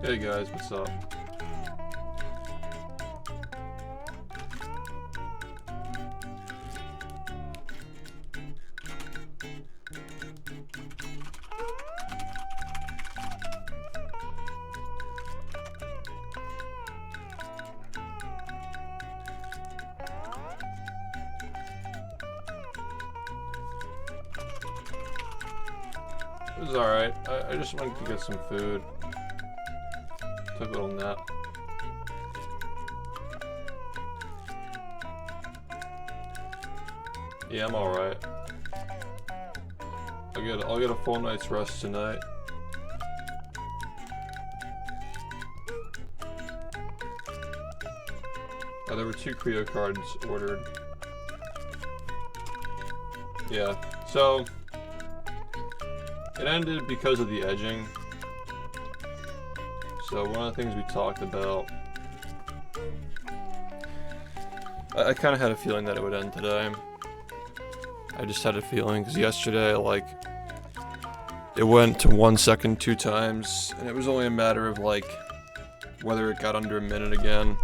Hey guys, what's up? It was alright. I just wanted to get some food. Took a little nap. Yeah, I'm alright. I'll get a full night's rest tonight. Oh, there were 2 Creo cards ordered. Yeah, so it ended because of the edging. So one of the things we talked about, I kind of had a feeling that it would end today. I just had a feeling because yesterday, like, it went to 1 second 2 times, and it was only a matter of like whether it got under a minute again.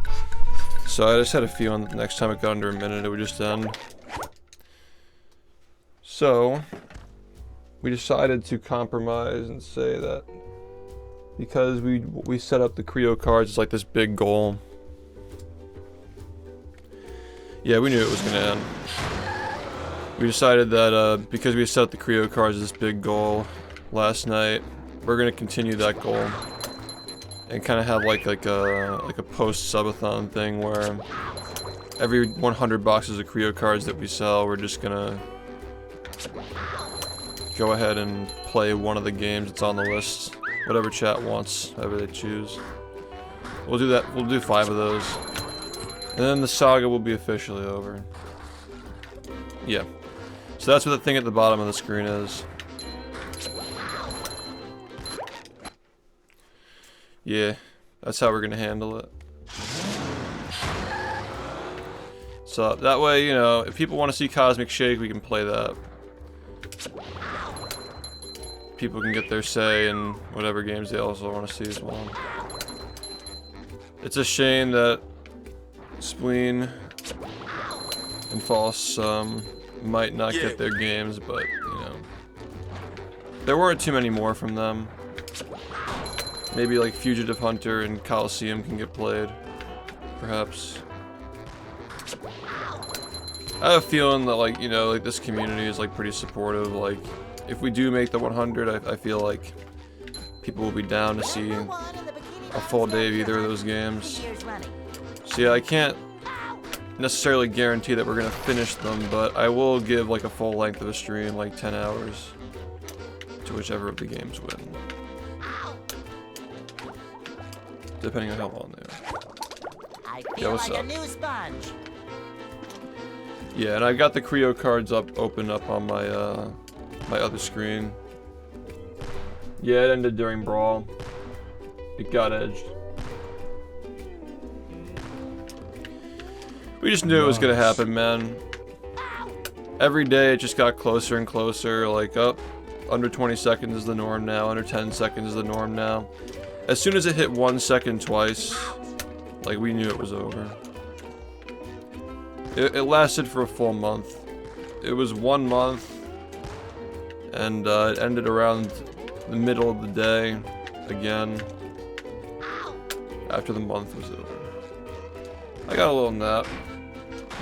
So I just had a feeling that the next time it got under a minute, it would just end. So we decided to compromise and say that because we set up the Creo cards as like this big goal. Yeah, we knew it was gonna end. We decided that because we set up the Creo cards as this big goal last night, we're gonna continue that goal and kind of have like a post subathon thing where every 100 boxes of Creo cards that we sell, we're just gonna go ahead and play one of the games that's on the list. Whatever chat wants, whatever they choose. We'll do that. We'll do 5 of those. And then the saga will be officially over. Yeah. So that's what the thing at the bottom of the screen is. Yeah. That's how we're gonna handle it. So that way, you know, if people want to see Cosmic Shake, we can play that. People can get their say in whatever games they also want to see as well. It's a shame that Spleen and False might not get their games, but you know, there weren't too many more from them. Maybe like Fugitive Hunter and Coliseum can get played, perhaps. I have a feeling that, like, you know, like this community is like pretty supportive. Like, if we do make the 100, I feel like people will be down to see a full day of either of those games. So yeah, I can't necessarily guarantee that we're gonna finish them, but I will give like a full length of a stream, like 10 hours, to whichever of the games win. Depending on how long they are. I feel like a new sponge. Yeah, and I got the Creo cards open up on my my other screen. Yeah, it ended during Brawl. It got edged. We just knew it was gonna happen, man. Every day it just got closer and closer, like, up. Under 20 seconds is the norm now, under 10 seconds is the norm now. As soon as it hit 1 second twice, like, we knew it was over. It lasted for a full month. It was 1 month, and it ended around the middle of the day again, after the month was over. I got a little nap.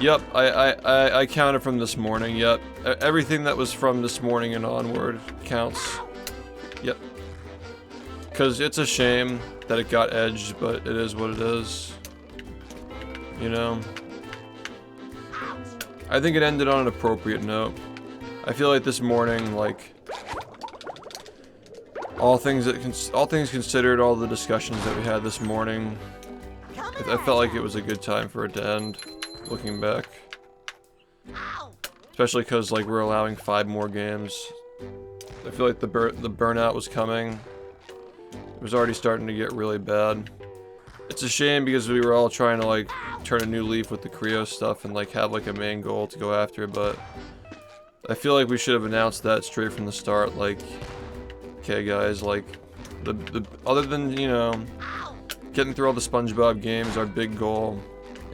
Yep, I counted from this morning. Yep, everything that was from this morning and onward counts. Yep. Because it's a shame that it got edged, but it is what it is. You know? I think it ended on an appropriate note. I feel like this morning, like, all things considered, all the discussions that we had this morning, I felt like it was a good time for it to end, looking back. Especially because, like, we're allowing 5 more games. I feel like the burnout was coming. It was already starting to get really bad. It's a shame because we were all trying to, like, turn a new leaf with the Creo stuff and, like, have, like, a main goal to go after, but I feel like we should have announced that straight from the start, like, okay guys, like, the other than, you know, getting through all the SpongeBob games, our big goal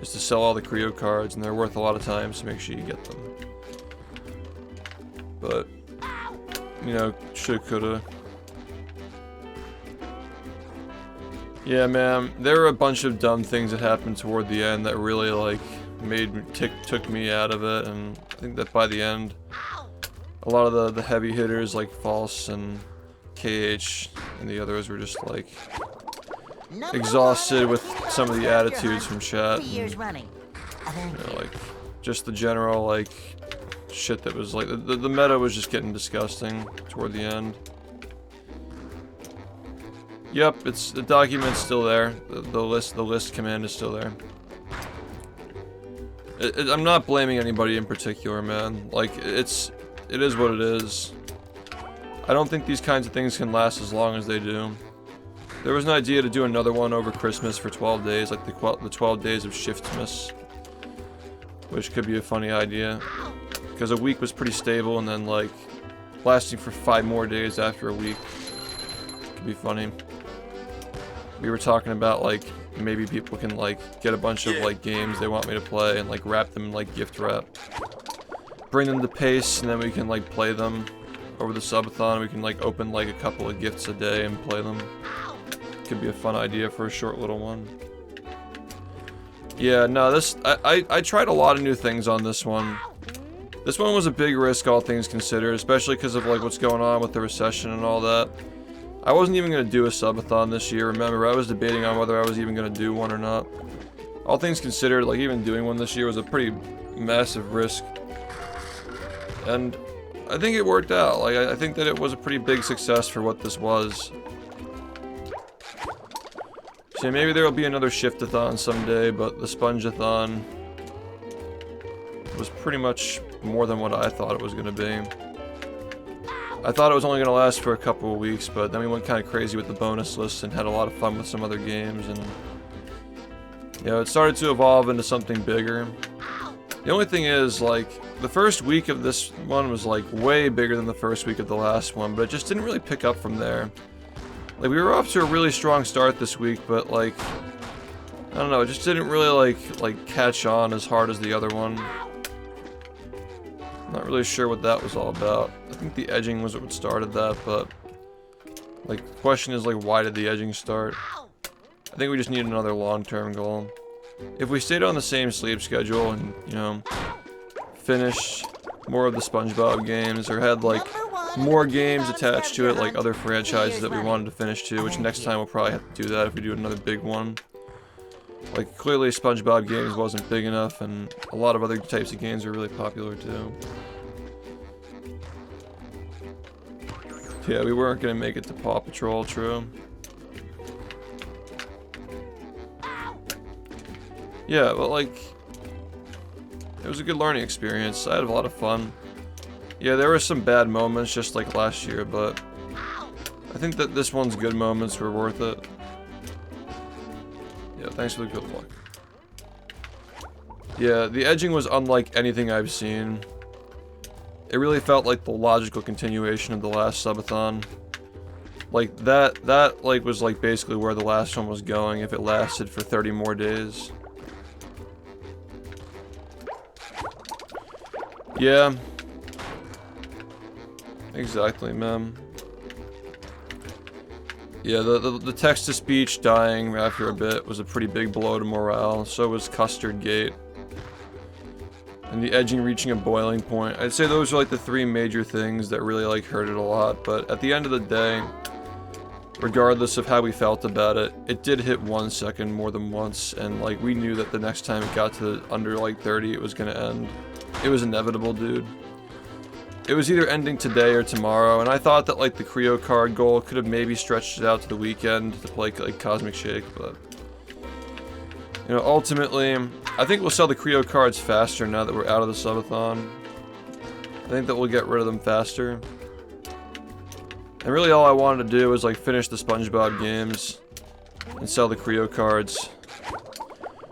is to sell all the Creo cards, and they're worth a lot of time, so make sure you get them. But, you know, shoulda, coulda. Yeah, man, there were a bunch of dumb things that happened toward the end that really, like, took me out of it, and I think that by the end, a lot of the heavy hitters like False and KH and the others were just like exhausted with some of the attitudes from chat. And, you know, like just the general like shit that was like the meta was just getting disgusting toward the end. Yep, the document's still there. The list command is still there. I'm not blaming anybody in particular, man. Like it is what it is. I don't think these kinds of things can last as long as they do. There was an idea to do another one over Christmas for 12 days, like the 12 days of Shiftmas, which could be a funny idea. Because a week was pretty stable, and then like lasting for 5 more days after a week could be funny. We were talking about like maybe people can like get a bunch of like games they want me to play and like wrap them in like gift wrap. Bring them to pace, and then we can like play them over the subathon. We can like open like a couple of gifts a day and play them. Could be a fun idea for a short little one. Yeah, no, I tried a lot of new things on this one. This one was a big risk, all things considered, especially because of like what's going on with the recession and all that. I wasn't even gonna do a subathon this year. Remember, I was debating on whether I was even gonna do one or not. All things considered, like even doing one this year was a pretty massive risk. And I think it worked out. Like, I think that it was a pretty big success for what this was. So maybe there will be another Shift-a-thon someday, but the Sponge-A-thon was pretty much more than what I thought it was going to be. I thought it was only going to last for a couple of weeks, but then we went kind of crazy with the bonus list and had a lot of fun with some other games, and you know, it started to evolve into something bigger. The only thing is, like, the first week of this one was, like, way bigger than the first week of the last one, but it just didn't really pick up from there. Like, we were off to a really strong start this week, but, like, I don't know, it just didn't really, like catch on as hard as the other one. Not really sure what that was all about. I think the edging was what started that, but, like, the question is, like, why did the edging start? I think we just need another long-term goal. If we stayed on the same sleep schedule and, you know, finished more of the SpongeBob games, or had, like, more games attached to it, like other franchises that we wanted to finish to, which next time we'll probably have to do that if we do another big one. Like, clearly SpongeBob games wasn't big enough, and a lot of other types of games are really popular too. Yeah, we weren't gonna make it to Paw Patrol, true. Yeah, but like, it was a good learning experience. I had a lot of fun. Yeah, there were some bad moments just like last year, but I think that this one's good moments were worth it. Yeah, thanks for the good luck. Yeah, the edging was unlike anything I've seen. It really felt like the logical continuation of the last subathon. Like, that like was like basically where the last one was going if it lasted for 30 more days. Yeah. Exactly, man. Yeah, the text-to-speech dying after a bit was a pretty big blow to morale. So was Custard Gate. And the edging reaching a boiling point. I'd say those are like the 3 major things that really like hurt it a lot. But at the end of the day, regardless of how we felt about it, it did hit 1 second more than once. And like, we knew that the next time it got to under like 30, it was gonna end. It was inevitable, dude. It was either ending today or tomorrow, and I thought that like the Creo card goal could have maybe stretched it out to the weekend to play like Cosmic Shake, but you know, ultimately, I think we'll sell the Creo cards faster now that we're out of the subathon. I think that we'll get rid of them faster. And really all I wanted to do was like finish the SpongeBob games and sell the Creo cards.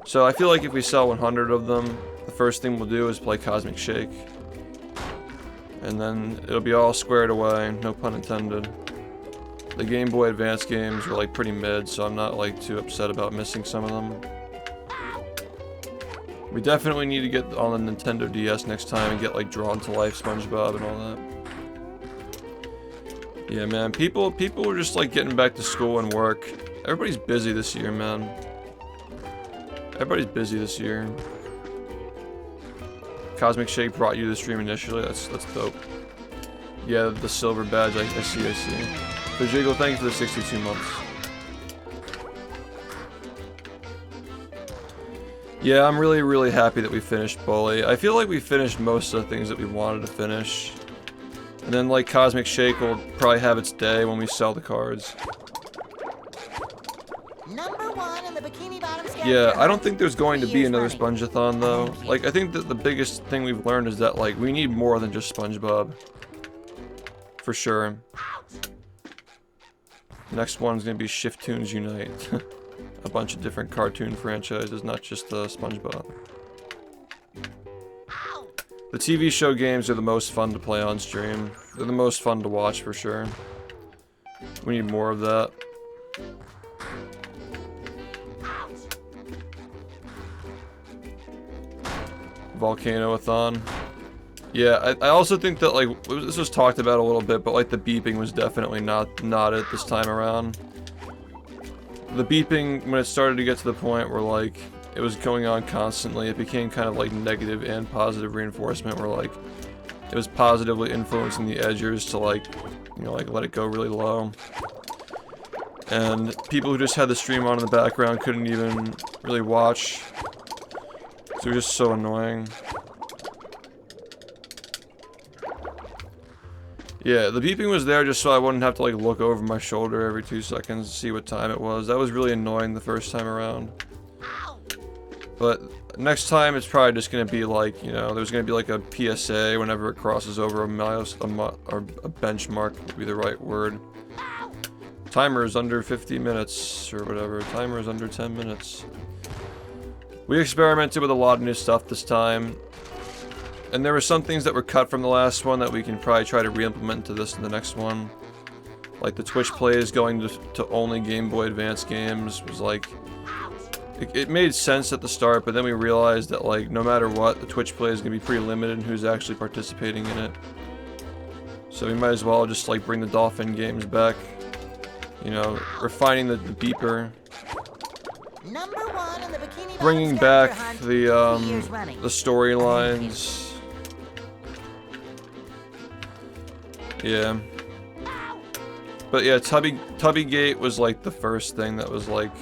So I feel like if we sell 100 of them, the first thing we'll do is play Cosmic Shake. And then it'll be all squared away, no pun intended. the Game Boy Advance games were like pretty mid, so I'm not like too upset about missing some of them. We definitely need to get on the Nintendo DS next time and get like Drawn to Life SpongeBob and all that. Yeah, man, people are just like getting back to school and work. Everybody's busy this year, man. Everybody's busy this year. Cosmic Shake brought you the stream initially. That's dope. Yeah, the silver badge. I see. So Jiggle, thank you for the 62 months. Yeah, I'm really happy that we finished Bully. I feel like we finished most of the things that we wanted to finish. And then like Cosmic Shake will probably have its day when we sell the cards. Number 1 in the Bikini Bottom scavenger Yeah, I don't hunt. think there's going to 3 be years another running. Sponge-A-thon though. Like, I think that the biggest thing we've learned is that like we need more than just SpongeBob. For sure. Next one's gonna be Shift-Tunes Unite. A bunch of different cartoon franchises, not just SpongeBob. The TV show games are the most fun to play on stream. They're the most fun to watch for sure. We need more of that. Volcano-a-thon. Yeah, I also think that like this was talked about a little bit, but like the beeping was definitely not it this time around. The beeping, when it started to get to the point where like it was going on constantly, it became kind of like negative and positive reinforcement where like it was positively influencing the edgers to like, you know, like let it go really low. And people who just had the stream on in the background couldn't even really watch. So it was just so annoying. Yeah, the beeping was there just so I wouldn't have to like look over my shoulder every 2 seconds to see what time it was. That was really annoying the first time around. But next time it's probably just gonna be like, you know, there's gonna be like a PSA whenever it crosses over a or a benchmark would be the right word. Timer is under 50 minutes or whatever. Timer is under 10 minutes. We experimented with a lot of new stuff this time. And there were some things that were cut from the last one that we can probably try to re-implement into this in the next one. Like the Twitch plays going to only Game Boy Advance games was like... It made sense at the start, but then we realized that like no matter what, the Twitch play is going to be pretty limited in who's actually participating in it. So we might as well just like bring the Dolphin games back. You know, refining the beeper. Number 1 in the Bikini Bottom Bringing scavenger back hunt, the 3 years running. storylines. Yeah. But yeah, Tubbygate was like the first thing that was like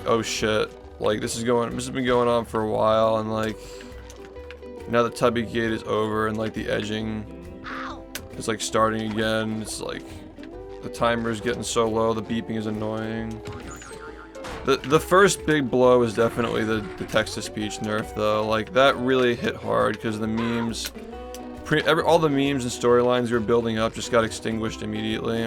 oh shit, like this has been going on for a while, and like now that Tubbygate is over and like the edging is like starting again, it's like the timer is getting so low, the beeping is annoying. The first big blow is definitely the text-to-speech nerf though. Like that really hit hard because the memes, all the memes and storylines we were building up just got extinguished immediately.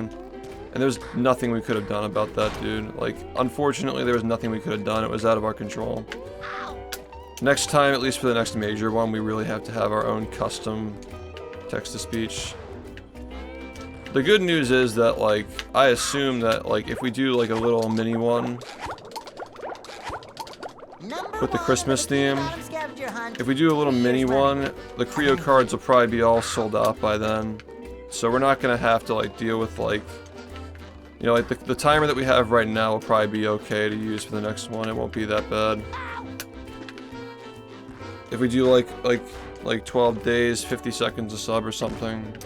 And there's nothing we could have done about that, dude. Like, unfortunately, there was nothing we could have done. It was out of our control. Next time, at least for the next major one, we really have to have our own custom text-to-speech. The good news is that, like, I assume that, like, if we do, like, a little mini one with the Christmas theme, if we do a little mini one, the Creo cards will probably be all sold out by then. So we're not gonna have to, like, deal with, like, you know, like the timer that we have right now will probably be okay to use for the next one. It won't be that bad. If we do like 12 days, 50 seconds a sub or something.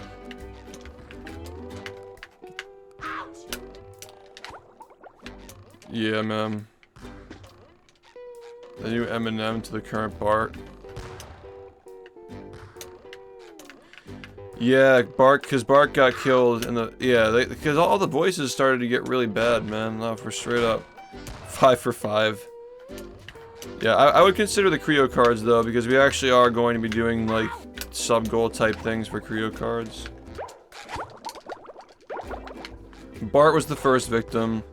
Yeah, man. The new M&M to the current Bart. Yeah, because Bart got killed in the... Yeah, because all the voices started to get really bad, man. No, for straight up. 5 for 5. Yeah, I would consider the Creo cards, though, because we actually are going to be doing, like, sub-goal type things for Creo cards. Bart was the first victim.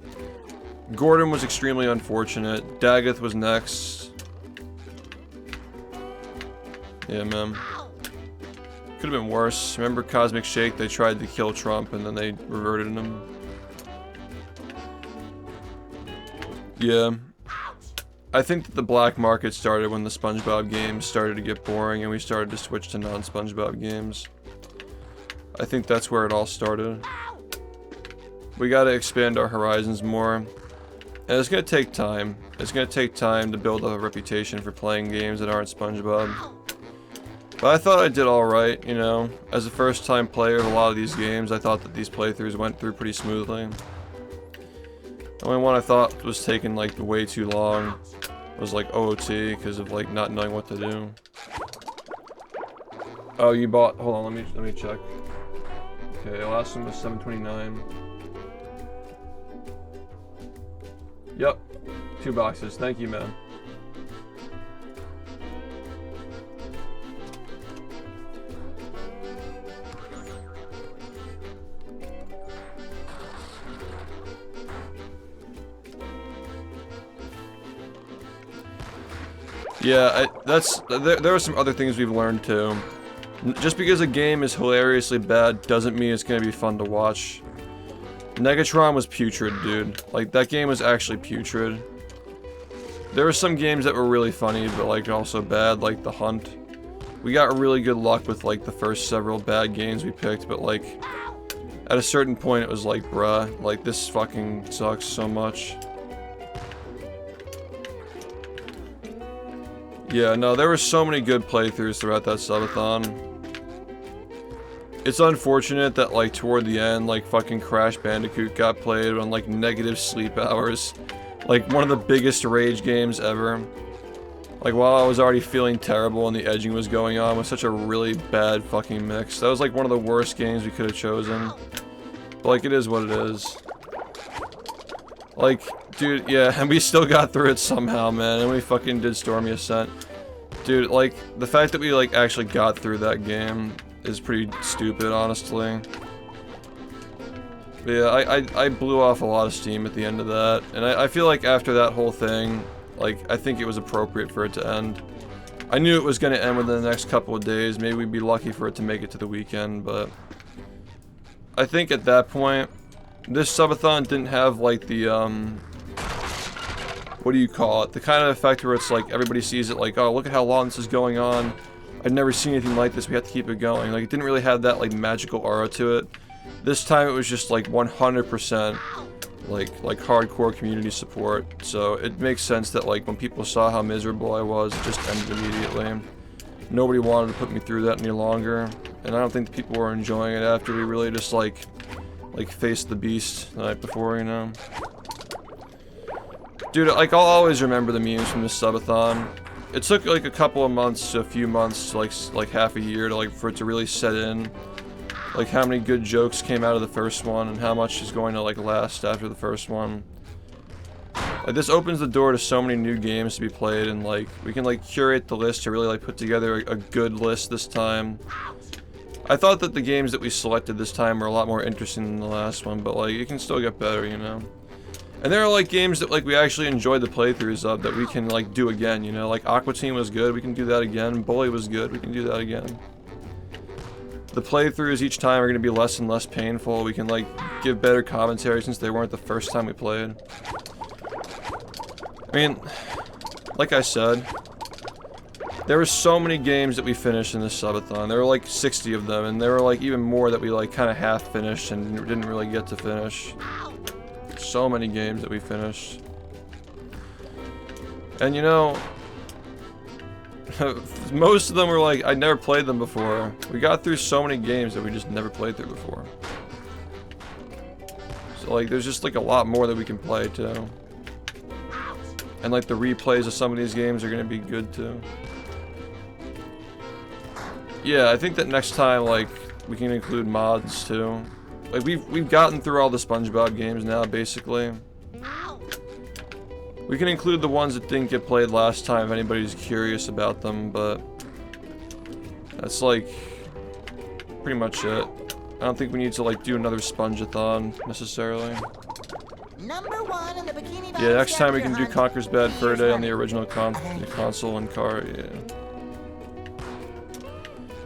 Gordon was extremely unfortunate. Daggett was next. Yeah, man. Could have been worse. Remember Cosmic Shake? They tried to kill Trump and then they reverted him. Yeah. I think that the black market started when the SpongeBob games started to get boring and we started to switch to non-SpongeBob games. I think that's where it all started. We gotta expand our horizons more. And it's gonna take time. It's gonna take time to build up a reputation for playing games that aren't SpongeBob. But I thought I did alright, you know. As a first time player of a lot of these games, I thought that these playthroughs went through pretty smoothly. The only one I thought was taking like way too long was like OOT because of like not knowing what to do. Oh, you bought, hold on, let me check. Okay, the last one was $7.29. Yep, 2 boxes. Thank you, man. Yeah, there are some other things we've learned too. Just because a game is hilariously bad doesn't mean it's gonna be fun to watch. Negatron was putrid, dude. Like, that game was actually putrid. There were some games that were really funny, but like also bad, like The Hunt. We got really good luck with like the first several bad games we picked, but like at a certain point it was like, bruh, like this fucking sucks so much. Yeah, no, there were so many good playthroughs throughout that subathon. It's unfortunate that, like, toward the end, like, fucking Crash Bandicoot got played on, like, negative sleep hours. Like, one of the biggest rage games ever. Like, while I was already feeling terrible and the edging was going on with such a really bad fucking mix. That was, like, one of the worst games we could have chosen. But, like, it is what it is. Like, dude, yeah, and we still got through it somehow, man, and we fucking did Stormy Ascent. Dude, like, the fact that we, like, actually got through that game is pretty stupid, honestly. But yeah, I blew off a lot of steam at the end of that, and I feel like after that whole thing, like, I think it was appropriate for it to end. I knew it was gonna end within the next couple of days, maybe we'd be lucky for it to make it to the weekend, but I think at that point, this subathon didn't have, like, the, what do you call it? The kind of effect where it's like, everybody sees it like, oh, look at how long this is going on. I've never seen anything like this, we have to keep it going. Like, it didn't really have that, like, magical aura to it. This time it was just, like, 100%, like hardcore community support. So, it makes sense that, like, when people saw how miserable I was, it just ended immediately. Nobody wanted to put me through that any longer. And I don't think the people were enjoying it after we really just, like faced the beast the night before, you know? Dude, like, I'll always remember the memes from this subathon. It took, like, a couple of months to a few months to, like half a year to, like, for it to really set in. Like, how many good jokes came out of the first one, and how much is going to, like, last after the first one. Like, this opens the door to so many new games to be played, and, like, we can, like, curate the list to really, like, put together a good list this time. I thought that the games that we selected this time were a lot more interesting than the last one, but, like, it can still get better, you know? And there are, like, games that, like, we actually enjoyed the playthroughs of that we can, like, do again, you know? Like, Aqua Teen was good, we can do that again. Bully was good, we can do that again. The playthroughs each time are going to be less and less painful. We can, like, give better commentary since they weren't the first time we played. I mean, like I said, there were so many games that we finished in this subathon. There were like 60 of them, and there were like even more that we like kind of half finished and didn't really get to finish. So many games that we finished. And you know, most of them were like, I'd never played them before. We got through so many games that we just never played through before. So like, there's just like a lot more that we can play too. And like the replays of some of these games are gonna be good too. Yeah, I think that next time, like, we can include mods too. Like, we've gotten through all the SpongeBob games now, basically. We can include the ones that didn't get played last time if anybody's curious about them, but that's like pretty much it. I don't think we need to like do another SPONGE-A-THON necessarily. #1 in the Bikini Bottom. Yeah, next time we can do Conker's Bad Fur Day on the original console and car. Yeah.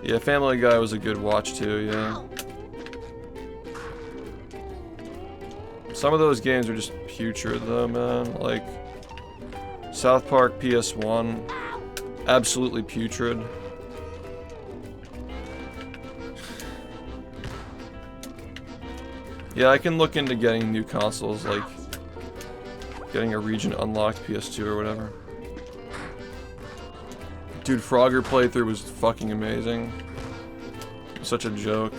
Yeah, Family Guy was a good watch too, yeah. Some of those games are just putrid though, man. Like, South Park PS1, absolutely putrid. Yeah, I can look into getting new consoles, like getting a region unlocked PS2 or whatever. Dude, Frogger playthrough was fucking amazing. Such a joke.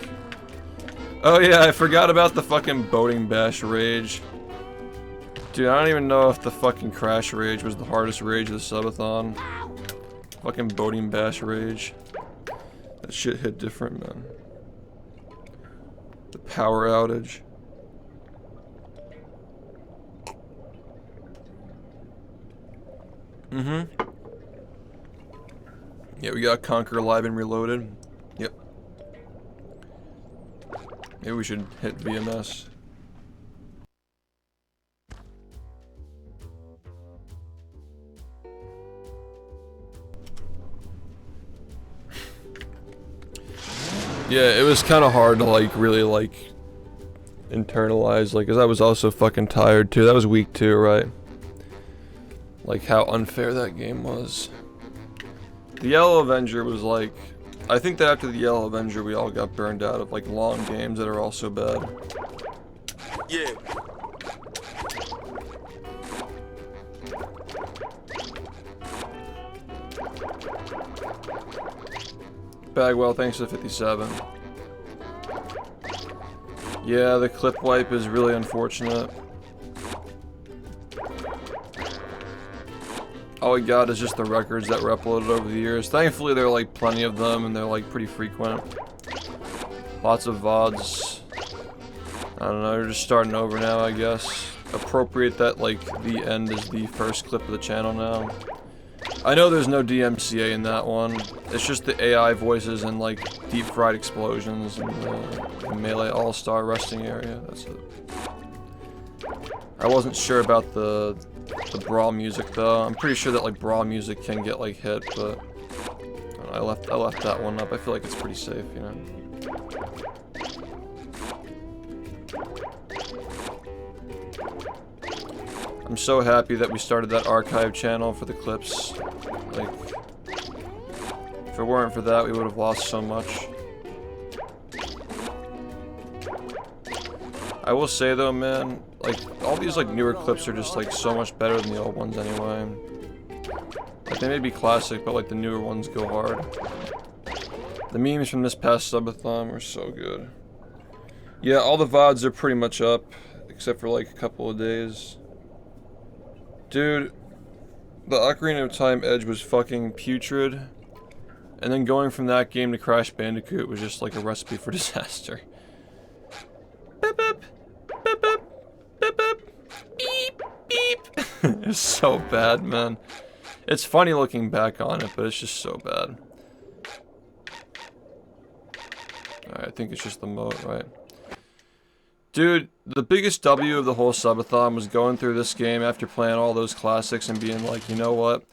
Oh yeah, I forgot about the fucking boating bash rage. Dude, I don't even know if the fucking crash rage was the hardest rage of the subathon. Fucking boating bash rage. That shit hit different, man. The power outage. Yeah, we got Conquer Live and Reloaded. Yep. Maybe we should hit VMS. Yeah, it was kind of hard to like really like internalize, like, 'cause I was also fucking tired too. That was week 2, right? Like how unfair that game was. The Yellow Avenger was like, I think that after the Yellow Avenger we all got burned out of like long games that are all so bad. Yeah. Bagwell, thanks for the 57. Yeah, the clip wipe is really unfortunate. All we got is just the records that were uploaded over the years. Thankfully, there are like plenty of them, and they're like pretty frequent. Lots of VODs. I don't know, we're just starting over now, I guess. Appropriate that like the end is the first clip of the channel now. I know there's no DMCA in that one. It's just the AI voices and like deep fried explosions and the Melee All-Star resting area. That's it. I wasn't sure about the brawl music though. I'm pretty sure that like brawl music can get like hit, but I left that one up. I feel like it's pretty safe, you know. I'm so happy that we started that archive channel for the clips. Like, if it weren't for that, we would have lost so much. I will say though, man, like, all these like newer clips are just like so much better than the old ones anyway. Like, they may be classic, but like the newer ones go hard. The memes from this past subathon were so good. Yeah, all the VODs are pretty much up, except for like a couple of days. Dude, the Ocarina of Time Edge was fucking putrid. And then going from that game to Crash Bandicoot was just like a recipe for disaster. Beep, beep, beep, beep, beep, beep, beep, beep. It's so bad, man. It's funny looking back on it, but it's just so bad. Alright, I think it's just the mode, right? Dude, the biggest W of the whole subathon was going through this game after playing all those classics and being like, you know what?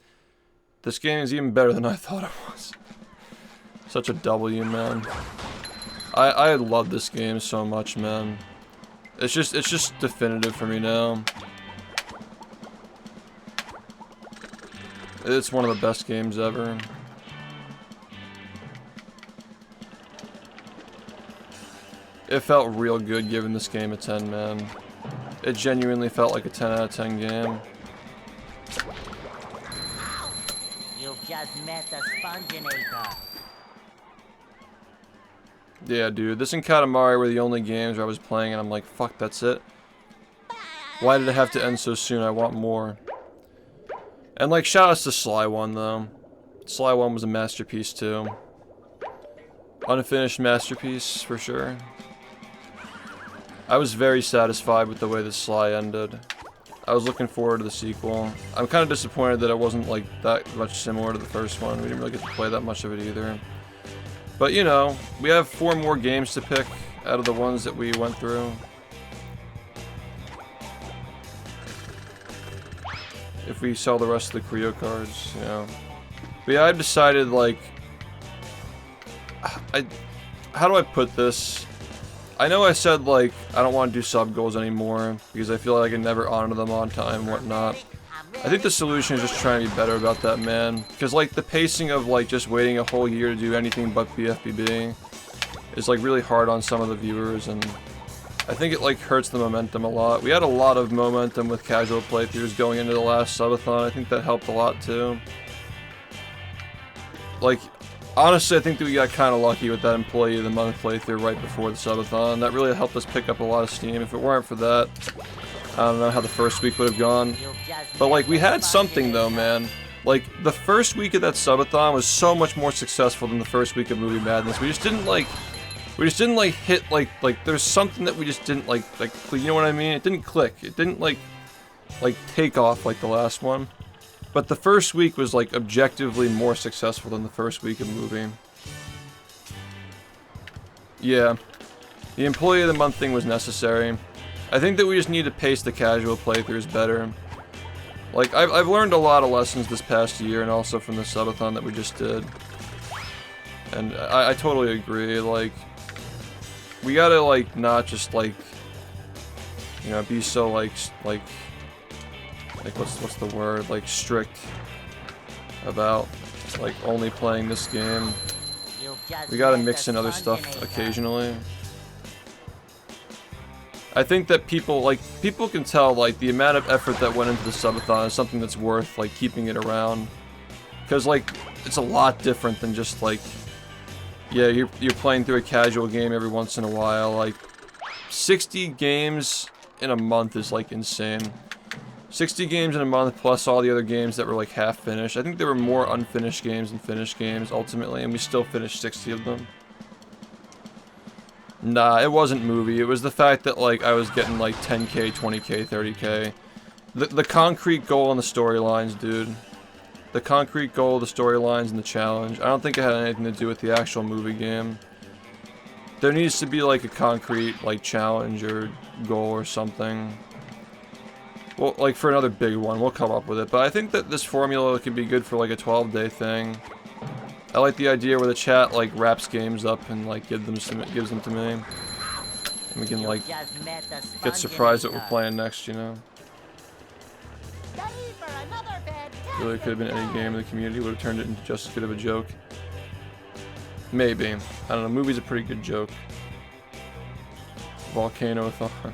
This game is even better than I thought it was. Such a W, man. I love this game so much, man. It's just definitive for me now. It's one of the best games ever. It felt real good giving this game a 10, man. It genuinely felt like a 10 out of 10 game. You've just met the SPONGE-A-THON. Yeah, dude, this and Katamari were the only games where I was playing and I'm like, fuck, that's it? Why did it have to end so soon? I want more. And like, shoutouts to Sly 1, though. Sly 1 was a masterpiece, too. Unfinished masterpiece, for sure. I was very satisfied with the way the Sly ended. I was looking forward to the sequel. I'm kind of disappointed that it wasn't like that much similar to the first one. We didn't really get to play that much of it either. But you know, we have 4 more games to pick out of the ones that we went through. If we sell the rest of the Creo cards, you know. But yeah, I've decided like, how do I put this? I know I said, like, I don't want to do sub goals anymore, because I feel like I can never honor them on time and whatnot. I think the solution is just trying to be better about that, man. Because, like, the pacing of, like, just waiting a whole year to do anything but BFBB is, like, really hard on some of the viewers, and I think it, like, hurts the momentum a lot. We had a lot of momentum with casual playthroughs going into the last subathon. I think that helped a lot, too. Like, honestly, I think that we got kind of lucky with that Employee of the Month playthrough right before the subathon. That really helped us pick up a lot of steam. If it weren't for that, I don't know how the first week would have gone. But, like, we had something, though, man. Like, the first week of that subathon was so much more successful than the first week of Movie Madness. We just didn't, like, hit, like, there's something that we just didn't, like, you know what I mean? It didn't click. It didn't, like, take off like the last one. But the first week was, like, objectively more successful than the first week of Movie. Yeah. The Employee of the Month thing was necessary. I think that we just need to pace the casual playthroughs better. Like, I've learned a lot of lessons this past year, and also from the subathon that we just did. And I totally agree, like, we gotta, like, not just, like, you know, be so, like, what's the word, like, strict about, like, only playing this game. We gotta mix in other stuff occasionally. I think that people can tell, like, the amount of effort that went into the subathon is something that's worth, like, keeping it around. Because, like, it's a lot different than just, like, yeah, you're playing through a casual game every once in a while. Like, 60 games in a month is, like, insane. 60 games in a month plus all the other games that were, like, half finished. I think there were more unfinished games than finished games, ultimately, and we still finished 60 of them. Nah, it wasn't Movie. It was the fact that, like, I was getting, like, 10k, 20k, 30k. The concrete goal and the storylines, dude. The concrete goal, the storylines, and the challenge. I don't think it had anything to do with the actual movie game. There needs to be, like, a concrete, like, challenge or goal or something. Well, like, for another big one, we'll come up with it. But I think that this formula could be good for, like, a 12-day thing. I like the idea where the chat, like, wraps games up and, like, gives them to me. And we can, like, get surprised that we're playing next, you know? Really could have been any game in the community, would have turned it into just as good of a joke. Maybe. I don't know, Movie's a pretty good joke. Volcano-a-thon.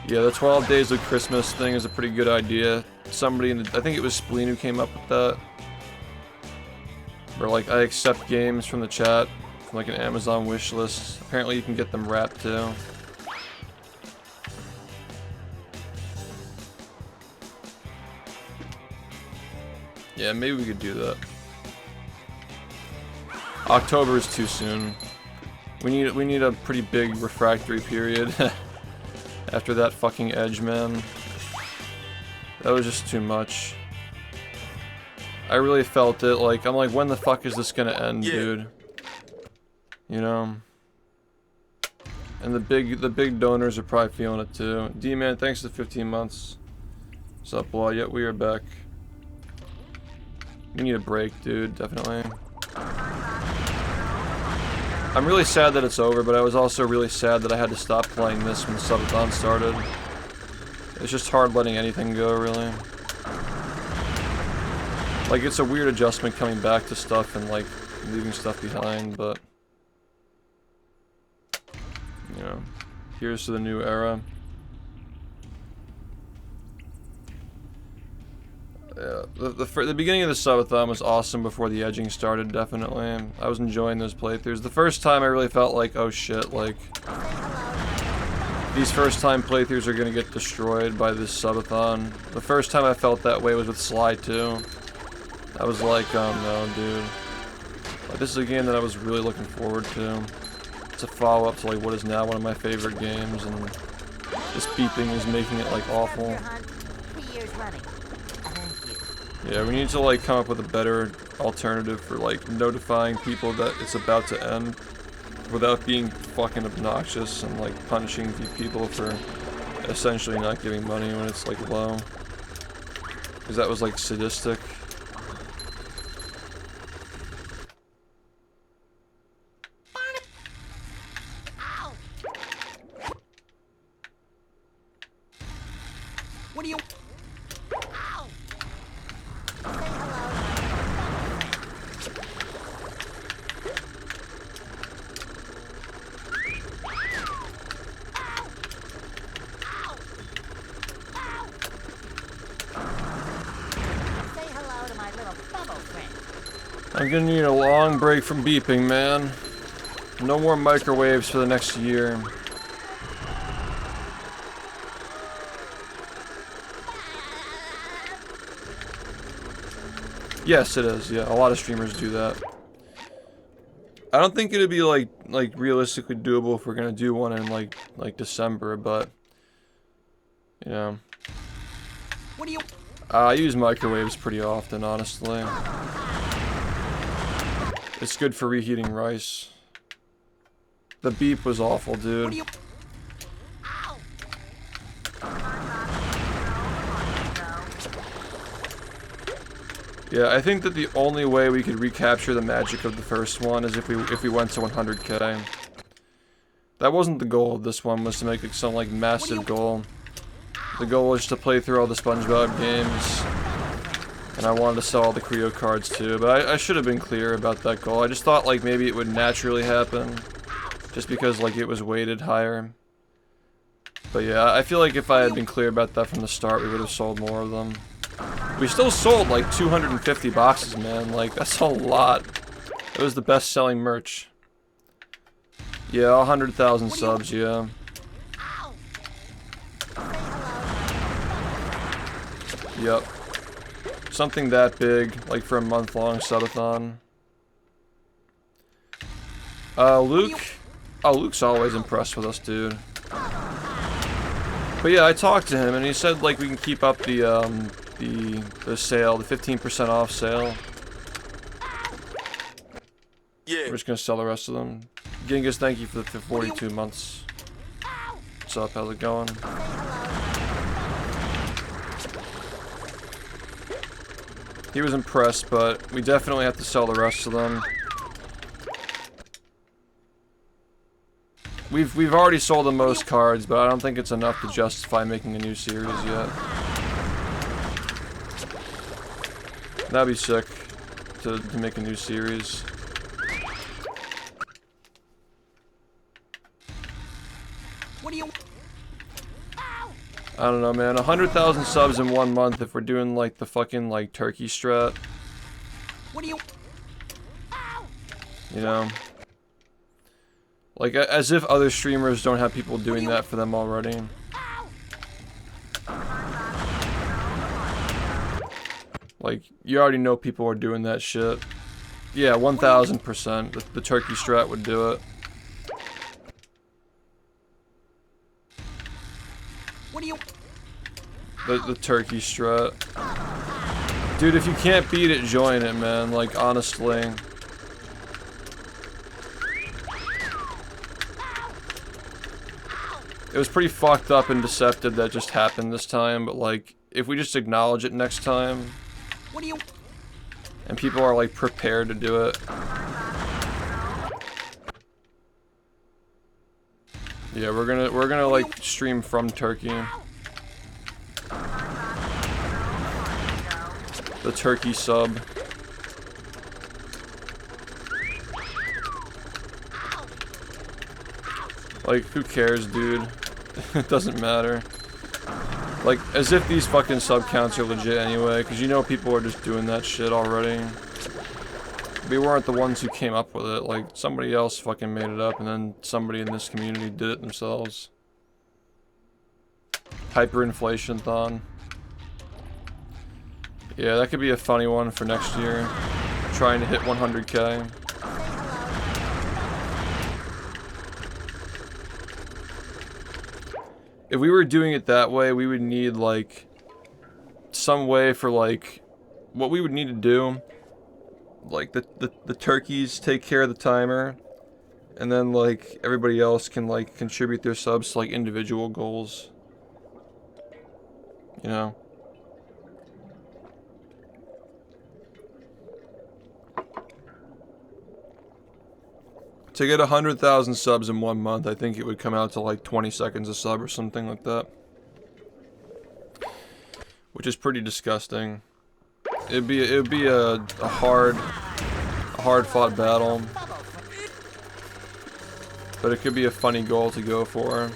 Yeah, the 12 Days of Christmas thing is a pretty good idea. Somebody in the, I think it was Spleen who came up with that. Where, like, I accept games from the chat, from, like, an Amazon wish list. Apparently you can get them wrapped, too. Yeah, maybe we could do that. October is too soon. We need a pretty big refractory period. After that fucking Edge, man. That was just too much. I really felt it, like, I'm like, when the fuck is this gonna end, dude? You know? And the big donors are probably feeling it too. D-Man, thanks for 15 months. What's up, boy? Yet we are back. We need a break, dude, definitely. I'm really sad that it's over, but I was also really sad that I had to stop playing this when the subathon started. It's just hard letting anything go, really. Like, it's a weird adjustment coming back to stuff and, like, leaving stuff behind, but... You know, here's to the new era. Yeah, the beginning of the subathon was awesome before the edging started, definitely. I was enjoying those playthroughs. The first time I really felt like, oh shit, like... These first time playthroughs are gonna get destroyed by this subathon. The first time I felt that way was with Sly 2. I was like, oh no, dude. Like, this is a game that I was really looking forward to. It's a follow-up to, like, what is now one of my favorite games, and this beeping is making it, like, awful. Yeah, we need to, like, come up with a better alternative for, like, notifying people that it's about to end without being fucking obnoxious and, like, punishing people for essentially not giving money when it's, like, low. Because that was, like, sadistic. I'm gonna need a long break from beeping, man. No more microwaves for the next year. Yes, it is. Yeah, a lot of streamers do that. I don't think it'd be like realistically doable if we're gonna do one in like December, but you know. What do you? I use microwaves pretty often, honestly. It's good for reheating rice. The beep was awful, dude. Yeah, I think that the only way we could recapture the magic of the first one is if we went to 100k. That wasn't the goal of this one, was to make it some like massive goal. The goal was to play through all the SpongeBob games, and I wanted to sell all the Creo cards too, but I should have been clear about that goal. I just thought like maybe it would naturally happen, just because like it was weighted higher. But yeah, I feel like if I had been clear about that from the start, we would have sold more of them. We still sold like 250 boxes, man. Like, that's a lot. It was the best selling merch. Yeah, 100,000 subs, yeah. Yep. Something that big, like for a month-long subathon. Luke? Oh, Luke's always impressed with us, dude. But yeah, I talked to him and he said like we can keep up the sale, the 15% off sale. Yeah. We're just gonna sell the rest of them. Genghis, thank you for the 42 months. What's up? How's it going? He was impressed, but we definitely have to sell the rest of them. We've already sold the most cards, but I don't think it's enough to justify making a new series yet. That'd be sick to make a new series. What do you? I don't know, man. 100,000 subs in 1 month if we're doing like the fucking like turkey strat. What do you? You know? Like, as if other streamers don't have people doing that for them already. Like, you already know people are doing that shit. Yeah, 1000%. The turkey strat would do it. What do you? The turkey strat. Dude, if you can't beat it, join it, man. Like, honestly. It was pretty fucked up and deceptive that just happened this time, but like, if we just acknowledge it next time, what do you? And people are like prepared to do it. Yeah, we're gonna like stream from Turkey. The turkey sub. Like, who cares, dude? It doesn't matter. Like, as if these fucking sub counts are legit anyway, because you know people are just doing that shit already. We weren't the ones who came up with it, like, somebody else fucking made it up, and then somebody in this community did it themselves. Hyperinflation-thon. Yeah, that could be a funny one for next year. Trying to hit 100k. If we were doing it that way, we would need, like, some way for, like, what we would need to do, like, the turkeys take care of the timer, and then, like, everybody else can, like, contribute their subs to, like, individual goals. You know? To get 100,000 subs in 1 month, I think it would come out to like 20 seconds a sub or something like that. Which is pretty disgusting. It'd be a hard fought battle. But it could be a funny goal to go for.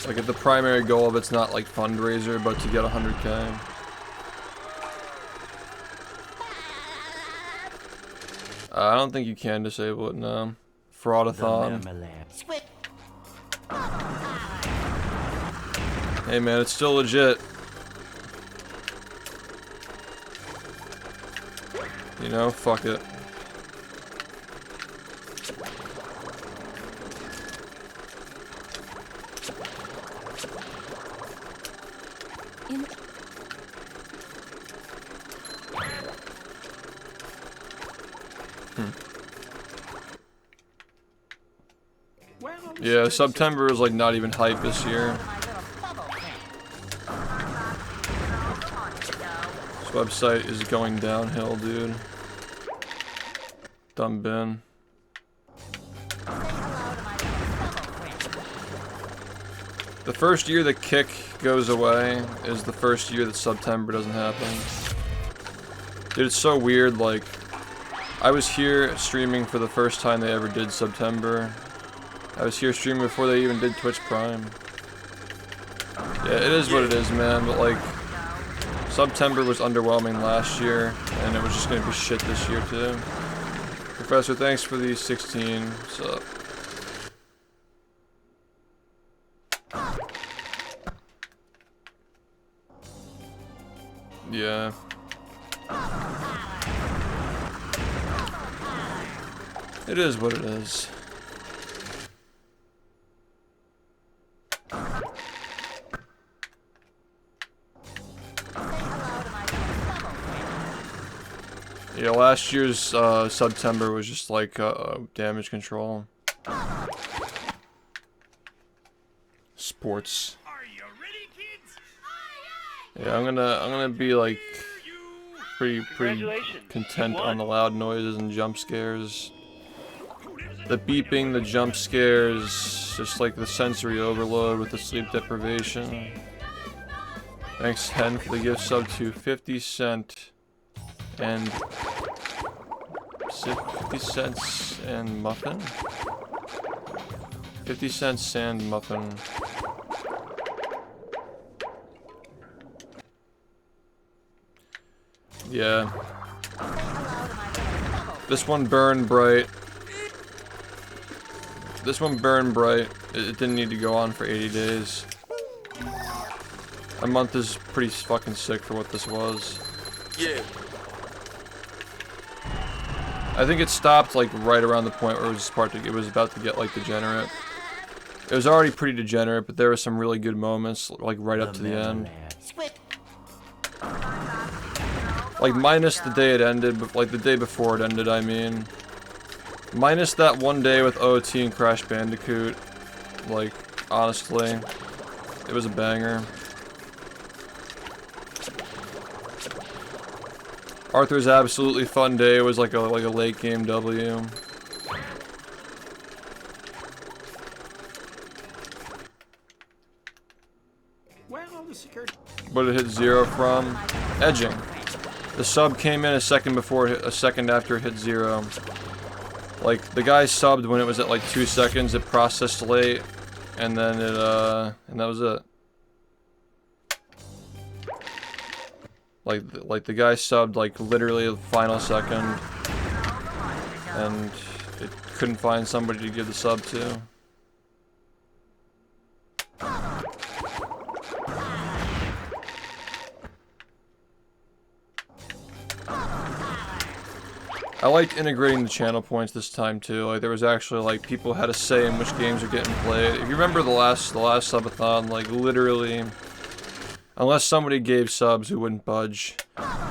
Like, if the primary goal of it's not like fundraiser, but to get 100K. I don't think you can disable it, no. Fraud-a-thon. Hey man, it's still legit. You know, fuck it. Yeah, September is like not even hype this year. This website is going downhill, dude. Dumb bin. The first year that Kick goes away is the first year that September doesn't happen. Dude, it's so weird, like, I was here streaming for the first time they ever did September. I was here streaming before they even did Twitch Prime. Yeah, it is what it is, man, but like, September was underwhelming last year, and it was just gonna be shit this year, too. Professor, thanks for the 16. What's up? Yeah. It is what it is. Yeah, last year's September was just like damage control. Sports. Are you ready, kids? Yeah, I'm gonna be like pretty content on the loud noises and jump scares. The beeping, the jump scares, just like the sensory overload with the sleep deprivation. Thanks, Hen, for the gift sub to 50 cent and 50 cents and muffin? 50 cents sand muffin. Yeah. This one burned bright. This one burned bright. It didn't need to go on for 80 days. A month is pretty fucking sick for what this was. Yeah. I think it stopped like right around the point where it was about to get like degenerate. It was already pretty degenerate, but there were some really good moments like right up to the end. Like minus the day it ended, but like the day before it ended, I mean. Minus that one day with OT and Crash Bandicoot. Like, honestly, it was a banger. Arthur's Absolutely Fun Day was like a late game W. What did it hit 0 from? Edging. The sub came in a second after it hit 0. Like, the guy subbed when it was at like 2 seconds, it processed late, and then it, and that was it. Like the guy subbed like literally the final second, and it couldn't find somebody to give the sub to. I liked integrating the channel points this time too. Like there was actually like people had a say in which games are getting played. If you remember the last subathon, like literally, unless somebody gave subs, we wouldn't budge.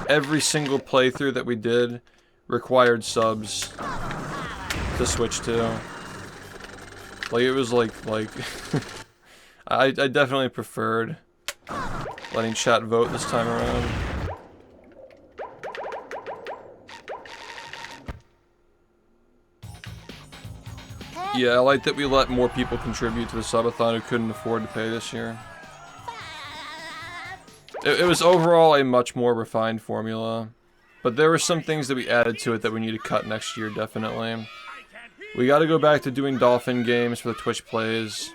Every single playthrough that we did required subs to switch to. Like it was like I definitely preferred letting chat vote this time around. Yeah, I like that we let more people contribute to the subathon who couldn't afford to pay this year. It was overall a much more refined formula, but there were some things that we added to it that we need to cut next year, definitely. We gotta go back to doing dolphin games for the Twitch plays.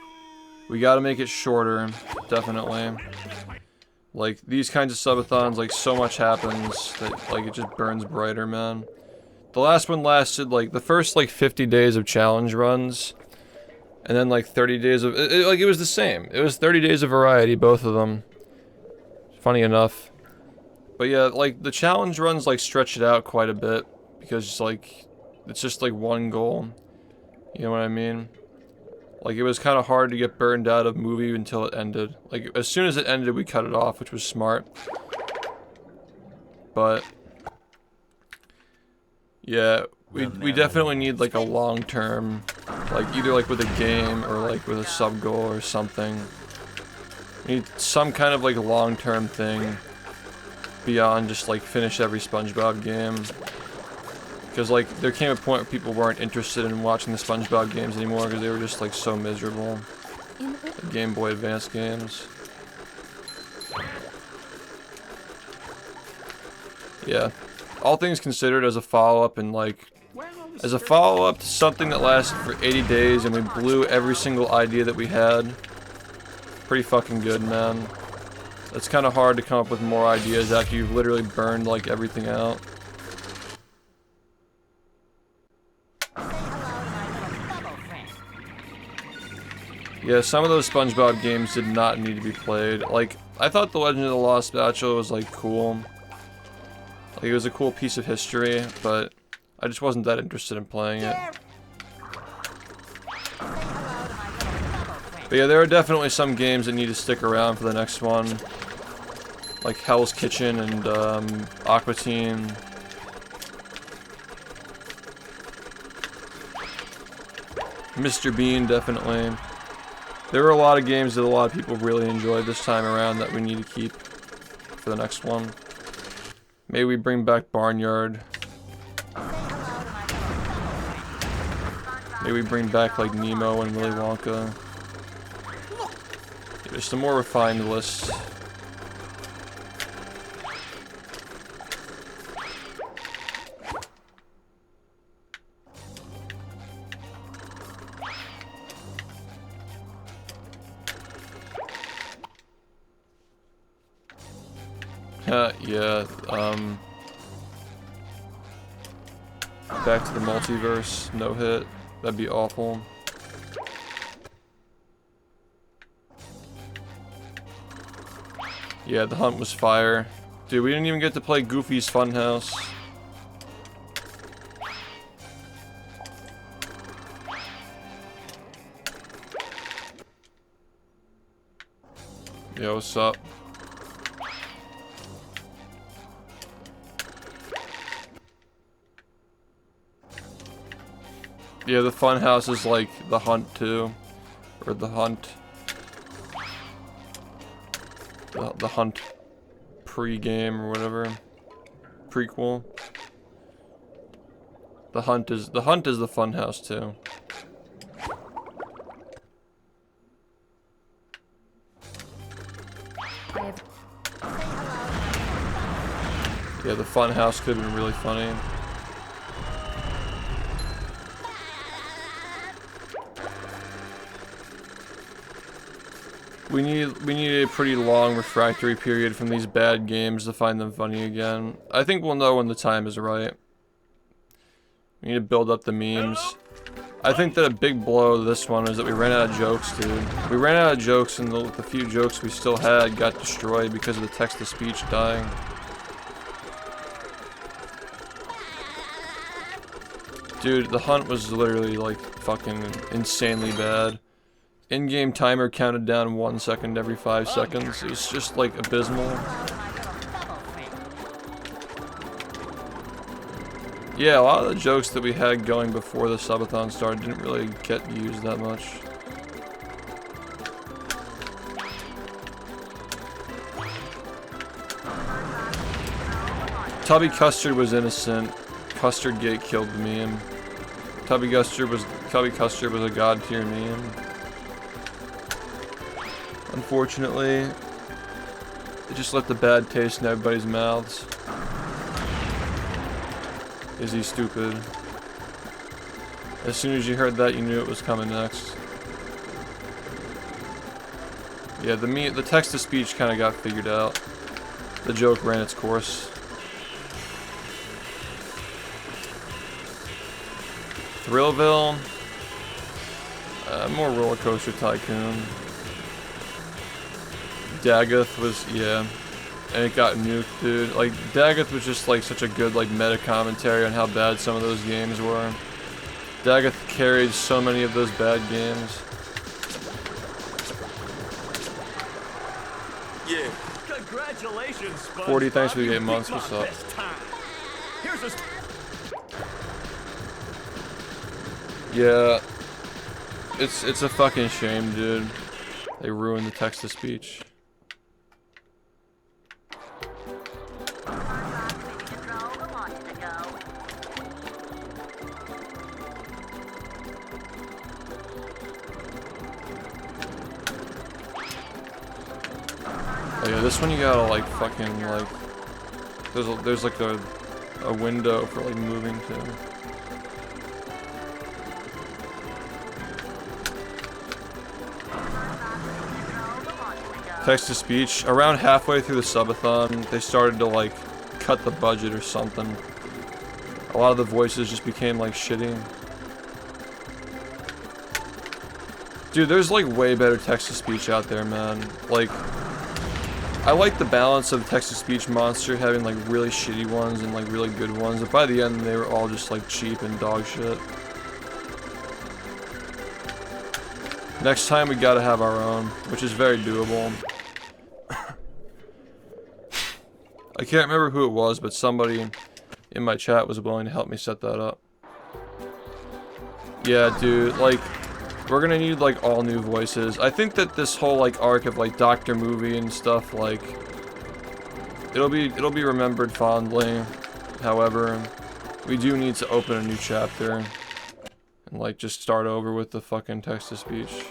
We gotta make it shorter, definitely. Like, these kinds of subathons, like, so much happens that, like, it just burns brighter, man. The last one lasted, like, the first, like, 50 days of challenge runs, and then, like, 30 days of, like, it was the same. It was 30 days of variety, both of them. Funny enough. But yeah, like, the challenge runs, like, stretch it out quite a bit, because, like, it's just, like, one goal. You know what I mean? Like, it was kind of hard to get burned out of movie until it ended. Like, as soon as it ended, we cut it off, which was smart. But yeah, we definitely need, like, a long-term, like, either, like, with a game or, like, with a sub-goal or something. We need some kind of, like, long-term thing beyond just, like, finish every SpongeBob game. Because, like, there came a point where people weren't interested in watching the SpongeBob games anymore because they were just, like, so miserable. The Game Boy Advance games. Yeah. All things considered, as a follow-up and, like, as a follow-up to something that lasted for 80 days and we blew every single idea that we had. Pretty fucking good, man. It's kind of hard to come up with more ideas after you've literally burned, like, everything out. Yeah, some of those SpongeBob games did not need to be played. Like, I thought The Legend of the Lost Spatula was, like, cool. Like, it was a cool piece of history, but I just wasn't that interested in playing it. But yeah, there are definitely some games that need to stick around for the next one. Like Hell's Kitchen and, Aqua Teen. Mr. Bean, definitely. There were a lot of games that a lot of people really enjoyed this time around that we need to keep for the next one. Maybe we bring back Barnyard. Maybe we bring back, like, Nemo and Willy Wonka. Yeah, just a more refined list. Yeah, back to the multiverse, no hit. That'd be awful. Yeah, the hunt was fire. Dude, we didn't even get to play Goofy's Funhouse. Yo, what's up? Yeah, the Funhouse is like the Hunt too, or the Hunt. The Hunt pre-game or whatever, prequel. The Hunt is the Funhouse too. Yeah, the Funhouse could have been really funny. We need a pretty long refractory period from these bad games to find them funny again. I think we'll know when the time is right. We need to build up the memes. I think that a big blow to this one is that we ran out of jokes, dude. We ran out of jokes, and the few jokes we still had got destroyed because of the text-to-speech dying. Dude, the hunt was literally, like, fucking insanely bad. In-game timer counted down 1 second every 5 seconds. It was just, like, abysmal. Yeah, a lot of the jokes that we had going before the subathon started didn't really get used that much. Tubby Custard was innocent. Custard Gate killed the meme. Tubby Custard was a god tier meme. Unfortunately, it just left a bad taste in everybody's mouths. Is he stupid? As soon as you heard that, you knew it was coming next. Yeah, the text-to-speech kind of got figured out. The joke ran its course. Thrillville. More Roller Coaster Tycoon. Daggett was, yeah. And it got nuked, dude. Like, Daggett was just, like, such a good, like, meta-commentary on how bad some of those games were. Daggett carried so many of those bad games. Yeah. Congratulations, SpongeBob. 40, thanks for the 8 You months. beat What's my up? best time. Here's a... Yeah. It's a fucking shame, dude. They ruined the text-to-speech. Oh yeah, this one you gotta like fucking like there's like a window for like moving to. Text to speech. Around halfway through the subathon, they started to like cut the budget or something. A lot of the voices just became like shitty. Dude, there's like way better text-to-speech out there, man. Like, I like the balance of text-to-speech Monster having like really shitty ones and like really good ones, but by the end they were all just like cheap and dog shit. Next time we gotta have our own, which is very doable. I can't remember who it was, but somebody in my chat was willing to help me set that up. Yeah, dude, like, we're gonna need like all new voices. I think that this whole like arc of like Dr. Movie and stuff, like, it'll be remembered fondly. However, we do need to open a new chapter and like just start over with the fucking text-to-speech.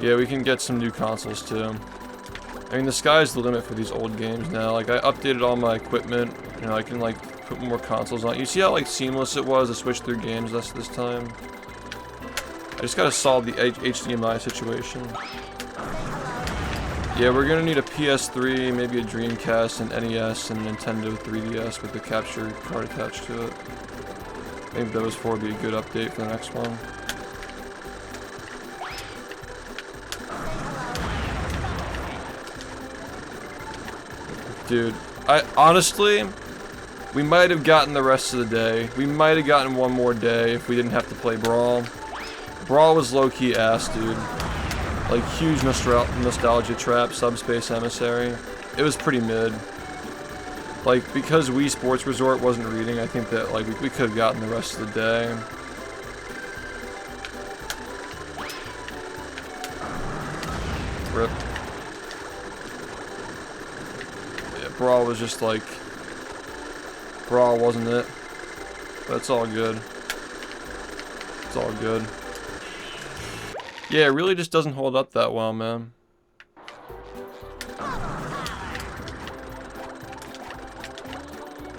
Yeah, we can get some new consoles too. I mean, the sky's the limit for these old games now. Like, I updated all my equipment, you know, I can like put more consoles on. You see how like seamless it was to switch through games this time? I just gotta solve the HDMI situation. Yeah, we're gonna need a PS3, maybe a Dreamcast, an NES, and Nintendo 3DS with the capture card attached to it. I think those four would be a good update for the next one. Dude, honestly, we might have gotten the rest of the day. We might have gotten one more day if we didn't have to play Brawl. Brawl was low-key ass, dude. Like, huge nostalgia trap, Subspace Emissary. It was pretty mid. Like, because Wii Sports Resort wasn't reading, I think that, like, we could have gotten the rest of the day. Rip. Yeah, Brawl was just like... Brawl wasn't it. But it's all good. It's all good. Yeah, it really just doesn't hold up that well, man.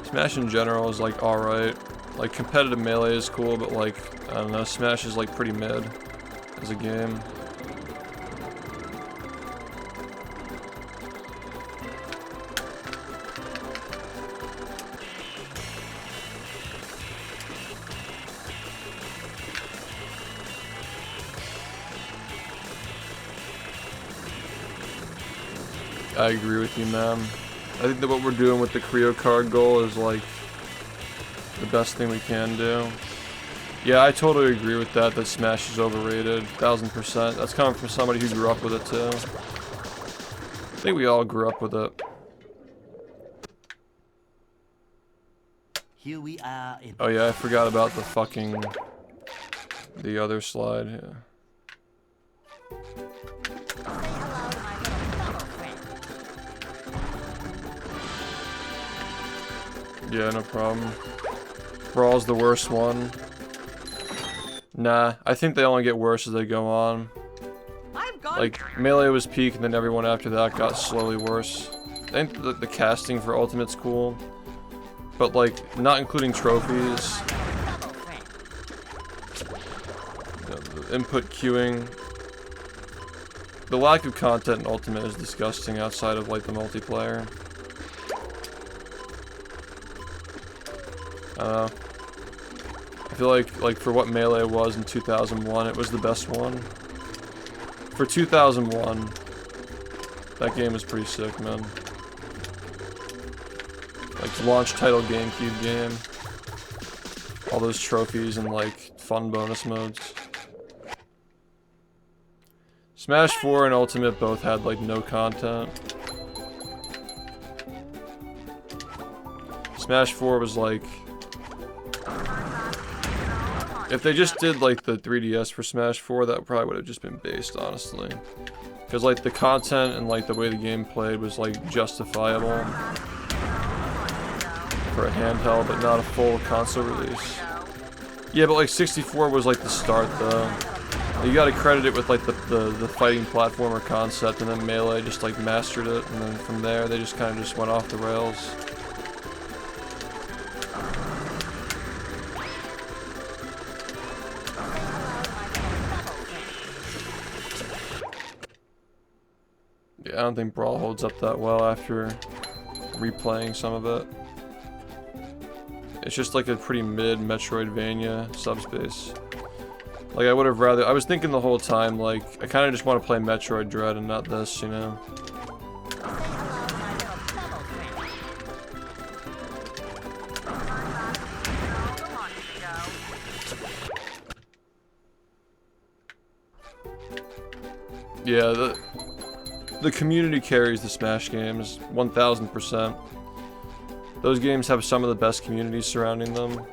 Smash in general is like alright. Like competitive melee is cool, but like, I don't know, Smash is like pretty mid as a game. I agree with you, man. I think that what we're doing with the Creo card goal is like the best thing we can do. Yeah, I totally agree with that, that Smash is overrated, 1000%. That's coming from somebody who grew up with it too. I think we all grew up with it. Here we are in Oh yeah, I forgot about the fucking... the other slide, yeah. Yeah, no problem. Brawl's the worst one. Nah, I think they only get worse as they go on. Like, Melee was peak, and then everyone after that got slowly worse. I think the casting for Ultimate's cool. But, like, not including trophies. input queuing. The lack of content in Ultimate is disgusting outside of like the multiplayer. I don't know. I feel like for what Melee was in 2001, it was the best one. For 2001, that game was pretty sick, man. Like the launch title GameCube game. All those trophies and like fun bonus modes. Smash 4 and Ultimate both had like no content. Smash 4 was like... If they just did like the 3DS for Smash 4, that probably would have just been based, honestly. Because like the content and like the way the game played was like justifiable for a handheld, but not a full console release. Yeah, but like 64 was like the start though. You gotta credit it with like the fighting platformer concept, and then Melee just like mastered it, and then from there they just kind of just went off the rails. Yeah, I don't think Brawl holds up that well after replaying some of it. It's just like a pretty mid Metroidvania subspace. Like I would have rather, I was thinking the whole time like, I kind of just want to play Metroid Dread and not this, you know? Yeah, the community carries the Smash games, 1000%. Those games have some of the best communities surrounding them.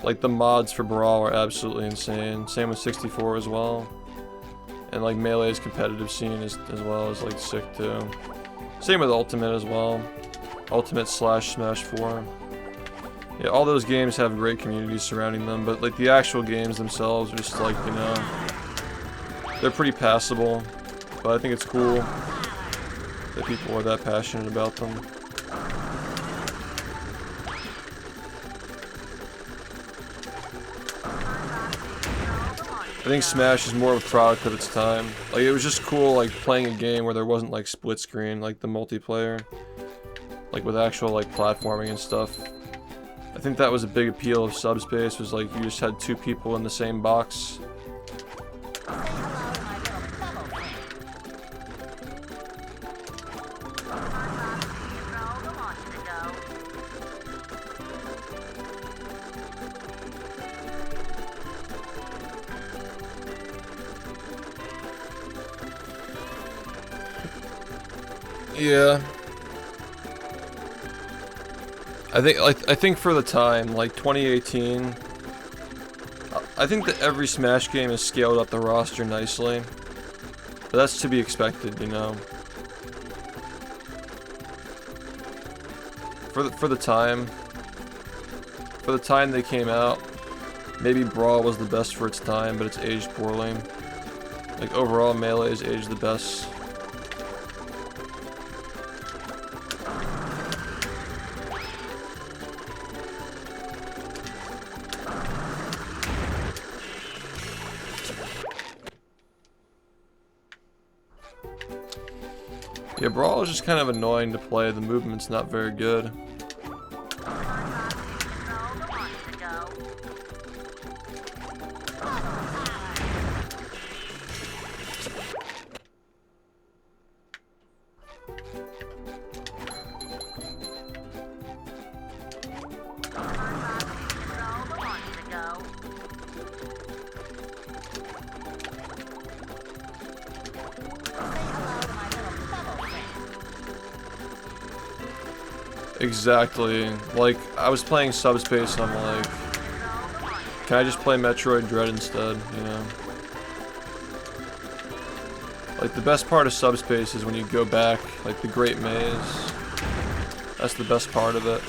Like the mods for Brawl are absolutely insane. Same with 64 as well. And like Melee's competitive scene as well is like sick too. Same with Ultimate as well. Ultimate / Smash 4. Yeah, all those games have great communities surrounding them, but like the actual games themselves are just like, you know, they're pretty passable. But I think it's cool that people are that passionate about them. I think Smash is more of a product of its time. Like, it was just cool, like, playing a game where there wasn't, like, split screen, like the multiplayer. Like, with actual, like, platforming and stuff. I think that was a big appeal of Subspace, was, like, you just had two people in the same box. Yeah. I think for the time, like 2018, I think that every Smash game has scaled up the roster nicely. But that's to be expected, you know. For the time they came out, maybe Brawl was the best for its time, but it's aged poorly. Like overall, Melee has aged the best. Yeah, Brawl is just kind of annoying to play. The movement's not very good. Exactly. Like, I was playing Subspace and I'm like, can I just play Metroid Dread instead, you know? Like, the best part of Subspace is when you go back, like the Great Maze. That's the best part of it.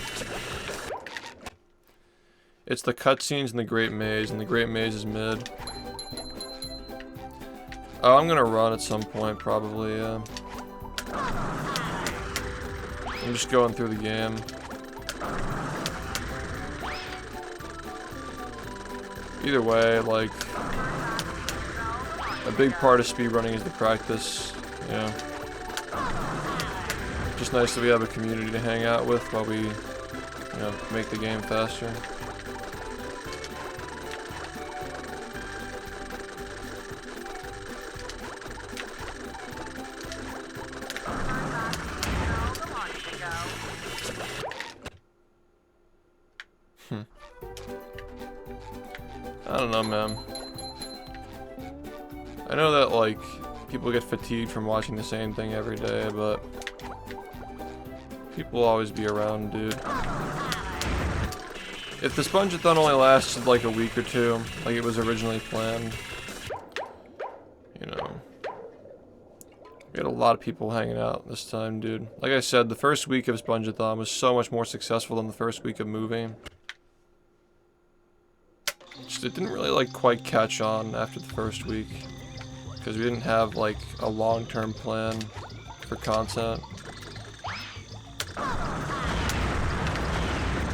It's the cutscenes in the Great Maze, and the Great Maze is mid. Oh, I'm gonna run at some point, probably, yeah. I'm just going through the game. Either way, like, a big part of speedrunning is the practice, you know. Just nice that we have a community to hang out with while we, you know, make the game faster. I don't know, man. I know that, like, people get fatigued from watching the same thing every day, but people will always be around, dude. If the Sponge-A-thon only lasted like a week or two, like it was originally planned, you know, we had a lot of people hanging out this time, dude. Like I said, the first week of Sponge-A-thon was so much more successful than the first week of moving. Just, it didn't really like quite catch on after the first week because we didn't have like a long-term plan for content.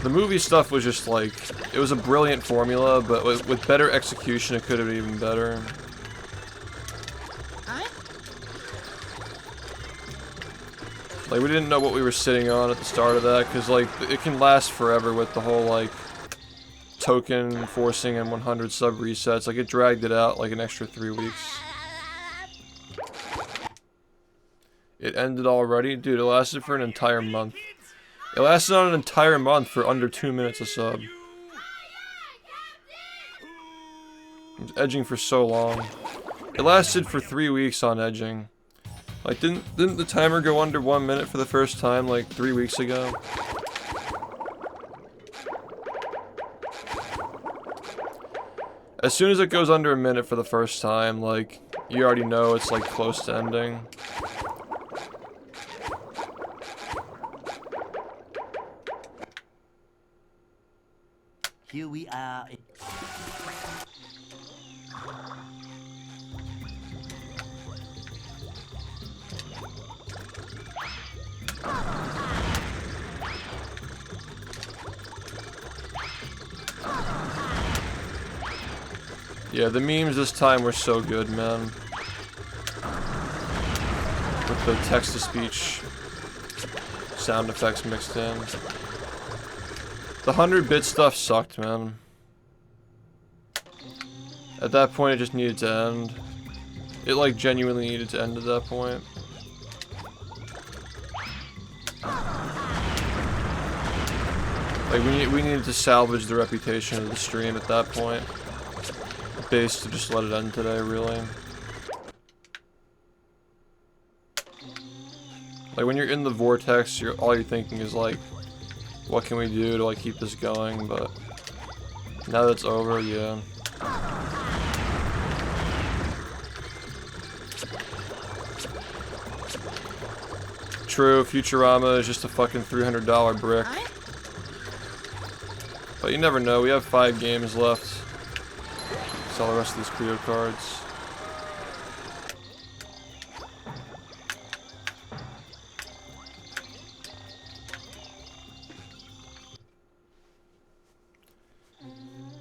The movie stuff was just like, it was a brilliant formula, but with better execution it could have been even better. Like, we didn't know what we were sitting on at the start of that, because like it can last forever with the whole like token forcing and 100 sub resets. Like, it dragged it out like an extra 3 weeks. It ended already? Dude, it lasted for an entire month. It lasted on an entire month for under 2 minutes a sub. I was edging for so long. It lasted for 3 weeks on edging. Like, didn't the timer go under 1 minute for the first time like 3 weeks ago? As soon as it goes under a minute for the first time, like, you already know it's like close to ending. Here we are. Yeah, the memes this time were so good, man. With the text-to-speech sound effects mixed in. The 100-bit stuff sucked, man. At that point, it just needed to end. It, like, genuinely needed to end at that point. Like, we needed to salvage the reputation of the stream at that point. Base to just let it end today, really. Like, when you're in the vortex, all you're thinking is like, what can we do to like keep this going? But now that it's over, yeah. True, Futurama is just a fucking $300 brick. But you never know, we have 5 games left. Sell the rest of these Creo cards.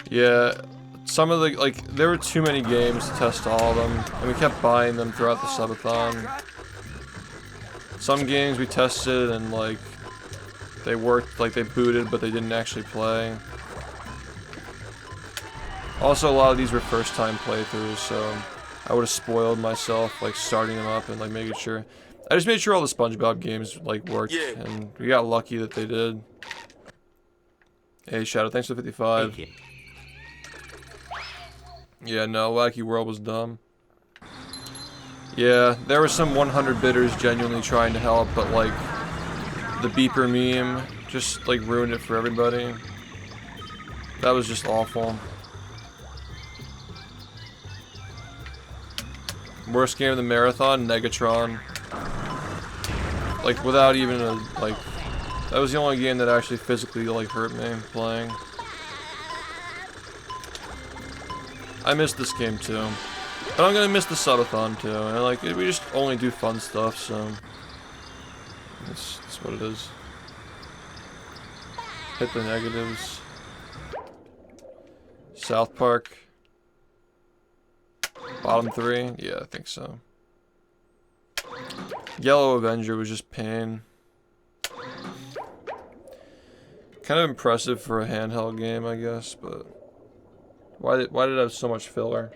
Yeah, some of the, like, there were too many games to test all of them, and we kept buying them throughout the subathon. Some games we tested and, like, they worked, like, they booted, but they didn't actually play. Also, a lot of these were first-time playthroughs, so I would have spoiled myself, like, starting them up and, like, making sure. I just made sure all the SpongeBob games, like, worked, and we got lucky that they did. Hey, Shadow, thanks for 55. Yeah, no, Wacky World was dumb. Yeah, there were some 100 bitters genuinely trying to help, but, like, the beeper meme just, like, ruined it for everybody. That was just awful. Worst game of the marathon, Negatron. Like, without even a, like, that was the only game that actually physically, like, hurt me playing. I missed this game too. But I'm gonna miss the subathon too. And, like, we just only do fun stuff, so that's what it is. Hit the negatives. South Park. Bottom 3? Yeah, I think so. Yellow Avenger was just pain. Kind of impressive for a handheld game, I guess, but why did it have so much filler?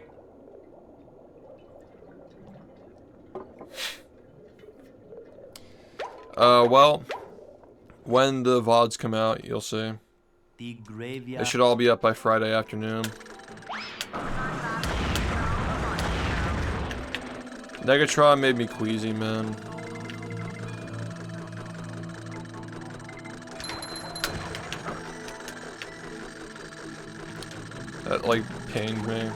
Well, when the VODs come out, you'll see. The They graveyard. should all be up by Friday afternoon. Negatron made me queasy, man. That, like, pained me.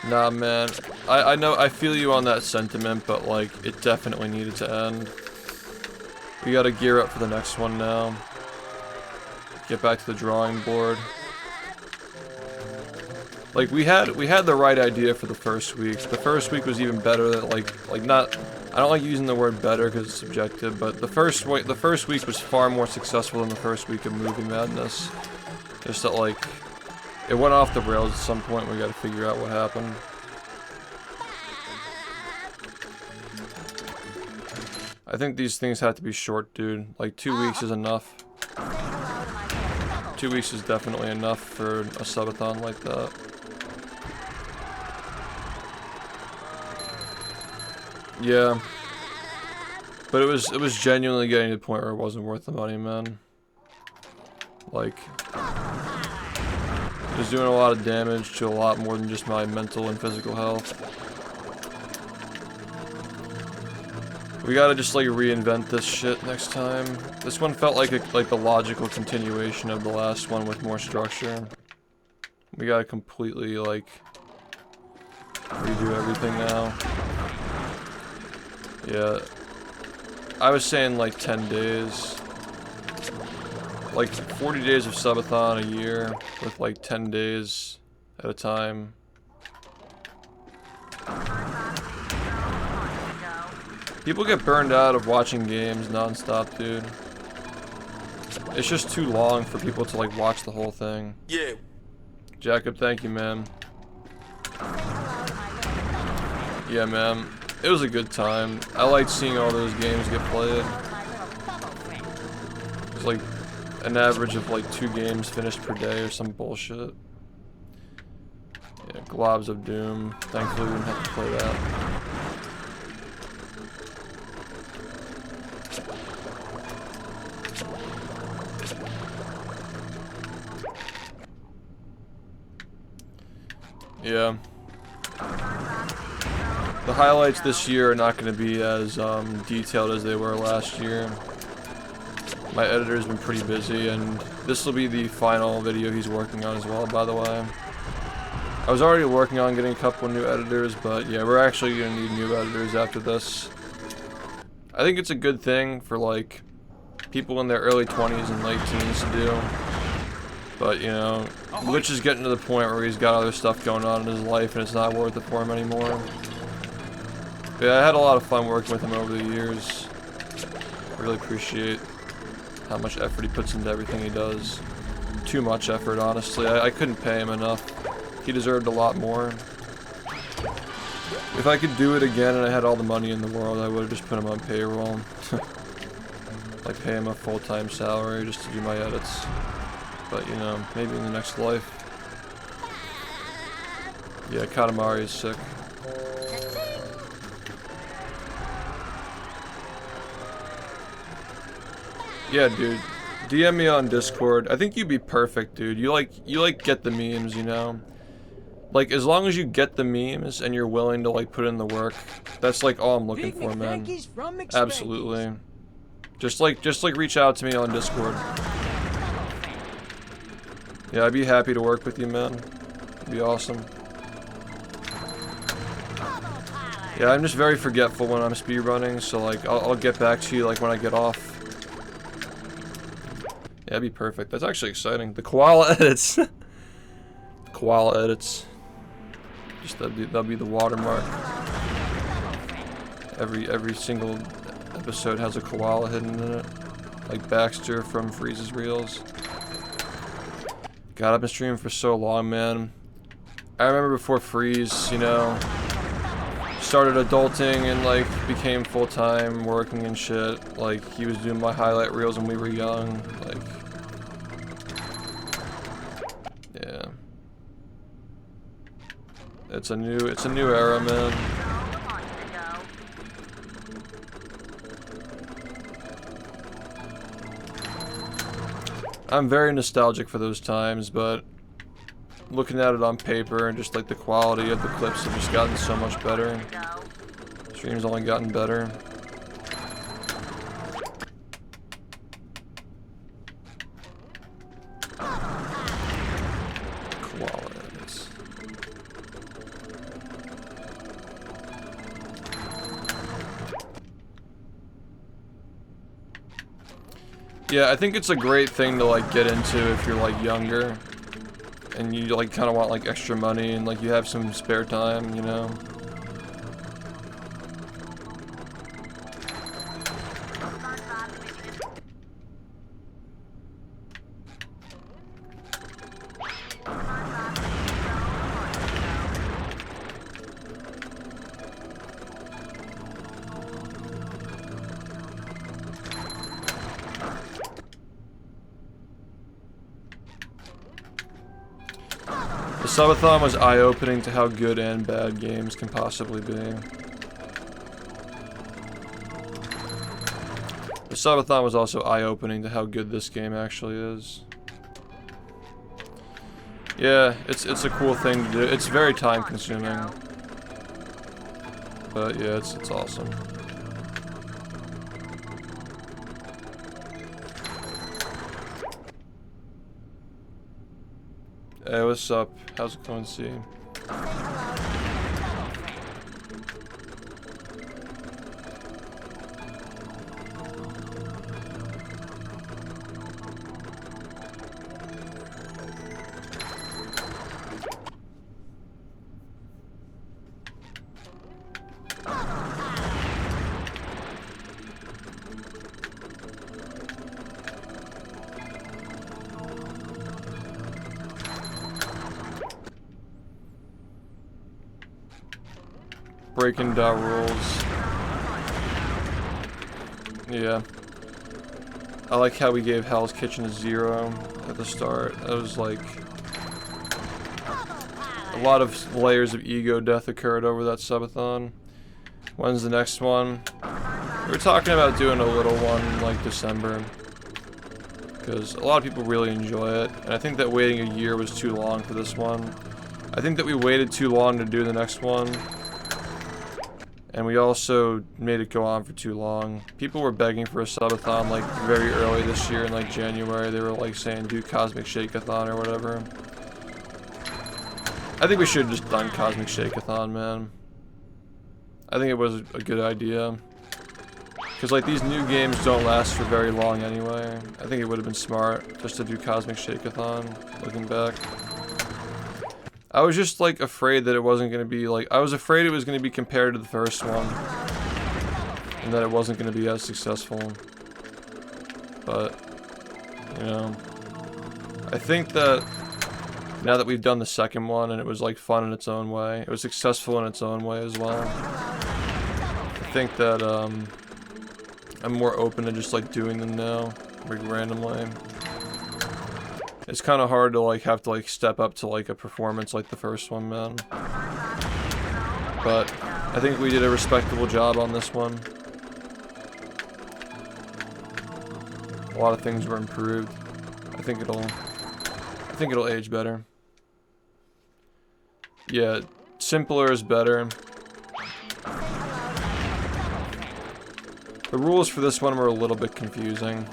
Nah, man. I know, I feel you on that sentiment, but, like, it definitely needed to end. We gotta gear up for the next one now. Get back to the drawing board. Like, we had the right idea for the first week. The first week was even better than, like not, I don't like using the word better because it's subjective, but the first week was far more successful than the first week of Movie Madness. Just that, like, it went off the rails at some point. We gotta figure out what happened. I think these things have to be short, dude. Like, 2 weeks is enough. 2 weeks is definitely enough for a subathon like that. Yeah. But it was genuinely getting to the point where it wasn't worth the money, man. Like, it was doing a lot of damage to a lot more than just my mental and physical health. We gotta just, like, reinvent this shit next time. This one felt like the logical continuation of the last one with more structure. We gotta completely, like, redo everything now. Yeah. I was saying, like, 10 days. Like, 40 days of subathon a year with, like, 10 days at a time. People get burned out of watching games non-stop, dude. It's just too long for people to, like, watch the whole thing. Yeah. Jacob, thank you, man. Yeah, man. It was a good time. I liked seeing all those games get played. It was like an average of like 2 games finished per day or some bullshit. Yeah, Globs of Doom. Thankfully we didn't have to play that. Yeah. The highlights this year are not going to be as detailed as they were last year. My editor's been pretty busy, and this will be the final video he's working on as well, by the way. I was already working on getting a couple new editors, but yeah, we're actually going to need new editors after this. I think it's a good thing for, like, people in their early 20s and late teens to do. But, you know, Lich is getting to the point where he's got other stuff going on in his life, and it's not worth it for him anymore. But yeah, I had a lot of fun working with him over the years. I really appreciate how much effort he puts into everything he does. Too much effort, honestly. I couldn't pay him enough. He deserved a lot more. If I could do it again and I had all the money in the world, I would have just put him on payroll. Like, pay him a full-time salary just to do my edits. But, you know, maybe in the next life. Yeah, Katamari is sick. Yeah, dude. DM me on Discord. I think you'd be perfect, dude. You like get the memes, you know? Like, as long as you get the memes and you're willing to, like, put in the work, that's, like, all I'm looking for, man. Absolutely. Just like reach out to me on Discord. Yeah, I'd be happy to work with you, man. It'd be awesome. Yeah, I'm just very forgetful when I'm speedrunning, so, like, I'll get back to you, like, when I get off. Yeah, that'd be perfect. That's actually exciting. The koala edits. Koala edits. Just that'll be the watermark. Every single episode has a koala hidden in it. Like Baxter from Freeze's Reels. God, I've been streaming for so long, man. I remember before Freeze, you know, started adulting and like became full-time working and shit. Like he was doing my highlight reels when we were young. Like, yeah. It's a new era, man. I'm very nostalgic for those times, but looking at it on paper and just like the quality of the clips have just gotten so much better. Stream's only gotten better. Koalas. Yeah, I think it's a great thing to like get into if you're like younger and you like kind of want like extra money and like you have some spare time, you know. The subathon was eye-opening to how good and bad games can possibly be. The subathon was also eye-opening to how good this game actually is. Yeah, it's a cool thing to do. It's very time-consuming, but yeah, it's awesome. Hey, what's up? How's it going, C? Breaking down rules. Yeah. I like how we gave Hell's Kitchen a 0 at the start. That was like... a lot of layers of ego death occurred over that subathon. When's the next one? We were talking about doing a little one in like December. Because a lot of people really enjoy it. And I think that waiting a year was too long for this one. I think that we waited too long to do the next one. And we also made it go on for too long. People were begging for a subathon like very early this year in like January. They were like saying do Cosmic Shake-a-thon or whatever. I think we should have just done Cosmic Shake-a-thon, man. I think it was a good idea. Because like these new games don't last for very long anyway. I think it would have been smart just to do Cosmic Shake-a-thon, looking back. I was just like afraid that it wasn't going to be like, I was afraid it was going to be compared to the first one. And that it wasn't going to be as successful. But, you know, I think that now that we've done the second one and it was like fun in its own way, it was successful in its own way as well. I think that I'm more open to just like doing them now, like randomly. It's kind of hard to like have to like step up to like a performance like the first one, man. But I think we did a respectable job on this one. A lot of things were improved. I think it'll age better. Yeah, simpler is better. The rules for this one were a little bit confusing.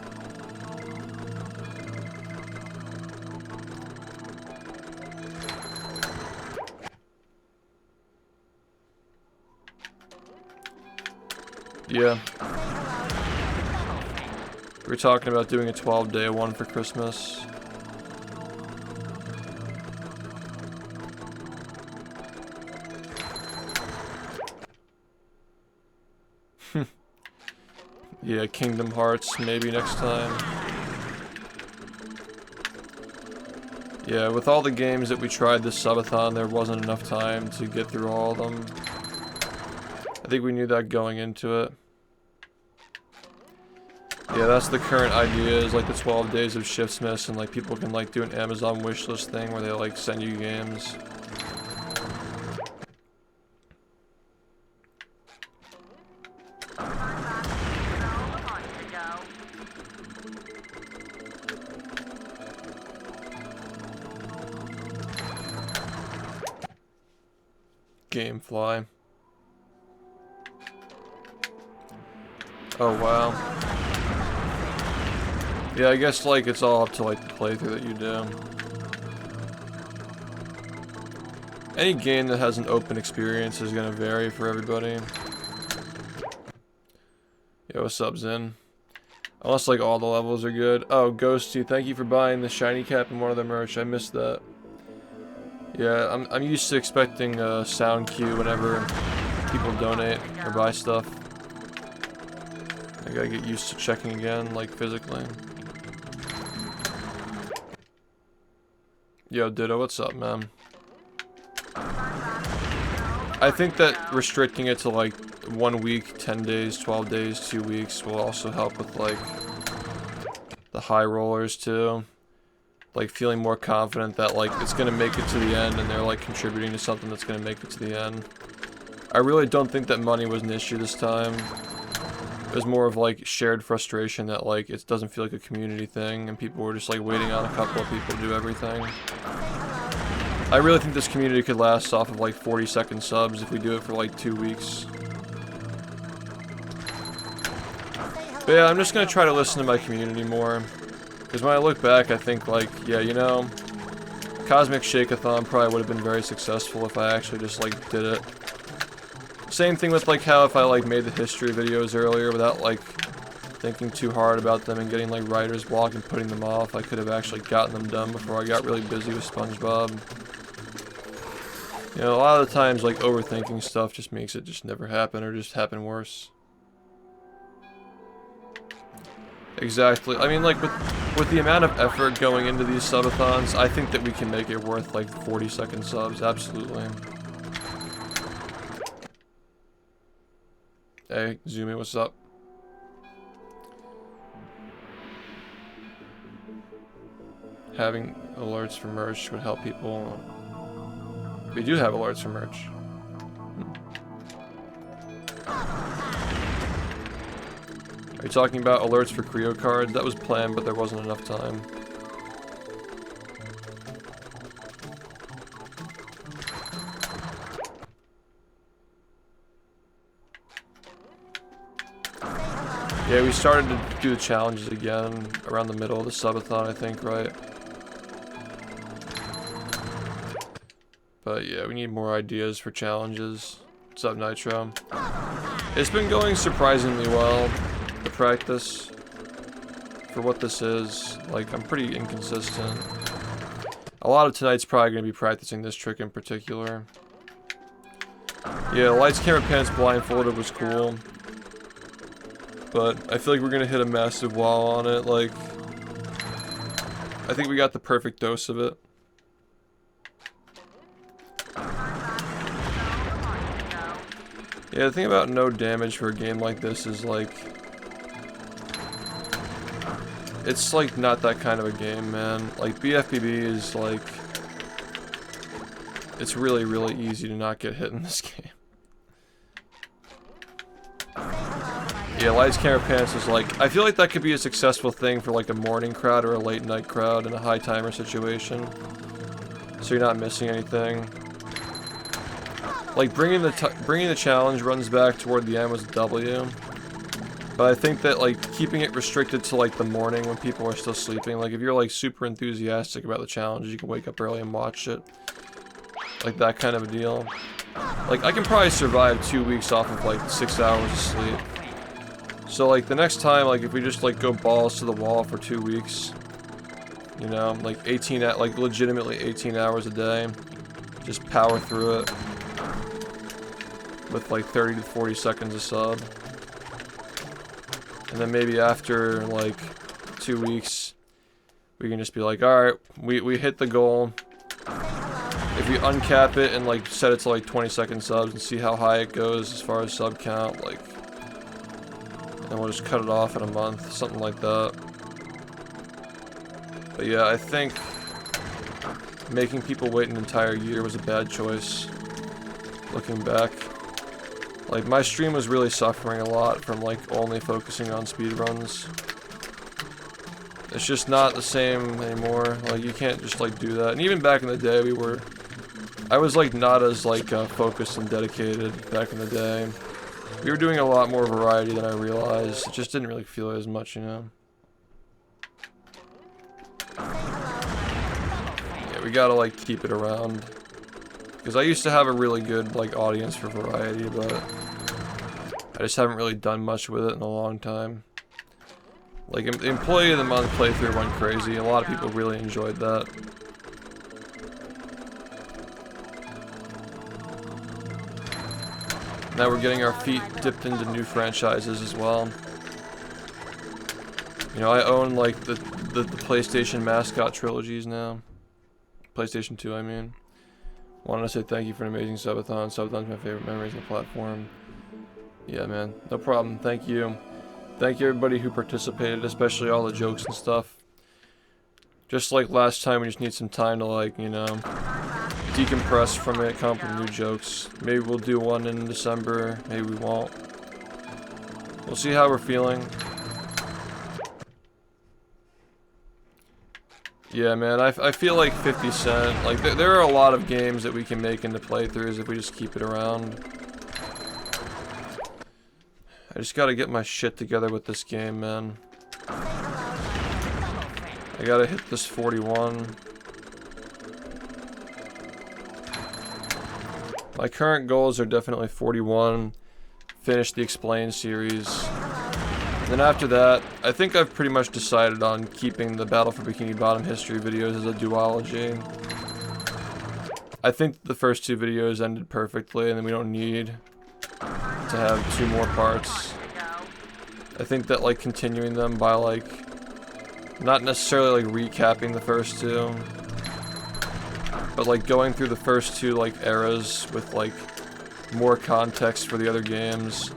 Yeah. We were talking about doing a 12-day one for Christmas. Yeah, Kingdom Hearts maybe next time. Yeah, with all the games that we tried this subathon, there wasn't enough time to get through all of them. I think we knew that going into it. Yeah, that's the current idea, is like the 12 days of Shiftsmiths, and like people can like do an Amazon wishlist thing where they like send you games. Gamefly. Oh wow. Yeah, I guess like it's all up to like the playthrough that you do. Any game that has an open experience is gonna vary for everybody. Yo, what's up, Zen? Unless like all the levels are good. Oh, Ghosty, thank you for buying the shiny cap and one of the merch. I missed that. Yeah, I'm used to expecting a sound cue whenever people donate or buy stuff. I gotta get used to checking again, like physically. Yo, Ditto, what's up, man? I think that restricting it to like 1 week, 10 days, 12 days, 2 weeks will also help with like the high rollers too. Like feeling more confident that like it's gonna make it to the end and they're like contributing to something that's gonna make it to the end. I really don't think that money was an issue this time. It was more of like shared frustration that like it doesn't feel like a community thing and people were just like waiting on a couple of people to do everything. I really think this community could last off of like 40-second subs if we do it for like 2 weeks. But yeah, I'm just gonna try to listen to my community more. Because when I look back, I think like, yeah, you know, Cosmic Shake-a-thon probably would have been very successful if I actually just like did it. Same thing with like how if I like made the history videos earlier without like thinking too hard about them and getting like writer's block and putting them off, I could have actually gotten them done before I got really busy with SpongeBob. You know, a lot of the times like overthinking stuff just makes it just never happen or just happen worse. Exactly. I mean, like, with the amount of effort going into these subathons, I think that we can make it worth, like, 40-second subs. Absolutely. Hey, Zumi, what's up? Having alerts for merch would help people. We do have alerts for merch. Are you talking about alerts for Creo cards? That was planned, but there wasn't enough time. Yeah, we started to do the challenges again around the middle of the subathon, I think, right? But yeah, we need more ideas for challenges. What's up, Nitro? It's been going surprisingly well. The practice for what this is, like, I'm pretty inconsistent. A lot of tonight's probably going to be practicing this trick in particular. Yeah, lights, camera, pants, blindfolded was cool, but I feel like we're going to hit a massive wall on it. Like, I think we got the perfect dose of it. Yeah, the thing about no damage for a game like this is like, it's like not that kind of a game, man. Like BFBB is like, it's really, really easy to not get hit in this game. Yeah, lights, camera, pants is like, I feel like that could be a successful thing for like a morning crowd or a late night crowd in a high timer situation. So you're not missing anything. Like bringing the challenge runs back toward the end was a W. But I think that like keeping it restricted to like the morning when people are still sleeping, like if you're like super enthusiastic about the challenge, you can wake up early and watch it. Like that kind of a deal. Like I can probably survive 2 weeks off of like 6 hours of sleep. So like the next time, like if we just like go balls to the wall for 2 weeks, you know, like like legitimately 18 hours a day, just power through it with like 30 to 40 seconds a sub. And then maybe after like 2 weeks, we can just be like, alright, we hit the goal. If we uncap it and like set it to like 20-second subs and see how high it goes as far as sub count, like, and we'll just cut it off in a month, something like that. But yeah, I think making people wait an entire year was a bad choice, looking back. Like, my stream was really suffering a lot from like only focusing on speedruns. It's just not the same anymore. Like, you can't just like do that. And even back in the day, I was like not as like focused and dedicated back in the day. We were doing a lot more variety than I realized. It just didn't really feel as much, you know. Yeah, we gotta like keep it around. Because I used to have a really good like audience for variety, but I just haven't really done much with it in a long time. Like, the Employee of the Month playthrough went crazy. A lot of people really enjoyed that. Now we're getting our feet dipped into new franchises as well. You know, I own like the PlayStation mascot trilogies now. PlayStation 2, I mean. Wanted to say thank you for an amazing subathon. Subathon's my favorite memories on the platform. Yeah, man. No problem. Thank you. Thank you everybody who participated, especially all the jokes and stuff. Just like last time, we just need some time to like, you know, decompress from it, come up with new jokes. Maybe we'll do one in December, maybe we won't. We'll see how we're feeling. Yeah, man, I feel like 50 Cent, like there are a lot of games that we can make into playthroughs if we just keep it around. I just gotta get my shit together with this game, man. I gotta hit this 41. My current goals are definitely 41, finish the Explain series. And then after that, I think I've pretty much decided on keeping the Battle for Bikini Bottom history videos as a duology. I think the first 2 videos ended perfectly, and then we don't need to have 2 more parts. I think that like continuing them by like not necessarily like recapping the first 2, but like going through the first 2 like eras with like more context for the other games,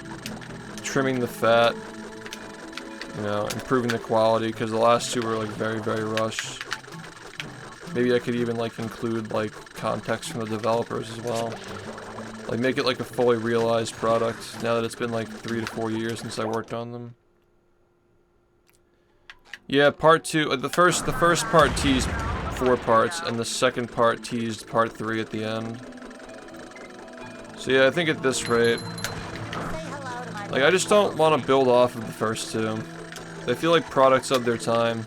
trimming the fat, you know, improving the quality, because the last 2 were like very rushed. Maybe I could even like include like context from the developers as well. Like make it like a fully realized product now that it's been like 3 to 4 years since I worked on them. Yeah, part 2, the first part teased 4 parts, and the second part teased part 3 at the end. So yeah, I think at this rate, like I just don't want to build off of the first 2. They feel like products of their time.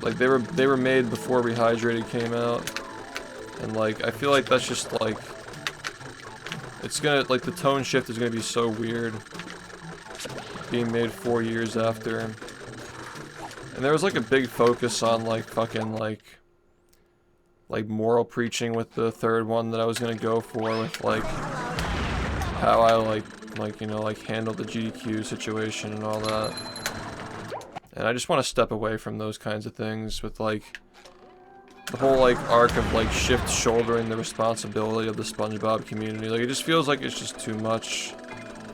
Like they were made before Rehydrated came out, and like I feel like that's just like it's gonna like the tone shift is gonna be so weird being made 4 years after. And there was like a big focus on like fucking like moral preaching with the third one that I was gonna go for, with like how I like you know like handle the GDQ situation and all that. And I just want to step away from those kinds of things with like the whole like arc of like Shift shouldering the responsibility of the SpongeBob community. Like it just feels like it's just too much.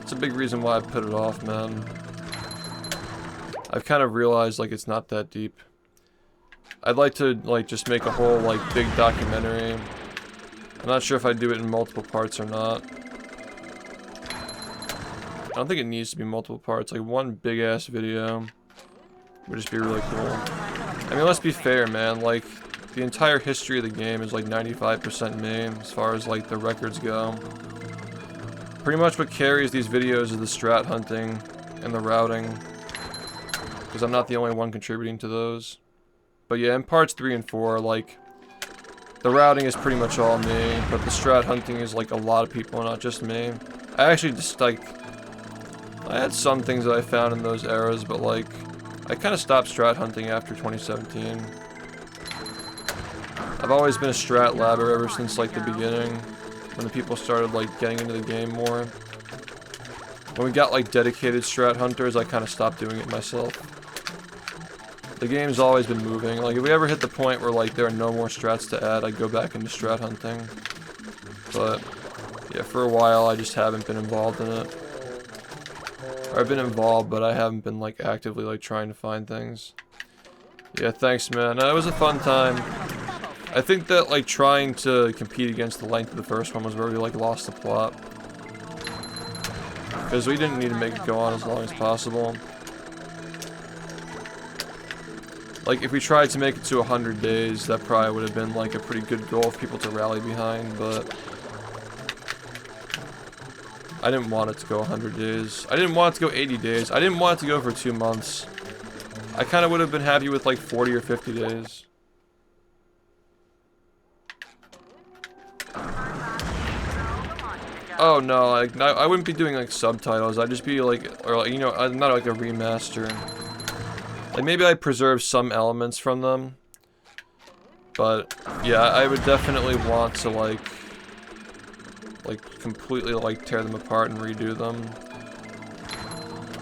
It's a big reason why I put it off, man. I've kind of realized like it's not that deep. I'd like to like just make a whole like big documentary. I'm not sure if I'd do it in multiple parts or not. I don't think it needs to be multiple parts. Like one big ass video would just be really cool. I mean, let's be fair, man. Like the entire history of the game is like 95% me as far as like the records go. Pretty much what carries these videos is the strat hunting and the routing, because I'm not the only one contributing to those. But yeah, in parts 3 and 4, like the routing is pretty much all me, but the strat hunting is like a lot of people, not just me. I actually just like I had some things that I found in those eras, but like I kind of stopped strat hunting after 2017. I've always been a strat labber ever since like the beginning, when the people started like getting into the game more. when we got like dedicated strat hunters, I kind of stopped doing it myself. The game's always been moving. Like if we ever hit the point where like there are no more strats to add, I'd go back into strat hunting. But yeah, for a while I just haven't been involved in it. Or I've been involved, but I haven't been like actively like trying to find things. Yeah, thanks man. No, it was a fun time. I think that like trying to compete against the length of the first one was where we like lost the plot. Because we didn't need to make it go on as long as possible. Like if we tried to make it to 100 days, that probably would have been like a pretty good goal for people to rally behind, but I didn't want it to go 100 days. I didn't want it to go 80 days. I didn't want it to go for 2 months. I kind of would have been happy with like 40 or 50 days. Oh no, like I wouldn't be doing like subtitles. I'd just be like, or like, you know, not like a remaster. Like maybe I preserve some elements from them, but yeah, I would definitely want to like completely like tear them apart and redo them.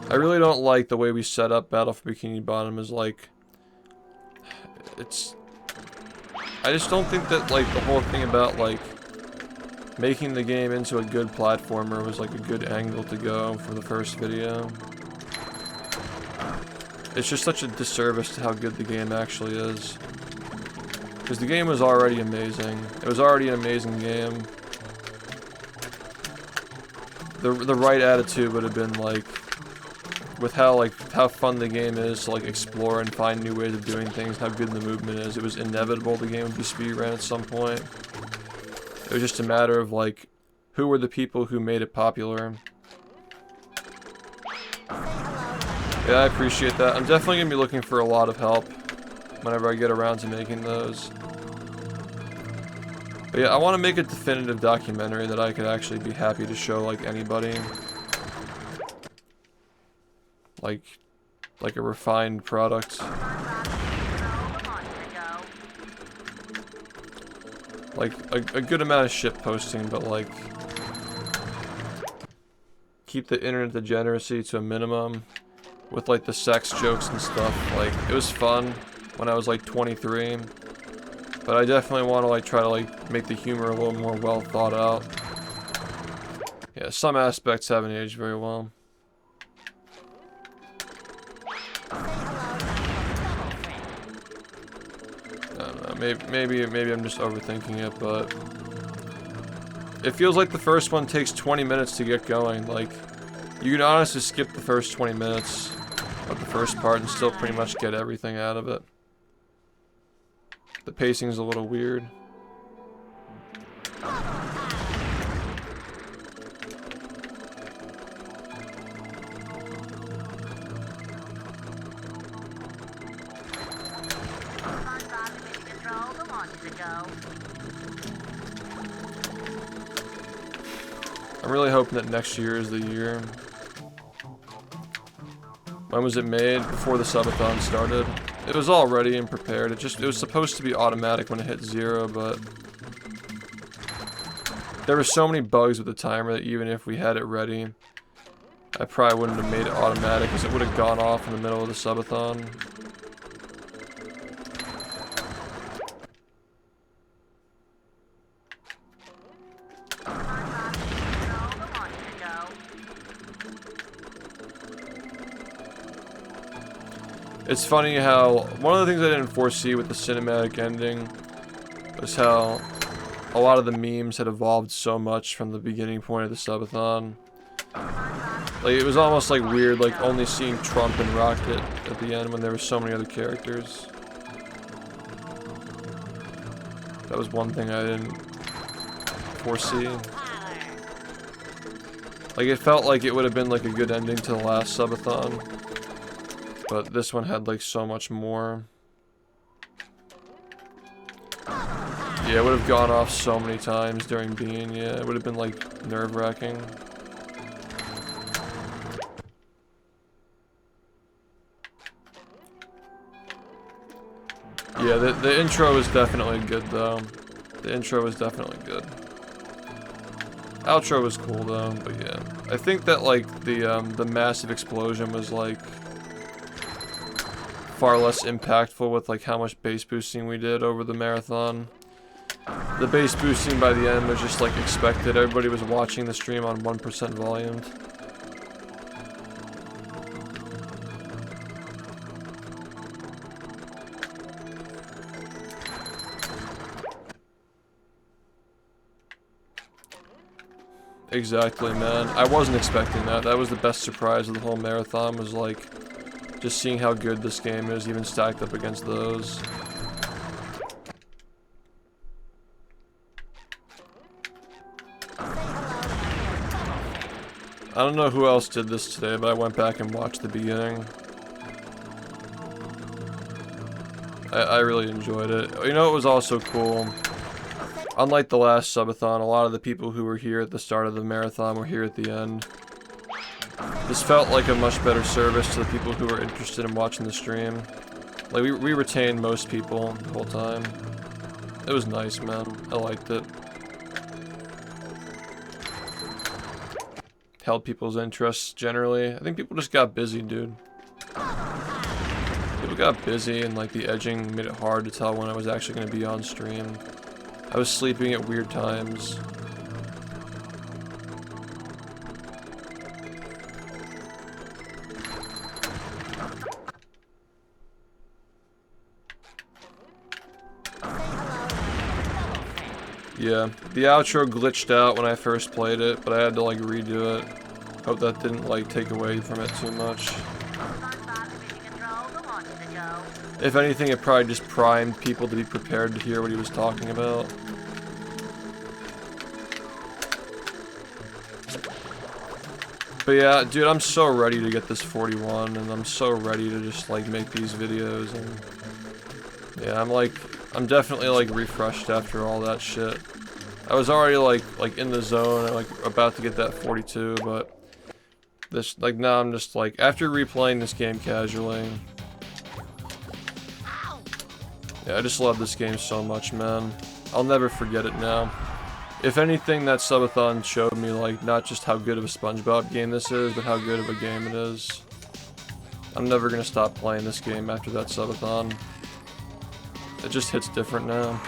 I really don't like the way we set up Battle for Bikini Bottom. Is like, I just don't think that like the whole thing about like making the game into a good platformer was like a good angle to go for the first video. It's just such a disservice to how good the game actually is. Because the game was already amazing. It was already an amazing game. The right attitude would have been like, with how fun the game is to like explore and find new ways of doing things, how good the movement is. It was inevitable the game would be speedrun at some point. It was just a matter of like, who were the people who made it popular? Yeah, I appreciate that. I'm definitely gonna be looking for a lot of help whenever I get around to making those. But yeah, I want to make a definitive documentary that I could actually be happy to show like anybody. Like a refined product. Like a good amount of shit posting, but like keep the internet degeneracy to a minimum with like the sex jokes and stuff. Like it was fun when I was like 23, but I definitely want to like try to like make the humor a little more well thought out. Yeah, some aspects haven't aged very well. Maybe I'm just overthinking it, but it feels like the first one takes 20 minutes to get going. Like, you can honestly skip the first 20 minutes of the first part and still pretty much get everything out of it. The pacing's a little weird. I'm really hoping that next year is the year. When was it made? Before the subathon started. It was all ready and prepared. It was supposed to be automatic when it hit 0, but there were so many bugs with the timer that even if we had it ready, I probably wouldn't have made it automatic because it would have gone off in the middle of the subathon. It's funny how one of the things I didn't foresee with the cinematic ending was how a lot of the memes had evolved so much from the beginning point of the subathon. Like it was almost like weird, like only seeing Trump and Rocket at the end when there were so many other characters. That was one thing I didn't foresee. Like it felt like it would have been like a good ending to the last subathon. But this one had like so much more. Yeah, it would have gone off so many times during Bean. Yeah, it would have been like nerve-wracking. Yeah, the intro was definitely good though. The intro was definitely good. Outro was cool though, but yeah. I think that like the massive explosion was like far less impactful with like how much base boosting we did over the marathon. The base boosting by the end was just like expected. Everybody was watching the stream on 1% volume. Exactly, man. I wasn't expecting that. That was the best surprise of the whole marathon, was like just seeing how good this game is, even stacked up against those. I don't know who else did this today, but I went back and watched the beginning. I really enjoyed it. You know, it was also cool. Unlike the last subathon, a lot of the people who were here at the start of the marathon were here at the end. This felt like a much better service to the people who were interested in watching the stream. Like, we retained most people the whole time. It was nice, man. I liked it. Held people's interests generally. I think people just got busy, dude. People got busy, and like the edging made it hard to tell when I was actually going to be on stream. I was sleeping at weird times. Yeah, the outro glitched out when I first played it, but I had to like redo it. Hope that didn't like take away from it too much. If anything, it probably just primed people to be prepared to hear what he was talking about. But yeah, dude, I'm so ready to get this 41, and I'm so ready to just like make these videos, and yeah, I'm definitely like refreshed after all that shit. I was already like in the zone and like about to get that 42, but this now I'm just like, after replaying this game casually. Yeah, I just love this game so much, man. I'll never forget it now. If anything, that subathon showed me, like, not just how good of a SpongeBob game this is, but how good of a game it is. I'm never gonna stop playing this game after that subathon. It just hits different now.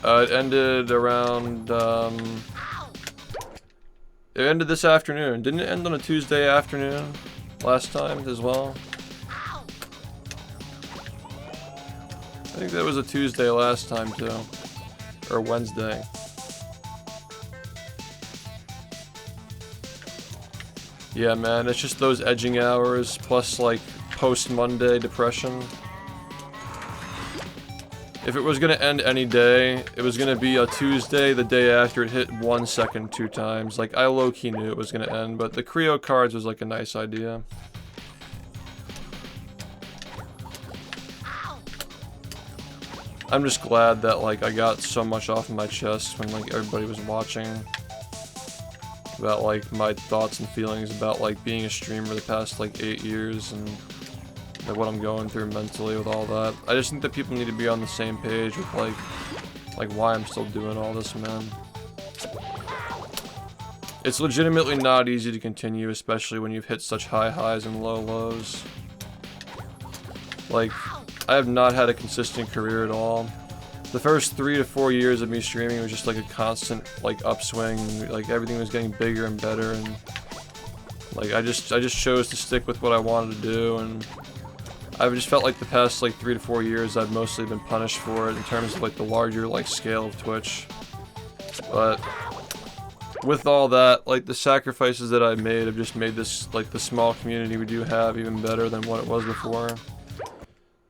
It ended around, it ended this afternoon. Didn't it end on a Tuesday afternoon last time as well? I think that was a Tuesday last time too. Or Wednesday. Yeah, man, it's just those edging hours plus like post-Monday depression. If it was gonna end any day, it was gonna be a Tuesday the day after it hit 1 second 2 times. Like, I low-key knew it was gonna end, but the Creo cards was like a nice idea. I'm just glad that like I got so much off my chest when like everybody was watching. About like my thoughts and feelings about like being a streamer the past like 8 years, and like what I'm going through mentally with all that. I just think that people need to be on the same page with like why I'm still doing all this, man. It's legitimately not easy to continue, especially when you've hit such high highs and low lows. Like, I have not had a consistent career at all. The first 3 to 4 years of me streaming was just like a constant like upswing. Like, everything was getting bigger and better, and like I just chose to stick with what I wanted to do, and I've just felt like the past like 3 to 4 years I've mostly been punished for it in terms of like the larger like scale of Twitch. But with all that, like the sacrifices that I've made have just made this, like the small community we do have, even better than what it was before.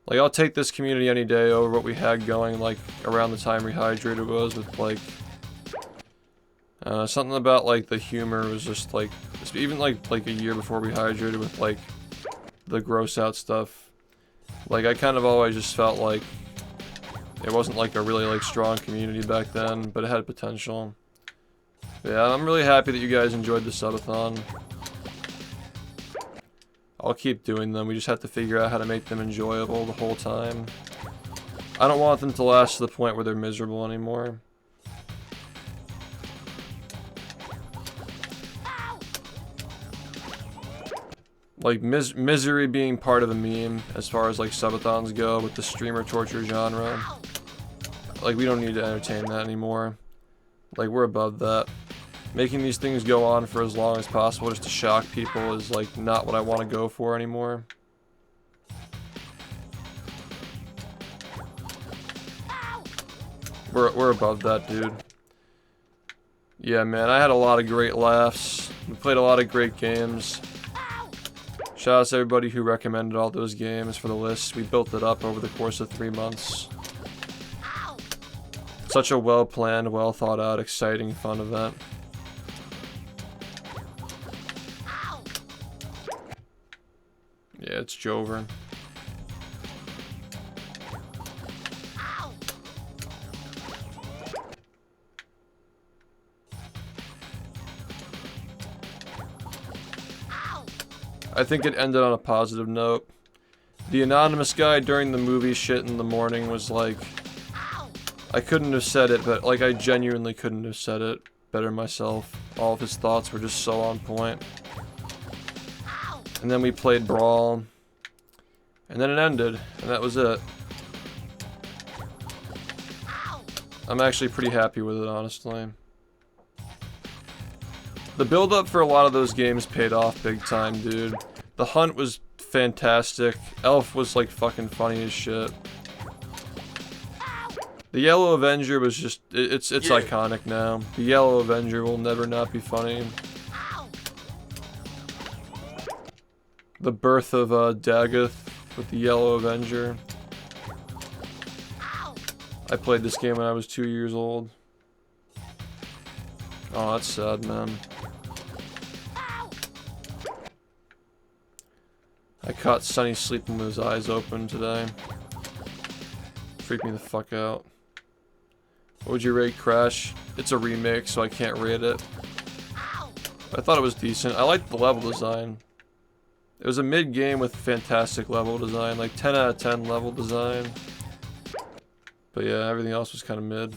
Like, I'll take this community any day over what we had going like around the time Rehydrated was, with like something about like the humor was just like, even like a year before Rehydrated, with like the gross out stuff. Like, I kind of always just felt like it wasn't like a really like strong community back then, but it had potential. But yeah, I'm really happy that you guys enjoyed the subathon. I'll keep doing them. We just have to figure out how to make them enjoyable the whole time. I don't want them to last to the point where they're miserable anymore. Like, misery being part of the meme as far as, like, subathons go with the streamer torture genre. Like, we don't need to entertain that anymore. Like, we're above that. Making these things go on for as long as possible just to shock people is, like, not what I want to go for anymore. We're above that, dude. Yeah, man, I had a lot of great laughs. We played a lot of great games. Shout out to everybody who recommended all those games for the list. We built it up over the course of 3 months. Such a well-planned, well-thought-out, exciting, fun event. Yeah, it's Jover. I think it ended on a positive note. The anonymous guy during the movie shit in the morning was like... I couldn't have said it, but like I genuinely couldn't have said it better myself. All of his thoughts were just so on point. And then we played Brawl. And then it ended, and that was it. I'm actually pretty happy with it, honestly. The build-up for a lot of those games paid off big time, dude. The hunt was fantastic. Elf was like fucking funny as shit. The Yellow Avenger was just, it's iconic now. The Yellow Avenger will never not be funny. The birth of Dagoth with the Yellow Avenger. I played this game when I was 2 years old. Oh, that's sad, man. I caught Sonny sleeping with his eyes open today. Freaked me the fuck out. What would you rate Crash? It's a remake, so I can't rate it. I thought it was decent. I liked the level design. It was a mid-game with fantastic level design, like 10 out of 10 level design. But yeah, everything else was kind of mid.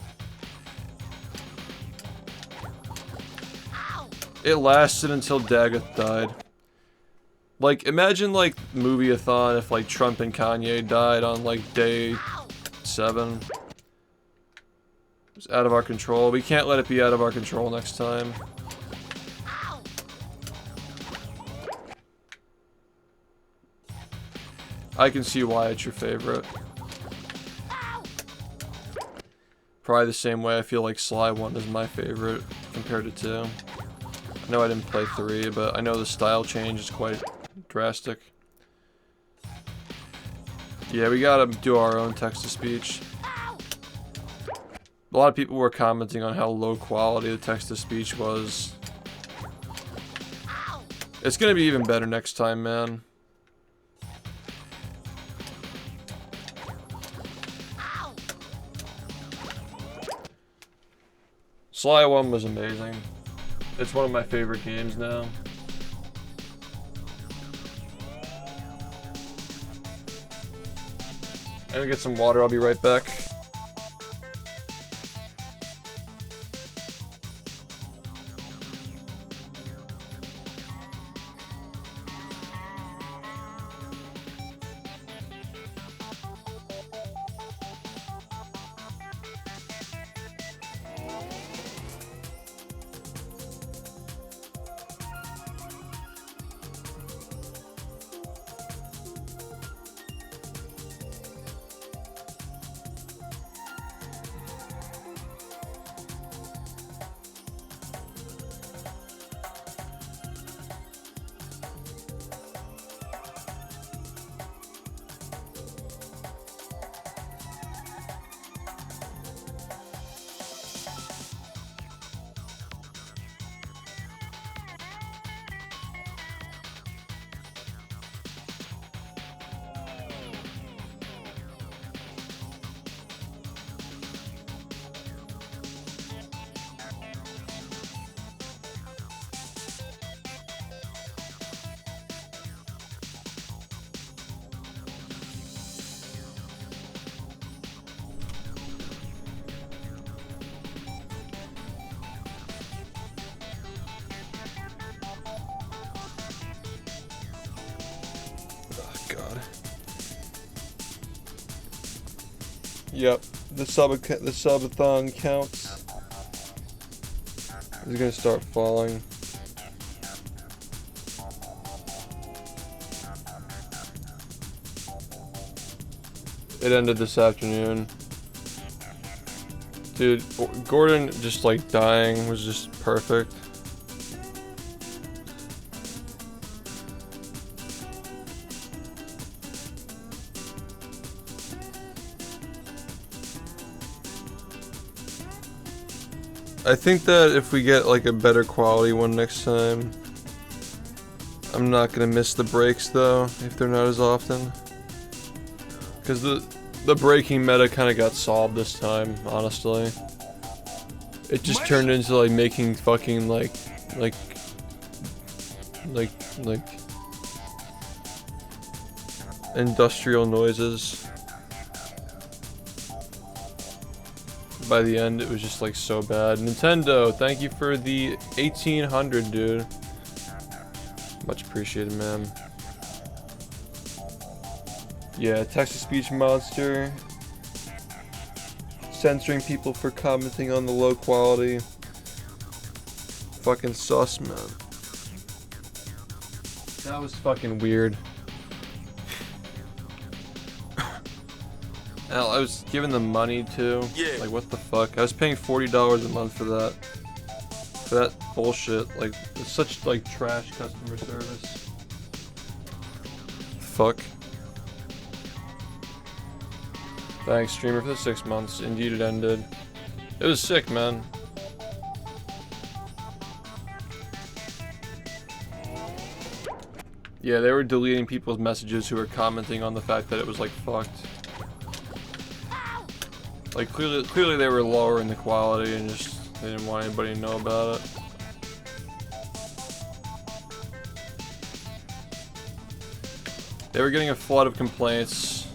It lasted until Dagoth died. Like, imagine like Movie-a-thon if like Trump and Kanye died on like day 7. It was out of our control. We can't let it be out of our control next time. I can see why it's your favorite. Probably the same way I feel like Sly 1 is my favorite compared to 2. I know I didn't play 3, but I know the style change is quite drastic. Yeah, we gotta do our own text-to-speech. A lot of people were commenting on how low quality the text-to-speech was. It's gonna be even better next time, man. Sly 1 was amazing. It's one of my favorite games now. I'm gonna get some water, I'll be right back. Yep, the subathon counts. It's gonna start falling. It ended this afternoon. Dude, Gordon just like dying was just perfect. I think that if we get like a better quality one next time, I'm not gonna miss the breaks though, if they're not as often. Because the breaking meta kind of got solved this time, honestly. It just turned into like making fucking like industrial noises. By the end, it was just like so bad. Nintendo, thank you for the 1800, dude. Much appreciated, man. Yeah, text-to-speech monster. Censoring people for commenting on the low quality. Fucking sus, man. That was fucking weird. Hell, I was giving them money too. Yeah. Like, what the fuck? I was paying $40 a month for that. For that bullshit. Like, it's such like trash customer service. Fuck. Thanks, streamer, for the 6 months. Indeed, it ended. It was sick, man. Yeah, they were deleting people's messages who were commenting on the fact that it was like fucked. Like clearly they were lowering the quality and just they didn't want anybody to know about it. They were getting a flood of complaints.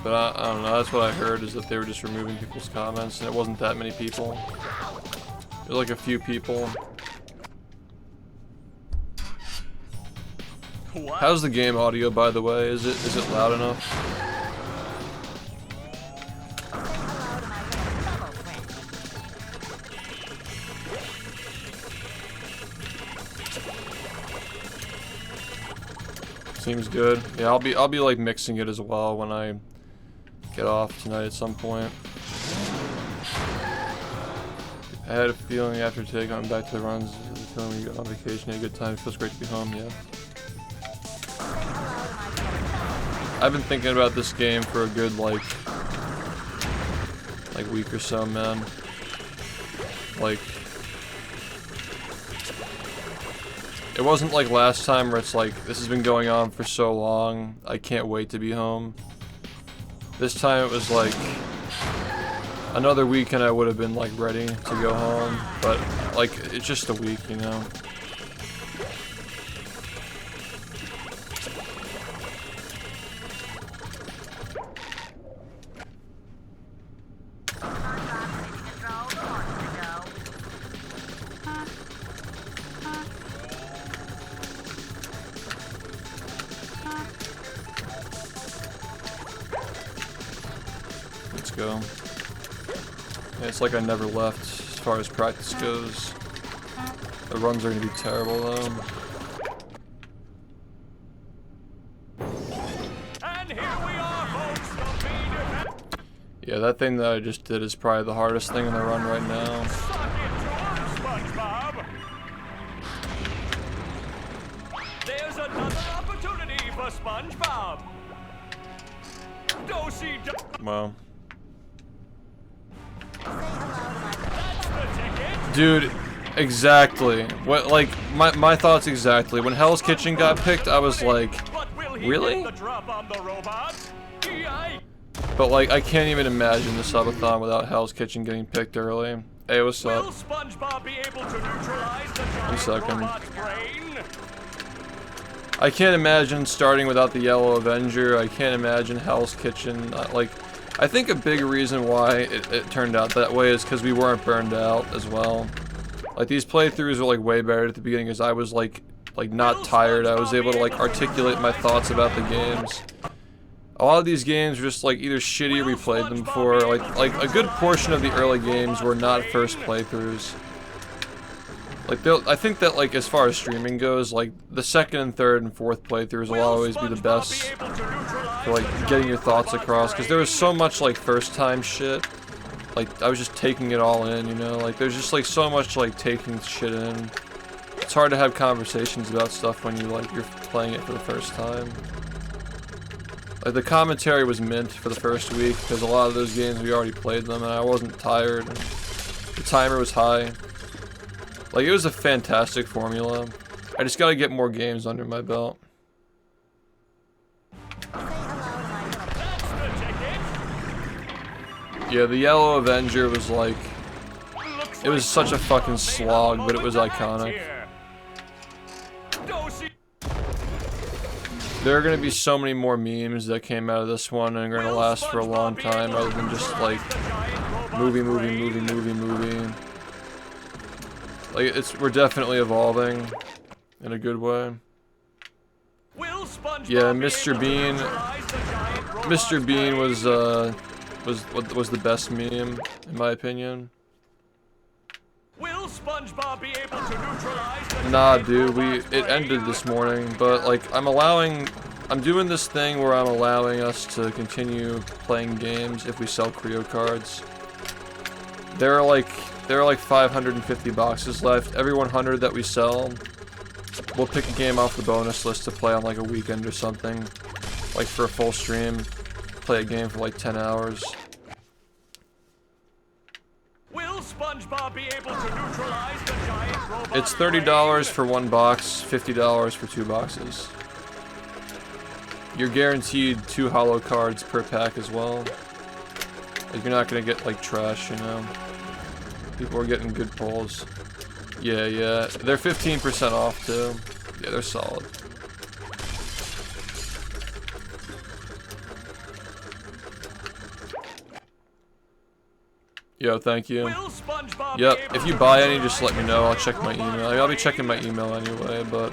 But I don't know, that's what I heard, is that they were just removing people's comments and it wasn't that many people. There were like a few people. What? How's the game audio, by the way? Is it loud enough? Seems good. Yeah, I'll be like mixing it as well when I get off tonight at some point. I had a feeling after today going back to the runs, the feeling when you go on vacation, had a good time. It feels great to be home. Yeah. I've been thinking about this game for a good like week or so, man. Like, it wasn't like last time where it's like, this has been going on for so long, I can't wait to be home. This time it was like, another week and I would have been like ready to go home, but like, it's just a week, you know? Let's go. Yeah, it's like I never left as far as practice goes. The runs are gonna be terrible though. And here we are, folks, the main event. Yeah, that thing that I just did is probably the hardest thing in the run right now. Suck it to us, SpongeBob. There's another opportunity for SpongeBob. Wow. That's the ticket. Dude, exactly. What, like, my thoughts exactly. When Hell's Kitchen got picked, I was like, But will he really? get the drop on the robot? Yikes. But like, I can't even imagine the subathon without Hell's Kitchen getting picked early. Hey, what's Will up? SpongeBob be able to neutralize the giant second. robot's brain? I can't imagine starting without the Yellow Avenger. I can't imagine Hell's Kitchen. Like, I think a big reason why it turned out that way is because we weren't burned out as well. Like, these playthroughs were like way better at the beginning because I was like not tired. I was able to like articulate my thoughts about the games. A lot of these games were just like either shitty or we played them before. Like a good portion of the early games were not first playthroughs. Like I think that like as far as streaming goes, like the second and third and fourth playthroughs will always be the best for like getting your thoughts across, because there was so much like first time shit. Like I was just taking it all in, you know. Like there's just like so much like taking shit in. It's hard to have conversations about stuff when you're playing it for the first time. Like the commentary was mint for the first week because a lot of those games we already played them and I wasn't tired and the timer was high. Like it was a fantastic formula. I just gotta get more games under my belt. Yeah, the Yellow Avenger was like, it was such a fucking slog, but it was iconic. There are gonna be so many more memes that came out of this one and are gonna last for a long time other than just like movie. Like we're definitely evolving in a good way. Yeah, Mr. Bean was the best meme in my opinion. Will SpongeBob be able to neutralize the Nah, dude, it ended this morning, but like I'm doing this thing where I'm allowing us to continue playing games if we sell Creo cards. There are like 550 boxes left. Every 100 that we sell, we'll pick a game off the bonus list to play on like a weekend or something. Like for a full stream, play a game for like 10 hours. Will SpongeBob be able to neutralize the giant robot? It's $30 for one box, $50 for 2 boxes. You're guaranteed 2 holo cards per pack as well. Like you're not gonna get like trash, you know. People are getting good pulls. Yeah, they're 15% off too. Yeah, they're solid. Yo, thank you. Yep, if you buy any, just let me know. I'll check my email. I'll be checking my email anyway, but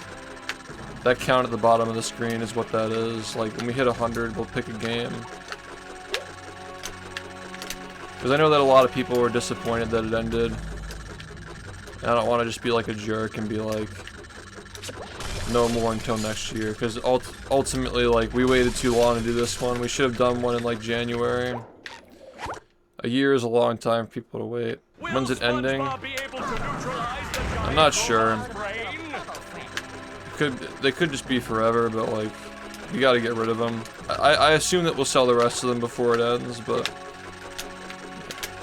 that count at the bottom of the screen is what that is. Like, when we hit 100, we'll pick a game. Because I know that a lot of people were disappointed that it ended. And I don't want to just be like a jerk and be like, no more until next year. Because ultimately, like, we waited too long to do this one. We should have done one in, like, January. A year is a long time for people to wait. When's it ending? I'm not sure. They could just be forever, but like, you gotta get rid of them. I assume that we'll sell the rest of them before it ends, but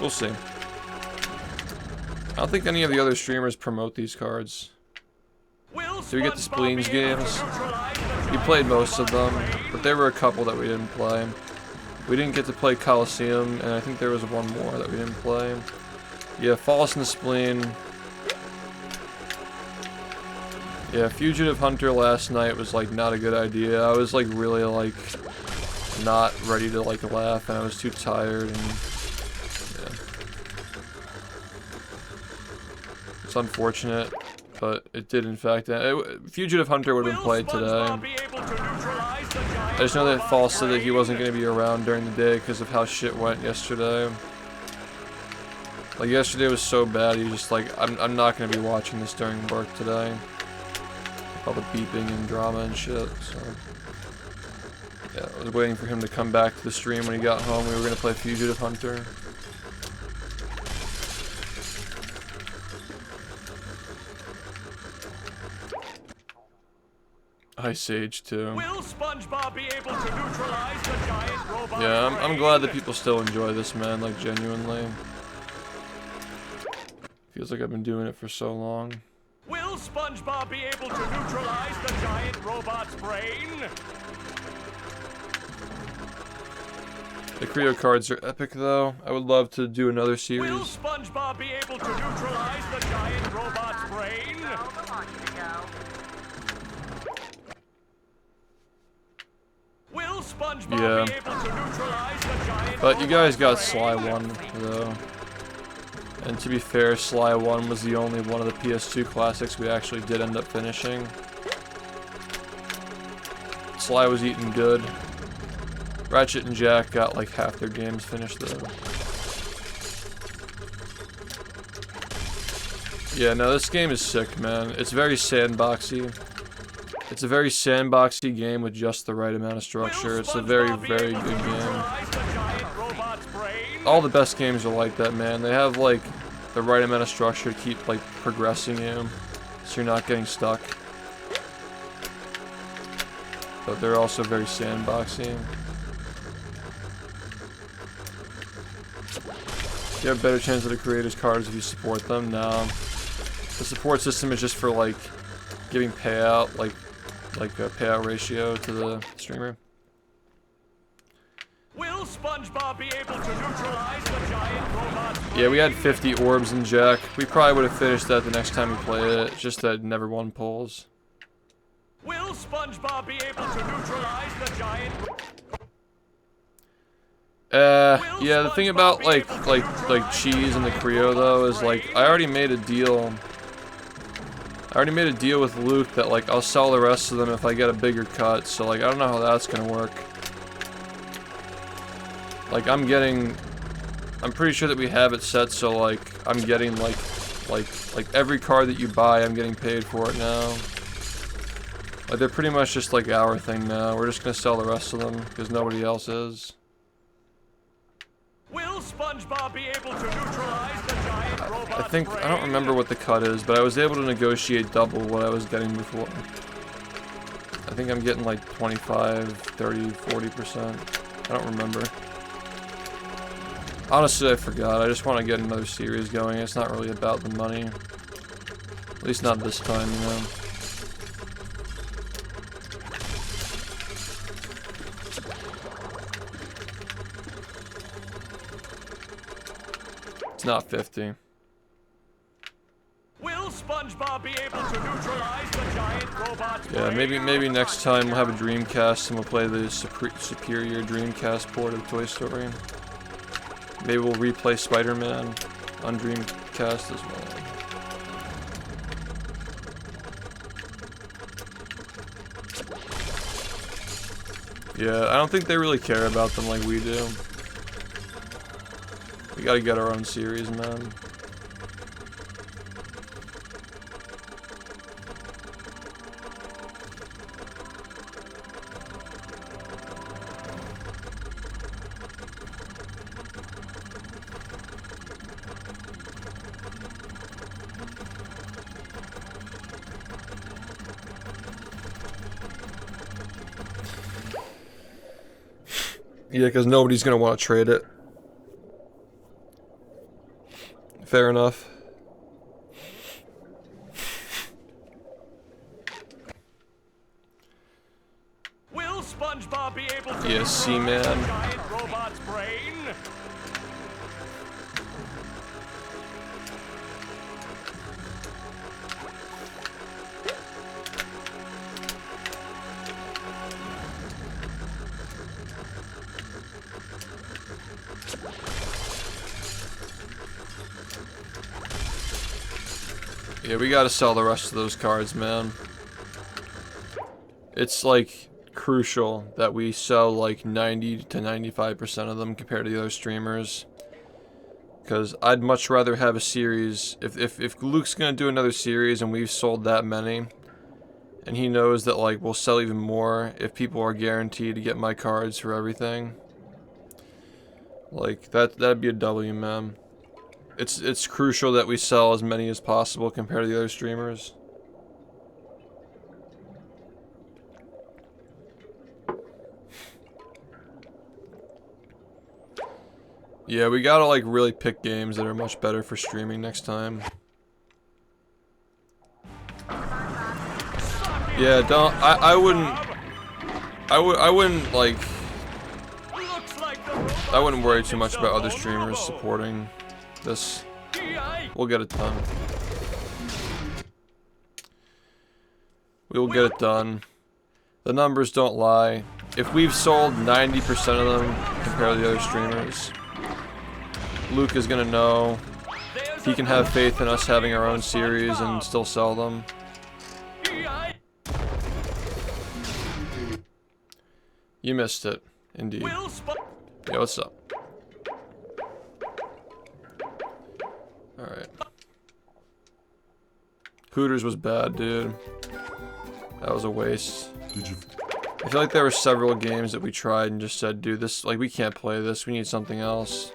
we'll see. I don't think any of the other streamers promote these cards. Did we get the Spleens games? We played most of them, but there were a couple that we didn't play. We didn't get to play Coliseum, and I think there was one more that we didn't play. Yeah, False and Spleen. Yeah, Fugitive Hunter last night was like not a good idea. I was like really like not ready to like laugh, and I was too tired, and yeah. It's unfortunate, but it did in fact end. Fugitive Hunter would have been played today. I just know that False said that he wasn't going to be around during the day because of how shit went yesterday. Like, yesterday was so bad, he's just like, I'm not going to be watching this during work today. All the beeping and drama and shit, so. Yeah, I was waiting for him to come back to the stream when he got home. We were going to play Fugitive Hunter. Ice Age too. Will SpongeBob be able to neutralize the giant robot? Yeah, I'm glad that people still enjoy this, man, like genuinely. Feels like I've been doing it for so long. Will SpongeBob be able to neutralize the giant robot's brain? The Creo cards are epic though. I would love to do another series. Will SpongeBob be able to neutralize the giant robot's brain? Will SpongeBob be able to neutralize the giant but you guys got Sly 1 though. And to be fair, Sly 1 was the only one of the PS2 classics we actually did end up finishing. Sly was eating good. Ratchet and Jack got like half their games finished though. Yeah, no, this game is sick, man. It's very sandboxy. It's a very sandboxy game with just the right amount of structure. It's a very, very good game. All the best games are like that, man. They have like the right amount of structure to keep like progressing you, so you're not getting stuck. But they're also very sandboxy. You have a better chance of the creators' cards if you support them. No, the support system is just for like giving payout, like a payout ratio to the streamer. Will SpongeBob be able to neutralize the giant robot's brain? Yeah, we had 50 orbs in Jack. We probably would have finished that the next time we played it. It's just that it never won polls. Will SpongeBob be able to neutralize the giant? Yeah, the thing about like cheese and the Creo though is like I already made a deal. With Luke that like I'll sell the rest of them if I get a bigger cut. So like I don't know how that's gonna work. Like I'm pretty sure that we have it set so like I'm getting like every card that you buy I'm getting paid for it now. Like they're pretty much just like our thing now. We're just gonna sell the rest of them because nobody else is. Will SpongeBob be able to neutralize the giant robot's brain? I don't remember what the cut is, but I was able to negotiate double what I was getting before. I think I'm getting like 25, 30, 40%. I don't remember. Honestly, I forgot. I just want to get another series going. It's not really about the money. At least not this time, you know. It's not 50. Will SpongeBob be able to neutralize the giant robot's Yeah, brain? maybe next time we'll have a Dreamcast and we'll play the superior Dreamcast port of Toy Story. Maybe we'll replay Spider-Man on Dreamcast as well. Yeah, I don't think they really care about them like we do. We gotta get our own series, man. Yeah, because nobody's gonna want to trade it. Fair enough. Will SpongeBob be able to Yeah, Seaman. neutralize the giant robot's brain? Yeah, we gotta sell the rest of those cards, man. It's like crucial that we sell like 90 to 95% of them compared to the other streamers. Because I'd much rather have a series. If Luke's gonna do another series and we've sold that many, and he knows that like we'll sell even more if people are guaranteed to get my cards for everything. Like that'd be a W, man. It's crucial that we sell as many as possible compared to the other streamers. Yeah, we gotta like really pick games that are much better for streaming next time. Yeah, don't I wouldn't like I wouldn't worry too much about other streamers supporting this. We'll get it done. We will get it done. The numbers don't lie. If we've sold 90% of them compared to the other streamers, Luke is gonna know. He can have faith in us having our own series and still sell them. You missed it. Indeed. Will Sponge... Yeah, what's up? Alright. Hooters was bad, dude. That was a waste. I feel like there were several games that we tried and just said, dude, this, like, we can't play this. We need something else.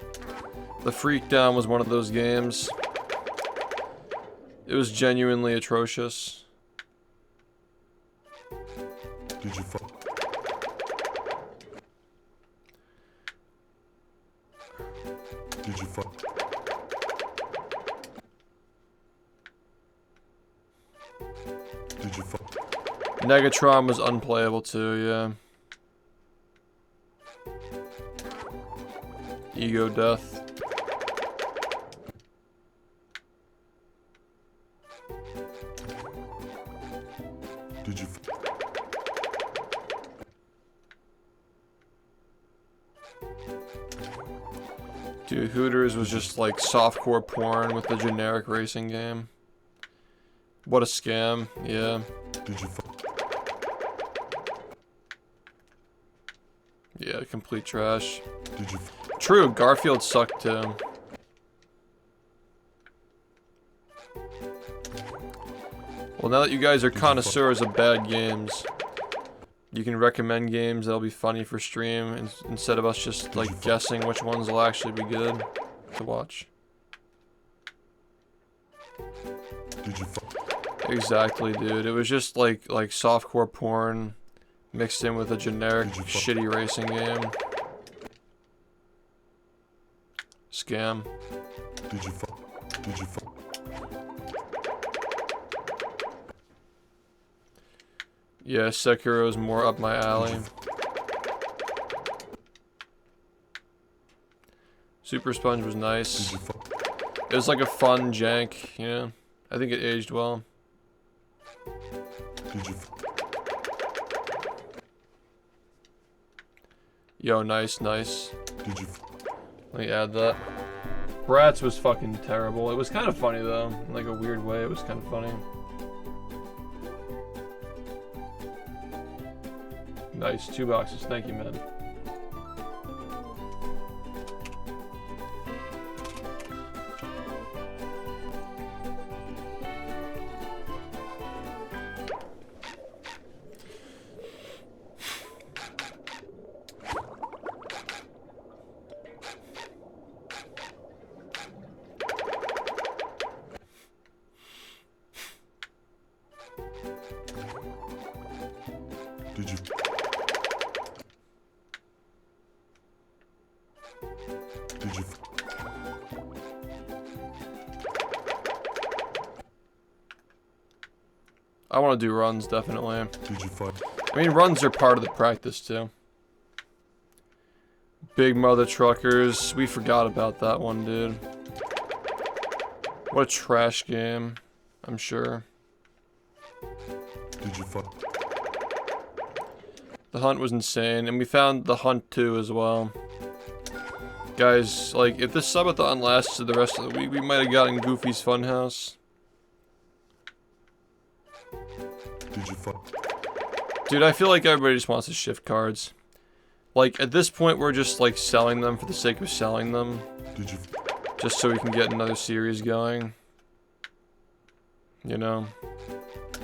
The Freakdown was one of those games. It was genuinely atrocious. Did you fuck? Did you fuck? Did you fuck? Negatron was unplayable too, yeah. Ego Death. Did you fuck? Dude, Hooters was just like softcore porn with the generic racing game. What a scam, yeah. Did you fuck? Yeah, complete trash. Did you? True, Garfield sucked too. Well, now that you guys are connoisseurs of bad games, you can recommend games that'll be funny for stream instead of us just like guessing which ones will actually be good to watch. Did you fuck? Exactly, dude. It was just like softcore porn mixed in with a generic shitty racing game. Scam. Did you fuck? Did you fuck? Yeah, Sekiro's more up my alley. Super Sponge was nice. Did you fuck? It was like a fun jank, you know? I think it aged well. Did you fuck? Yo, nice, nice. Did you fuck? Let me add that. Bratz was fucking terrible. It was kind of funny though. In like a weird way, it was kind of funny. Nice, 2 boxes. Thank you, man. Did you? Did you? I want to do runs, definitely. Did you fuck? I mean, runs are part of the practice, too. Big Mother Truckers. We forgot about that one, dude. What a trash game. I'm sure. Did you fuck? The Hunt was insane, and we found the Hunt 2 as well. Guys, like, if this subathon lasts to the rest of the week, we might have gotten Goofy's Funhouse. Did you fuck? Dude, I feel like everybody just wants to shift cards. Like, at this point, we're just, like, selling them for the sake of selling them. Did you? Just so we can get another series going. You know?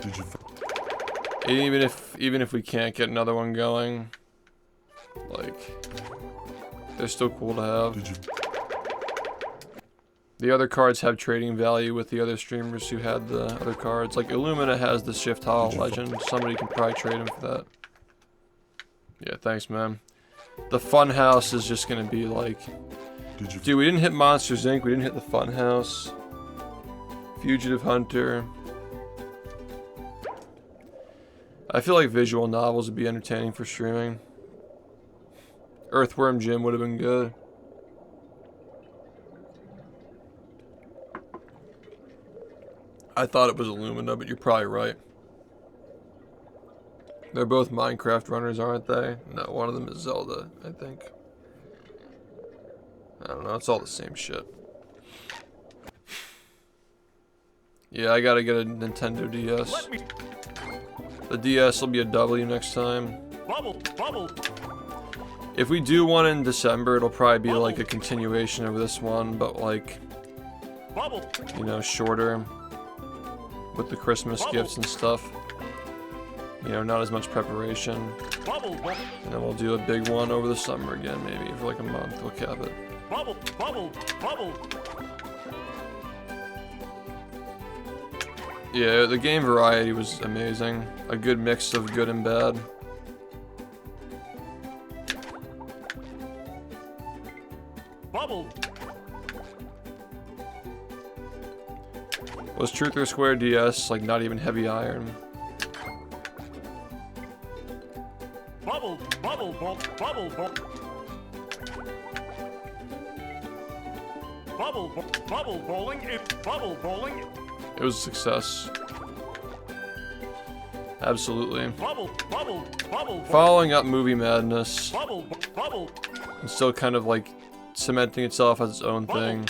Did you fuck? And even if we can't get another one going, like, they're still cool to have. Did you? The other cards have trading value with the other streamers who had the other cards. Like, Illumina has the Shift Hollow Legend. Somebody can probably trade him for that. Yeah, thanks, man. The Funhouse is just gonna be like... Did you? Dude, we didn't hit Monsters, Inc. We didn't hit the Funhouse. Fugitive Hunter. I feel like visual novels would be entertaining for streaming. Earthworm Jim would have been good. I thought it was Illumina, but you're probably right. They're both Minecraft runners, aren't they? No, one of them is Zelda, I think. I don't know, it's all the same shit. Yeah, I gotta get a Nintendo DS. The DS will be a W next time. Bubble, bubble. If we do one in December, it'll probably be like a continuation of this one, but like, you know, shorter with the Christmas gifts and stuff. You know, not as much preparation. And then we'll do a big one over the summer again, maybe for like a month. We'll cap it. Yeah, the game variety was amazing. A good mix of good and bad. Was Truth or Square DS like not even heavy iron? Bubble bowling. It was a success. Absolutely. Following up Movie Madness. And still kind of like cementing itself as its own thing.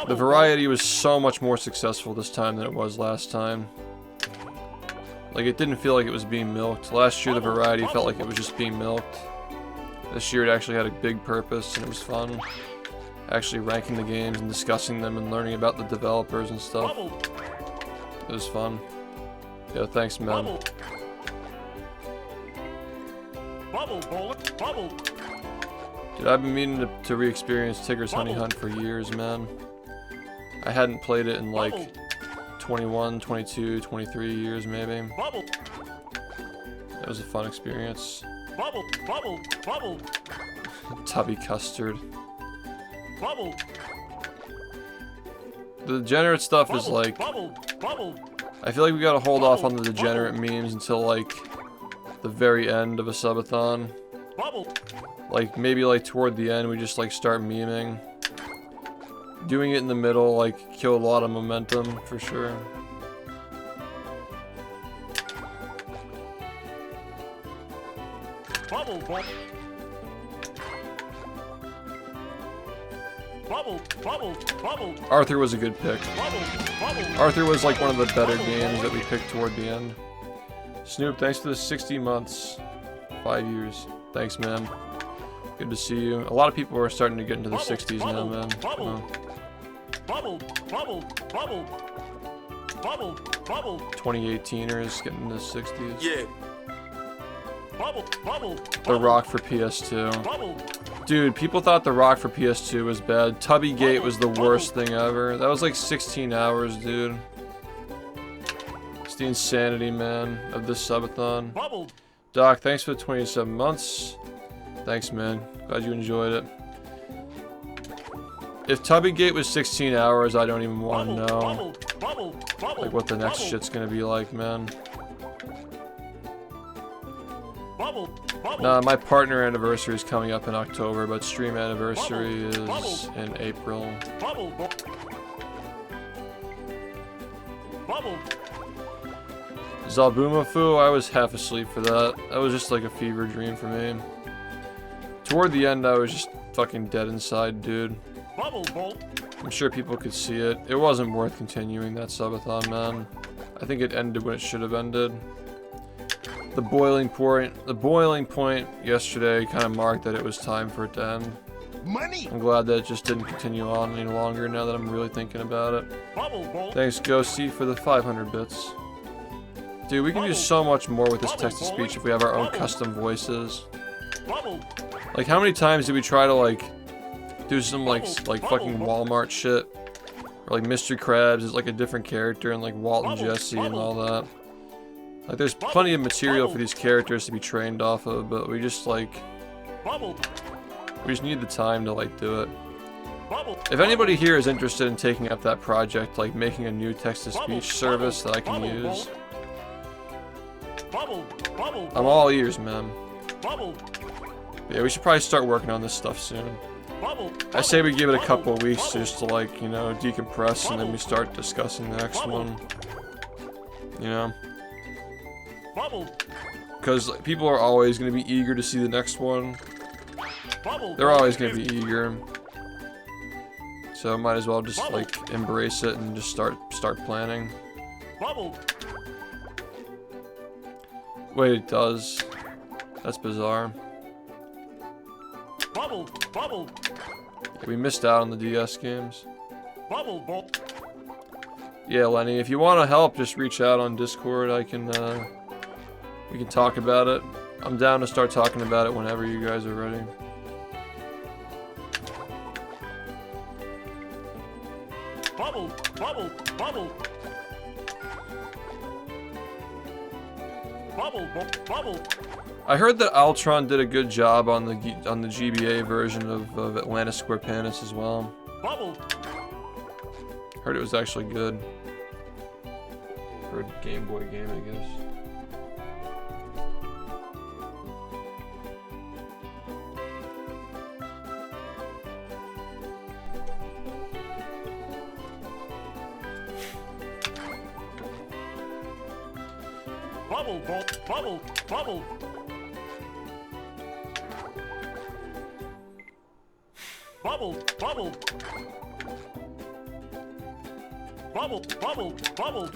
The variety was so much more successful this time than it was last time. Like, it didn't feel like it was being milked. Last year the variety felt like it was just being milked. This year it actually had a big purpose and it was fun. Actually ranking the games and discussing them and learning about the developers and stuff. It was fun. Yeah, thanks, man. Dude, I've been meaning to re-experience Tigger's Honey Hunt for years, man. I hadn't played it in like 21, 22, 23 years maybe. It was a fun experience. Tubby custard. The degenerate stuff is like... I feel like we gotta hold off on the degenerate memes until like the very end of a subathon. Like maybe like toward the end we just like start memeing. Doing it in the middle like kill a lot of momentum for sure. Arthur was a good pick. Arthur was like one of the better games that we picked toward the end. Snoop, thanks for the 60 months. 5 years. Thanks, man. Good to see you. A lot of people are starting to get into the 60s now, man. 2018ers getting into the 60s. Yeah. The Rock for PS2. Dude, people thought The Rock for PS2 was bad. Tubby Gate was the worst thing ever. That was like 16 hours, dude. It's the insanity, man, of this subathon. Doc, thanks for the 27 months. Thanks, man. Glad you enjoyed it. If Tubby Gate was 16 hours, I don't even want to know like what the next shit's gonna be like, man. Nah, my partner anniversary is coming up in October, but stream anniversary is in April. Zalbumafu, I was half asleep for that. That was just like a fever dream for me. Toward the end, I was just fucking dead inside, dude. I'm sure people could see it. It wasn't worth continuing that subathon, man. I think it ended when it should have ended. The boiling point yesterday kind of marked that it was time for it to end. Money. I'm glad that it just didn't continue on any longer now that I'm really thinking about it. Thanks, Ghosty, for the 500 bits. Dude, we can do so much more with this text-to-speech if we have our own custom voices. Like, how many times did we try to, like, do some, like fucking Walmart shit? Or, like, Mr. Krabs is, like, a different character, and, like, Walt and Jesse and all that. Like, there's plenty of material for these characters to be trained off of, but we just, like... We just need the time to, like, do it. If anybody here is interested in taking up that project, like, making a new text-to-speech service that I can use... I'm all ears, man. Yeah, we should probably start working on this stuff soon. I say we give it a couple of weeks just to, like, you know, decompress, and then we start discussing the next one. You know? Because people are always going to be eager to see the next one. They're always going to be eager. So might as well just, like, embrace it and just start planning. Wait, it does. That's bizarre. Bubble, bubble, We missed out on the DS games. bubble, bubble. Yeah, Lenny, if you want to help, just reach out on Discord. We can talk about it. I'm down to start talking about it whenever you guys are ready. Bubble, bubble, bubble. Bubble, bubble. I heard that Altron did a good job on the GBA version of Atlantis Square Panis as well. Bubble. Heard it was actually good. For a Game Boy game, I guess. Bubble, bubble, bubble. Bubble, bubble. Bubble, bubble, bubble.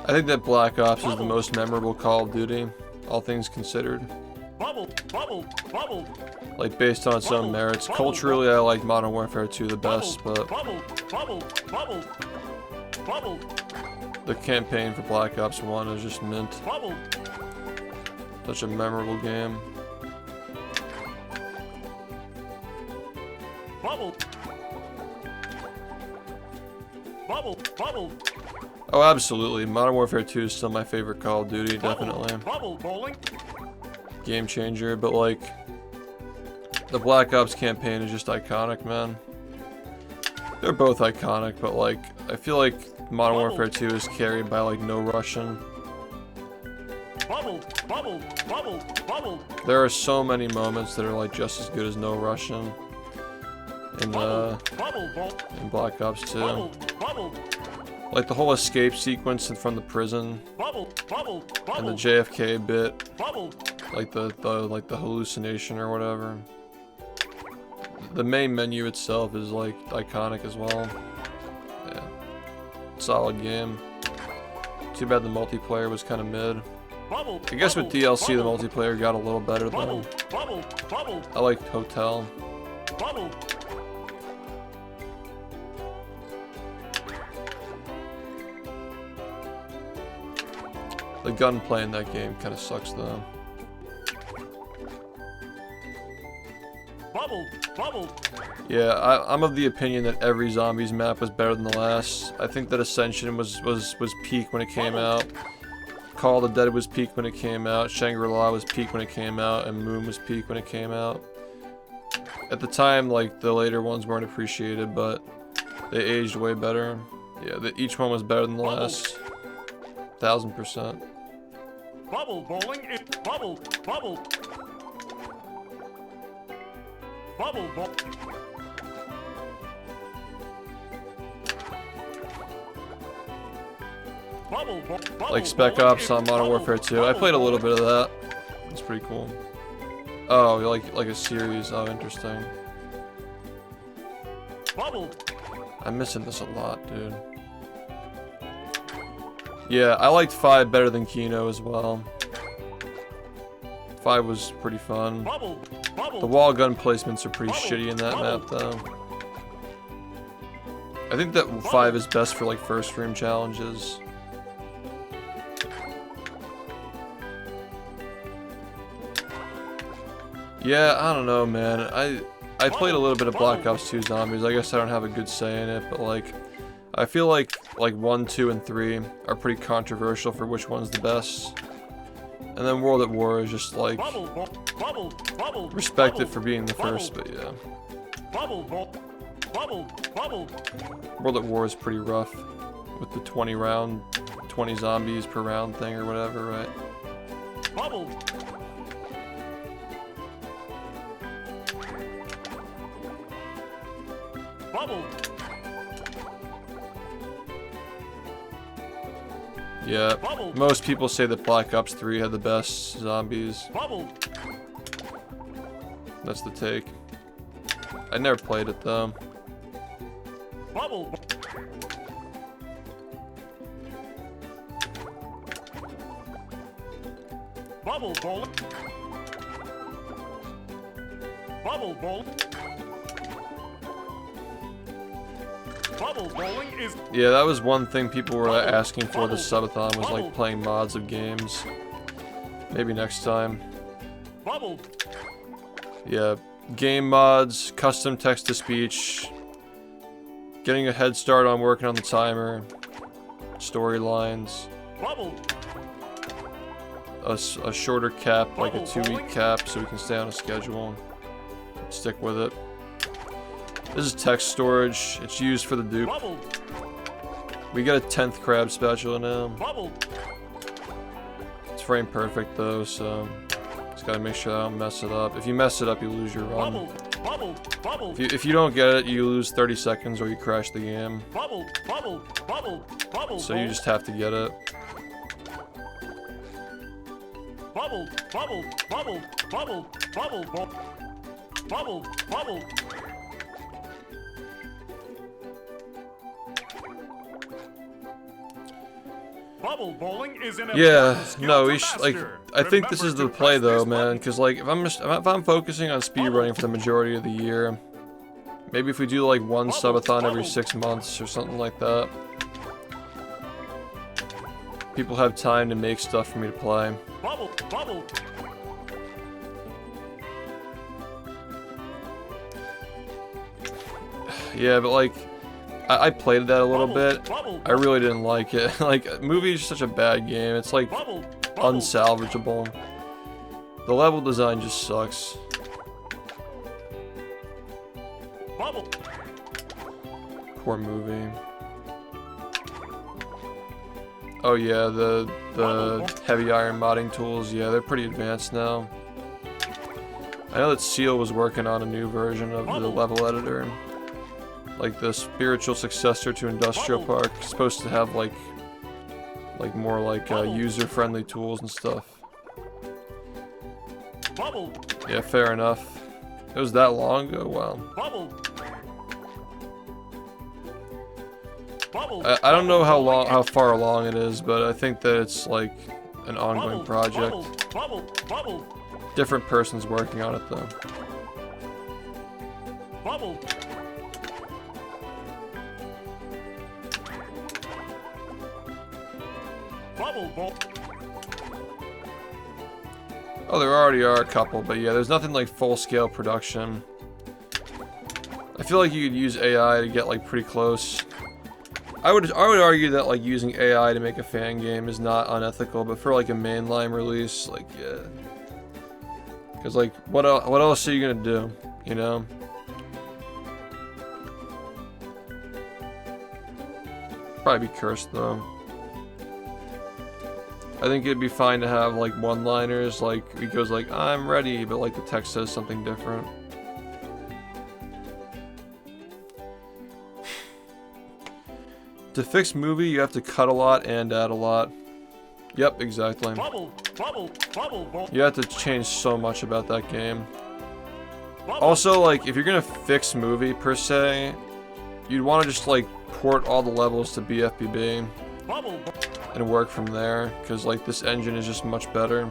I think that Black Ops is the most memorable Call of Duty, all things considered. Bubble, bubble, bubble. Like, based on its own merits. Culturally, I like Modern Warfare 2 the best, but Bubble, bubble, bubble. Bubble, the campaign for Black Ops 1 is just mint. bubble. Such a memorable game. Bubble. Bubble, bubble. Oh, absolutely. Modern Warfare 2 is still my favorite Call of Duty, definitely. Bubble bowling. Game changer, but like, the Black Ops campaign is just iconic, man. They're both iconic, but like, I feel like Modern Warfare 2 is carried by like No Russian. Bubble, bubble, bubble, bubble. There are so many moments that are like just as good as No Russian in Bubble, bubble, in Black Ops 2. bubble, bubble, Like the whole escape sequence from the prison bubble, bubble, and the bubble, JFK bit, bubble. like the hallucination or whatever. The main menu itself is like iconic as well. Yeah. Solid game. Too bad the multiplayer was kind of mid. Bubble, I guess with bubble, DLC the bubble, multiplayer got a little better bubble, though. bubble, bubble, I liked Hotel. bubble. The gunplay in that game kind of sucks though. Bubble, bubble, Yeah, I'm of the opinion that every Zombies map was better than the last. I think that Ascension was peak when it came out. Call of the Dead was peak when it came out. Shangri-La was peak when it came out, and Moon was peak when it came out. At the time, like, the later ones weren't appreciated, but they aged way better. Yeah, each one was better than the last. 1000%. bubble bowling. Bubble, bubble. Bubble, bubble. Bubble, bubble, Like Spec Ops on Modern Warfare 2. I played a little bit of that. It's pretty cool. Oh, you like a series. Oh, interesting. Bubble, I'm missing this a lot, dude. Yeah, I liked 5 better than Kino as well. 5 was pretty fun. bubble, bubble. The wall gun placements are pretty shitty in that map, though. I think that 5 is best for like first room challenges. Yeah, I don't know, man. I played a little bit of Black Ops 2 Zombies. I guess I don't have a good say in it, but like, I feel like 1, 2, and 3 are pretty controversial for which one's the best. And then World at War is just like, Bubble, bubble, bubble. respect it for being the first, but yeah. Bubble, bubble, bubble. World at War is pretty rough with the 20 zombies per round thing or whatever, right? Bubble. Bubble. Yeah, Bubble. most people say that Black Ops 3 had the best zombies. Bubble. That's the take. I never played it though. Bubble. Bubble bowling. Bubble bowl. Bubble bowling is. Yeah, that was one thing people were asking for this subathon, was like playing mods of games. Maybe next time. Bubble. Yeah, game mods, custom text-to-speech, getting a head start on working on the timer, storylines, Bubble. a shorter cap, like a 2-week cap, so we can stay on a schedule, stick with it. This is text storage. It's used for the dupe. Bubble. We got a 10th crab spatula now. Bubble. It's frame perfect though, so just gotta make sure I don't mess it up. If you mess it up, you lose your run. Bubble. Bubble. Bubble. If you don't get it, you lose 30 seconds or you crash the game. Bubble. Bubble. Bubble. Bubble. So you just have to get it. Bubble. Bubble. Bubble. Bubble. Bubble. Bubble. Bubble. Bubble bowling is in a Yeah, skill no, to we should, like, master. I think this Remember is the to play press though, this man, button. because like, if I'm focusing on speedrunning for the majority of the year, maybe if we do like one subathon every 6 months or something like that, people have time to make stuff for me to play. Bubble. Bubble. Yeah, but like, I played that a little bit. Bubble. I really didn't like it. Like, movie is such a bad game. It's like Bubble. Bubble. unsalvageable. The level design just sucks. Bubble. Poor movie. Oh yeah, the heavy iron modding tools, yeah, they're pretty advanced now. I know that Seal was working on a new version of the level editor. Like the spiritual successor to Industrial Park, supposed to have like more like user-friendly tools and stuff. Bubble. Yeah, fair enough. It was that long ago. Wow. Bubble. Bubble. I don't know how far along it is, but I think that it's like an ongoing project. Bubble. Bubble. Different person's working on it though. Bubble. Bubble ball. Oh, there already are a couple, but yeah, there's nothing like full-scale production. I feel like you could use AI to get like pretty close. I would argue that like using AI to make a fan game is not unethical, but for like a mainline release, like yeah. Cause like what else are you gonna do? You know? Probably be cursed though. I think it'd be fine to have like one-liners, like it goes like I'm ready, but like the text says something different. To fix movie, you have to cut a lot and add a lot. Yep, exactly. Bubble. Bubble. Bubble ball. You have to change so much about that game. Also, like, if you're gonna fix movie per se, you'd want to just like port all the levels to BFBB Bubble. and work from there, because like this engine is just much better.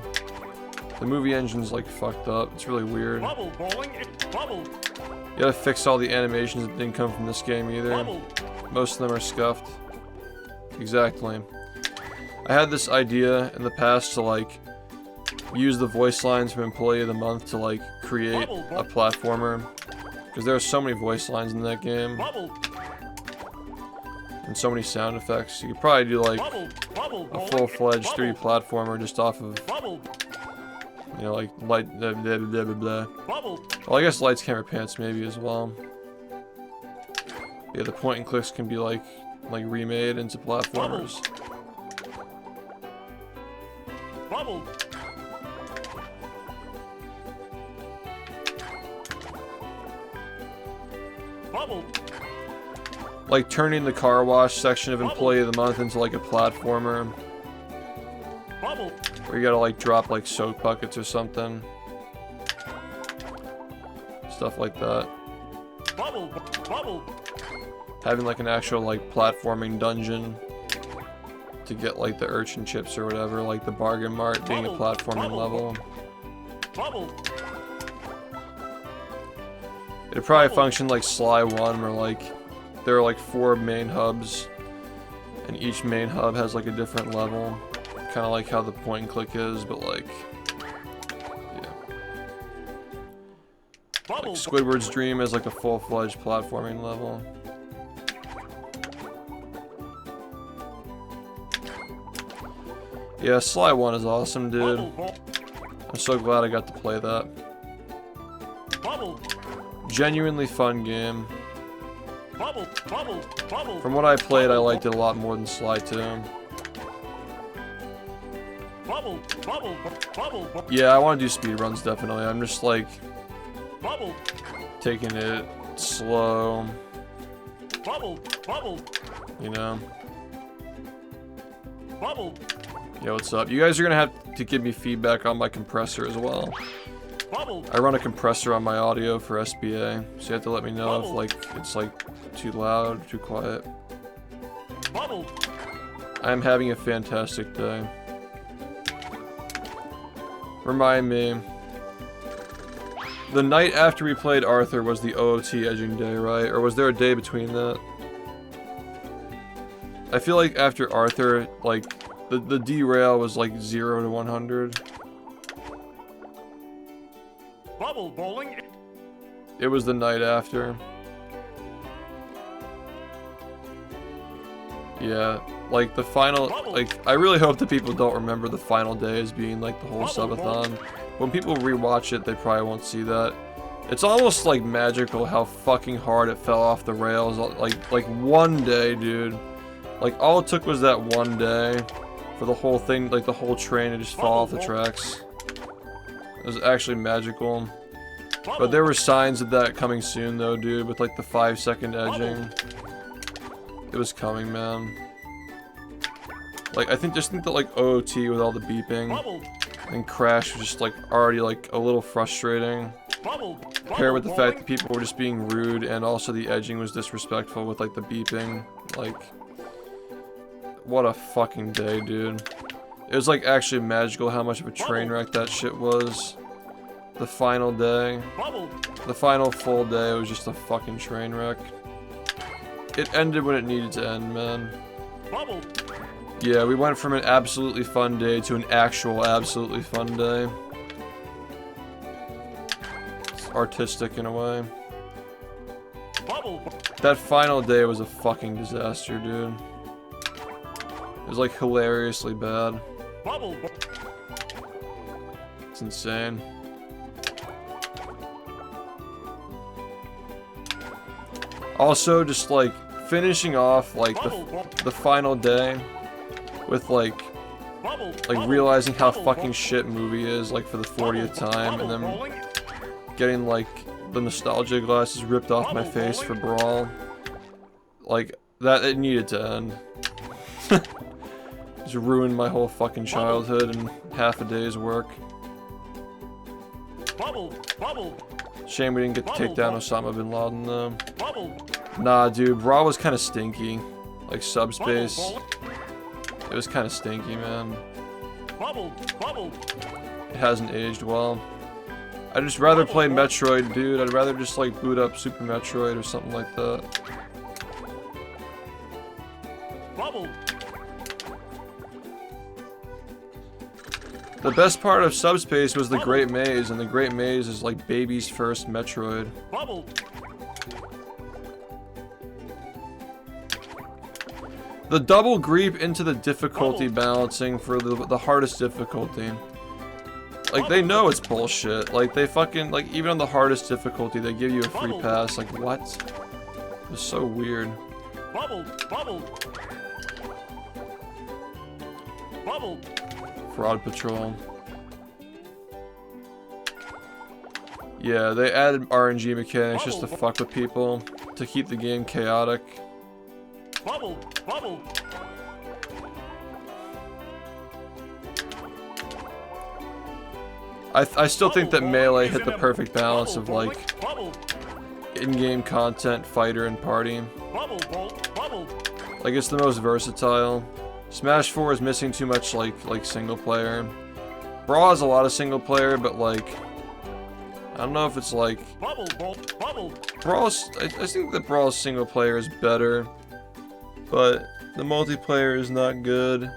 The movie engine's like fucked up. It's really weird. Bubble bowling. Bubble. You gotta fix all the animations that didn't come from this game either. Bubble. Most of them are scuffed. Exactly. I had this idea in the past to like use the voice lines from Employee of the Month to like create a platformer, because there are so many voice lines in that game Bubble. and so many sound effects. You could probably do like Bubble. Bubble. a full-fledged 3D platformer just off of, Bubble. you know, like light blah, blah, blah, blah, blah. Bubble. Well, I guess lights, camera, pants maybe as well. Yeah, the point and clicks can be like remade into platformers. Bubble. Bubble. Like turning the car wash section of Employee of the Month into like a platformer, Bubble. where you gotta like drop like soap buckets or something. Stuff like that. Bubble. Bubble. Having like an actual like platforming dungeon to get like the urchin chips or whatever, like the bargain mart being a platforming level. Bubble. It'd probably function like Sly 1, where like there are like 4 main hubs, and each main hub has like a different level, kind of like how the point and click is, but like, yeah. Like Squidward's Dream is like a full-fledged platforming level. Yeah, Sly 1 is awesome, dude. I'm so glad I got to play that. Genuinely fun game. From what I played, I liked it a lot more than Sly 2. Yeah, I want to do speedruns, definitely. I'm just like taking it slow. You know? Yo, what's up? You guys are gonna have to give me feedback on my compressor as well. I run a compressor on my audio for SPA, so you have to let me know if like it's like too loud, too quiet. I'm having a fantastic day. Remind me. The night after we played Arthur was the OOT edging day, right? Or was there a day between that? I feel like after Arthur, like, the derail was like 0 to 100. Bubble bowling. It was the night after. Yeah, like the final, like, I really hope that people don't remember the final day as being like the whole subathon. When people rewatch it, they probably won't see that. It's almost like magical how fucking hard it fell off the rails. Like one day, dude. Like all it took was that one day for the whole thing, like the whole train to just fall off the tracks. It was actually magical. But there were signs of that coming soon though, dude, with like the 5-second edging. It was coming, man. Like, just think that like OOT with all the beeping and Crash was just like already like a little frustrating. Paired with the fact that people were just being rude and also the edging was disrespectful with like the beeping. Like, what a fucking day, dude. It was like actually magical how much of a train wreck that shit was. The final day. The final full day was just a fucking train wreck. It ended when it needed to end, man. Yeah, we went from an absolutely fun day to an actual absolutely fun day. It's artistic in a way. That final day was a fucking disaster, dude. It was like hilariously bad. It's insane. Also, just like finishing off like the final day with like realizing how fucking shit movie is like for the 40th time, and then getting like the nostalgia glasses ripped off my face for Brawl. Like that, it needed to end. Just ruined my whole fucking childhood and half a day's work. Shame we didn't get to take down Osama bin Laden though. Nah, dude, Brawl was kind of stinky. Like Subspace. It was kind of stinky, man. It hasn't aged well. I'd just rather play Metroid, dude. I'd rather just like boot up Super Metroid or something like that. The best part of Subspace was the Great Maze, and the Great Maze is like baby's first Metroid. The double creep into the difficulty balancing for the hardest difficulty. Like, they know it's bullshit. Like, they fucking, like, even on the hardest difficulty, they give you a free pass. Like, what? It's so weird. Fraud Patrol. Yeah, they added RNG mechanics just to fuck with people, to keep the game chaotic. I still think that Melee hit the perfect balance of like in-game content, fighter, and party. Like, it's the most versatile. Smash 4 is missing too much like single player. Brawl has a lot of single player, but like, I don't know if it's like Bubble, bubble. Brawl's. I think that Brawl's single player is better, but the multiplayer is not good.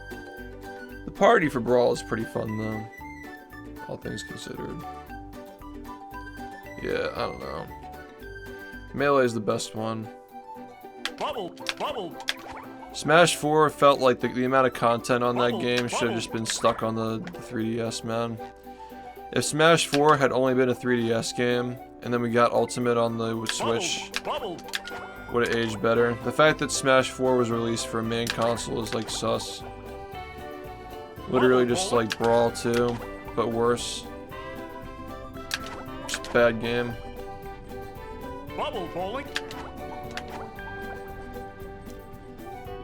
The party for Brawl is pretty fun though, all things considered. Yeah, I don't know. Melee is the best one. Bubble. Smash 4 felt like the amount of content on that game should have just been stuck on the 3DS, man. If Smash 4 had only been a 3DS game, and then we got Ultimate on the Switch, would have aged better. The fact that Smash 4 was released for a main console is like sus. Literally just like Brawl 2, but worse. Just a bad game. Bubble bowling.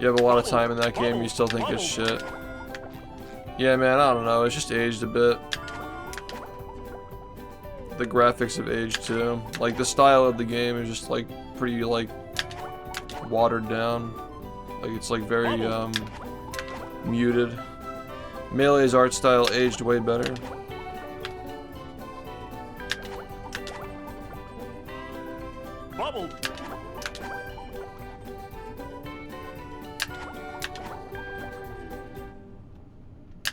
You have a lot of time in that game, you still think it's shit. Yeah, man, I don't know, it's just aged a bit. The graphics have aged too. Like, the style of the game is just like pretty like watered down. Like, it's like very muted. Melee's art style aged way better. Bubble.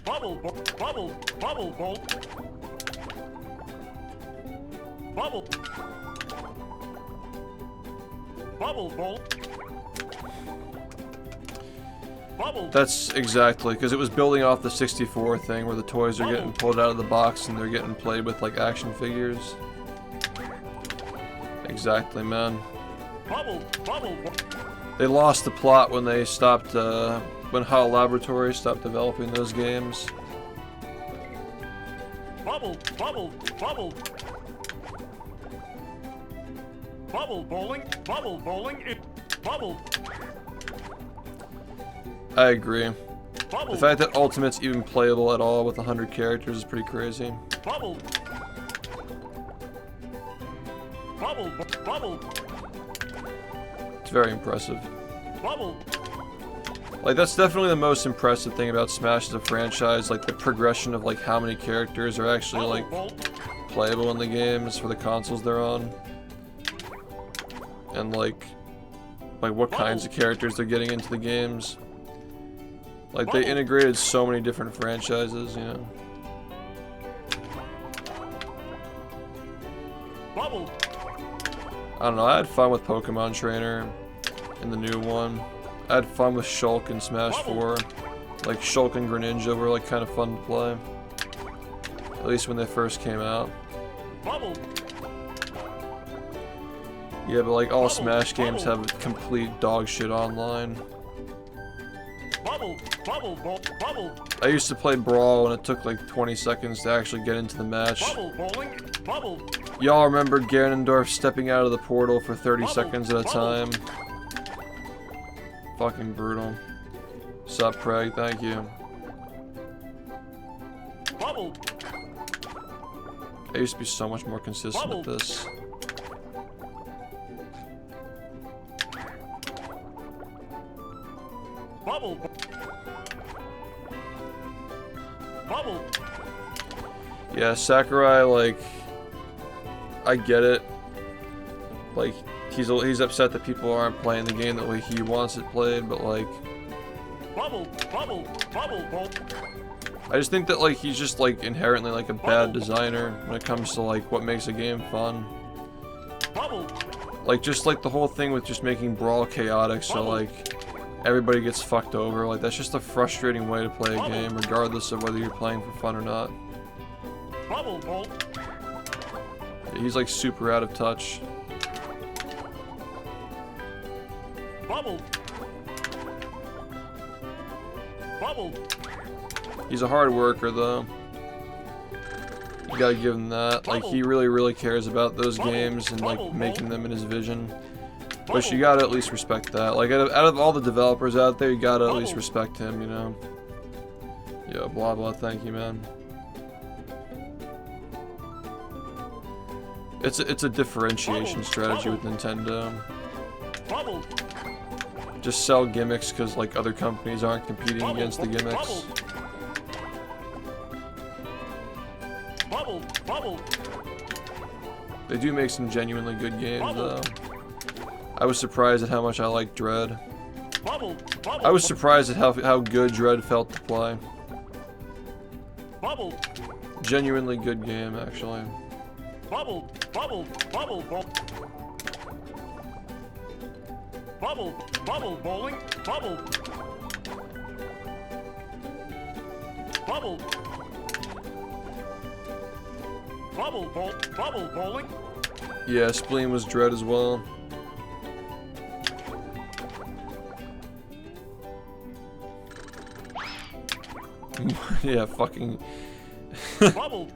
Bubble bolt. Bubble bolt. That's exactly, because it was building off the 64 thing where the toys are getting pulled out of the box and they're getting played with like action figures. Exactly, man. Bubble. They lost the plot when they stopped, when HAL Laboratories stopped developing those games. Bubble bowling. Bubble. I agree. The fact that Ultimate's even playable at all with 100 characters is pretty crazy. Bubble. It's very impressive. Bubble. Like, that's definitely the most impressive thing about Smash as a franchise, like the progression of like how many characters are actually like playable in the games for the consoles they're on. And like what kinds of characters they're getting into the games. Like, they integrated so many different franchises, you know. I don't know, I had fun with Pokemon Trainer in the new one. I had fun with Shulk in Smash 4. Like, Shulk and Greninja were like kind of fun to play. At least when they first came out. Yeah, but like all Smash games have complete dog shit online. I used to play Brawl and it took like 20 seconds to actually get into the match. Y'all remember Ganondorf stepping out of the portal for 30 seconds at a time? Fucking brutal. Sup, Preg, thank you. I used to be so much more consistent with this. Yeah, Sakurai, like, I get it. Like, he's upset that people aren't playing the game the way he wants it played, but like, I just think that like he's just like inherently like a bad designer when it comes to like what makes a game fun. Like, just like the whole thing with just making Brawl chaotic so like everybody gets fucked over, like that's just a frustrating way to play a game regardless of whether you're playing for fun or not. Yeah, he's like super out of touch. He's a hard worker though. You gotta give him that. Like, he really cares about those games and like making them in his vision. But you gotta at least respect that. Like, out of all the developers out there, you gotta at least respect him, you know? Yo, blah blah, thank you, man. It's a differentiation strategy with Nintendo. Just sell gimmicks because like other companies aren't competing against the gimmicks. They do make some genuinely good games, though. I was surprised at how much I liked Dread. I was surprised at how good Dread felt to play. Genuinely good game, actually. Bubble, bubble, bubble, bubble. Bubble, bubble, bowling, bubble. Bubble. Bubble bowling. Yeah, Spleen was Dread as well. Yeah, fucking Bubble.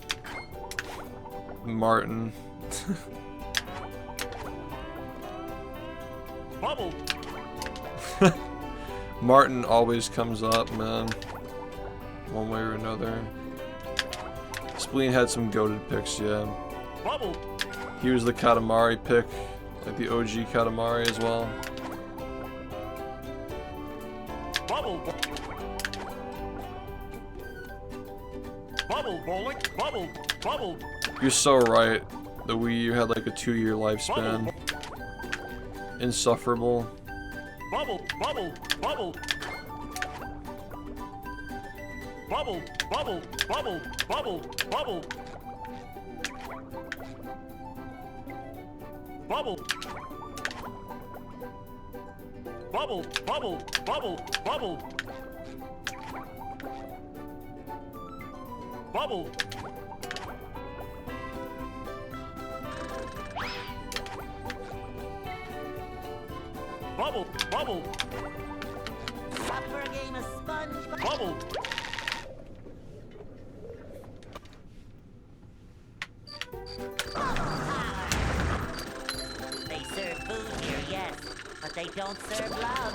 Martin. Bubble. Martin always comes up, man. One way or another. Spleen had some goated picks, yeah. Bubble. He was the Katamari pick, like the OG Katamari as well. Bubble. Bubble bowling. Bubble. Bubble. You're so right. The Wii U had like a 2-year lifespan. Insufferable. Bubble. Bubble. Bubble. Bubble. Bubble. Bubble. Bubble. Bubble. Bubble. Bubble. Bubble. Bubble. Bubble. Bubble. Bubble. Bubble. Stop for a game of SpongeBob. Bubble. They serve food here, yes, but they don't serve love.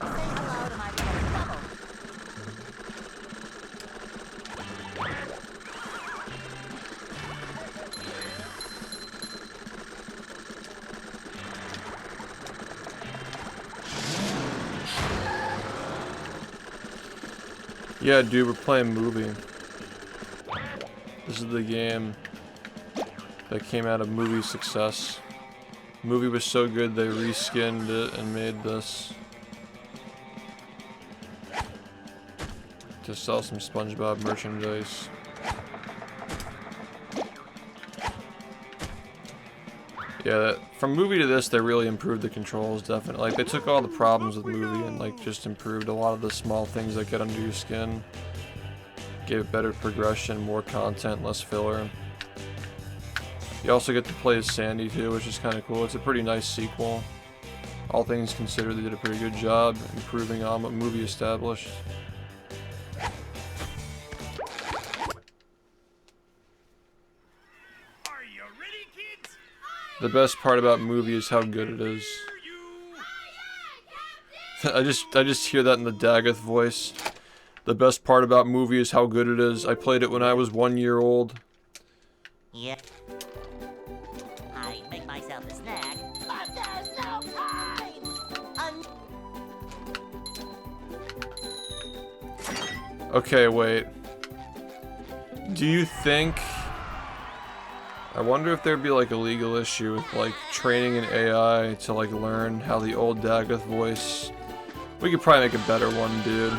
Say hello to my friend Bubble. Yeah, dude, we're playing Movie. This is the game that came out of Movie success. Movie was so good they reskinned it and made this to sell some SpongeBob merchandise. Yeah, from Movie to this, they really improved the controls, definitely. Like, they took all the problems with Movie and, like, just improved a lot of the small things that get under your skin. Gave it better progression, more content, less filler. You also get to play as Sandy, too, which is kind of cool. It's a pretty nice sequel. All things considered, they did a pretty good job improving on what Movie established. Are you ready, kids? The best part about Movie is how good it is. I just hear that in the Daggett voice. The best part about Movie is how good it is. I played it when I was 1 year old. Yep. I make myself a snack, but there's no time. Okay, wait. Do you think... I wonder if there'd be like a legal issue with like training an AI to like learn how the old Daggett voice... We could probably make a better one, dude.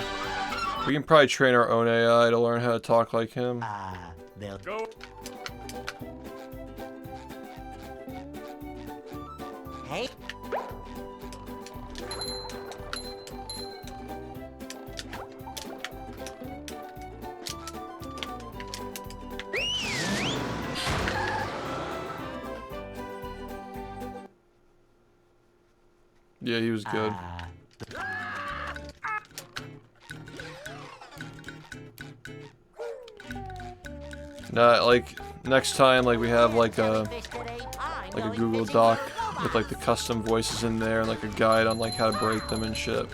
We can probably train our own AI to learn how to talk like him. They'll Go. Hey. Yeah, he was good. Nah, like, next time, like, we have, like a Google Doc with, like, the custom voices in there and, like, a guide on, like, how to break them and shit.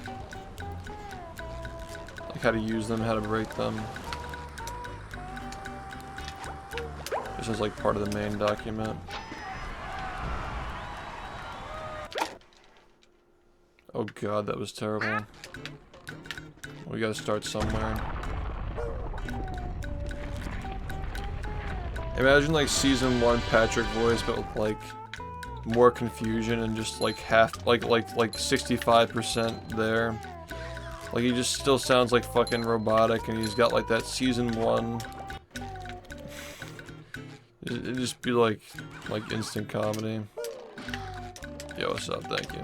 Like, how to use them, how to break them. This is, like, part of the main document. Oh god, that was terrible. We gotta start somewhere. Imagine like season 1 Patrick voice, but with like more confusion and just like half, like 65% there. Like he just still sounds like fucking robotic, and he's got like that season 1. It'd just be like instant comedy. Yo, what's up? Thank you.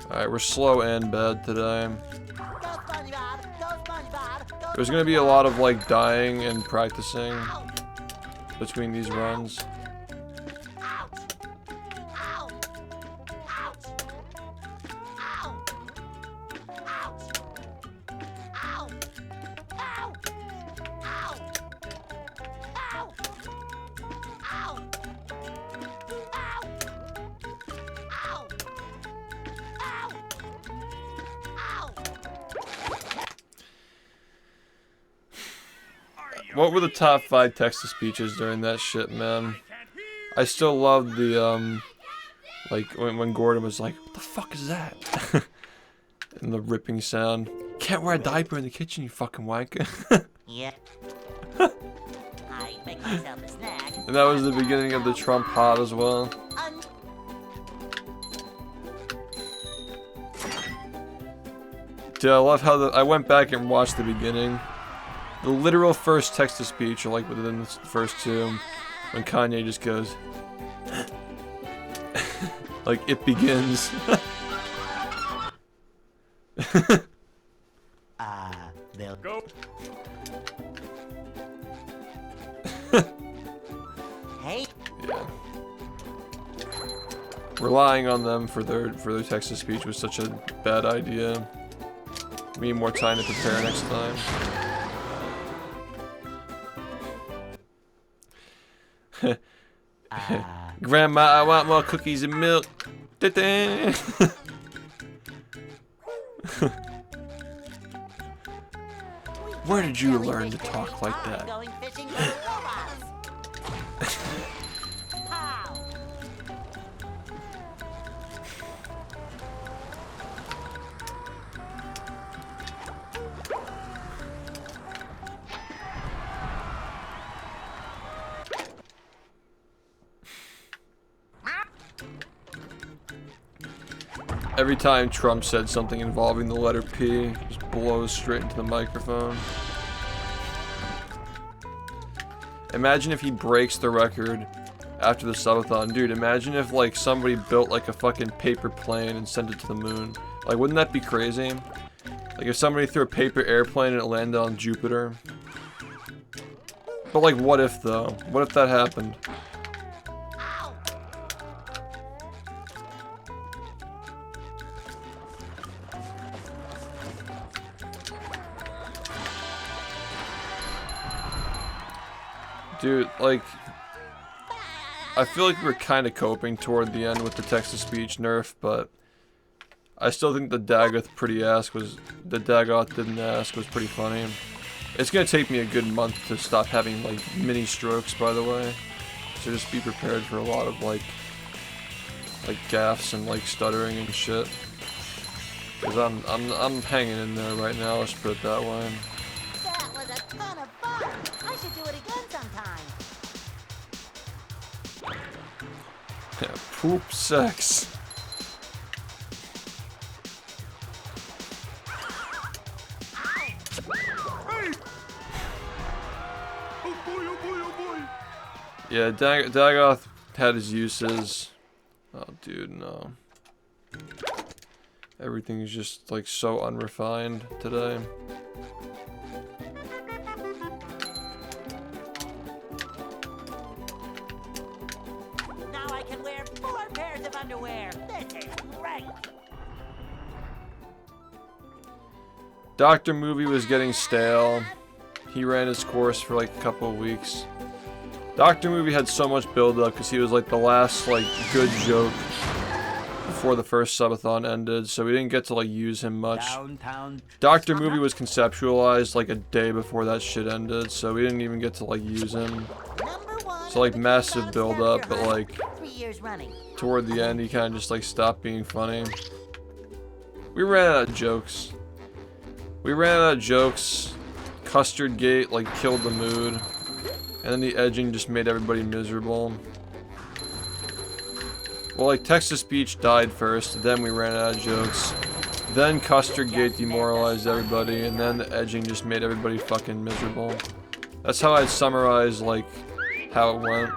Alright, we're slow and bad today. There's gonna be a lot of like dying and practicing between these runs. What were the top 5 text-to-speeches during that shit, man? I still love the, like, when Gordon was like, what the fuck is that? And the ripping sound. Can't wear a diaper in the kitchen, you fucking wanker. Yeah. I make myself a snack. And that was the beginning of the Trump hot as well. Dude, I love how I went back and watched the beginning. The literal first text-to-speech, or like within the first 2, when Kanye just goes, like it begins. They'll Go. Hey. Yeah. Relying on them for their text-to-speech was such a bad idea. We need more time to prepare next time. Grandma, I want more cookies and milk. Where did you learn to talk like that? Going fishing for robots. Pow. Every time Trump said something involving the letter P, just blows straight into the microphone. Imagine if he breaks the record after the subathon. Dude, imagine if like somebody built like a fucking paper plane and sent it to the moon. Like, wouldn't that be crazy? Like if somebody threw a paper airplane and it landed on Jupiter. But like, what if though? What if that happened? Dude, like, I feel like we're kind of coping toward the end with the text-to-speech nerf, but I still think the Dagoth didn't ask was pretty funny. It's gonna take me a good month to stop having like mini strokes, by the way, so just be prepared for a lot of like gaffes and like stuttering and shit. Cause I'm hanging in there right now. Let's put it that way. That was a ton of fun. I should do it again sometime. Yeah, poop sex. Yeah, Dagoth had his uses. Oh, dude, no. Everything is just like so unrefined today. Now I can wear 4 pairs of underwear. This is great. Doctor Movie was getting stale. He ran his course for like a couple of weeks. Doctor Movie had so much build-up because he was like the last like good joke before the first subathon ended, so we didn't get to like use him much. Doctor Movie was conceptualized like a day before that shit ended, so we didn't even get to like use him. Number 1. So So like massive build up, but like 3 years running. toward the end he kind of just like stopped being funny. We ran out of jokes. Custard Gate like killed the mood. And then the edging just made everybody miserable. Well, like Texas Beach died first, then we ran out of jokes. Then Custard Gate demoralized everybody, and then the edging just made everybody fucking miserable. That's how I'd summarize like how it went.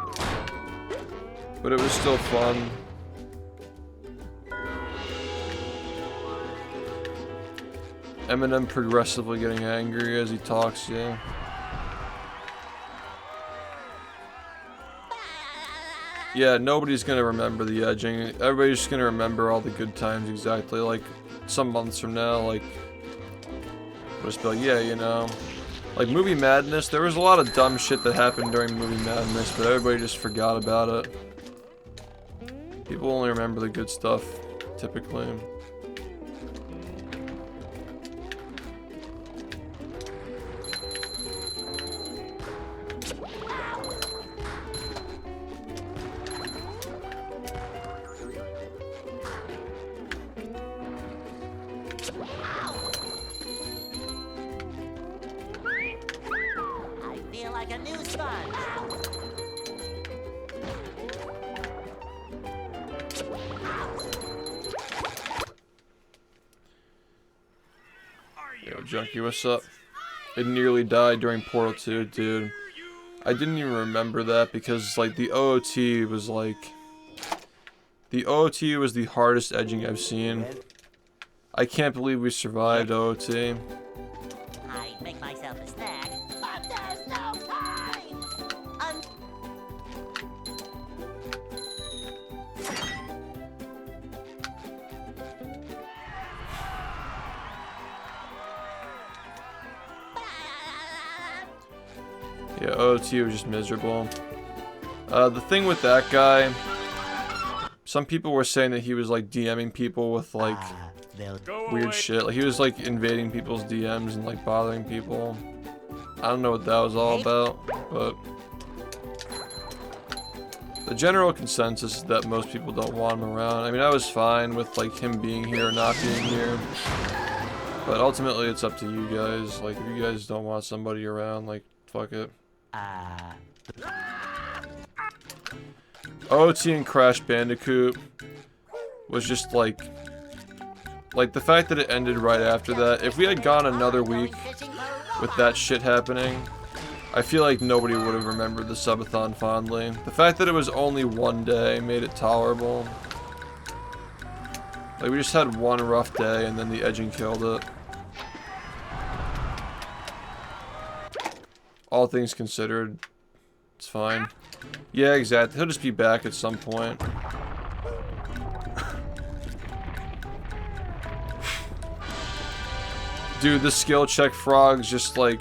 But it was still fun. Eminem progressively getting angry as he talks, yeah. Yeah, nobody's gonna remember the edging. Everybody's just gonna remember all the good times exactly. Like, some months from now, like, we'll just be like, yeah, you know. Like, Movie Madness, there was a lot of dumb shit that happened during Movie Madness, but everybody just forgot about it. People only remember the good stuff, typically. I feel like a new sponge. Yo, Junkie, what's up? It nearly died during Portal 2, dude. I didn't even remember that because, like, the OOT was, like... The OOT was the hardest edging I've seen. I can't believe we survived OOT. I'd make myself a snack, but there's no time! Yeah, OOT was just miserable. The thing with that guy... Some people were saying that he was, like, DMing people with, like... weird shit. Like, he was, like, invading people's DMs and, like, bothering people. I don't know what that was all about, but... The general consensus is that most people don't want him around. I mean, I was fine with, like, him being here or not being here. But ultimately, it's up to you guys. Like, if you guys don't want somebody around, like, fuck it. OT and Crash Bandicoot was just, like, the fact that it ended right after that. If we had gone another week with that shit happening, I feel like nobody would have remembered the subathon fondly. The fact that it was only one day made it tolerable. Like, we just had one rough day and then the edging killed it. All things considered, it's fine. Yeah, exactly. He'll just be back at some point. Dude, the skill check frogs just like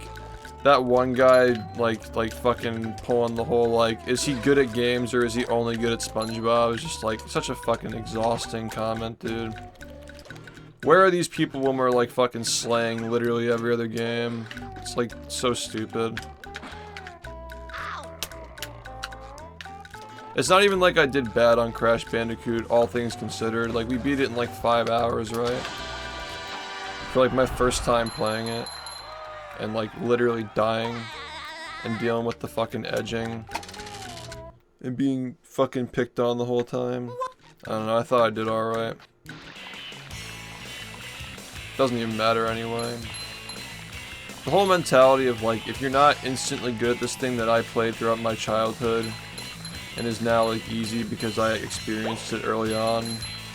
that one guy like fucking pulling the whole like, is he good at games or is he only good at SpongeBob? It's just like such a fucking exhausting comment, dude. Where are these people when we're like fucking slaying literally every other game? It's like so stupid. It's not even like I did bad on Crash Bandicoot, all things considered. Like, we beat it in like 5 hours, right? For like my first time playing it. And like literally dying. And dealing with the fucking edging. And being fucking picked on the whole time. I don't know, I thought I did alright. Doesn't even matter anyway. The whole mentality of like, if you're not instantly good at this thing that I played throughout my childhood, and is now like easy because I experienced it early on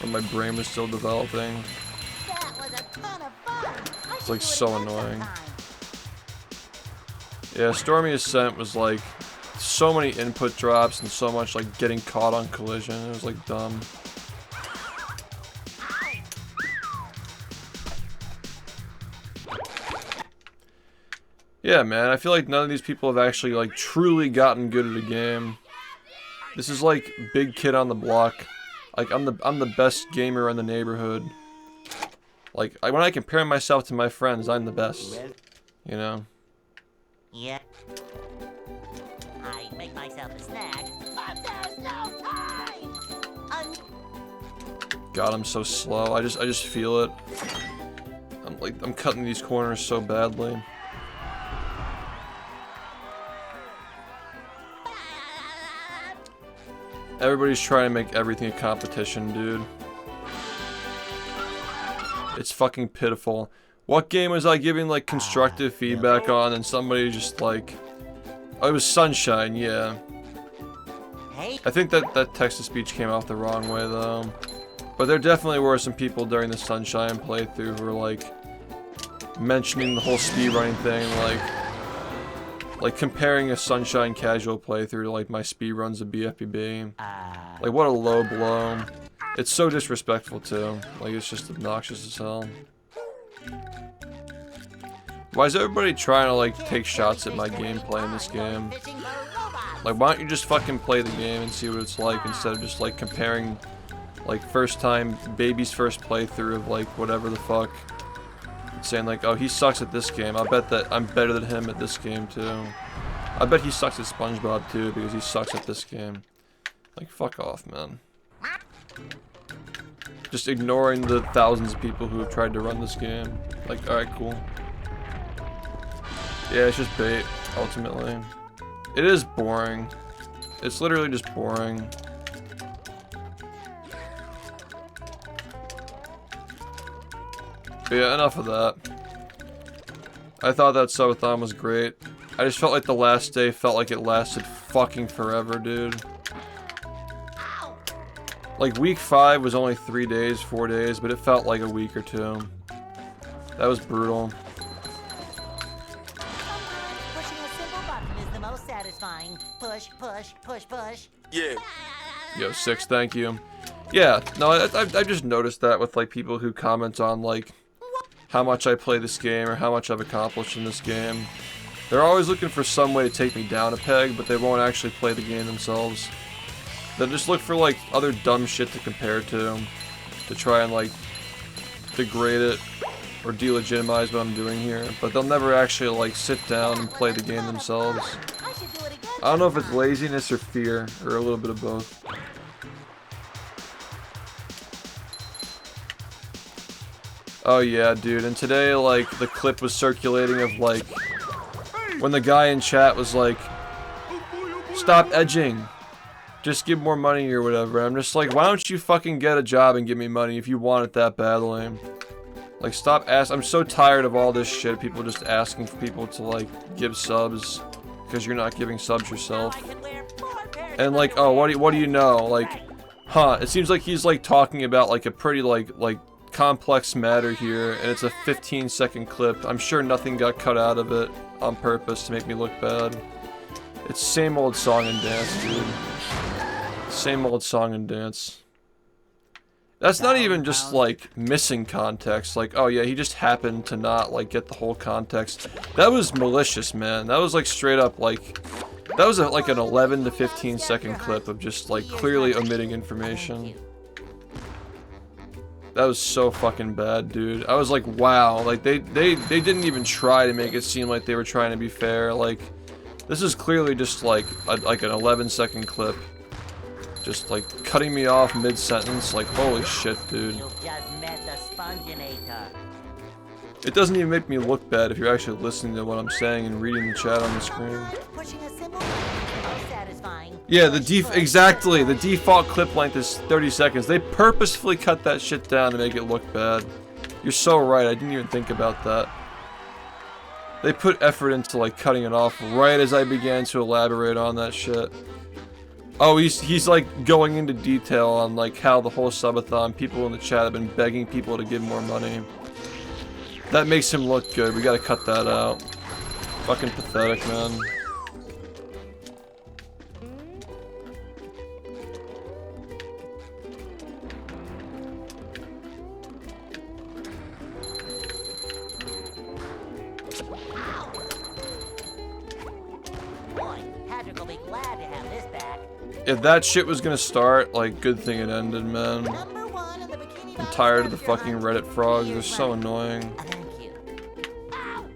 when my brain was still developing. That was a ton of fun. It's like so annoying. Yeah, Stormy Ascent was like so many input drops and so much like getting caught on collision. It was like dumb. Yeah, man, I feel like none of these people have actually like truly gotten good at a game. This is like big kid on the block. Like I'm the best gamer in the neighborhood. Like when I compare myself to my friends, I'm the best. You know? Yeah. I make myself a snack, but there's no time. God, I'm so slow. I just feel it. I'm cutting these corners so badly. Everybody's trying to make everything a competition, dude. It's fucking pitiful. What game was I giving like constructive feedback on and somebody just like... Oh, it was Sunshine, yeah. I think that text-to-speech came out the wrong way though. But there definitely were some people during the Sunshine playthrough who were like mentioning the whole speedrunning thing, like comparing a Sunshine casual playthrough to like my speedruns of BFBB. Like what a low blow. It's so disrespectful too. Like it's just obnoxious as hell. Why is everybody trying to like take shots at my gameplay in this game? Like why don't you just fucking play the game and see what it's like instead of just like comparing like first time, baby's first playthrough of like whatever the fuck. Saying like, oh he sucks at this game, I bet that I'm better than him at this game too. I bet he sucks at SpongeBob too because he sucks at this game. Like fuck off, man. Just ignoring the thousands of people who have tried to run this game. Like, alright, cool. Yeah, it's just bait, ultimately. It is boring. It's literally just boring. But yeah, enough of that. I thought that subathon was great. I just felt like the last day felt like it lasted fucking forever, dude. Like week 5 was only 3 days, 4 days, but it felt like a week or 2. That was brutal. Pushing a simple button is the most satisfying. Push, push, push, push. Yeah. Yo, 6, thank you. Yeah, no, I've just noticed that with like people who comment on like how much I play this game or how much I've accomplished in this game. They're always looking for some way to take me down a peg, but they won't actually play the game themselves. They'll just look for like other dumb shit to compare to try and like degrade it or delegitimize what I'm doing here, but they'll never actually like sit down and play the game themselves. I don't know if it's laziness or fear or a little bit of both. Oh yeah, dude, and today like the clip was circulating of like when the guy in chat was like, stop edging, just give more money or whatever. I'm just like, why don't you fucking get a job and give me money if you want it that badly? Like stop I'm so tired of all this shit, people just asking for people to like give subs because you're not giving subs yourself. And like, oh, what do you know? Like, huh, it seems like he's like talking about like a pretty like complex matter here, and it's a 15-second clip. I'm sure nothing got cut out of it on purpose to make me look bad. It's same old song and dance, dude. Same old song and dance. That's not even just like missing context, like, oh yeah, he just happened to not like get the whole context. That was malicious, man. That was like straight up like, that was like an 11 to 15 second clip of just like clearly omitting information. That was so fucking bad, dude. I was like, wow, like they didn't even try to make it seem like they were trying to be fair. Like, this is clearly just like an 11-second clip, just like cutting me off mid-sentence. Like, holy shit, dude. You just met the SPONGE-A-THON. It doesn't even make me look bad if you're actually listening to what I'm saying and reading the chat on the screen. Pushing a simple button is the most satisfying. Yeah, exactly. The default clip length is 30 seconds. They purposefully cut that shit down to make it look bad. You're so right. I didn't even think about that. They put effort into like cutting it off right as I began to elaborate on that shit. Oh, he's like going into detail on like how the whole subathon, people in the chat have been begging people to give more money. That makes him look good. We gotta cut that out. Fucking pathetic, man. Boy, Patrick will be glad to have this back. If that shit was gonna start, like, good thing it ended, man. Number 1 in the Bikini I'm Bottom tired of the treasure fucking hunt. Reddit frogs. They're Here's so money. annoying. Thank you. Ow!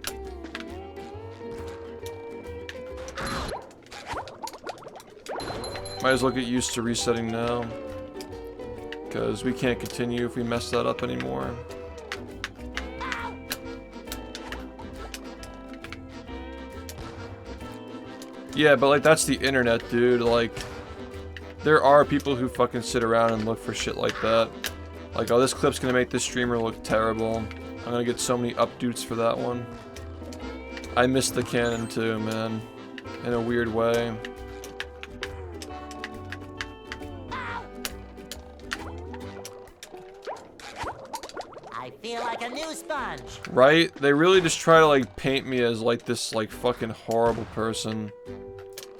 Might as well get used to resetting now. Because we can't continue if we mess that up anymore. Yeah, but like that's the internet, dude. Like, there are people who fucking sit around and look for shit like that. Like, oh, this clip's gonna make this streamer look terrible. I'm gonna get so many updates for that one. I missed the canon too, man. In a weird way. I feel like a new sponge. Right? They really just try to like paint me as like this like fucking horrible person.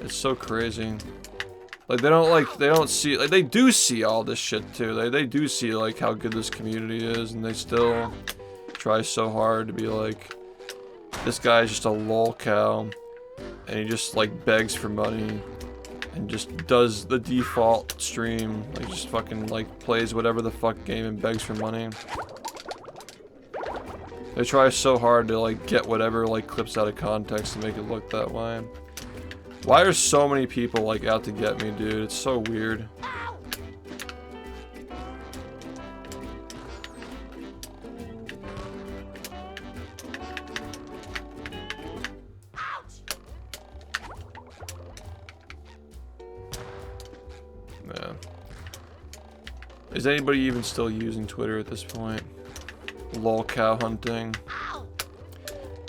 It's so crazy. Like they don't see, like they do see all this shit too. They do see like how good this community is, and they still try so hard to be like, this guy is just a lol cow, and he just like begs for money, and just does the default stream, like just fucking like plays whatever the fuck game and begs for money. They try so hard to like get whatever like clips out of context to make it look that way. Why are so many people like out to get me, dude? It's so weird. Yeah. Is anybody even still using Twitter at this point? Lol cow hunting.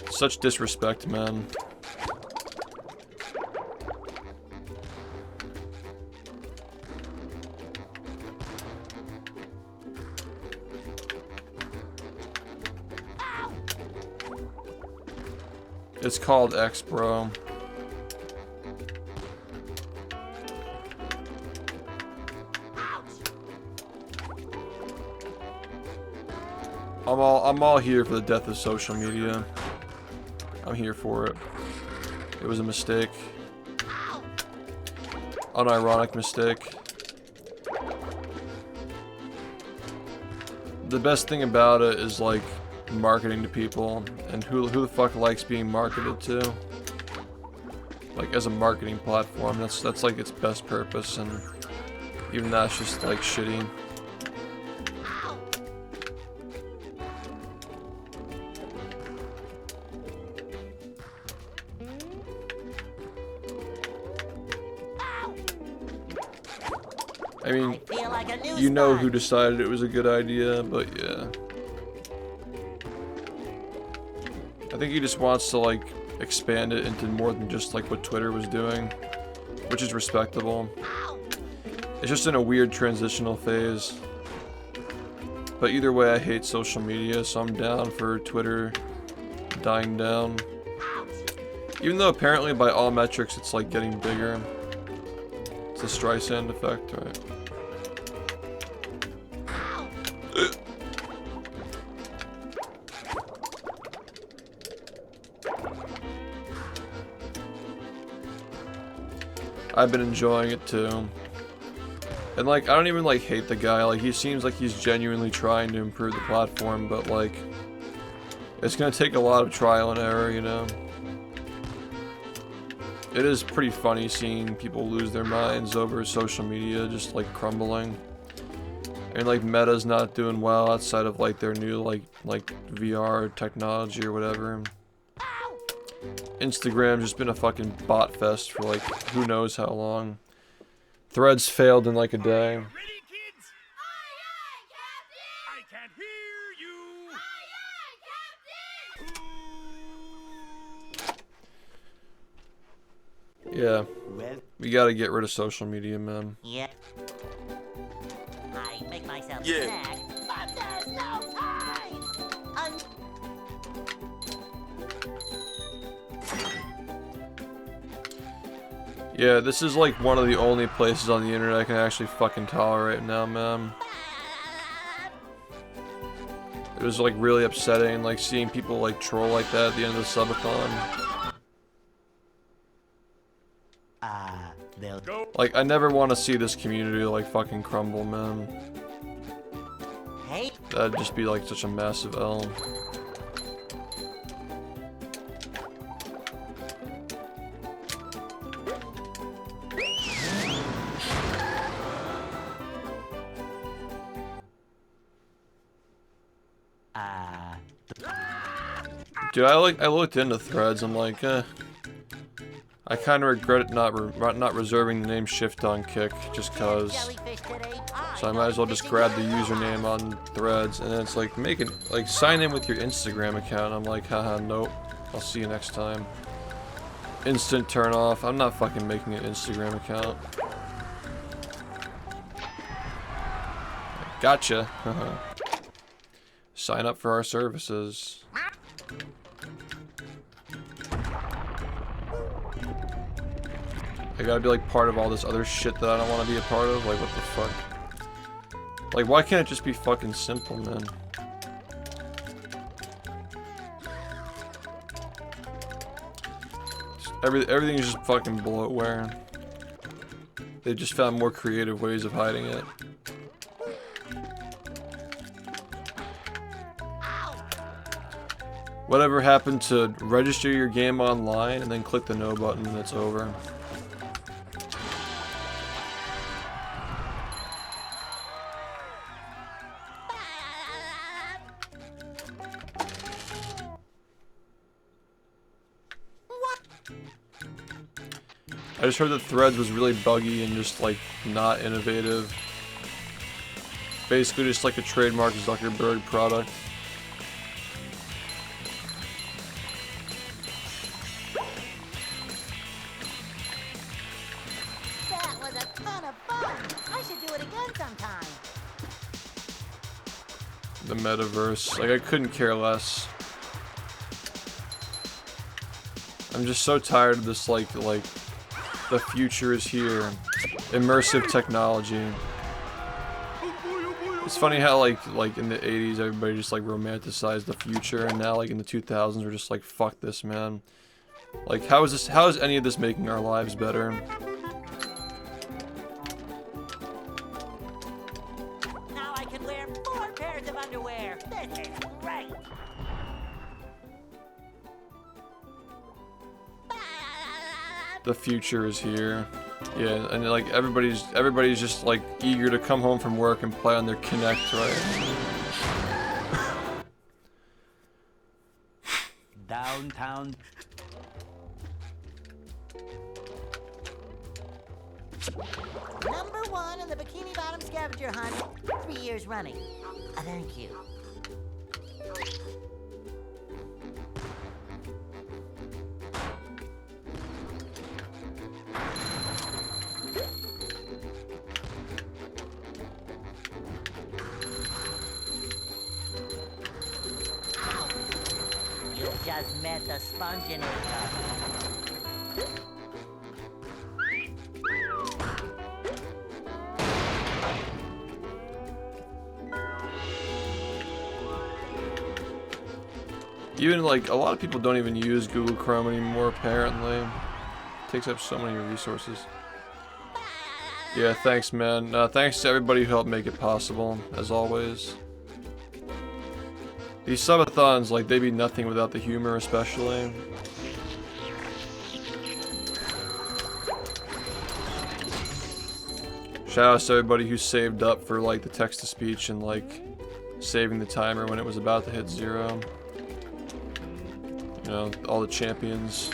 Such disrespect, man. It's called X, bro. I'm all here for the death of social media. I'm here for it. It was a mistake. Unironic mistake. The best thing about it is like marketing to people, and who the fuck likes being marketed to? Like as a marketing platform, that's like its best purpose, and even that's just like shitty. I mean, you know who decided it was a good idea, but yeah. I think he just wants to like expand it into more than just like what Twitter was doing, which is respectable. It's just in a weird transitional phase. But either way, I hate social media, so I'm down for Twitter dying down. Even though apparently by all metrics it's like getting bigger. It's the Streisand effect, right? I've been enjoying it too. And like, I don't even like hate the guy, like he seems like he's genuinely trying to improve the platform, but like, it's gonna take a lot of trial and error, you know? It is pretty funny seeing people lose their minds over social media just like crumbling. And like Meta's not doing well outside of like their new like VR technology or whatever. Instagram's just been a fucking bot fest for like who knows how long. Threads failed in like a day. Ready, kids? I can't hear you. Yeah. We gotta get rid of social media, man. Yeah. I make myself snack, but there's no time. Yeah, this is like one of the only places on the internet I can actually fucking tolerate now, man. It was like really upsetting, like seeing people like troll like that at the end of the subathon. Like, I never want to see this community like fucking crumble, man. Hey. That'd just be like such a massive L. Dude, I looked into threads. I'm like, I kind of regret not reserving the name Shift on Kick just cause. So I might as well just grab the username on threads, and then it's like sign in with your Instagram account. I'm like, haha, nope. I'll see you next time. Instant turn off. I'm not fucking making an Instagram account. Gotcha. Sign up for our services. I gotta be like part of all this other shit that I don't want to be a part of. Like, what the fuck? Like, why can't it just be fucking simple, man? Everything is just fucking bloatware. They just found more creative ways of hiding it. Whatever happened to register your game online and then click the no button and it's over? I just heard that Threads was really buggy and just like not innovative. Basically just like a trademark Zuckerberg product. That was a ton of fun. I should do it again sometime. The metaverse. Like, I couldn't care less. I'm just so tired of this like the future is here. Immersive technology. It's funny how like in the 80s everybody just like romanticized the future, and now like in the 2000s we're just like, fuck this, man. Like, how is any of this making our lives better? Now I can wear 4 pairs of underwear. This is great. The future is here. Yeah, and like everybody's just like eager to come home from work and play on their Kinect, right? Downtown. Number 1 in the Bikini Bottom scavenger hunt, 3 years running. Thank you. You've just met the Sponge-A-THON. Even like a lot of people don't even use Google Chrome anymore, apparently. It takes up so many resources. Yeah, thanks, man. Thanks to everybody who helped make it possible, as always. These subathons, like, they'd be nothing without the humor, especially. Shout out to everybody who saved up for like the text-to-speech and like saving the timer when it was about to hit 0. You know, all the champions.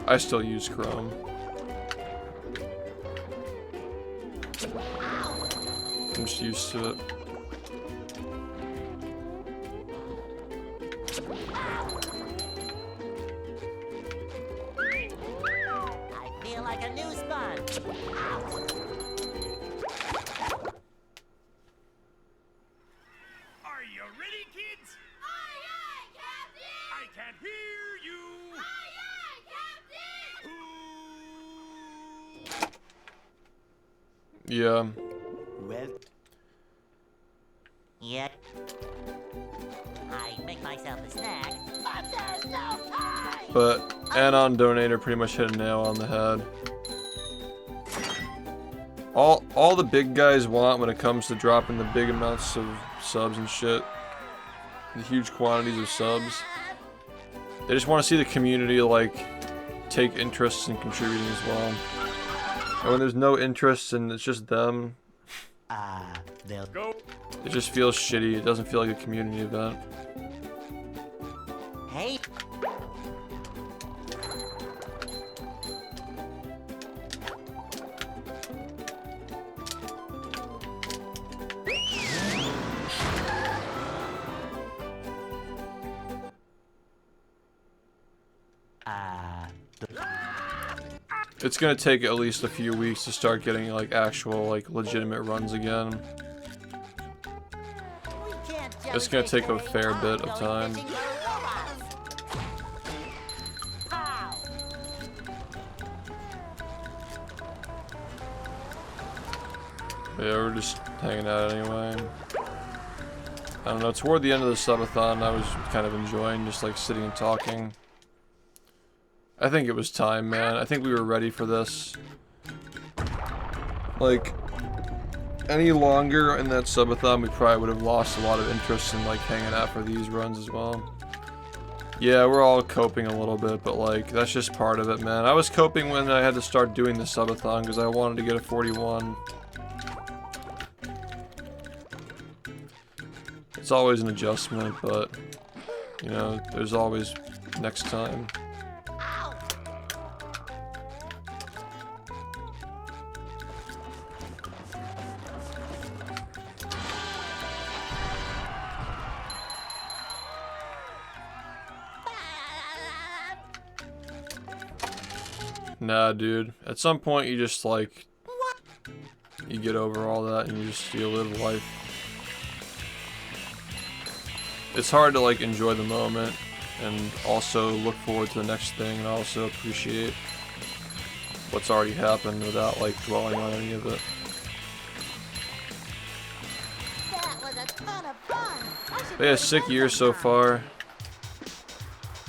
I still use Chrome. I'm just used to it. I feel like a new sponge. Are you ready, kids? Aye, aye, Captain! I can't hear you. Aye, aye, Captain! Yeah. Well. Yet. I make myself a snack, but there's no time! But Anon Donator pretty much hit a nail on the head. All the big guys want when it comes to dropping the big amounts of subs and shit, the huge quantities of subs, they just want to see the community like take interest in contributing as well. And when there's no interest and it's just them, They'll Go. it just feels shitty. It doesn't feel like a community event. hey. It's gonna take at least a few weeks to start getting like actual like legitimate runs again. We can't It's gonna take a jellyfish fair very bit of long time. going fishing for robots. Pow. Yeah, we're just hanging out anyway. I don't know, toward the end of the subathon I was kind of enjoying just like sitting and talking. I think it was time, man. I think we were ready for this. Like, any longer in that subathon we probably would have lost a lot of interest in like hanging out for these runs as well. Yeah, we're all coping a little bit, but like, that's just part of it, man. I was coping when I had to start doing the subathon because I wanted to get a 41. It's always an adjustment, but, you know, there's always next time. Nah, dude. At some point, you just, like, you get over all that and you live life. It's hard to, like, enjoy the moment and also look forward to the next thing and also appreciate what's already happened without, like, dwelling on any of it. That was a ton of fun. I should But do yeah, it sick again year so sometime. far.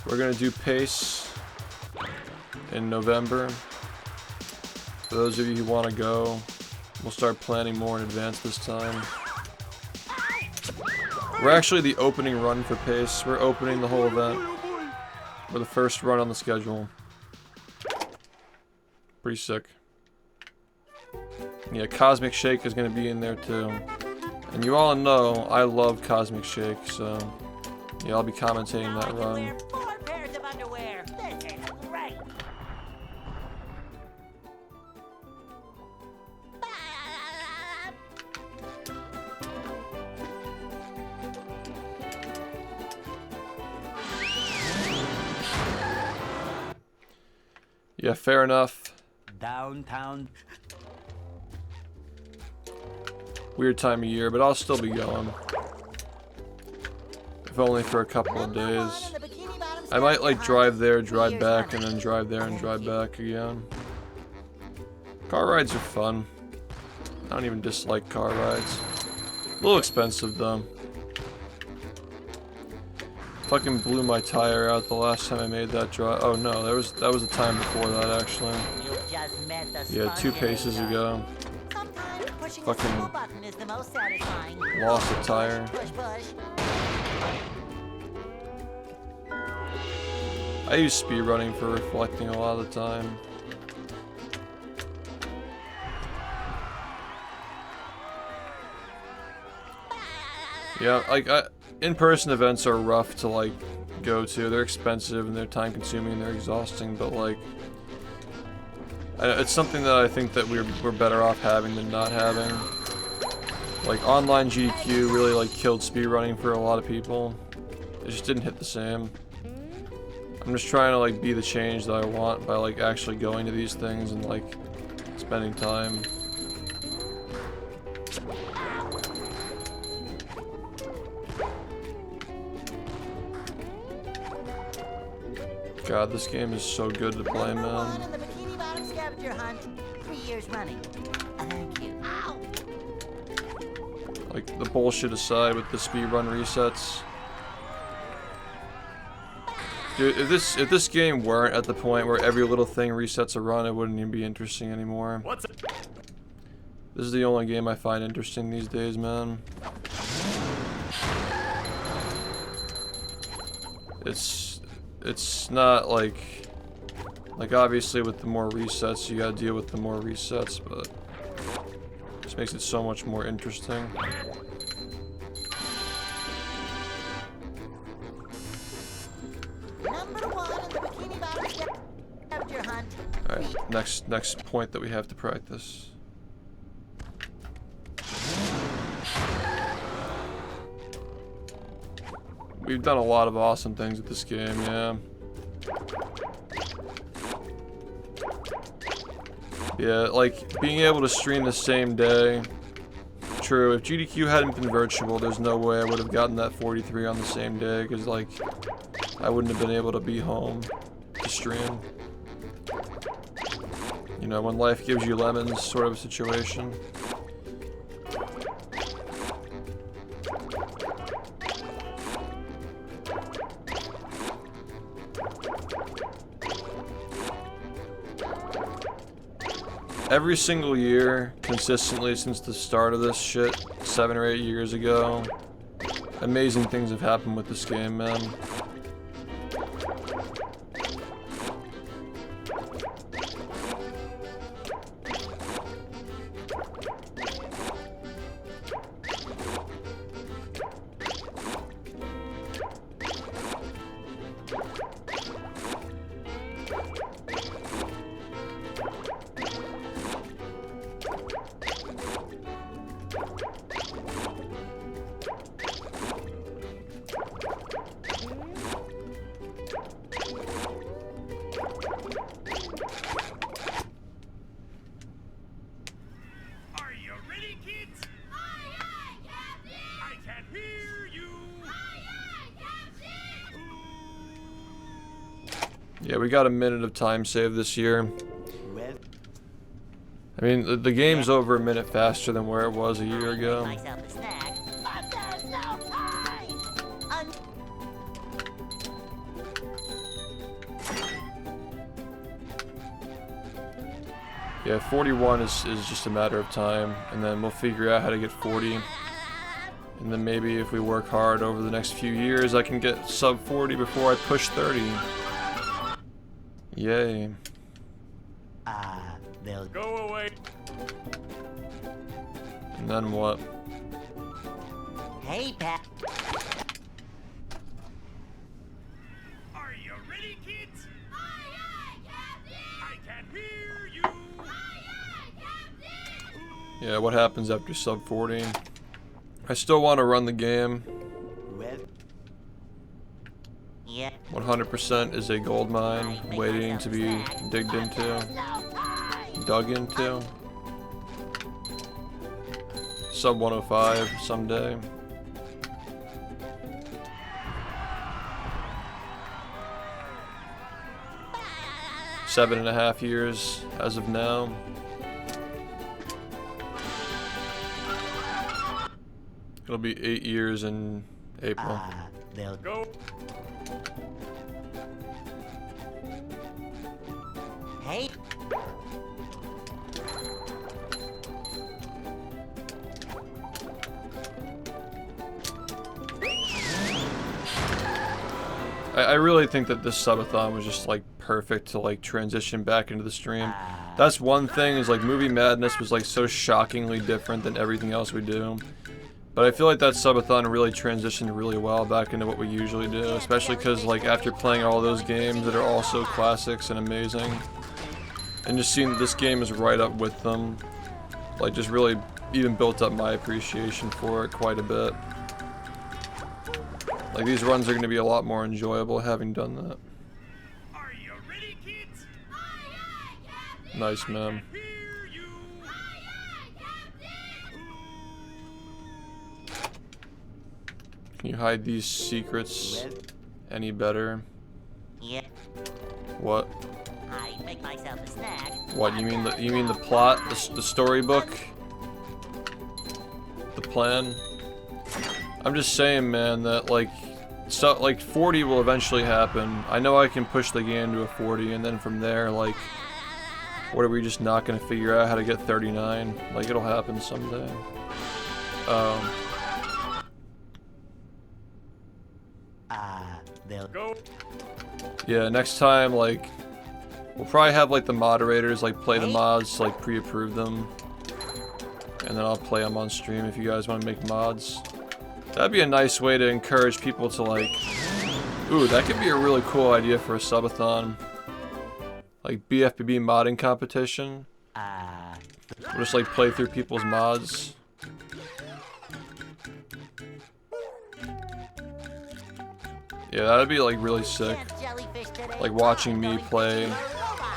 We're gonna do pace in November. For those of you who want to go, we'll start planning more in advance this time. We're actually the opening run for pace. We're opening the whole event. We're the first run on the schedule. Pretty sick. Yeah, Cosmic Shake is gonna be in there too. And you all know I love Cosmic Shake, so yeah, I'll be commentating Now I that can run. wear 4 pairs of underwear. This is great. Yeah, fair enough. Downtown. Weird time of year, but I'll still be going. If only for a couple of days. I might like drive there, drive back, and then drive there and drive back again. Car rides are fun. I don't even dislike car rides. A little expensive though. Fucking blew my tire out the last time I made that drive. Oh no, that was the time before that actually. You just met the Yeah, 2 sponge-A-thon. paces ago. Sometimes pushing Fucking the school button is the most satisfying. Lost a tire. Push, push. I use speedrunning for reflecting a lot of the time. Yeah, like in-person events are rough to like go to. They're expensive and they're time-consuming and they're exhausting. But like, it's something that I think that we're better off having than not having. Like online GDQ really like killed speedrunning for a lot of people. It just didn't hit the same. I'm just trying to like be the change that I want by like actually going to these things and like spending time. God, this game is so good to play, Number one man. in the Bikini Bottom scavenger hunt, 3 years running. Thank you. Ow! Like the bullshit aside with the speedrun resets. Dude, if this game weren't at the point where every little thing resets a run, it wouldn't even be interesting anymore. What's it? This is the only game I find interesting these days, man. It's not like Like, obviously with the more resets, you gotta deal with the more resets, but this makes it so much more interesting. Number 1 in the Bikini Bottom scavenger hunt. Alright, next point that we have to practice. We've done a lot of awesome things with this game, yeah. Yeah, like, being able to stream the same day. True, if GDQ hadn't been virtual, there's no way I would have gotten that 43 on the same day, because, like, I wouldn't have been able to be home to stream. You know, when life gives you lemons sort of a situation. Every single year, consistently since the start of this shit, 7 or 8 years ago, amazing things have happened with this game, man. Are you ready, kids? Aye, aye, Captain! I can hear you. Aye, aye, Captain! Yeah, we got a minute of time saved this year. I mean, the game's over a minute faster than where it was a year ago. Myself a snack, but there's no time. Yeah, 41 is just a matter of time, and then we'll figure out how to get 40. And then maybe if we work hard over the next few years, I can get sub 40 before I push 30. Yay. They'll Go away. And then what? Hey, Pat. Are you ready, kids? Aye, aye, Captain! I can hear you. Aye, aye, Captain! Yeah, what happens after sub 40? I still want to run the game. Yeah. 100% is a gold mine waiting to be digged into, dug into. Sub 105 someday. Seven and a half years as of now. It'll be 8 years in April. They'll Go. Hey. I really think that this subathon was just like perfect to like transition back into the stream. That's one thing, is like Movie Madness was like so shockingly different than everything else we do. But I feel like that subathon really transitioned really well back into what we usually do, especially because like after playing all those games that are also classics and amazing, and just seeing that this game is right up with them, like just really even built up my appreciation for it quite a bit. Like these runs are going to be a lot more enjoyable having done that. Are you ready, kids? Aye, aye, Captain! Nice, man. Hear you. Aye, aye, Captain! Can you hide these secrets any better? Yeah. What? I make myself a snack. What, you mean the plot, the storybook? The plan? I'm just saying, man, that like 40 will eventually happen. I know I can push the game to a 40, and then from there, like, what, are we just not gonna figure out how to get 39? Like, it'll happen someday. They'll Go. Yeah, next time, like, We'll probably have like the moderators like play the mods to like pre-approve them. And then I'll play them on stream if you guys want to make mods. That'd be a nice way to encourage people to like... Ooh, that could be a really cool idea for a subathon. Like BFBB modding competition. We'll just like play through people's mods. Yeah, that'd be like really sick. Like watching me play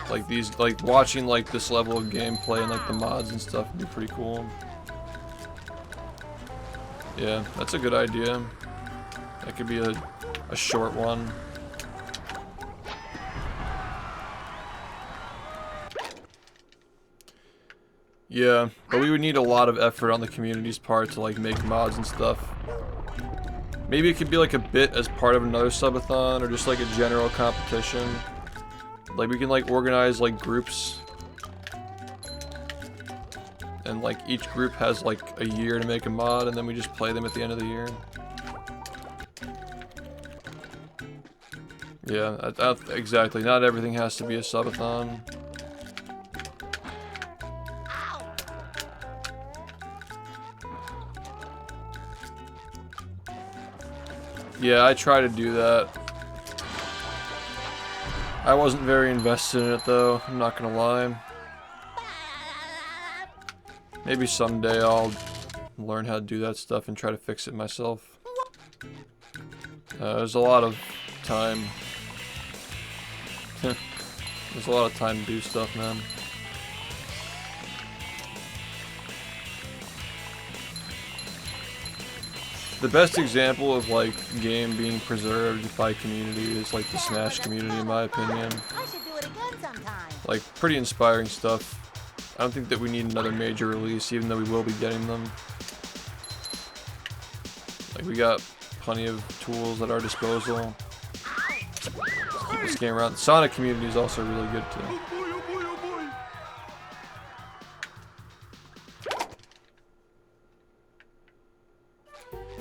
like these, like watching like this level of gameplay and like the mods and stuff would be pretty cool. Yeah, that's a good idea. That could be a short one. Yeah, but we would need a lot of effort on the community's part to like make mods and stuff. Maybe it could be like a bit as part of another subathon or just like a general competition. Like we can like organize like groups. And like each group has like a year to make a mod and then we just play them at the end of the year. Yeah, exactly. Not everything has to be a subathon. Yeah, I try to do that. I wasn't very invested in it though, I'm not gonna lie. Maybe someday I'll learn how to do that stuff and try to fix it myself. There's a lot of time. There's a lot of time to do stuff, man. The best example of like game being preserved by community is like the Smash community, in my opinion. Like pretty inspiring stuff. I don't think that we need another major release, even though we will be getting them. Like we got plenty of tools at our disposal. Keep this game around. The Sonic community is also really good too.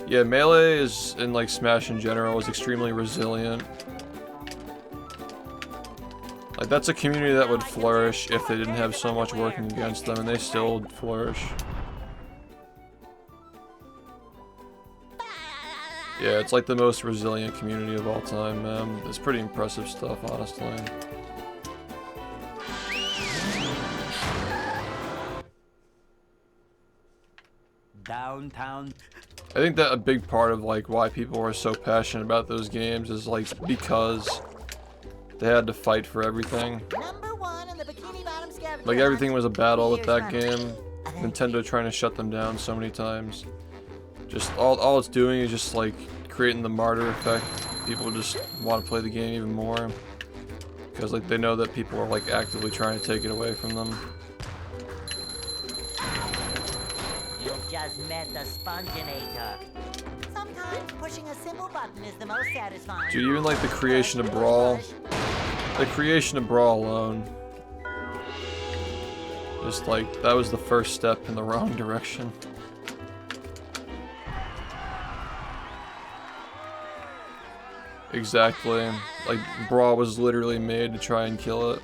Yeah, Melee is, in like Smash in general, is extremely resilient. Like that's a community that would flourish if they didn't have so much working against them, and they still flourish. Yeah, it's like the most resilient community of all time, man. It's pretty impressive stuff, honestly. Downtown. I think that a big part of like why people are so passionate about those games is like because they had to fight for everything. Like everything was a battle with that game. Nintendo trying to shut them down so many times. Just all it's doing is just like creating the martyr effect. People just want to play the game even more because like they know that people are like actively trying to take it away from them. You just met the Sponge-A-THON. Sometimes pushing a simple button is the most satisfying. Dude, even like the creation of Brawl. The creation of Brawl alone. Just like, that was the first step in the wrong direction. Exactly. Like, Brawl was literally made to try and kill it.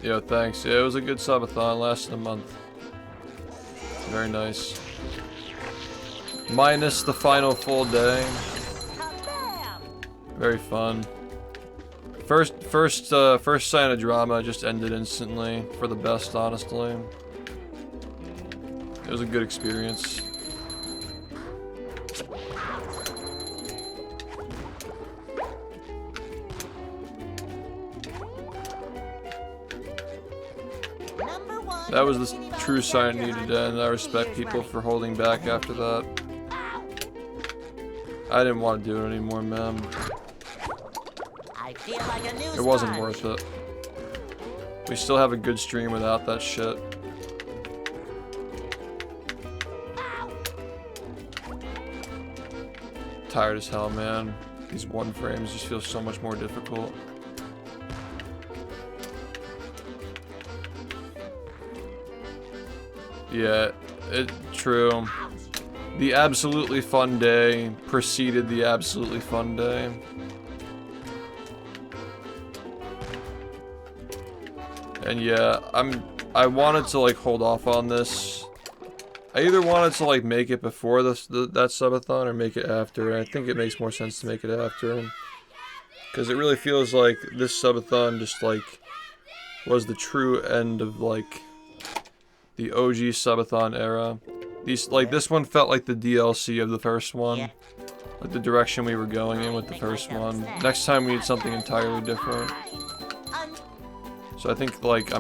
Yo, thanks. Yeah, it was a good subathon, lasted a month. Very nice. Minus the final full day. Very fun. First sign of drama just ended instantly for the best, honestly. It was a good experience. That was the true sign it needed to end. I respect people for holding back after that. I didn't want to do it anymore, man. It wasn't worth it. We still have a good stream without that shit. Tired as hell, man. These one frames just feel so much more difficult. Yeah, true. The absolutely fun day preceded the absolutely fun day. And yeah, I wanted to like hold off on this. I either wanted to like make it before that subathon or make it after, and I think it makes more sense to make it after. Because it really feels like this subathon just like was the true end of like the OG subathon era. This one felt like the DLC of the first one. Like the direction we were going in with the first one. Next time we need something entirely different. So I think like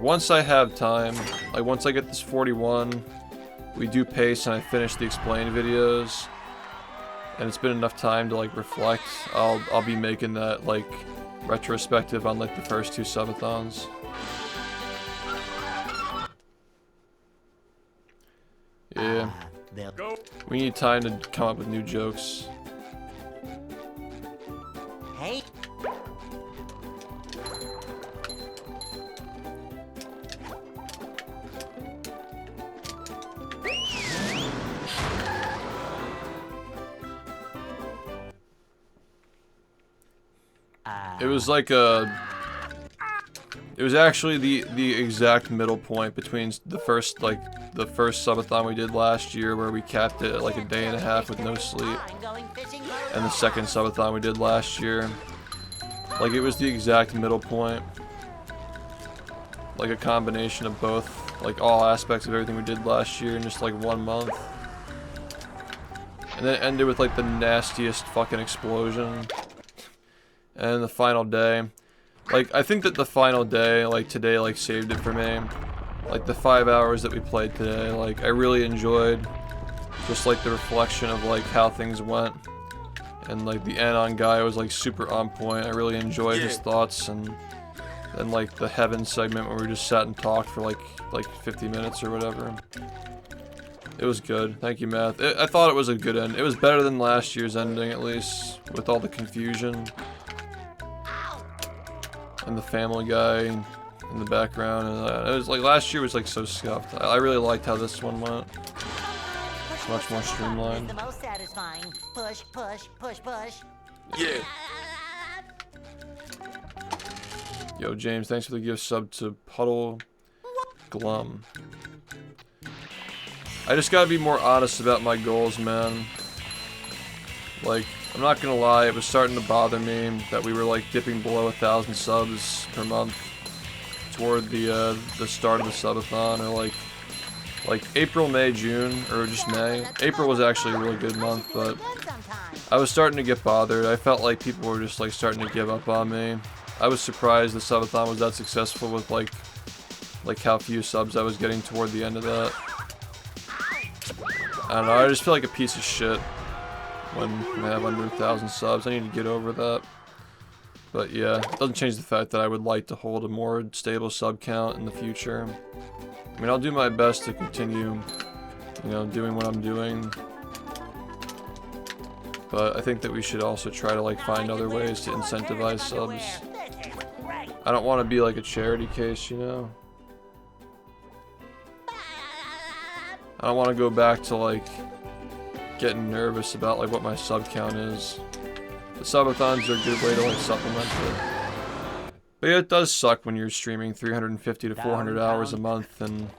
once I have time, like once I get this 41, we do pace and I finish the explain videos, and it's been enough time to like reflect, I'll be making that like retrospective on like the first 2 subathons. Yeah. We need time to come up with new jokes. Hey. It was like it was actually the exact middle point between the first subathon we did last year, where we capped it at like a day and a half with no sleep, and the second subathon we did last year. Like it was the exact middle point. Like a combination of both, like all aspects of everything we did last year in just like 1 month. And then it ended with like the nastiest fucking explosion. And the final day, like I think that the final day, like today, like saved it for me. Like the 5 hours that we played today, like I really enjoyed just like the reflection of like how things went, and like the Anon guy was like super on point. I really enjoyed his thoughts, and then like the heaven segment where we just sat and talked for like 50 minutes or whatever. It was good. Thank you, Math. I thought it was a good end. It was better than last year's ending, at least, with all the confusion. And the Family Guy in the background, and it was like last year was like so scuffed. I really liked how this one went. It's much more streamlined. The most satisfying. Push, push, push, push. Yeah. Yo, James, thanks for the gift sub to Puddle Glum. I just gotta be more honest about my goals, man. Like, I'm not gonna lie, it was starting to bother me that we were like dipping below 1,000 subs per month toward the start of the subathon, or like April, May, June, or just May. April was actually a really good month, but I was starting to get bothered. I felt like people were just like starting to give up on me. I was surprised the subathon was that successful with like how few subs I was getting toward the end of that. I don't know, I just feel like a piece of shit when I have under 1,000 subs. I need to get over that. But yeah, it doesn't change the fact that I would like to hold a more stable sub count in the future. I mean, I'll do my best to continue, you know, doing what I'm doing. But I think that we should also try to like find other ways to incentivize subs. I don't want to be like a charity case, you know? I don't want to go back to like getting nervous about like what my sub count is. The subathons are a good way to like supplement it. But yeah, it does suck when you're streaming 350 to 400 hours a month, and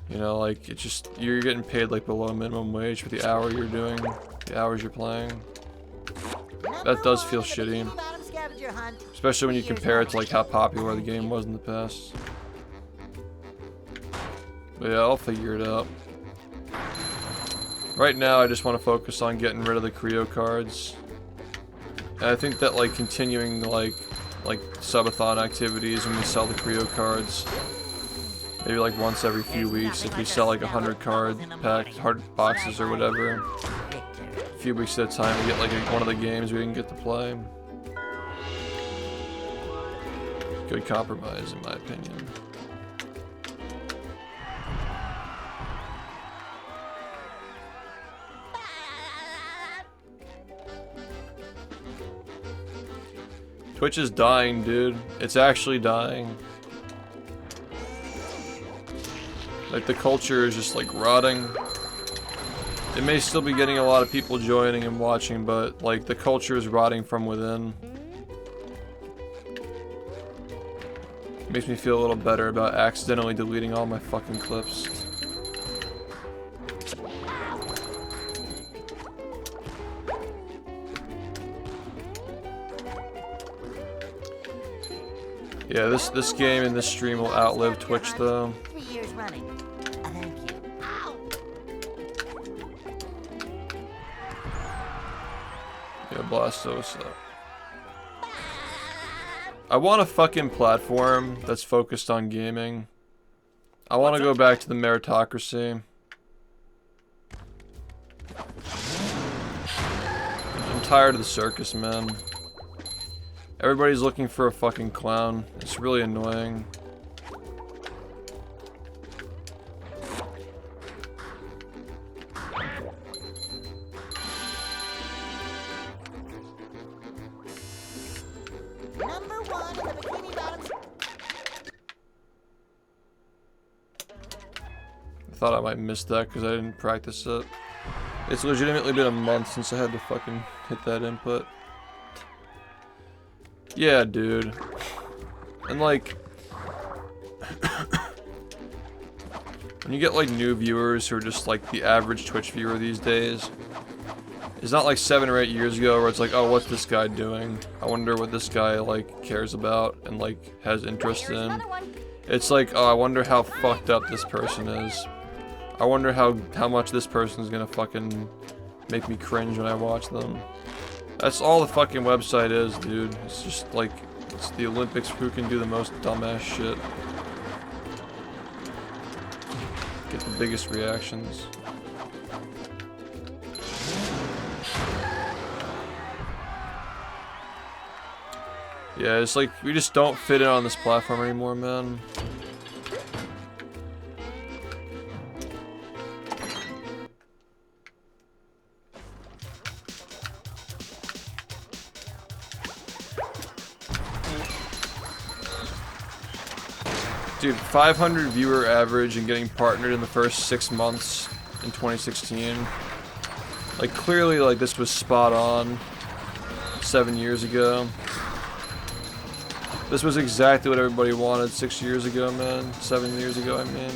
you know, like it's just, you're getting paid like below minimum wage for the hour you're doing, the hours you're playing. That does feel shitty, especially when you compare it to like how popular the game was in the past. But yeah, I'll figure it out. Right now, I just want to focus on getting rid of the Creo cards. And I think that like continuing like subathon activities when we sell the Creo cards, maybe like once every few weeks, if we sell like 100 card boxes or whatever, a few weeks at a time, we get like one of the games we didn't get to play. Good compromise, in my opinion. Twitch is dying, dude. It's actually dying. Like, the culture is just, like, rotting. It may still be getting a lot of people joining and watching, but, like, the culture is rotting from within. Makes me feel a little better about accidentally deleting all my fucking clips. Yeah, this game and this stream will outlive Twitch though. 3 years running. Thank you. Ow! Yeah, Blasto, what's up? I want a fucking platform that's focused on gaming. I want to go back to the meritocracy. I'm tired of the circus, man. Everybody's looking for a fucking clown. It's really annoying. Number 1 in the Bikini Bottom. I thought I might miss that because I didn't practice it. It's legitimately been a month since I had to fucking hit that input. Yeah, dude. And like... when you get like new viewers who are just like the average Twitch viewer these days, it's not like 7 or 8 years ago where it's like, oh, what's this guy doing? I wonder what this guy like cares about and like has interest in. It's like, oh, I wonder how fucked up this person is. I wonder how much this person is gonna fucking make me cringe when I watch them. That's all the fucking website is, dude. It's just like, it's the Olympics who can do the most dumbass shit. Get the biggest reactions. Yeah, it's like, we just don't fit in on this platform anymore, man. Dude, 500 viewer average and getting partnered in the first 6 months in 2016. Like, clearly, like, this was spot on 7 years ago. This was exactly what everybody wanted 6 years ago, man. 7 years ago, I mean.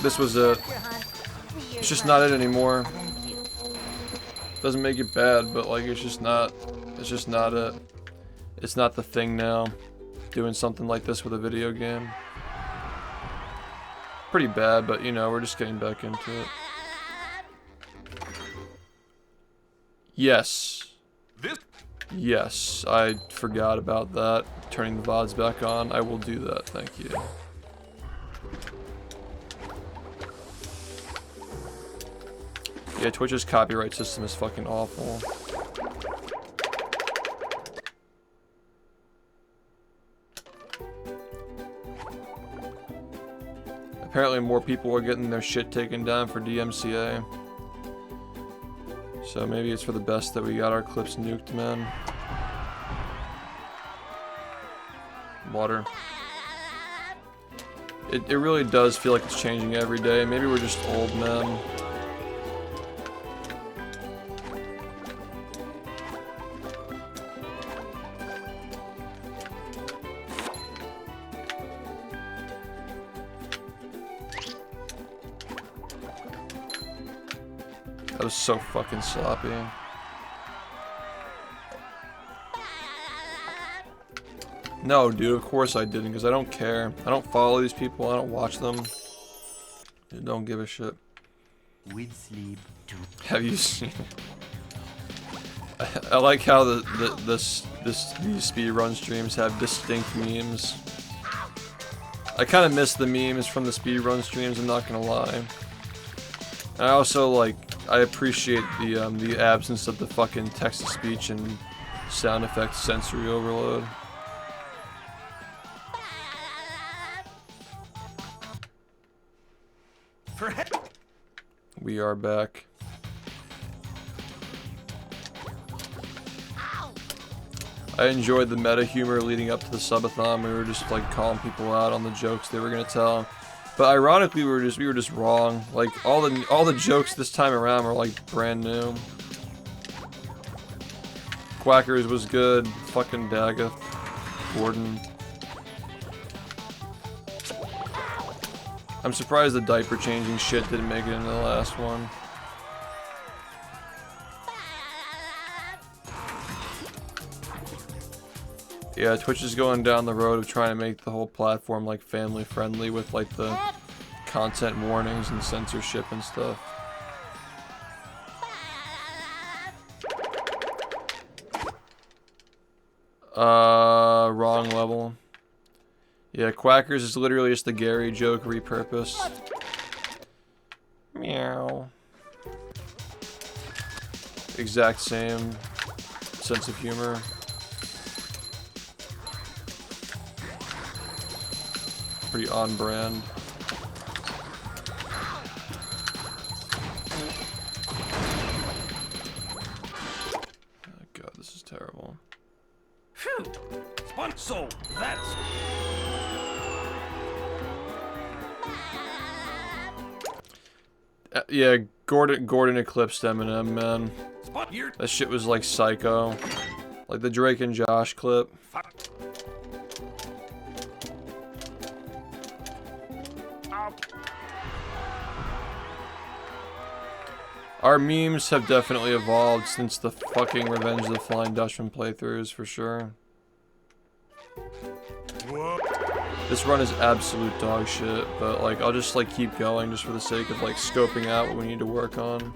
This was it. It's just not it anymore. Doesn't make it bad, but, like, it's just not it. It's not the thing now. Doing something like this with a video game. Pretty bad, but you know, we're just getting back into it. Yes. Yes, I forgot about that. Turning the VODs back on. I will do that, thank you. Yeah, Twitch's copyright system is fucking awful. Apparently more people are getting their shit taken down for DMCA. So maybe it's for the best that we got our clips nuked, man. Water. It really does feel like it's changing every day. Maybe we're just old, man. That was so fucking sloppy. No, dude, of course I didn't, because I don't care. I don't follow these people, I don't watch them. I don't give a shit. With sleep too. Have you seen... I like how these speedrun streams have distinct memes. I kind of miss the memes from the speedrun streams, I'm not gonna lie. I also, like, I appreciate the absence of the fucking text-to-speech and sound effect sensory overload. We are back. I enjoyed the meta humor leading up to the subathon. We were just like calling people out on the jokes they were gonna tell. But ironically, we were just wrong. Like all the jokes this time around were like brand new. Quackers was good. Fucking Daggeth. Gordon. I'm surprised the diaper changing shit didn't make it into the last one. Yeah, Twitch is going down the road of trying to make the whole platform like family friendly with like the content warnings and censorship and stuff. Wrong level. Yeah, Quackers is literally just the Gary joke repurposed. Meow. Exact same sense of humor. Pretty on brand. Oh god, this is terrible. Phew. So that's Yeah, Gordon eclipsed Eminem, man. spot here. That shit was like psycho. Like the Drake and Josh clip. Our memes have definitely evolved since the fucking Revenge of the Flying Dutchman playthroughs, for sure. This run is absolute dog shit, but like I'll just like keep going just for the sake of like scoping out what we need to work on.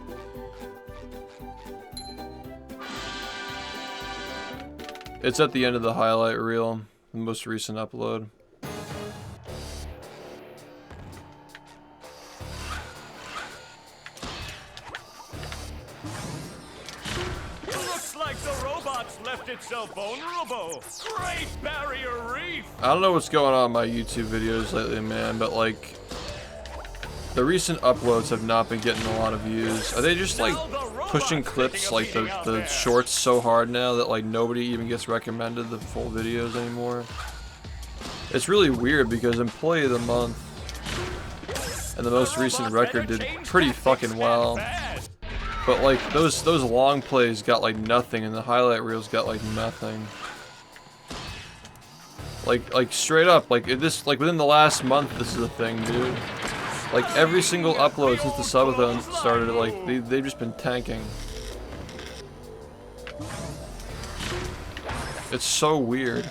It's at the end of the highlight reel, the most recent upload. Looks like the robots left itself vulnerable. Great Barrier Reef. I don't know what's going on in my YouTube videos lately, man, but like the recent uploads have not been getting a lot of views. Are they just like pushing clips like the shorts so hard now that like nobody even gets recommended the full videos anymore? It's really weird because Employee of the Month and the most recent record did pretty fucking well. But like those long plays got like nothing and the highlight reels got like nothing. Like straight up, like this, like within the last month this is a thing, dude. Like every single upload since the subathon started, like they've just been tanking. It's so weird.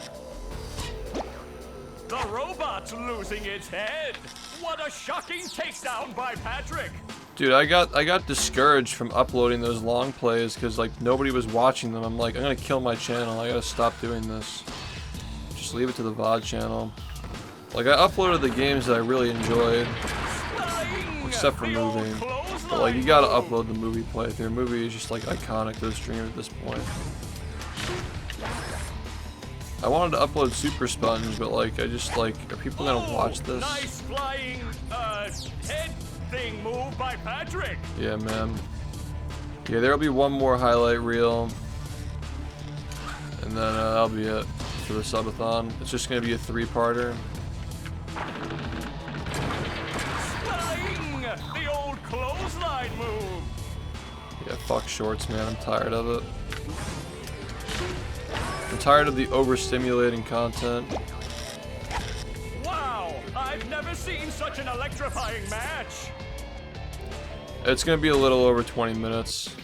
The robot's losing its head. What a shocking takedown by Patrick. Dude, I got discouraged from uploading those long plays because like nobody was watching them. I'm like, I'm gonna kill my channel. I gotta stop doing this. Just leave it to the VOD channel. Like I uploaded the games that I really enjoyed, except for movie. But like you gotta upload the movie playthrough. Movie is just like iconic to the streamer at this point. I wanted to upload Super Sponge, but like I just like, are people gonna watch this? Nice flying head thing move by Patrick. Yeah, man. Yeah, there'll be one more highlight reel, and then that'll be it for the subathon. It's just gonna be a 3-parter. The old clothesline move. Yeah, fuck shorts, man. I'm tired of it. I'm tired of the overstimulating content. Wow, I've never seen such an electrifying match. It's gonna be a little over 20 minutes.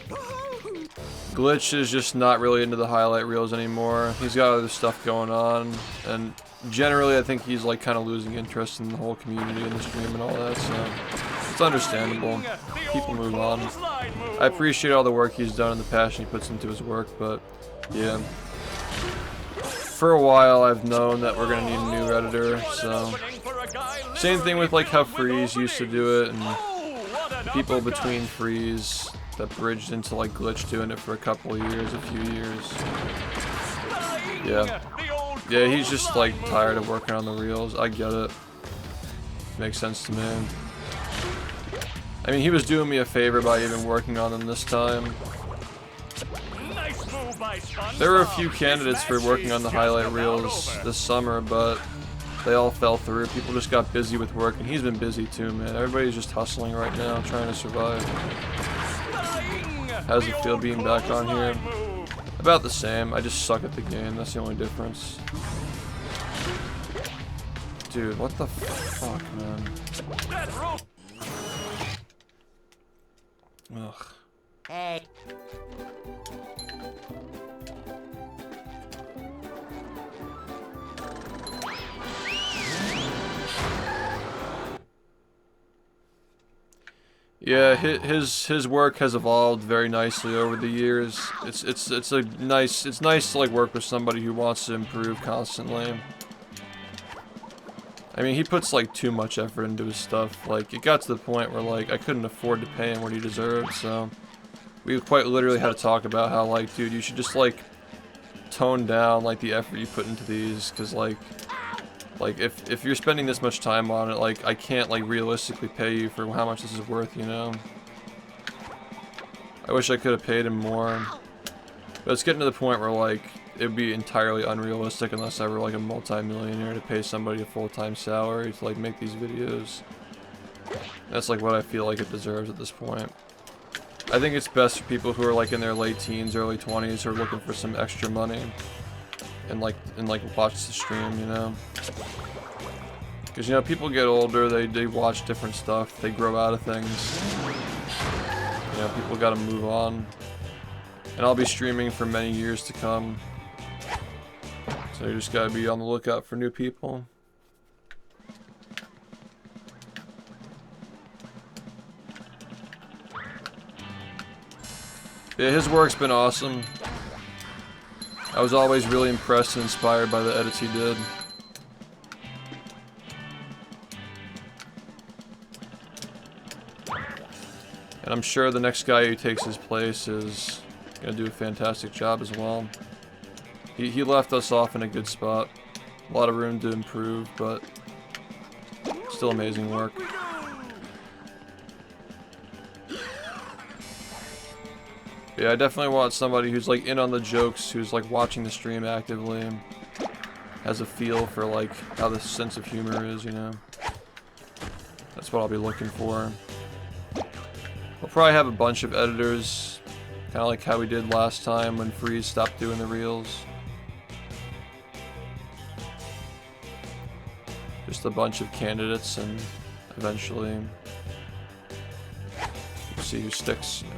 Glitch is just not really into the highlight reels anymore. He's got other stuff going on, and generally I think he's like kind of losing interest in the whole community and the stream and all that, so it's understandable. People move on. I appreciate all the work he's done and the passion he puts into his work, but yeah. For a while I've known that we're gonna need a new editor, so same thing with like how Freeze used to do it, and the people between Freeze that bridged into like Glitch doing it for a couple of years, a few years. Yeah, he's just like tired of working on the reels. I get it. Makes sense to me. I mean, he was doing me a favor by even working on them this time. There were a few candidates for working on the highlight reels this summer, but they all fell through. People just got busy with work, and he's been busy too, man. Everybody's just hustling right now, trying to survive. How's it feel being back on here? About the same. I just suck at the game. That's the only difference. Dude, what the fuck, man? That rope. Ugh. Hey. Yeah, his work has evolved very nicely over the years. It's nice to like work with somebody who wants to improve constantly. I mean, he puts like too much effort into his stuff. Like, it got to the point where like I couldn't afford to pay him what he deserved, so we quite literally had to talk about how like, dude, you should just like tone down like the effort you put into these, because like if you're spending this much time on it, like I can't like realistically pay you for how much this is worth, you know. I wish I could have paid him more, but it's getting to the point where like it'd be entirely unrealistic unless I were like a multi-millionaire to pay somebody a full-time salary to like make these videos. That's like what I feel like it deserves at this point. I think it's best for people who are like in their late teens, early 20s, who are looking for some extra money and like watch the stream, you know. Because, you know, people get older, they watch different stuff, they grow out of things. You know, people gotta move on. And I'll be streaming for many years to come. So you just gotta be on the lookout for new people. Yeah, his work's been awesome. I was always really impressed and inspired by the edits he did. And I'm sure the next guy who takes his place is gonna do a fantastic job as well. He left us off in a good spot. A lot of room to improve, but still amazing work. Yeah, I definitely want somebody who's like in on the jokes, who's like watching the stream actively, has a feel for like how the sense of humor is, you know. That's what I'll be looking for. We'll probably have a bunch of editors, kind of like how we did last time when Freeze stopped doing the reels. Just a bunch of candidates, and eventually we'll see who sticks, you know.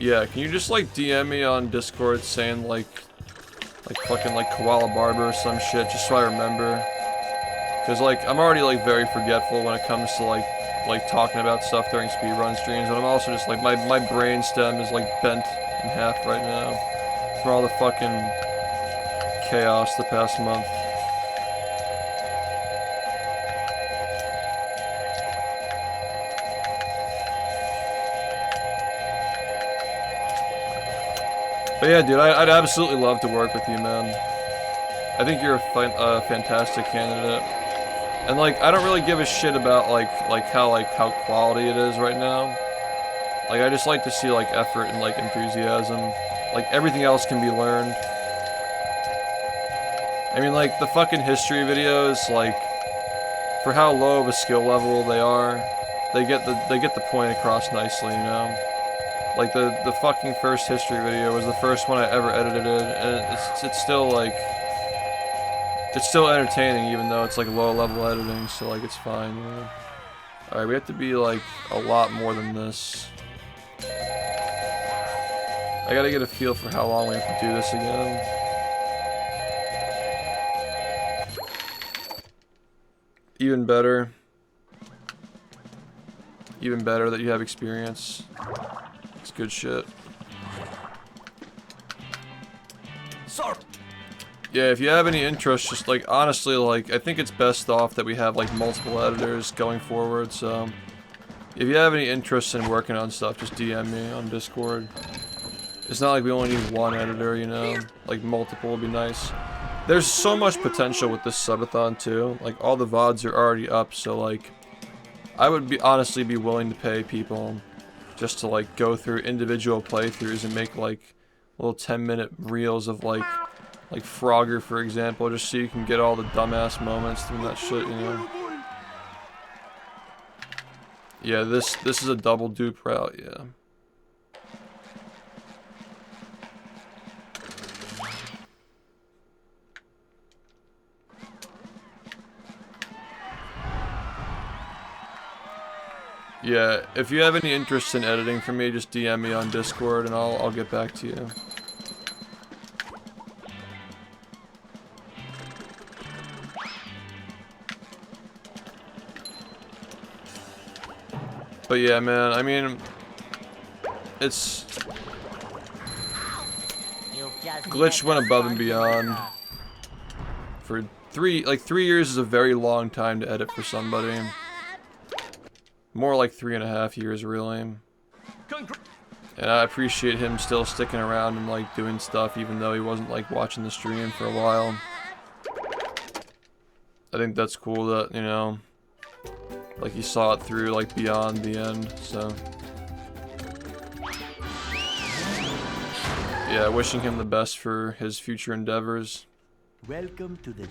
Yeah, can you just like DM me on Discord saying like fucking like Koala Barber or some shit, just so I remember. Cause like I'm already like very forgetful when it comes to like talking about stuff during speedrun streams, but I'm also just like my brain stem is like bent in half right now from all the fucking chaos the past month. But yeah, dude, I'd absolutely love to work with you, man. I think you're a fantastic candidate. And like, I don't really give a shit about how quality it is right now. Like, I just like to see like effort and like enthusiasm. Like, everything else can be learned. I mean, like, the fucking history videos, like, for how low of a skill level they are, they get the point across nicely, you know. Like the fucking first history video was the first one I ever edited, and it's still like, it's still entertaining even though it's like low level editing, so like it's fine, you know. Alright, we have to be like a lot more than this. I gotta get a feel for how long we have to do this again. Even better. Even better that you have experience. It's good shit. Sorry. Yeah, if you have any interest, just like honestly, like I think it's best off that we have like multiple editors going forward. So if you have any interest in working on stuff, just DM me on Discord. It's not like we only need one editor, you know. Like multiple would be nice. There's so much potential with this subathon too. Like all the VODs are already up, so like I would honestly be willing to pay people just to like go through individual playthroughs and make like little 10-minute reels of like Frogger, for example, just so you can get all the dumbass moments from that shit, you know. Yeah, this is a double dupe route, yeah. Yeah, if you have any interest in editing for me, just DM me on Discord and I'll get back to you. But yeah, man, I mean, it's... Glitch went above and beyond. For 3 years is a very long time to edit for somebody. More like 3.5 years, really. And I appreciate him still sticking around and like doing stuff even though he wasn't like watching the stream for a while. I think that's cool that, you know, like he saw it through like beyond the end, so. Yeah, wishing him the best for his future endeavors. Welcome to the...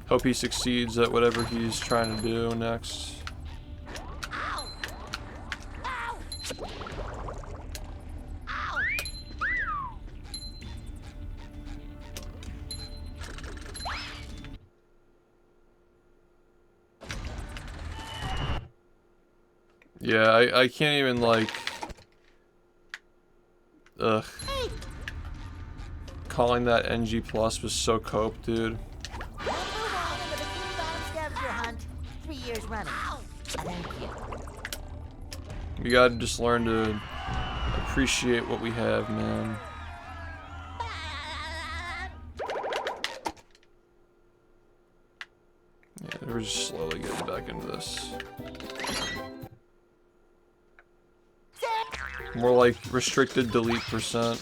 Hope he succeeds at whatever he's trying to do next. Yeah, I can't even like... Ugh. Calling that NG Plus was so cope, dude. 3 years running. Thank you. We gotta just learn to appreciate what we have, man. Yeah, we're just slowly getting back into this. More like restricted delete %.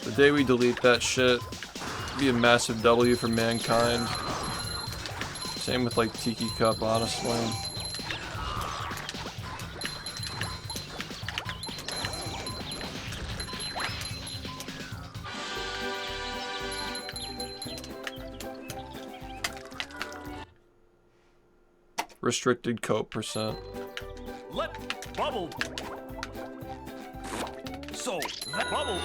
The day we delete that shit, it'd be a massive W for mankind. Same with like Tiki Cup, honestly. Restricted cope %. Let bubble. So that bubble.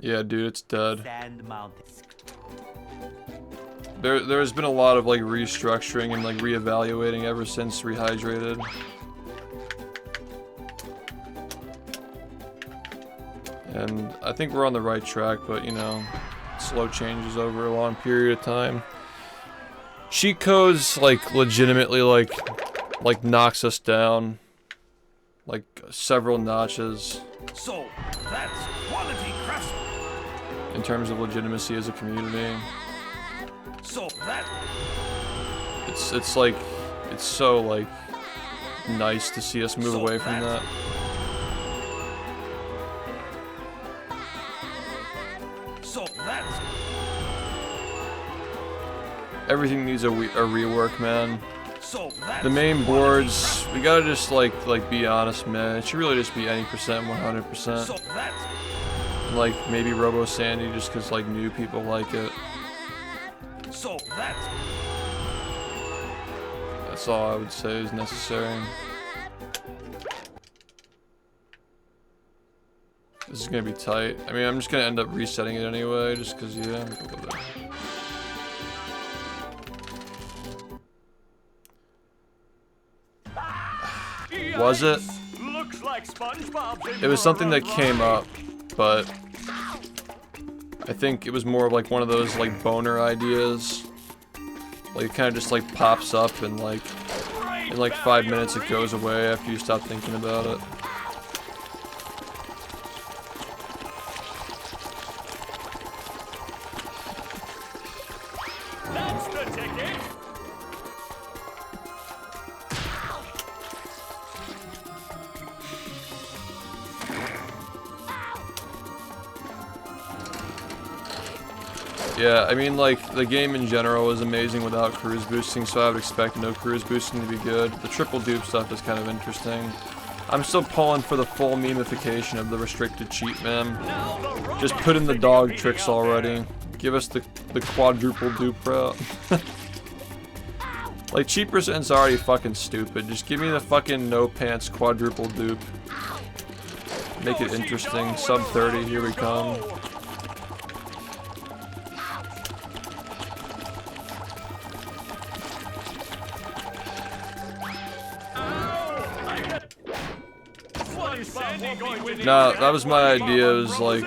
Yeah, dude, it's dead. Sand Mountains. There's been a lot of like restructuring and like reevaluating ever since Rehydrated. And I think we're on the right track, but you know, slow changes over a long period of time. Cheat codes like legitimately like knocks us down like several notches. So that's quality craftsmanship. In terms of legitimacy as a community. So that It's like it's so like nice to see us move away from that. So that's Everything needs a rework, man. so that's The main boards, we gotta just like be honest, man. It should really just be any %, 100%. so that's And, like maybe Robo Sandy, just cause like new people like it. so that's That's all I would say is necessary. This is gonna be tight. I mean, I'm just gonna end up resetting it anyway, just cause yeah. Was it? looks like SpongeBob's It was something that came up, but I think it was more of like one of those like boner ideas. Like it kind of just like pops up and like in like 5 minutes it goes away after you stop thinking about it. That's the ticket. Yeah, I mean, like, the game in general is amazing without cruise boosting, so I would expect no cruise boosting to be good. The triple dupe stuff is kind of interesting. I'm still pulling for the full memification of the restricted cheat, man. Just put in the dog tricks already. Give us the quadruple dupe route. Like, cheat percent's already fucking stupid. Just give me the fucking no pants quadruple dupe. Make it interesting. Sub 30, here we come. No, that was my idea. It was like,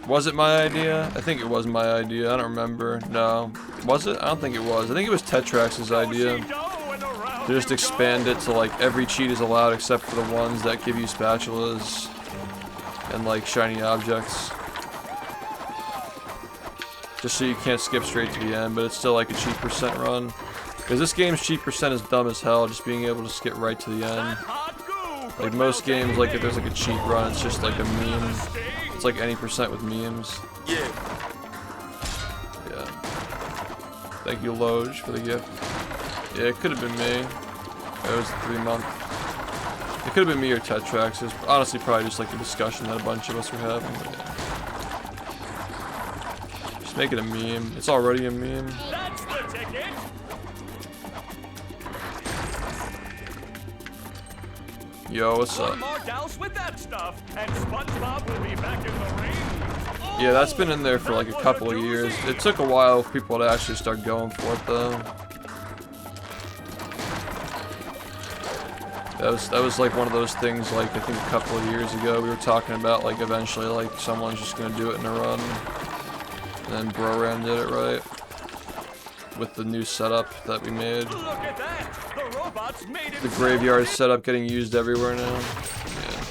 was it my idea? I think it was my idea. I don't remember. No. Was it? I don't think it was. I think it was Tetrax's idea. To just expand it to like every cheat is allowed except for the ones that give you spatulas and like shiny objects. Just so you can't skip straight to the end, but it's still like a cheat percent run. Because this game's cheat percent is dumb as hell, just being able to skip right to the end. Like most games, like if there's like a cheat run, it's just like a meme. It's like any percent with memes. Yeah. Thank you, Loge, for the gift. Yeah, it could have been me. It was 3 month. It could have been me or Tetrax. It was honestly probably just like a discussion that a bunch of us were having. But yeah. Just make it a meme. It's already a meme. That's the ticket. Yo, what's up? One more douse with that stuff, and SpongeBob will be back in the ring. Yeah, that's been in there for like a couple of years. It took a while for people to actually start going for it though. That was like one of those things, like I think a couple of years ago we were talking about, like eventually like someone's just gonna do it in a run. And then Broram did it right. With the new setup that we made. Look at that! The robots made it. The graveyard setup getting used everywhere now. Yeah.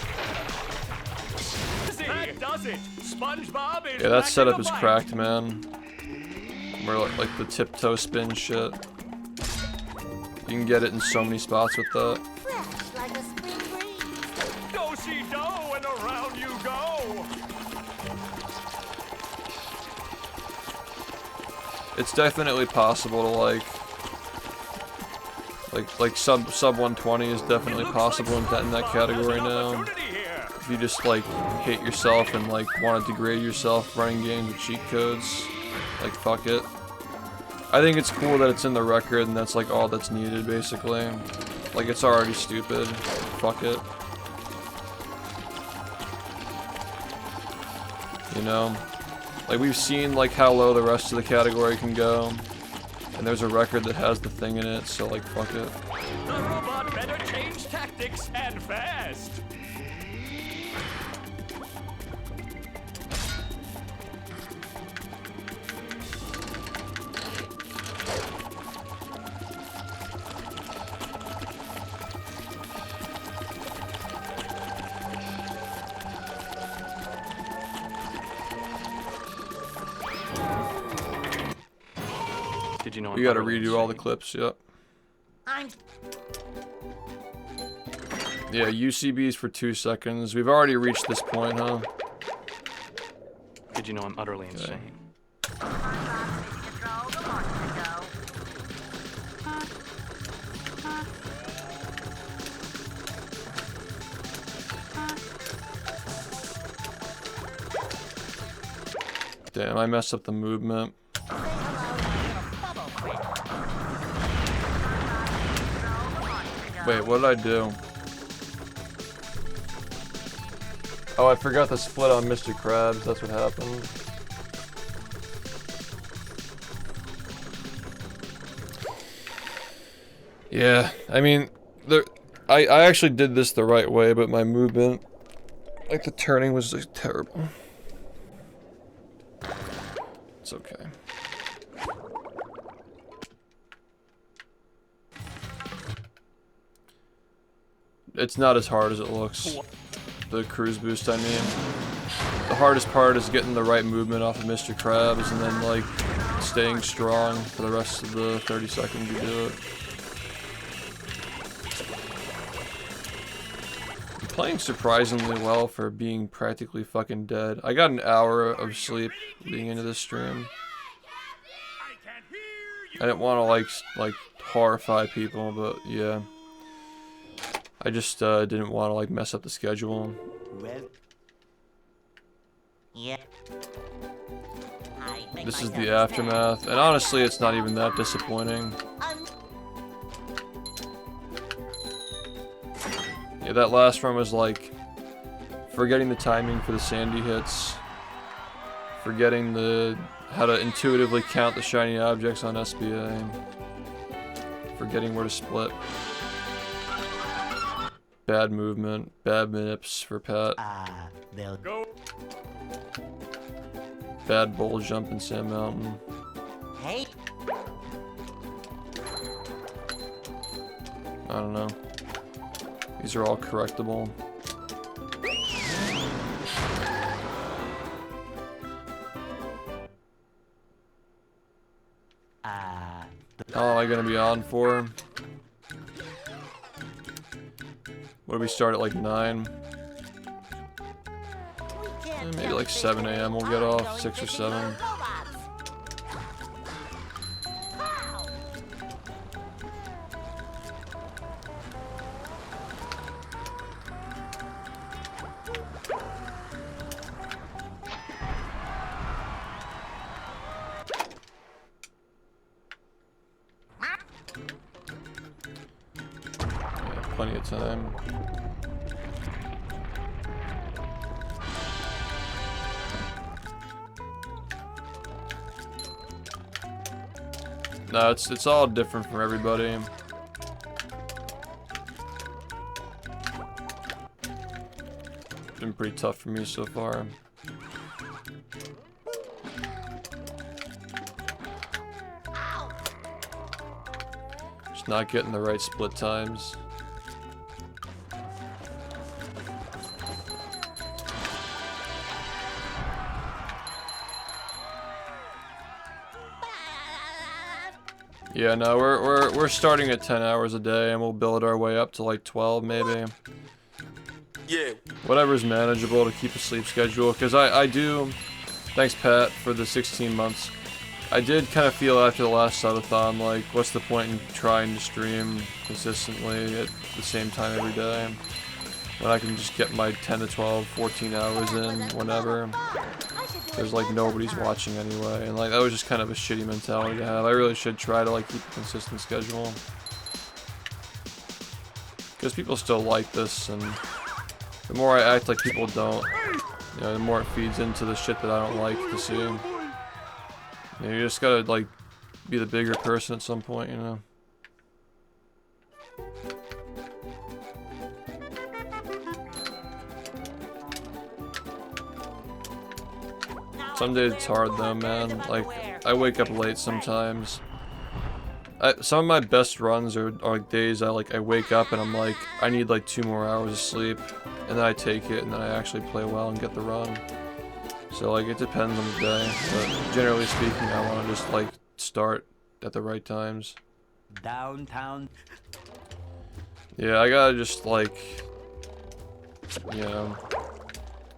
That does it. SpongeBob is Yeah, that back setup in is the fight. cracked, man. Where like the tiptoe spin shit. You can get it in so many spots with that. Fresh like a spring breeze. Do-si-do, and around you go. It's definitely possible to like sub 120 is definitely possible in that category now. If you just like hate yourself and like want to degrade yourself running games with cheat codes, like fuck it. I think it's cool that it's in the record and that's like all that's needed basically. Like it's already stupid. Fuck it. You know? Like we've seen like how low the rest of the category can go. And there's a record that has the thing in it, so like fuck it. The robot better change tactics and fast. Did you know? We gotta redo all the clips, yep. I'm Yeah, UCBs for 2 seconds. We've already reached this point, huh? Did you know I'm utterly insane? control the monster go. Damn, I messed up the movement. Wait, what did I do? Oh, I forgot to split on Mr. Krabs. That's what happened. Yeah, I mean, I actually did this the right way, but my movement, like the turning was like terrible. It's okay. It's not as hard as it looks. The cruise boost, I mean. The hardest part is getting the right movement off of Mr. Krabs and then like staying strong for the rest of the 30 seconds you do it. I'm playing surprisingly well for being practically fucking dead. I got an hour of sleep leading into this stream. I didn't want to like horrify people, but yeah. I just didn't want to like mess up the schedule. Well. Yeah. I make This is myself the aftermath, and honestly, it's not even that disappointing. Yeah, that last run was like forgetting the timing for the sandy hits, forgetting how to intuitively count the shiny objects on SBA, forgetting where to split. Bad movement, bad manips for Pat. They'll Go. Bad bowl jump in Sand Mountain. Hey. I don't know. These are all correctable. How long am I gonna be on for? What do we start at like 9? Maybe like 7 AM we'll get off, 6 or 7. Yeah, plenty of time. No, it's all different from everybody. It's been pretty tough for me so far. Just not getting the right split times. Yeah, no, we're starting at 10 hours a day, and we'll build our way up to like 12 maybe. Yeah. Whatever's manageable to keep a sleep schedule, because I do, thanks Pat for the 16 months. I did kind of feel after the last subathon, like, what's the point in trying to stream consistently at the same time every day, when I can just get my 10 to 12, 14 hours in whenever. There's like nobody's watching anyway, and like that was just kind of a shitty mentality to have. I really should try to like keep a consistent schedule, because people still like this, and the more I act like people don't, you know, the more it feeds into the shit that I don't like to see. You know, you just gotta like be the bigger person at some point, you know. Some days it's hard though, man. Like, I wake up late sometimes. Some of my best runs are like days I wake up and I'm like, I need like 2 more hours of sleep, and then I take it and then I actually play well and get the run. So like, it depends on the day, but generally speaking, I want to just like start at the right times. Downtown. Yeah, I gotta just like, you know,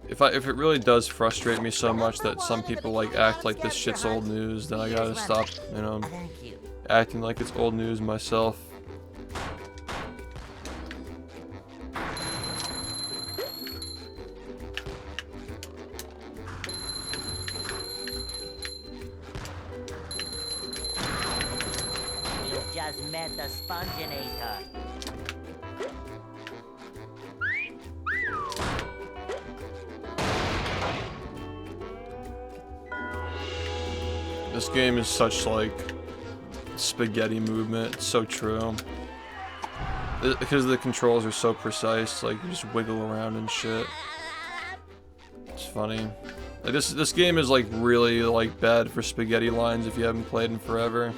if it really does frustrate me so much that some people like act like this shit's old news, then I gotta stop, you know, acting like it's old news myself. You just met the SPONGE-A-THON. This game is such like spaghetti movement. It's so true. Because the controls are so precise, like you just wiggle around and shit. It's funny. Like this game is like really like bad for spaghetti lines if you haven't played in forever.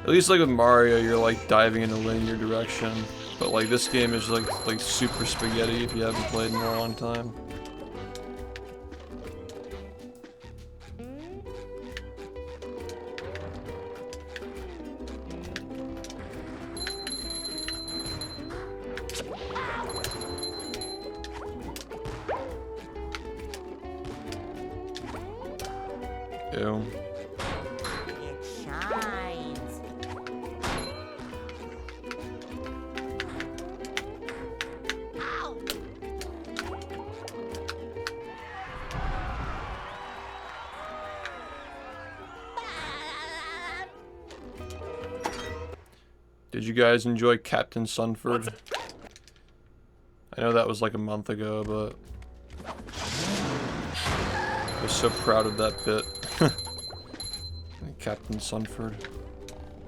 At least like with Mario, you're like diving in a linear direction. But like this game is like super spaghetti if you haven't played in a long time. It shines Did you guys enjoy Captain Sunford? I know that was like a month ago, but I was so proud of that bit. Captain Sunford.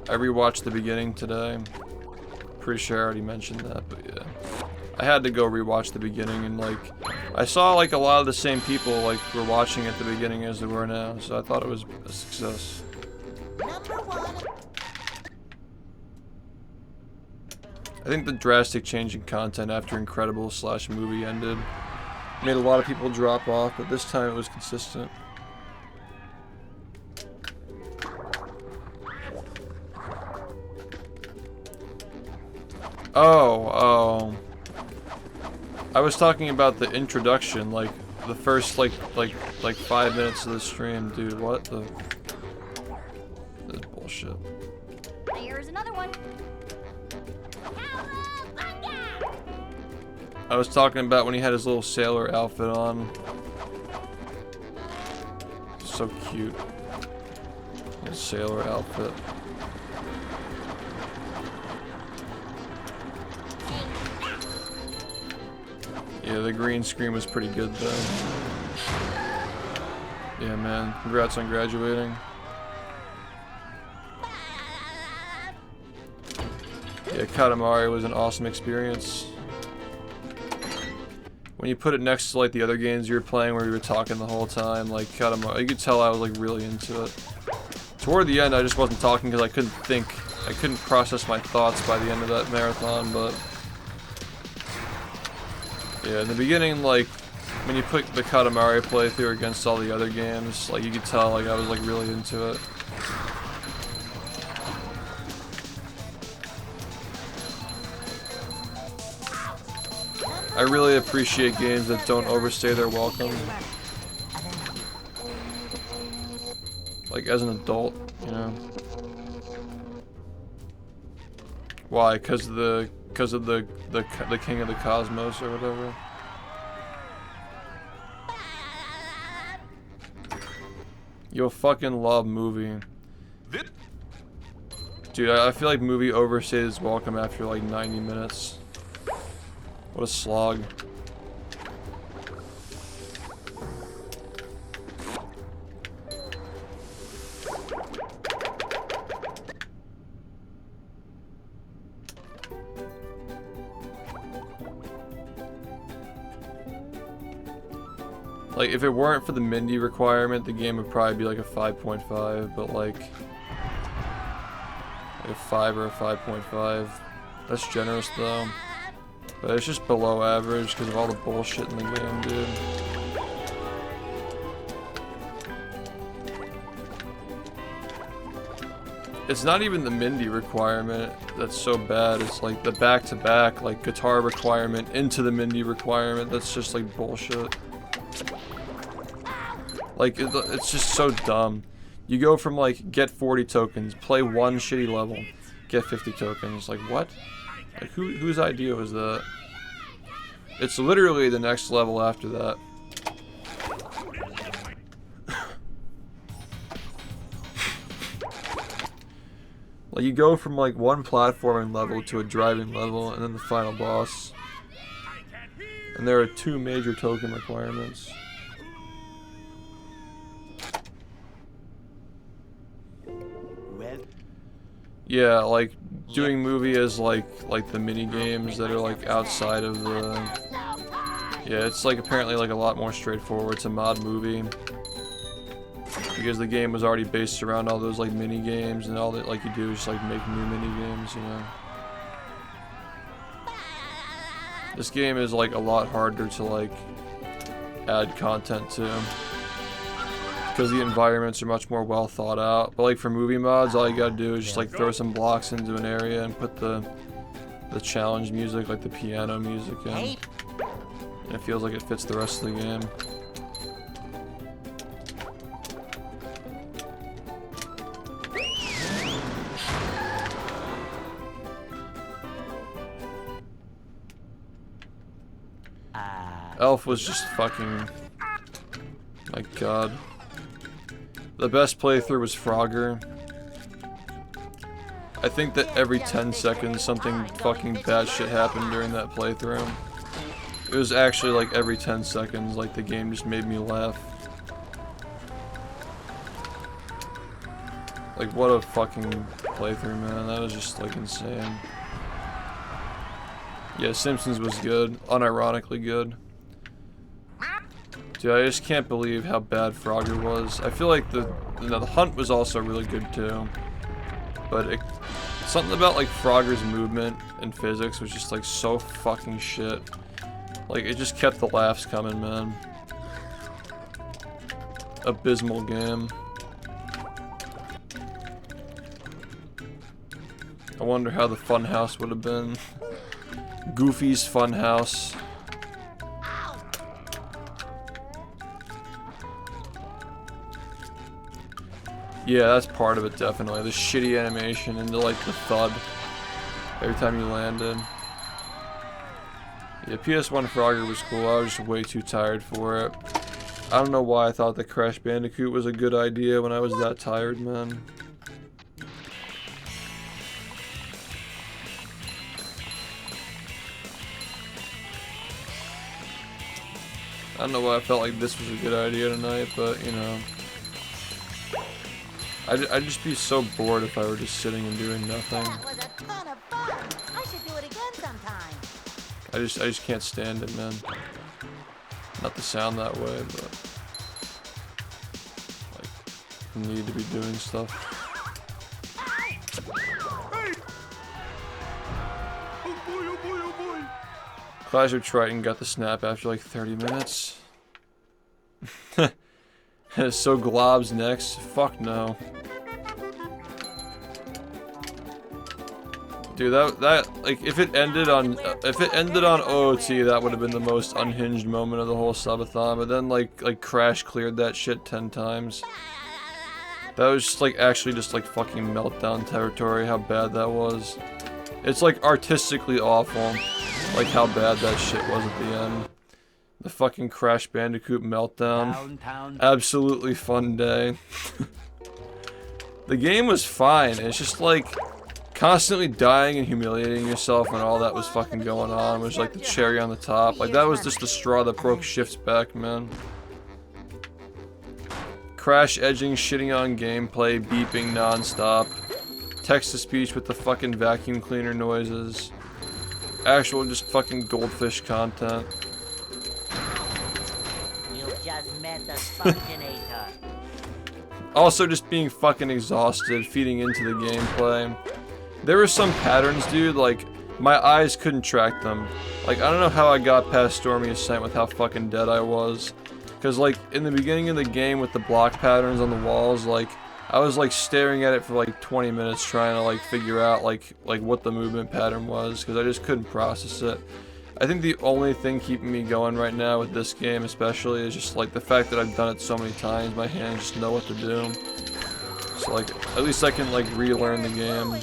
I rewatched the beginning today. Pretty sure I already mentioned that, but yeah. I had to go rewatch the beginning, and like, I saw like a lot of the same people like were watching at the beginning as they were now, so I thought it was a success. Number 1. I think the drastic change in content after Incredibles/movie ended made a lot of people drop off, but this time it was consistent. Oh, I was talking about the introduction, like the first like 5 minutes of the stream, dude. What the? This is bullshit. Here's another one. I was talking about when he had his little sailor outfit on. So cute. His sailor outfit. Yeah, the green screen was pretty good though. Yeah, man. Congrats on graduating. Yeah, Katamari was an awesome experience. When you put it next to like the other games you were playing where you were talking the whole time, like Katamari, you could tell I was like really into it. Toward the end I just wasn't talking because I couldn't think. I couldn't process my thoughts by the end of that marathon, but yeah, in the beginning, like when you put the Katamari playthrough against all the other games, like you could tell like I was like really into it. I really appreciate games that don't overstay their welcome. Like as an adult, you know. Why? Because of the King of the Cosmos or whatever. You'll fucking love movie. Dude, I feel like movie overstays its welcome after like 90 minutes. What a slog. Like, if it weren't for the Mindy requirement, the game would probably be like a 5.5, but like a 5 or a 5.5. That's generous though. But it's just below average because of all the bullshit in the game, dude. It's not even the Mindy requirement that's so bad. It's like the back-to-back, like guitar requirement into the Mindy requirement. That's just like bullshit. Like, it's just so dumb. You go from like, get 40 tokens, play one shitty level, get 50 tokens. Like, what? Like, whose idea was that? It's literally the next level after that. Like, you go from like one platforming level to a driving level and then the final boss. And there are 2 major token requirements. Yeah, like doing movie as like the mini games that are like outside of the. Yeah, it's like apparently like a lot more straightforward to mod movie because the game was already based around all those like mini games, and all that like you do is just like make new mini games, you know. This game is like a lot harder to like add content to, because the environments are much more well thought out. But like for movie mods, all you gotta do is just like throw some blocks into an area and put the challenge music, like the piano music in. And it feels like it fits the rest of the game. Elf was just fucking... My god. The best playthrough was Frogger. I think that every 10 seconds something fucking bad shit happened during that playthrough. It was actually like every 10 seconds, like the game just made me laugh. Like what a fucking playthrough, man. That was just like insane. Yeah, Simpsons was good. Unironically good. Dude, I just can't believe how bad Frogger was. I feel like the hunt was also really good too. But something about like Frogger's movement and physics was just like so fucking shit. Like it just kept the laughs coming, man. Abysmal game. I wonder how the funhouse would have been. Goofy's funhouse. Yeah, that's part of it, definitely. The shitty animation and the, like, the thud every time you landed. Yeah, PS1 Frogger was cool. I was just way too tired for it. I don't know why I thought that Crash Bandicoot was a good idea when I was that tired, man. I don't know why I felt like this was a good idea tonight, but, you know. I'd just be so bored if I were just sitting and doing nothing. That was a ton of fun. I should do it again sometime. I just can't stand it, man. Not to sound that way, but like need to be doing stuff. Clash of Triton got the snap after like 30 minutes. So Glob's next? Fuck no. Dude, that like if it ended on OOT, that would have been the most unhinged moment of the whole subathon. But then like Crash cleared that shit 10 times. That was just like actually just like fucking meltdown territory. How bad that was. It's like artistically awful. Like how bad that shit was at the end. The fucking Crash Bandicoot meltdown. Downtown. Absolutely fun day. The game was fine. It's just like constantly dying and humiliating yourself when all that was fucking going on was like the cherry on the top. Like that was just the straw that broke Shift's back, man. Crash edging, shitting on gameplay, beeping non-stop. Text-to-speech with the fucking vacuum cleaner noises. Actual just fucking goldfish content. You just met the Sponge-A-THON. Also just being fucking exhausted, feeding into the gameplay. There were some patterns, dude, like, my eyes couldn't track them. Like, I don't know how I got past Stormy Ascent with how fucking dead I was. Because, like, in the beginning of the game with the block patterns on the walls, like, I was, like, staring at it for, like, 20 minutes trying to, like, figure out, like what the movement pattern was. Because I just couldn't process it. I think the only thing keeping me going right now with this game especially is just, like, the fact that I've done it so many times, my hands just know what to do. So, like, at least I can, like, relearn the game.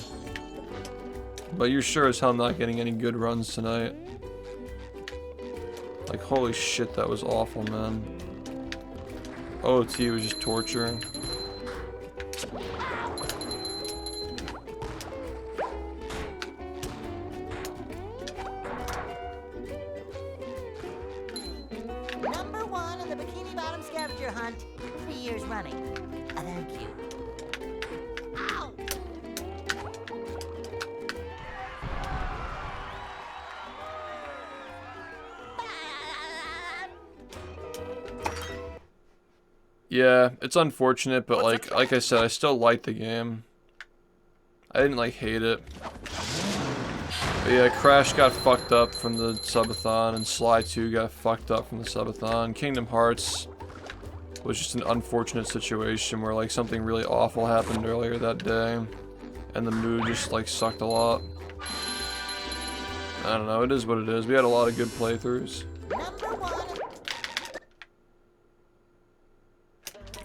But you're sure as hell not getting any good runs tonight. Like, holy shit, that was awful, man. OT was just torture. Number 1 in the Bikini Bottom scavenger hunt, 3 years running. Thank you. Ow! Yeah, it's unfortunate, but like I said, I still like the game. I didn't like hate it. But yeah, Crash got fucked up from the subathon, and Sly 2 got fucked up from the subathon. Kingdom Hearts was just an unfortunate situation where like something really awful happened earlier that day, and the mood just like sucked a lot. I don't know, it is what it is. We had a lot of good playthroughs. Number 1.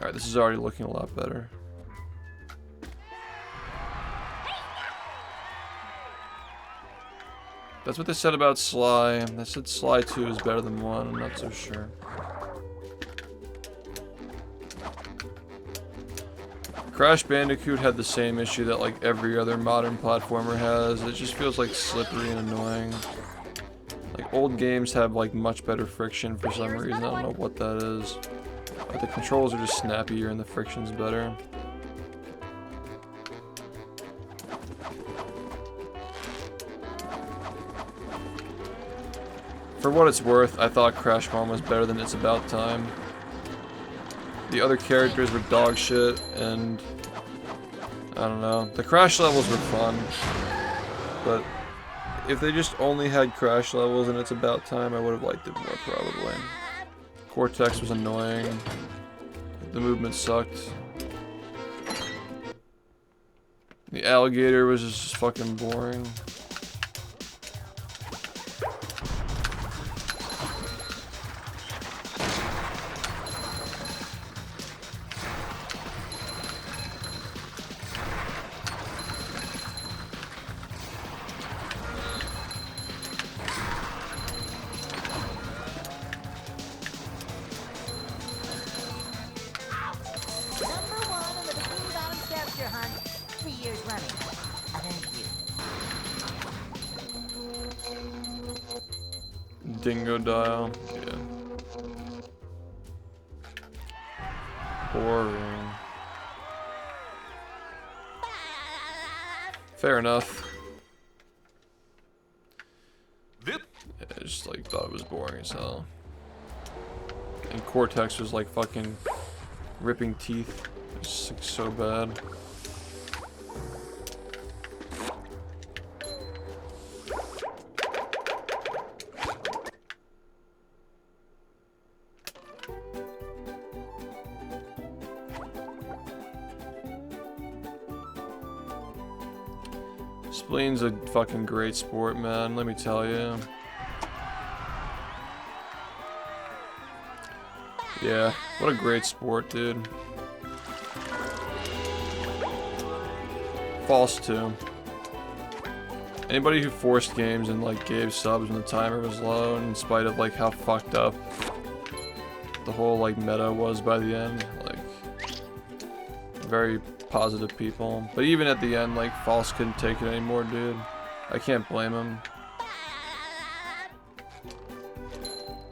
Alright, this is already looking a lot better. That's what they said about Sly. They said Sly 2 is better than 1. I'm not so sure. Crash Bandicoot had the same issue that like every other modern platformer has. It just feels like slippery and annoying. Like old games have like much better friction for some reason. I don't know what that is. But the controls are just snappier and the friction's better. For what it's worth, I thought Crash 1 was better than It's About Time. The other characters were dog shit, and I don't know. The Crash levels were fun, but if they just only had Crash levels and It's About Time, I would have liked it more probably. Cortex was annoying. The movement sucked. The alligator was just fucking boring. Dingo dial, yeah. Boring. Fair enough. Yeah, I just like thought it was boring as hell. And Cortex was like fucking ripping teeth. It's like so bad. Spleen's a fucking great sport, man, let me tell you. Yeah, what a great sport, dude. False too. Anybody who forced games and like gave subs when the timer was low, in spite of like how fucked up the whole like meta was by the end, like very positive people. But even at the end, like False couldn't take it anymore, dude. I can't blame him.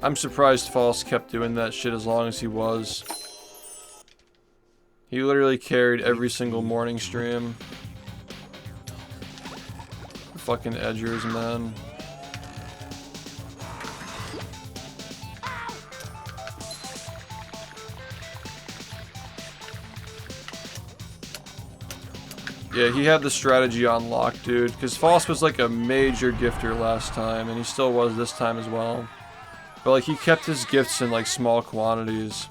I'm surprised False kept doing that shit as long as he was. He literally carried every single morning stream. Fucking edgers, man. Yeah, he had the strategy on lock, dude, because False was like a major gifter last time, and he still was this time as well. But like he kept his gifts in like small quantities,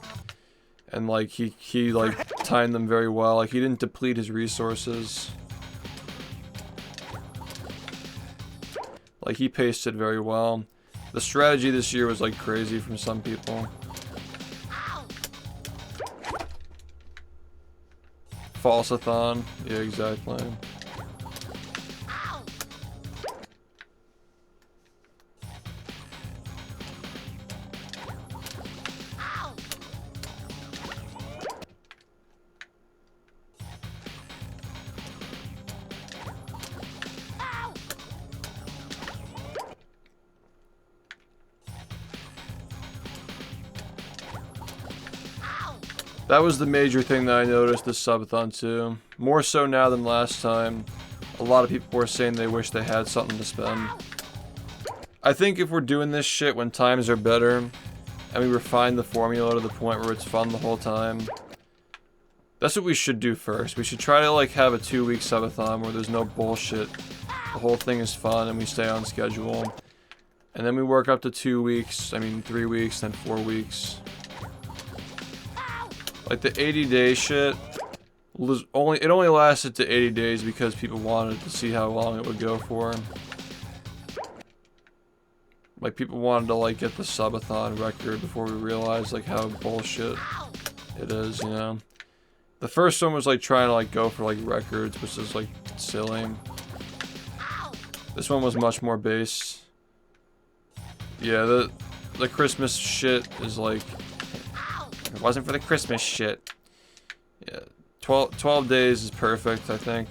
and like he like timed them very well. Like he didn't deplete his resources. Like he paced it very well. The strategy this year was like crazy from some people. False-a-thon. Yeah, exactly. That was the major thing that I noticed this subathon too. More so now than last time. A lot of people were saying they wish they had something to spend. I think if we're doing this shit when times are better, and we refine the formula to the point where it's fun the whole time, that's what we should do first. We should try to like have a 2-week subathon where there's no bullshit. The whole thing is fun and we stay on schedule. And then we work up to 2 weeks, I mean 3 weeks, then 4 weeks. Like the 80-day shit, it only lasted to 80 days because people wanted to see how long it would go for. Like people wanted to like get the subathon record before we realized like how bullshit it is, you know. The first one was like trying to like go for like records, which is like silly. This one was much more base. Yeah, the Christmas shit is like, if it wasn't for the Christmas shit. Yeah, 12 days is perfect, I think.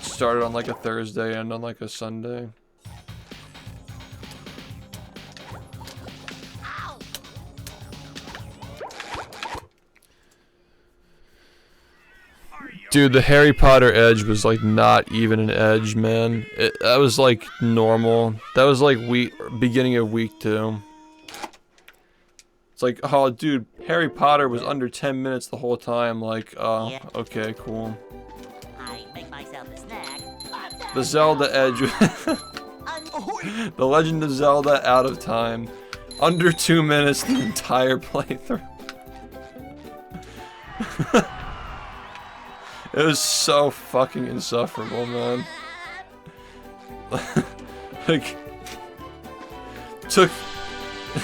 Started on like a Thursday and on like a Sunday. Dude, the Harry Potter edge was like not even an edge, man. That was like normal. That was like beginning of week 2. It's like, oh, dude, Harry Potter was under 10 minutes the whole time. Like, oh, okay, cool. I make myself a snack. The Zelda edge. The Legend of Zelda Out of Time. Under 2 minutes the entire playthrough. It was so fucking insufferable, man. Like, took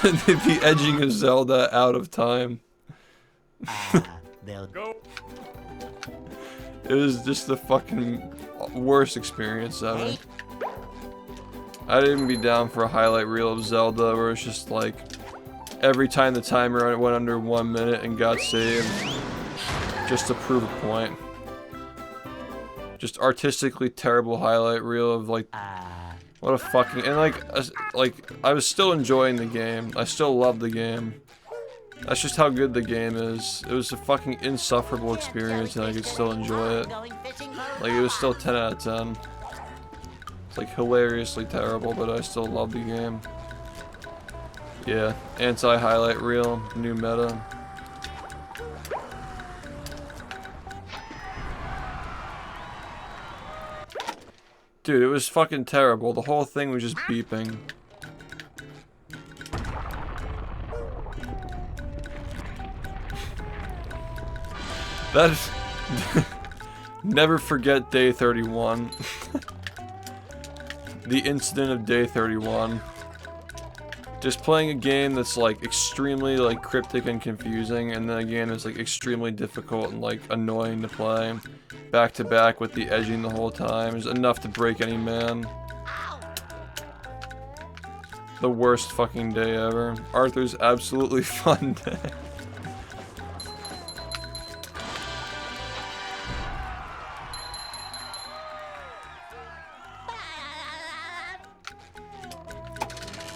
the edging of Zelda out of time. They'll Go. It was just the fucking worst experience ever. I'd even be down for a highlight reel of Zelda where it's just like every time the timer went under 1 minute and got saved, just to prove a point. Just artistically terrible highlight reel of like, what a fucking, and like I was still enjoying the game. I still love the game. That's just how good the game is. It was a fucking insufferable experience and I could still enjoy it. Like, it was still 10 out of 10. It's like hilariously terrible, but I still love the game. Yeah, anti-highlight reel, new meta. Dude, it was fucking terrible. The whole thing was just beeping. That never forget day 31. The incident of day 31. Just playing a game that's like extremely like cryptic and confusing, and then a game that's like extremely difficult and like annoying to play. Back to back with the edging the whole time is enough to break any man. The worst fucking day ever. Arthur's absolutely fun day.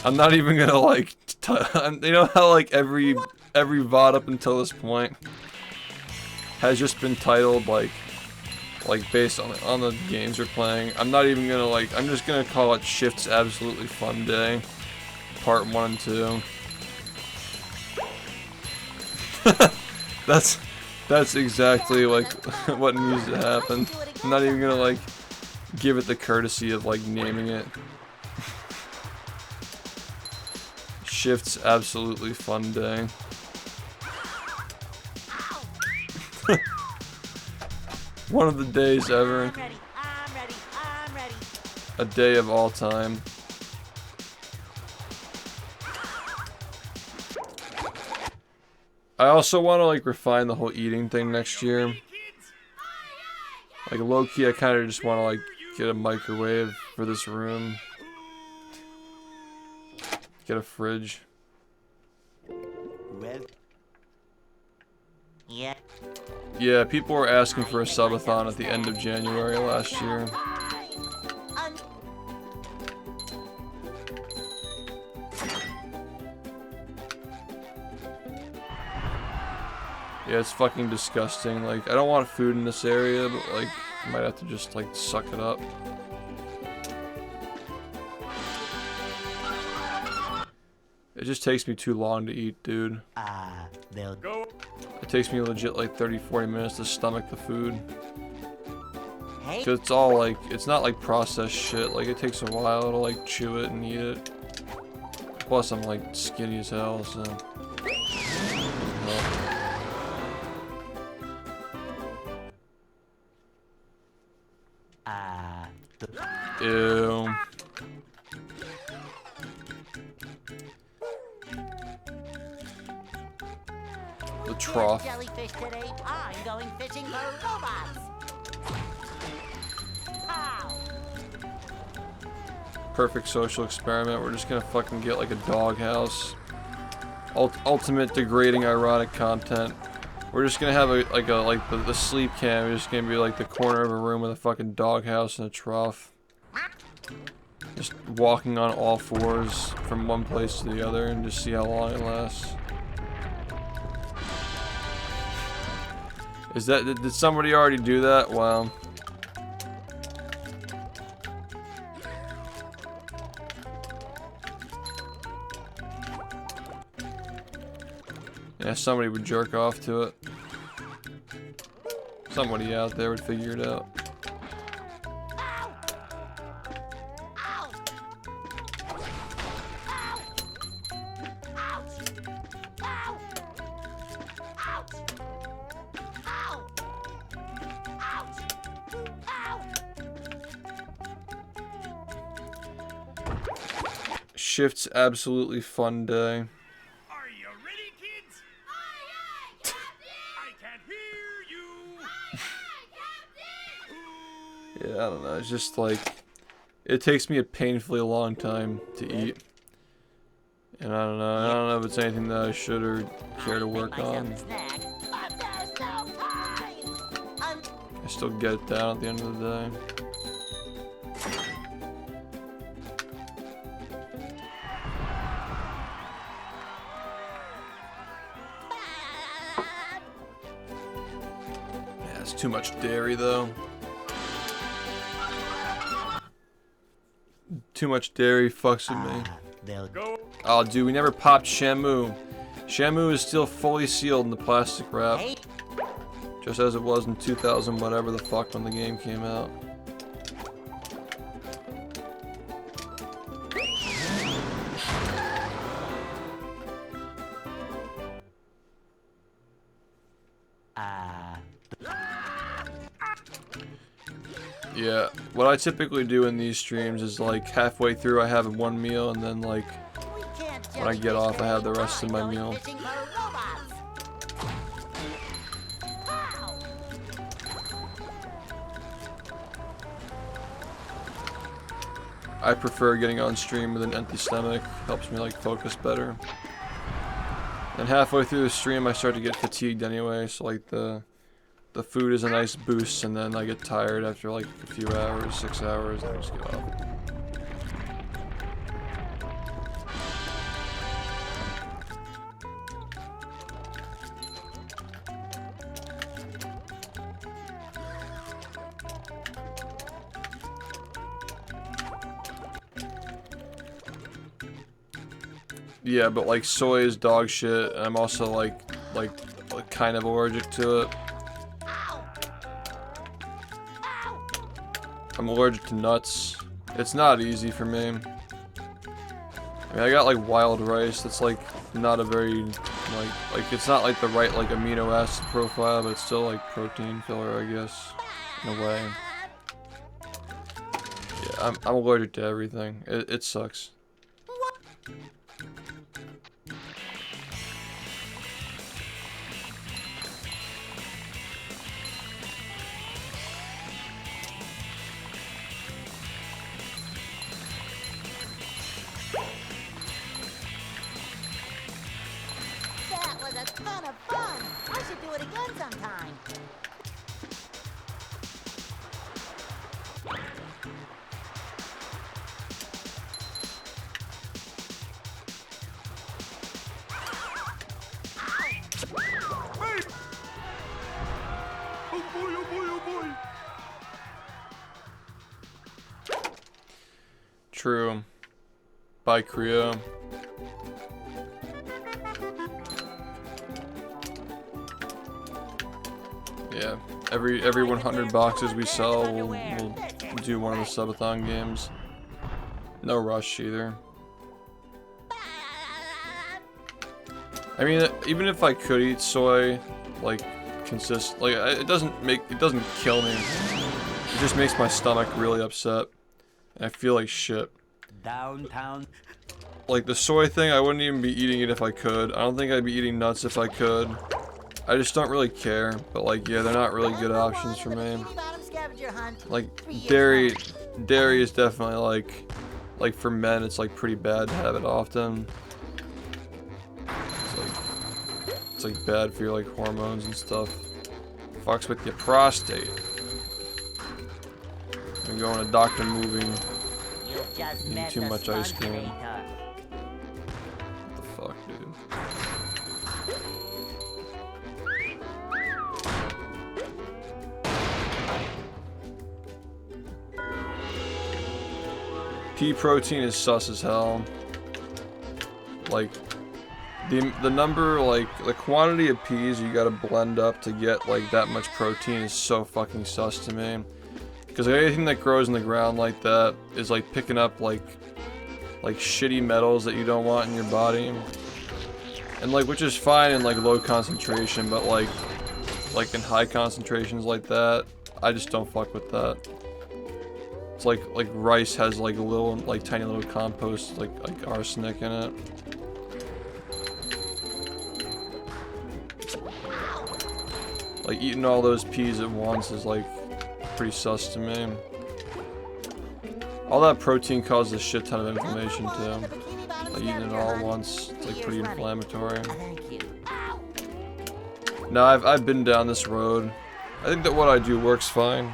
I'm not even gonna like, you know how like every VOD up until this point has just been titled like based on the games you're playing. I'm not even gonna like, I'm just gonna call it Shift's Absolutely Fun Day, Part 1 and 2. That's exactly like what needs to happen. I'm not even gonna like give it the courtesy of like naming it. Shift's Absolutely Fun Day. One of the days ever. I'm ready. I'm ready. A day of all time. I also want to like refine the whole eating thing next year. Like low-key, I kind of just want to like get a microwave for this room. Get a fridge. Well. Yeah. Yeah, people were asking for a subathon at the end of January last year. Yeah, it's fucking disgusting. Like, I don't want food in this area, but like, I might have to just like suck it up. It just takes me too long to eat, dude. They'll Go. It takes me legit like 30-40 minutes to stomach the food. Hey. Cause it's all like, it's not like processed shit. Like, it takes a while to like chew it and eat it. Plus, I'm like skinny as hell, so. Ew. The trough. Jellyfish today. I'm going fishing for robots. Pow. Perfect social experiment. We're just gonna fucking get like a doghouse ultimate degrading ironic content. We're just gonna have the sleep cam. It's just gonna be like the corner of a room with a fucking doghouse and a trough. Just walking on all fours from one place to the other and just see how long it lasts. Did somebody already do that? Wow. Yeah, somebody would jerk off to it. Somebody out there would figure it out. Shift's absolutely fun day. Are you ready, kids? I can't hear you. Yeah, I don't know. It's just like it takes me a painfully long time to eat, and I don't know. I don't know if it's anything that I should or care to work on. I still get it down at the end of the day. Too much dairy though. Too much dairy fucks with me. Oh dude, we never popped Shamu. Shamu is still fully sealed in the plastic wrap. Just as it was in 2000 whatever the fuck when the game came out. Yeah, what I typically do in these streams is like halfway through I have one meal and then like when I get off I have the rest of my meal. I prefer getting on stream with an empty stomach, helps me like focus better. And halfway through the stream I start to get fatigued anyway, so like the food is a nice boost, and then I get tired after like a few hours, 6 hours, and I just get off. Yeah, but like soy is dog shit, and I'm also like kind of allergic to it. I'm allergic to nuts. It's not easy for me. I mean, I got like wild rice. That's like not a very like it's not like the right like amino acid profile, but it's still like protein filler, I guess, in a way. Yeah, I'm allergic to everything. It sucks. Ton of fun. I should do it again sometime. Oh boy, oh boy, oh boy. True. Bye, Creo. Yeah, every 100 boxes we sell, we'll do one of the subathon games. No rush either. I mean, even if I could eat soy, like it doesn't kill me. It just makes my stomach really upset, and I feel like shit. Downtown. Like the soy thing, I wouldn't even be eating it if I could. I don't think I'd be eating nuts if I could. I just don't really care, but like, yeah, they're not really good options for me. Like, dairy is definitely like for men, it's like pretty bad to have it often. like bad for your like hormones and stuff. Fucks with your prostate. I'm going to doctor moving. You've just Eating met too the much ice cream. Sponginator. What the fuck, dude? Pea protein is sus as hell. Like, the number, like, the quantity of peas you gotta blend up to get, like, that much protein is so fucking sus to me. Because anything that grows in the ground like that is, like, picking up, like shitty metals that you don't want in your body. And, like, which is fine in, like, low concentration, but, like in high concentrations like that, I just don't fuck with that. It's like rice has like a little, like tiny little compost, like arsenic in it. Like eating all those peas at once is like pretty sus to me. All that protein causes a shit ton of inflammation too. Like eating it all at once, it's like pretty inflammatory. Thank you. No, I've been down this road. I think that what I do works fine.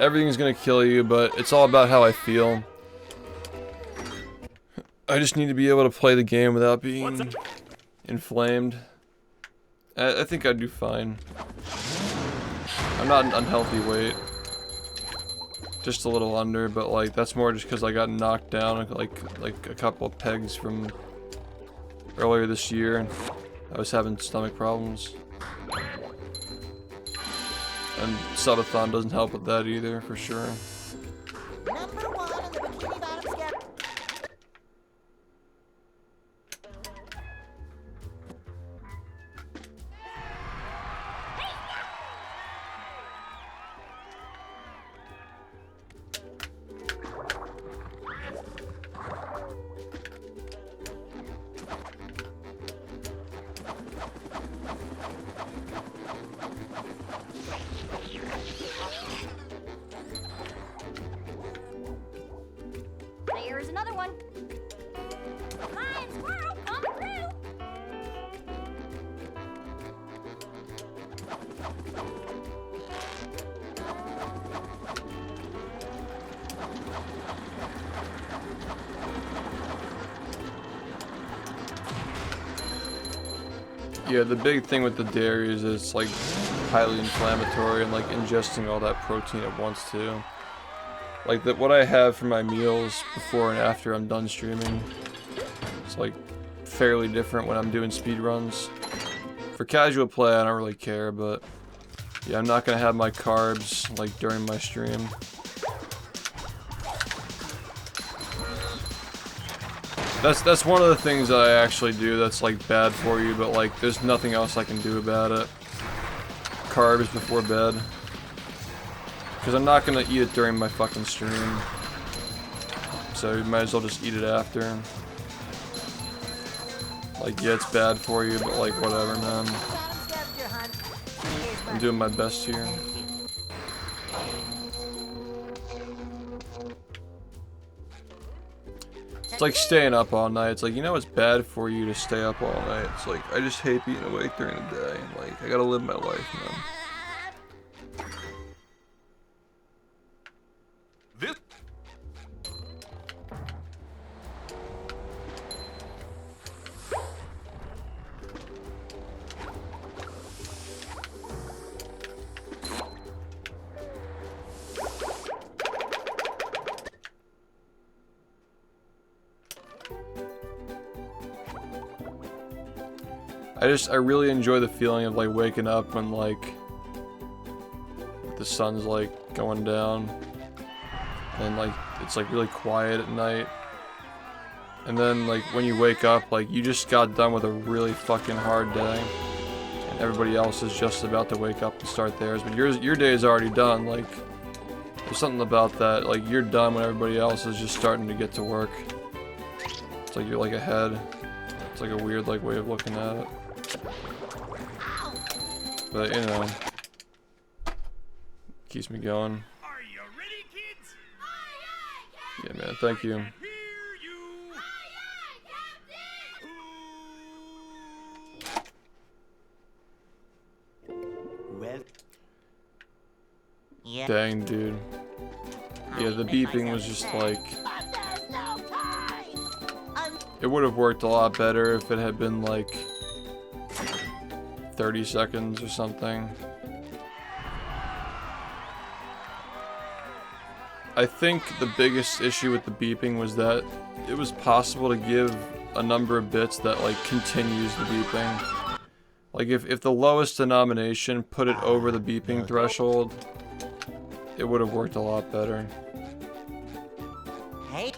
Everything's gonna kill you, but it's all about how I feel. I just need to be able to play the game without being inflamed. I think I'd do fine. I'm not an unhealthy weight. Just a little under, but like that's more just because I got knocked down like a couple of pegs from earlier this year, and I was having stomach problems. And SPONGE-A-THON doesn't help with that either, for sure. Number 1 on the Bikini Bottom scale. There's another one. Flying squirrel, come through. Yeah, the big thing with the dairy is it's like highly inflammatory and like ingesting all that protein at once too. Like what I have for my meals before and after I'm done streaming, it's like fairly different when I'm doing speed runs. For casual play, I don't really care, but yeah, I'm not gonna have my carbs like during my stream. That's one of the things that I actually do that's like bad for you, but like there's nothing else I can do about it. Carbs before bed. Because I'm not gonna eat it during my fucking stream. So you might as well just eat it after. Like, yeah, it's bad for you, but like, whatever, man. I'm doing my best here. It's like staying up all night. It's like, you know it's bad for you to stay up all night. It's like, I just hate being awake during the day. Like, I gotta live my life, man. This I really enjoy the feeling of like waking up when like the sun's like going down and like it's like really quiet at night, and then like when you wake up, like you just got done with a really fucking hard day and everybody else is just about to wake up and start theirs, but your day is already done. Like there's something about that, like you're done when everybody else is just starting to get to work. It's like you're like ahead. It's like a weird like way of looking at it. But you know, keeps me going. Are you ready, kids? Yeah, man, thank you. Hear you. Well, Yeah. Dang, dude. Yeah, the beeping was just like... But there's no time. It would have worked a lot better if it had been like 30 seconds or something. I think the biggest issue with the beeping was that it was possible to give a number of bits that like continues the beeping. Like if the lowest denomination put it over the beeping threshold, it would have worked a lot better. Hey.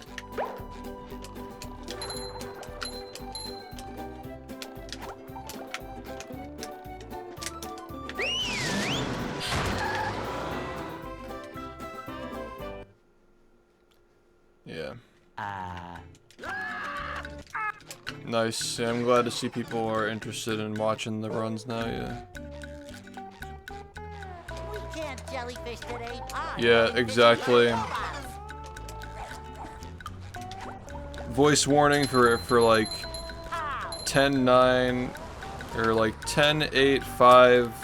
Yeah. Nice. Yeah, I'm glad to see people are interested in watching the runs now, yeah. We can't jellyfish today. Yeah, exactly. Voice warning for like 10-9 or like 10-8 5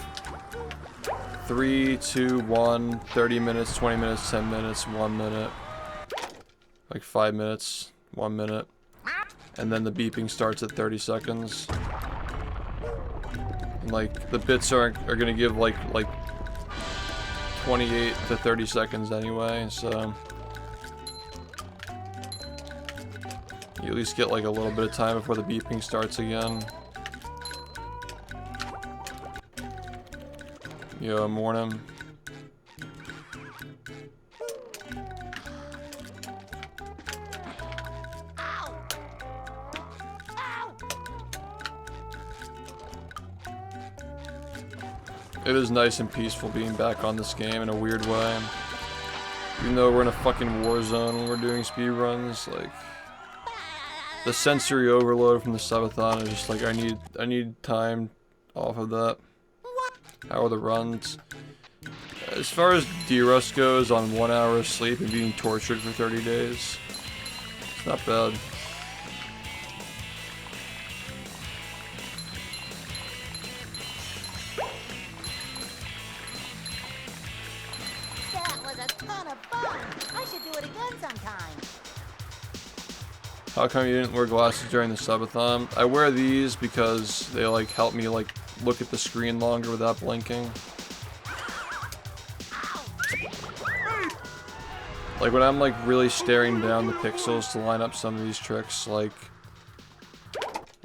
3 2 1 30 minutes 20 minutes 10 minutes 1 minute, like 5 minutes 1 minute, and then the beeping starts at 30 seconds. And like the bits are gonna give like 28 to 30 seconds anyway, so you at least get like a little bit of time before the beeping starts again. Yo, morning. It is nice and peaceful being back on this game in a weird way. Even though we're in a fucking war zone when we're doing speedruns, like the sensory overload from the subathon is just like I need time off of that. How are the runs? As far as D-Rust goes, on 1 hour of sleep and being tortured for 30 days, it's not bad. That was a ton of fun. I should do it again sometime. How come you didn't wear glasses during the subathon? I wear these because they like help me like look at the screen longer without blinking. Like when I'm like really staring down the pixels to line up some of these tricks, like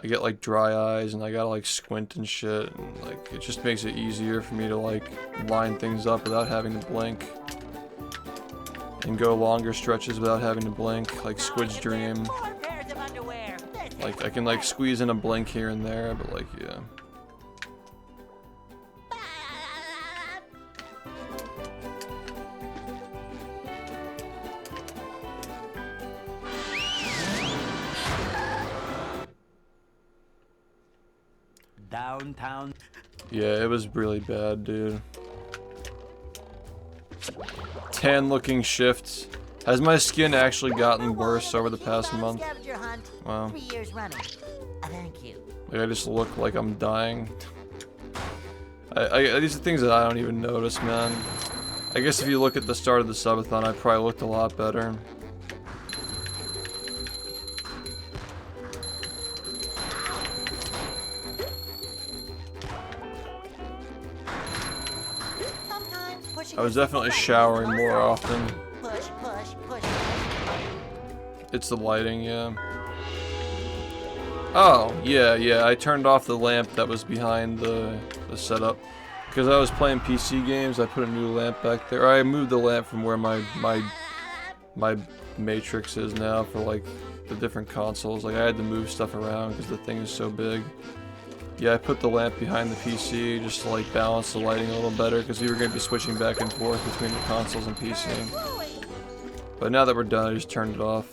I get like dry eyes and I gotta like squint and shit, and like it just makes it easier for me to like line things up without having to blink and go longer stretches without having to blink, like Squid's Dream. Four pairs of underwear. Like I can like squeeze in a blink here and there, but like yeah. downtown. Yeah, it was really bad, dude. Tan looking shifts. Has my skin actually gotten worse over the past month? Wow. 3 years running. Thank you. Like I just look like I'm dying. These are things that I don't even notice, man. I guess if you look at the start of the subathon, I probably looked a lot better. I was definitely showering more often. Push, push, push. It's the lighting, yeah. Oh, yeah, I turned off the lamp that was behind the setup. Because I was playing PC games, I put a new lamp back there. Or I moved the lamp from where my matrix is now for like the different consoles. Like I had to move stuff around because the thing is so big. Yeah, I put the lamp behind the PC just to like balance the lighting a little better because we were going to be switching back and forth between the consoles and PC. But now that we're done, I just turned it off.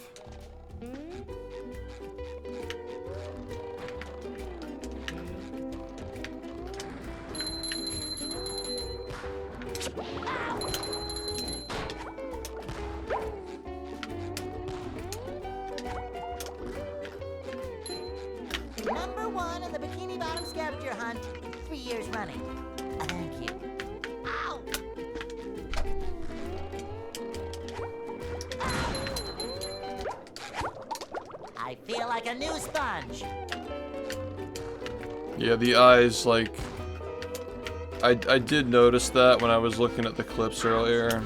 Number 1 in the Bikini Bottom scavenger hunt. 3 years running. Thank you. like a new sponge. Yeah, the eyes, like... I did notice that when I was looking at the clips earlier.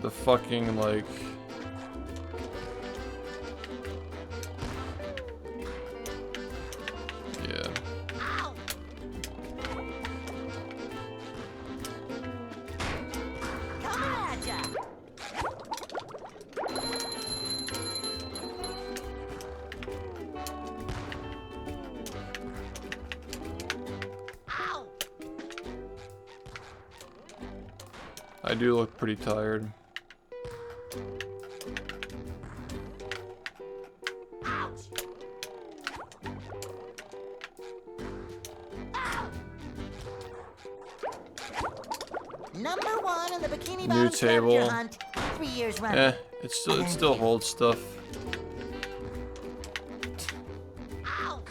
The fucking, like... Yeah. Ow! Coming at ya! Ow! I do look pretty tired. Ouch! Ow! Number 1 in the Bikini New Bottom table. scavenger hunt. 3 years running. Eh, it still holds stuff. Ow!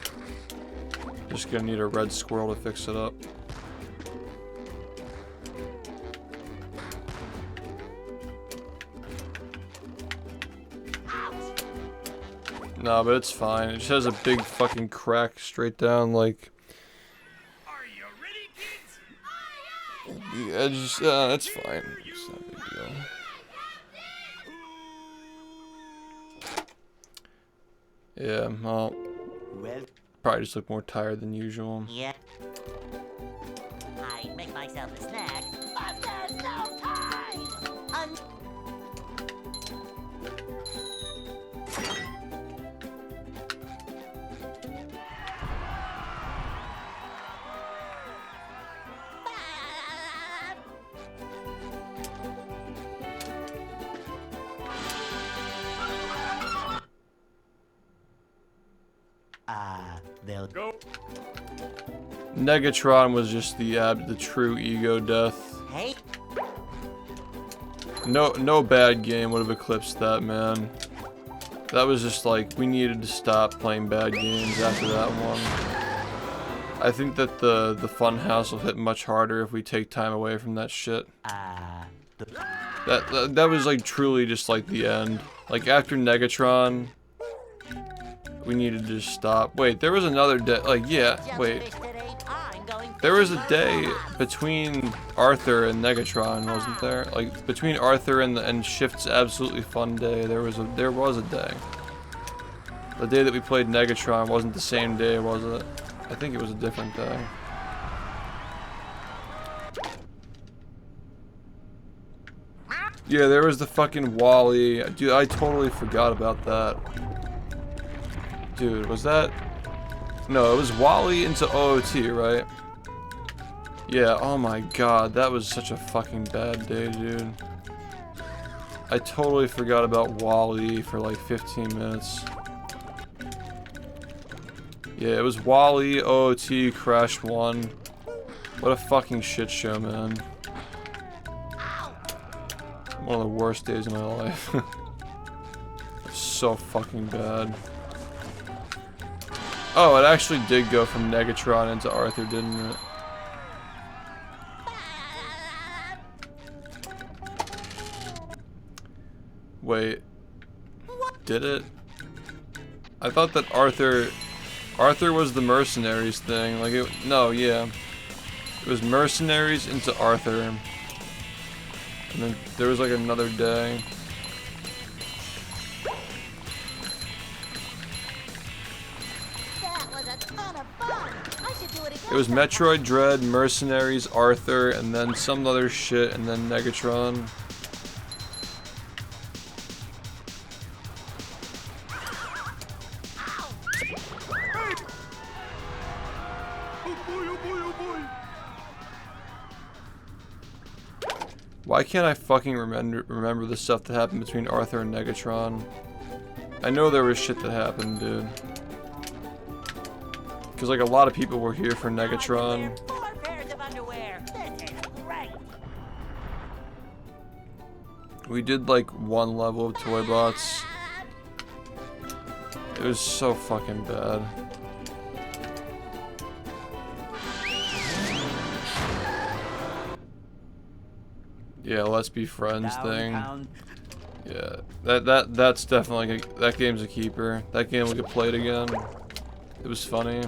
Just gonna need a red squirrel to fix it up. Ouch! Nah, but it's fine. It just has a big fucking crack straight down, like... Are you ready, kids? The edge, that's fine. It's not a big deal. Yeah, well, Well, probably just look more tired than usual. Yeah. I'd make myself a snack, but there's no time! they'll Go. Negatron was just the true ego death. Hey, No bad game would have eclipsed that, man. That was just like, we needed to stop playing bad games after that one. I think that the fun house will hit much harder if we take time away from that shit. That was like truly just like the end. Like after Negatron, we needed to just stop. Wait, there was another day. Like yeah, wait. jellyfish that ate, I'm going There was a fishing for day robots. between Arthur and Negatron, wasn't there? Like between Arthur and Shift's absolutely fun day, there was a day. The day that we played Negatron wasn't the same day, was it? I think it was a different day. Yeah, there was the fucking Wally. Dude, I totally forgot about that. Dude, was that... No, it was Wally into OOT, right? Yeah, oh my god, that was such a fucking bad day, dude. I totally forgot about Wally for like 15 minutes. Yeah, it was Wally, OOT, Crash 1. What a fucking shit show, man. One of the worst days of my life. So fucking bad. Oh, it actually did go from Negatron into Arthur, didn't it? Wait. Did it? I thought that Arthur was the mercenaries thing. Like it, no, yeah. It was mercenaries into Arthur. And then there was like another day. That was a ton of fun. I should do it again. It was Metroid Dread, Mercenaries, Arthur, and then some other shit, and then Negatron. Why can't I fucking remember the stuff that happened between Arthur and Negatron? I know there was shit that happened, dude. Because like a lot of people were here for Negatron. 4 pairs of underwear. This is great. We did like one level of Toy Bots. It was so fucking bad. Yeah, let's be friends thing. downtown. Yeah, that's definitely that game's a keeper. That game will get played again. It was funny.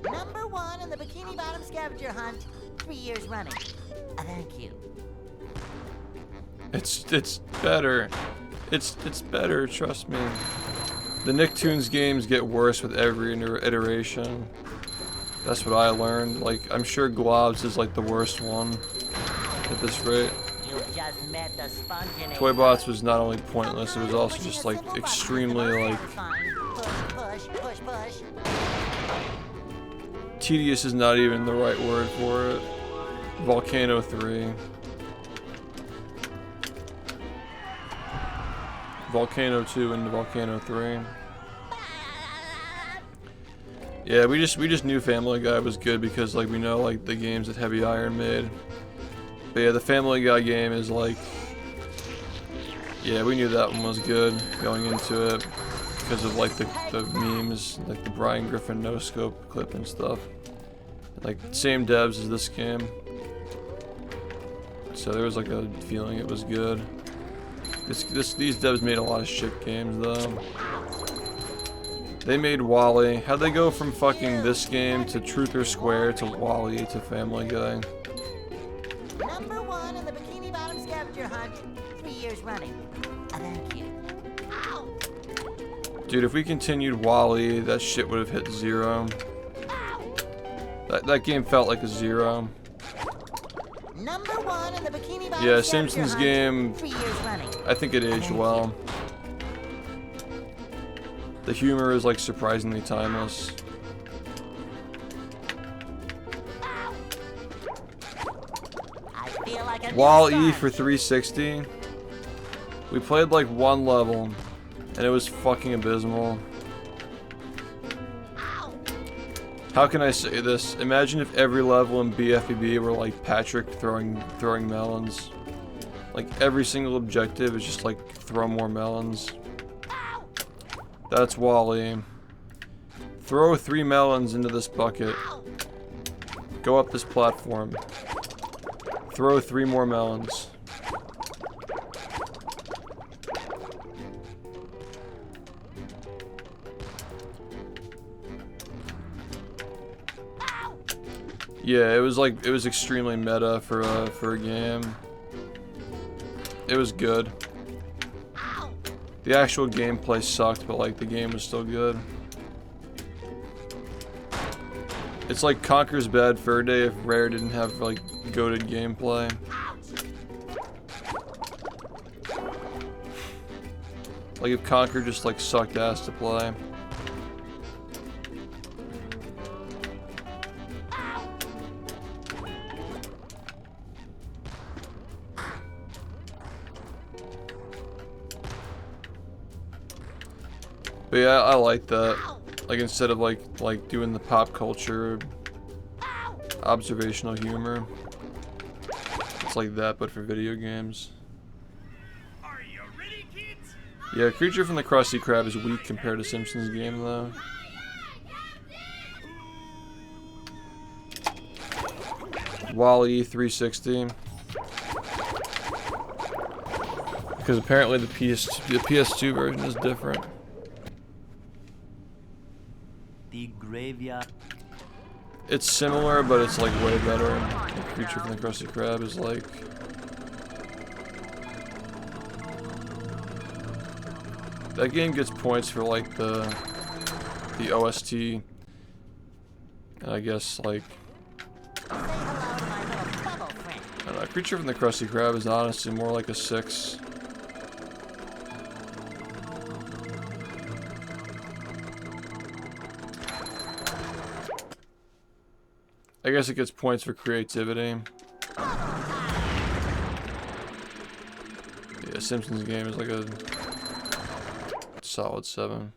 Number 1 in the Bikini Bottom scavenger hunt, 3 years running. Thank you. It's better. It's better. Trust me. The Nicktoons games get worse with every iteration. That's what I learned. Like, I'm sure Globs is like the worst one at this rate. You just met the Sponge-A-THON. Toybots was not only pointless, it was also just like extremely like Push, push, push. tedious is not even the right word for it. Volcano 3. Volcano 2 and Volcano 3. Yeah, we just knew Family Guy was good because like we know like the games that Heavy Iron made. But yeah, the Family Guy game is like, yeah, we knew that one was good going into it because of like the memes, like the Brian Griffin no scope clip and stuff. Like same devs as this game, so there was like a feeling it was good. These devs made a lot of shit games though. They made Wally. How'd they go from fucking this game to Truth or Square to Wally to Family Guy? Number 1 in the Bikini Bottom scavenger hunt, 3 years running. Thank you. Ow. Dude, if we continued Wally, that shit would have hit 0. That game felt like a 0. Number 1 in the Bikini Bottom Yeah, scavenger Simpsons hunt, game, 3 years running. I think it aged well. The humor is like surprisingly timeless. I feel like a Wall new E for sponge. 360. We played like one level, and it was fucking abysmal. How can I say this? Imagine if every level in BFBB were like Patrick throwing melons. Like every single objective is just like throw more melons. That's Wall-E. Throw 3 melons into this bucket. Go up this platform. Throw 3 more melons. Yeah, it was extremely meta for a game. It was good. The actual gameplay sucked, but like the game was still good. It's like Conker's Bad Fur Day if Rare didn't have like goated gameplay. Like if Conker just like sucked ass to play. But yeah, I like that. Like instead of like doing the pop culture observational humor. It's like that but for video games. Are you ready, kids? Yeah, Creature from the Krusty Krab is weak compared to Simpsons game though. Wall-E 360. Because apparently the PS2 version is different. The graveyard. It's similar, but it's like way better. Like Creature from the Krusty Krab is like... That game gets points for like the OST. And I guess like... I don't know, Creature from the Krusty Krab is honestly more like a 6. I guess it gets points for creativity. Yeah, Simpsons game is like a solid 7.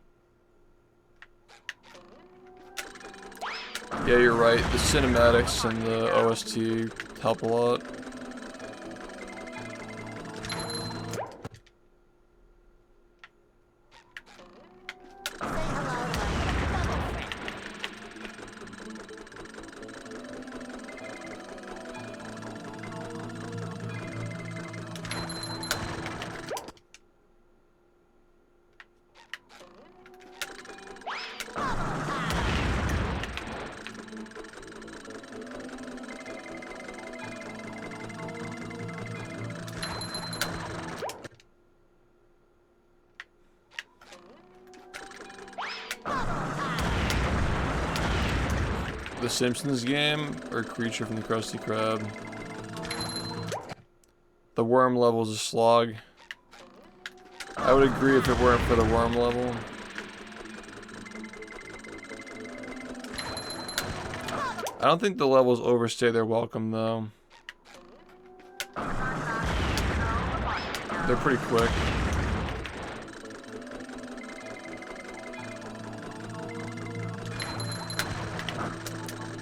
Yeah, you're right. The cinematics and the OST help a lot. the Simpsons game or Creature from the Krusty Krab? The worm level is a slog. I would agree if it weren't for the worm level. I don't think the levels overstay their welcome though. They're pretty quick.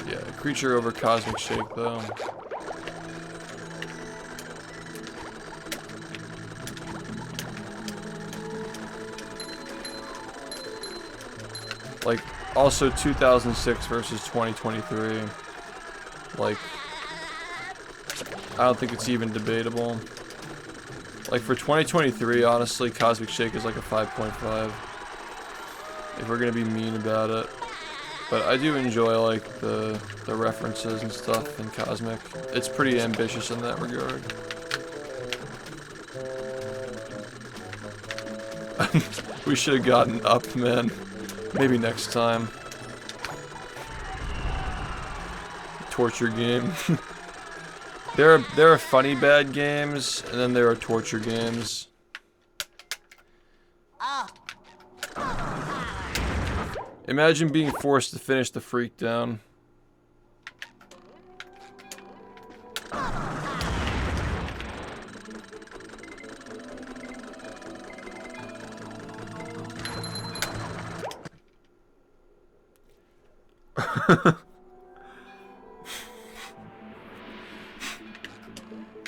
Yeah, Creature over Cosmic Shake though. Like, also 2006 versus 2023. Like, I don't think it's even debatable. Like, for 2023, honestly, Cosmic Shake is like a 5.5. If we're gonna be mean about it. But I do enjoy, like, the references and stuff in Cosmic. It's pretty ambitious in that regard. We should have gotten Up, man. Maybe next time. Torture game. There are funny bad games, and then there are torture games. Imagine being forced to finish the Freak Down.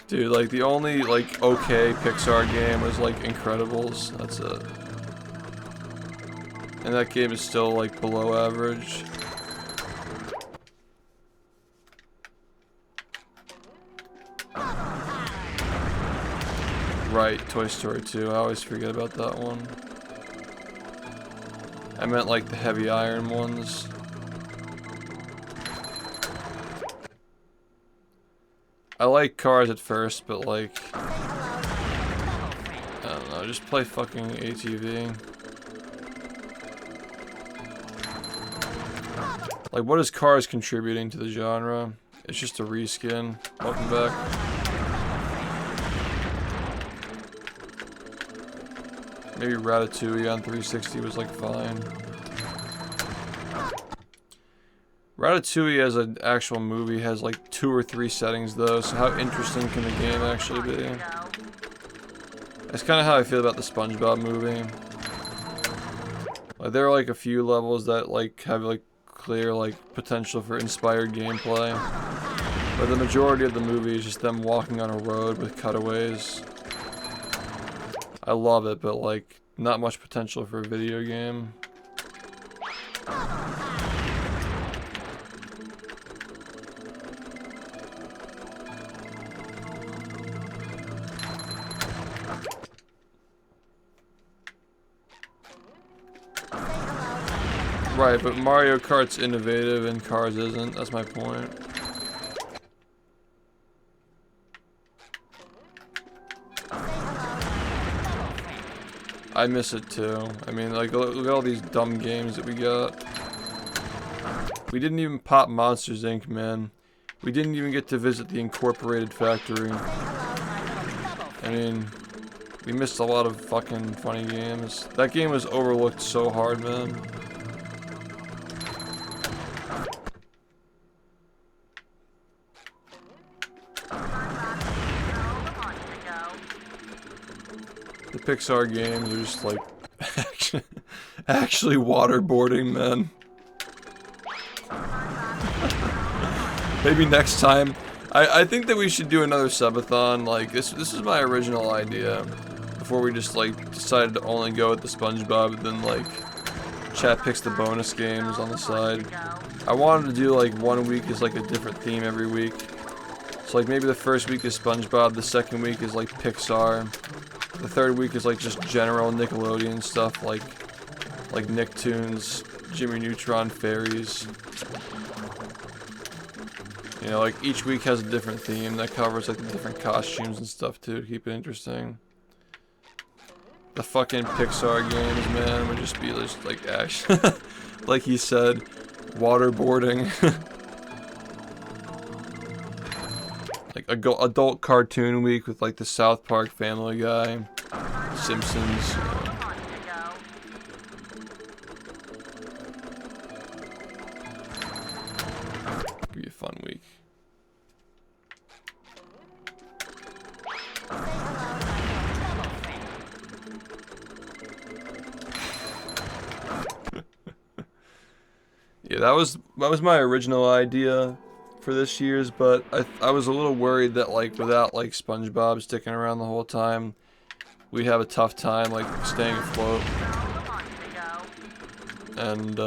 Dude, like, the only, like, okay Pixar game was, like, Incredibles. That's it. And that game is still, like, below average. Right, Toy Story 2. I always forget about that one. I meant, like, the heavy iron ones. I like Cars at first, but like, I don't know, just play fucking ATV. Like, what is Cars contributing to the genre? It's just a reskin. Welcome back. Maybe Ratatouille on 360 was like fine. Ratatouille as an actual movie has like 2 or 3 settings though, so how interesting can the game actually be? That's kind of how I feel about the SpongeBob movie. Like, there are like a few levels that like have like clear like potential for inspired gameplay, but the majority of the movie is just them walking on a road with cutaways. I love it, but like not much potential for a video game. Right, but Mario Kart's innovative and Cars isn't. That's my point. I miss it too. I mean, like, look at all these dumb games that we got. We didn't even pop Monsters Inc., man. We didn't even get to visit the Incorporated factory. I mean, we missed a lot of fucking funny games. That game was overlooked so hard, man. The Pixar games are just like actually waterboarding, man. Maybe next time. I think that we should do another subathon. Like, this is my original idea. Before we just like decided to only go with the SpongeBob, and then like chat picks the bonus games on the side. I wanted to do like 1 week is like a different theme every week. So like maybe the first week is SpongeBob, the second week is like Pixar. The third week is like just general Nickelodeon stuff, like Nicktoons, Jimmy Neutron, Fairies. You know, like each week has a different theme that covers like the different costumes and stuff too, to keep it interesting. The fucking Pixar games, man, would just be just like like he said, waterboarding. Like adult cartoon week with like the South Park, Family Guy, Simpsons. Be a fun week. Yeah, that was my original idea for this year's, but I was a little worried that like without like SpongeBob sticking around the whole time, we'd have a tough time like staying afloat. And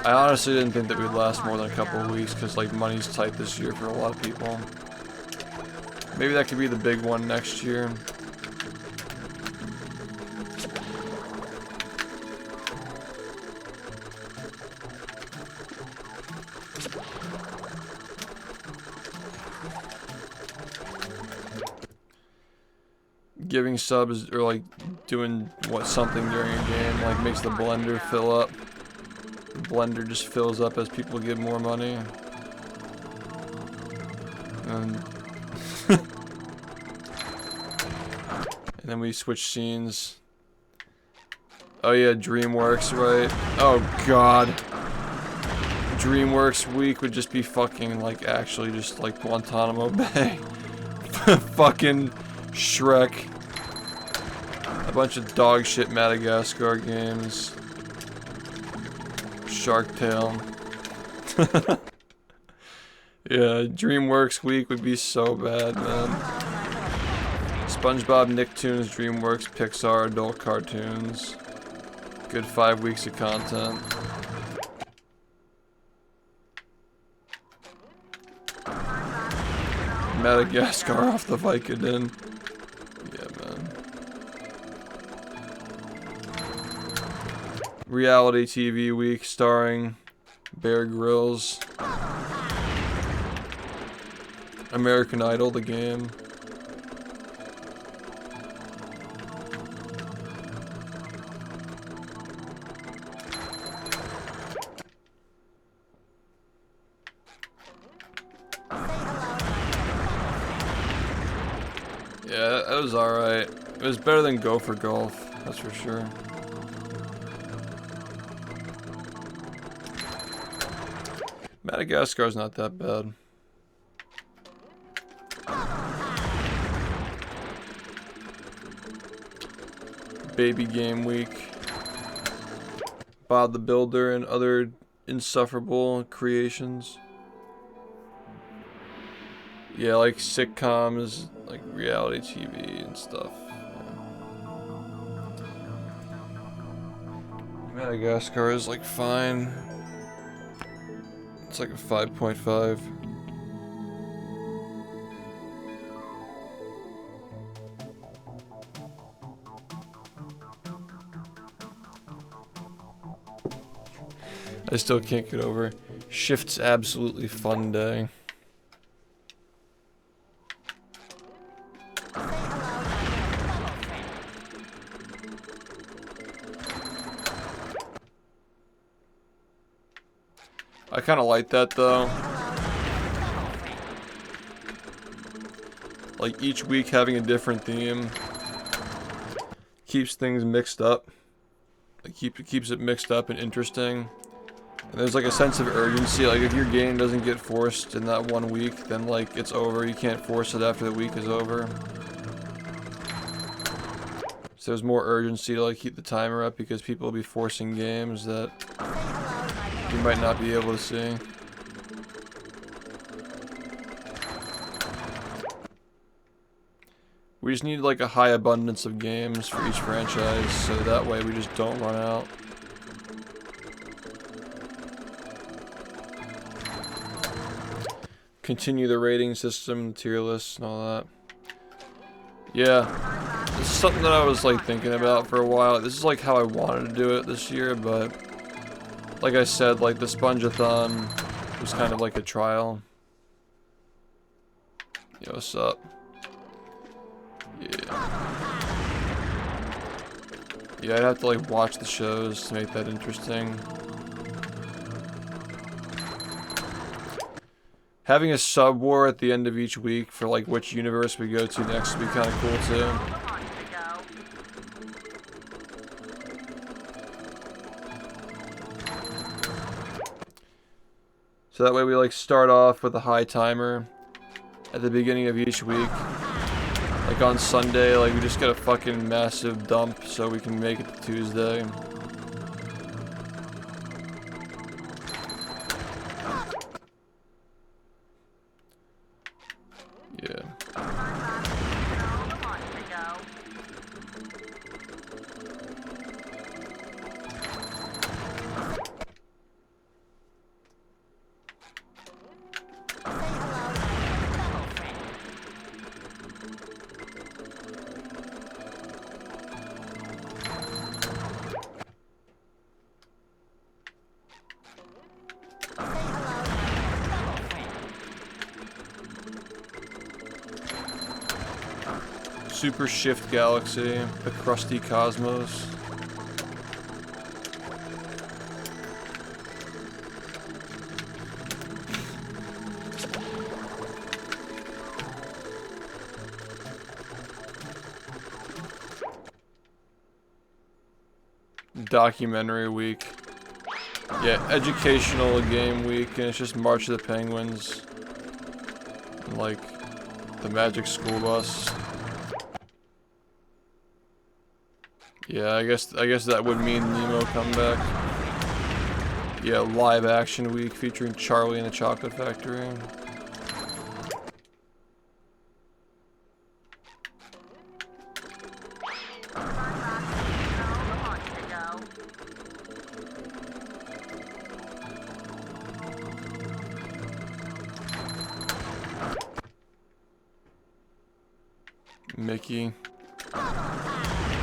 I honestly didn't think that we'd last more than a couple of weeks because like money's tight this year for a lot of people. Maybe that could be the big one next year. Giving subs or like doing something during a game like makes the blender fill up. The blender just fills up as people give more money. And and then we switch scenes. Oh yeah, DreamWorks, right? Oh god. DreamWorks week would just be fucking like actually just like Guantanamo Bay. Fucking Shrek. A bunch of dog shit Madagascar games. Shark Tale. Yeah, DreamWorks week would be so bad, man. SpongeBob, Nicktoons, DreamWorks, Pixar, adult cartoons. Good 5 weeks of content. Madagascar off the Vicodin. Yeah, man. Reality TV week starring Bear Grylls. American Idol, the game. Yeah, that was alright. It was better than Go for Golf, that's for sure. Madagascar's not that bad. Baby Game Week. Bob the Builder and other insufferable creations. Yeah, like sitcoms, like reality TV and stuff. Yeah. Madagascar is like fine. It's like a 5.5. I still can't get over Shift's absolutely fun day. I kind of like that though. Like each week having a different theme keeps things mixed up. It keeps it mixed up and interesting. And there's like a sense of urgency. Like if your game doesn't get forced in that 1 week, then like it's over. You can't force it after the week is over. So there's more urgency to like keep the timer up because people will be forcing games that you might not be able to see. We just need like a high abundance of games for each franchise, so that way we just don't run out. Continue the rating system, tier lists, and all that. Yeah, this is something that I was like thinking about for a while. This is like how I wanted to do it this year, but like I said, like the Sponge-A-thon was kind of like a trial. Yo, what's up? Yeah. Yeah, I'd have to like watch the shows to make that interesting. Having a sub war at the end of each week for like which universe we go to next would be kind of cool too. So that way we like start off with a high timer at the beginning of each week. Like on Sunday, like we just get a fucking massive dump so we can make it to Tuesday. Yeah. Super Shift Galaxy, the crusty cosmos. Documentary week. Yeah, educational game week, and it's just March of the Penguins. And like the Magic School Bus. Yeah, I guess that would mean Nemo comeback. Yeah, live action week featuring Charlie and the Chocolate Factory. Mickey.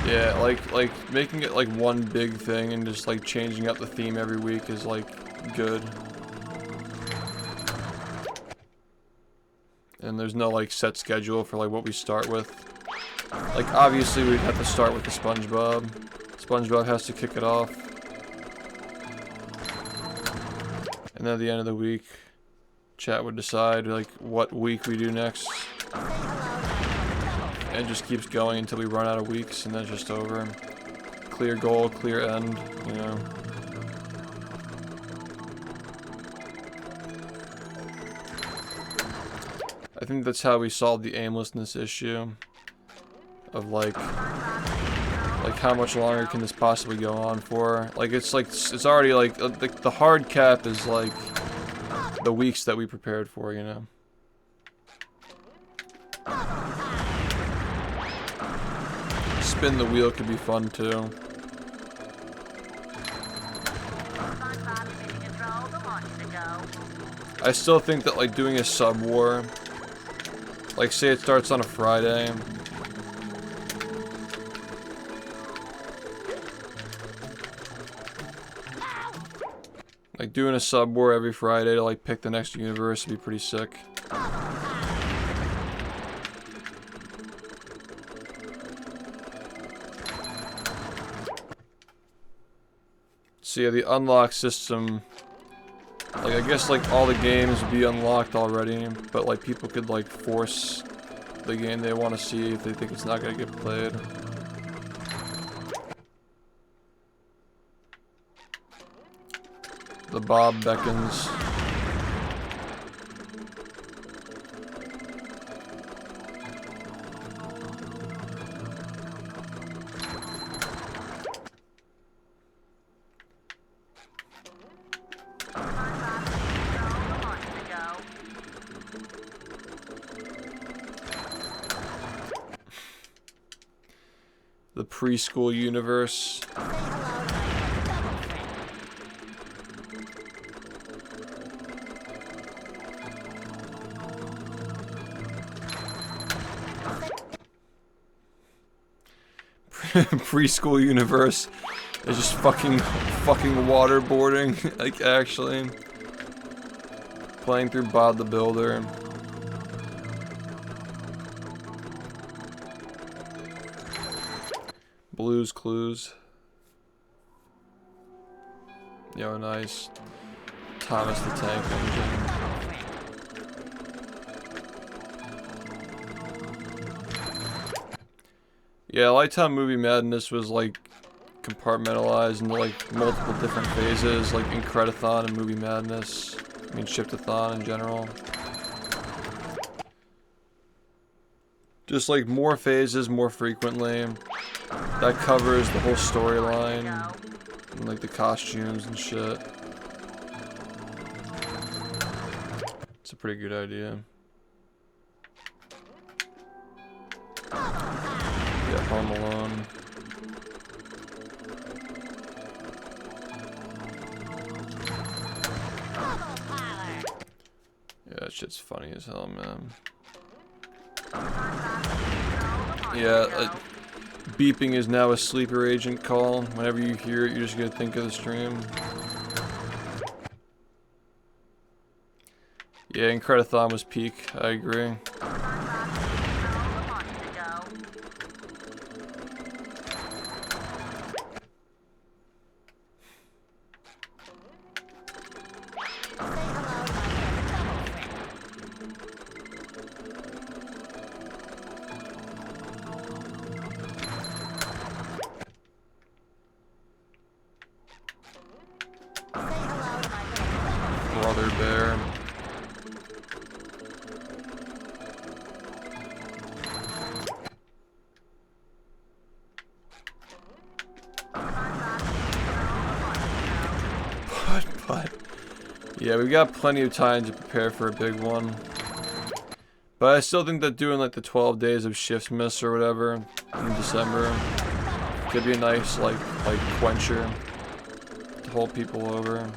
Yeah, like making it like one big thing and just like changing up the theme every week is like good. And there's no like set schedule for like what we start with. Like obviously we'd have to start with the SpongeBob. SpongeBob has to kick it off. And then at the end of the week, chat would decide like what week we do next. And it just keeps going until we run out of weeks, and then it's just over. Clear goal, clear end, you know. I think that's how we solved the aimlessness issue. Of like how much longer can this possibly go on for? Like it's already like the hard cap is like the weeks that we prepared for, you know. Spin the wheel could be fun too. I still think that like doing a sub war, like say it starts on a Friday. Like doing a sub war every Friday to like pick the next universe would be pretty sick. So yeah, the unlock system, like I guess like all the games would be unlocked already, but like people could like force the game they want to see if they think it's not gonna get played. The Bob beckons. The preschool universe. Preschool universe is just fucking waterboarding. Like actually playing through Bob the Builder. Blue's Clues. Yo, nice. Thomas the Tank Engine. Yeah, Lifetime Movie Madness was like compartmentalized into like multiple different phases, like Incredithon and Movie Madness. I mean, Shift-a-thon in general. Just like more phases more frequently. That covers the whole storyline. And like the costumes and shit. It's a pretty good idea. Yeah, Home Alone. Yeah, that shit's funny as hell, man. Yeah, beeping is now a sleeper agent call. Whenever you hear it, you're just gonna think of the stream. Yeah, Incredithon was peak. I agree. Brother Bear. But yeah, we got plenty of time to prepare for a big one. But I still think that doing like the 12 days of shifts miss or whatever in December could be a nice like quencher to hold people over.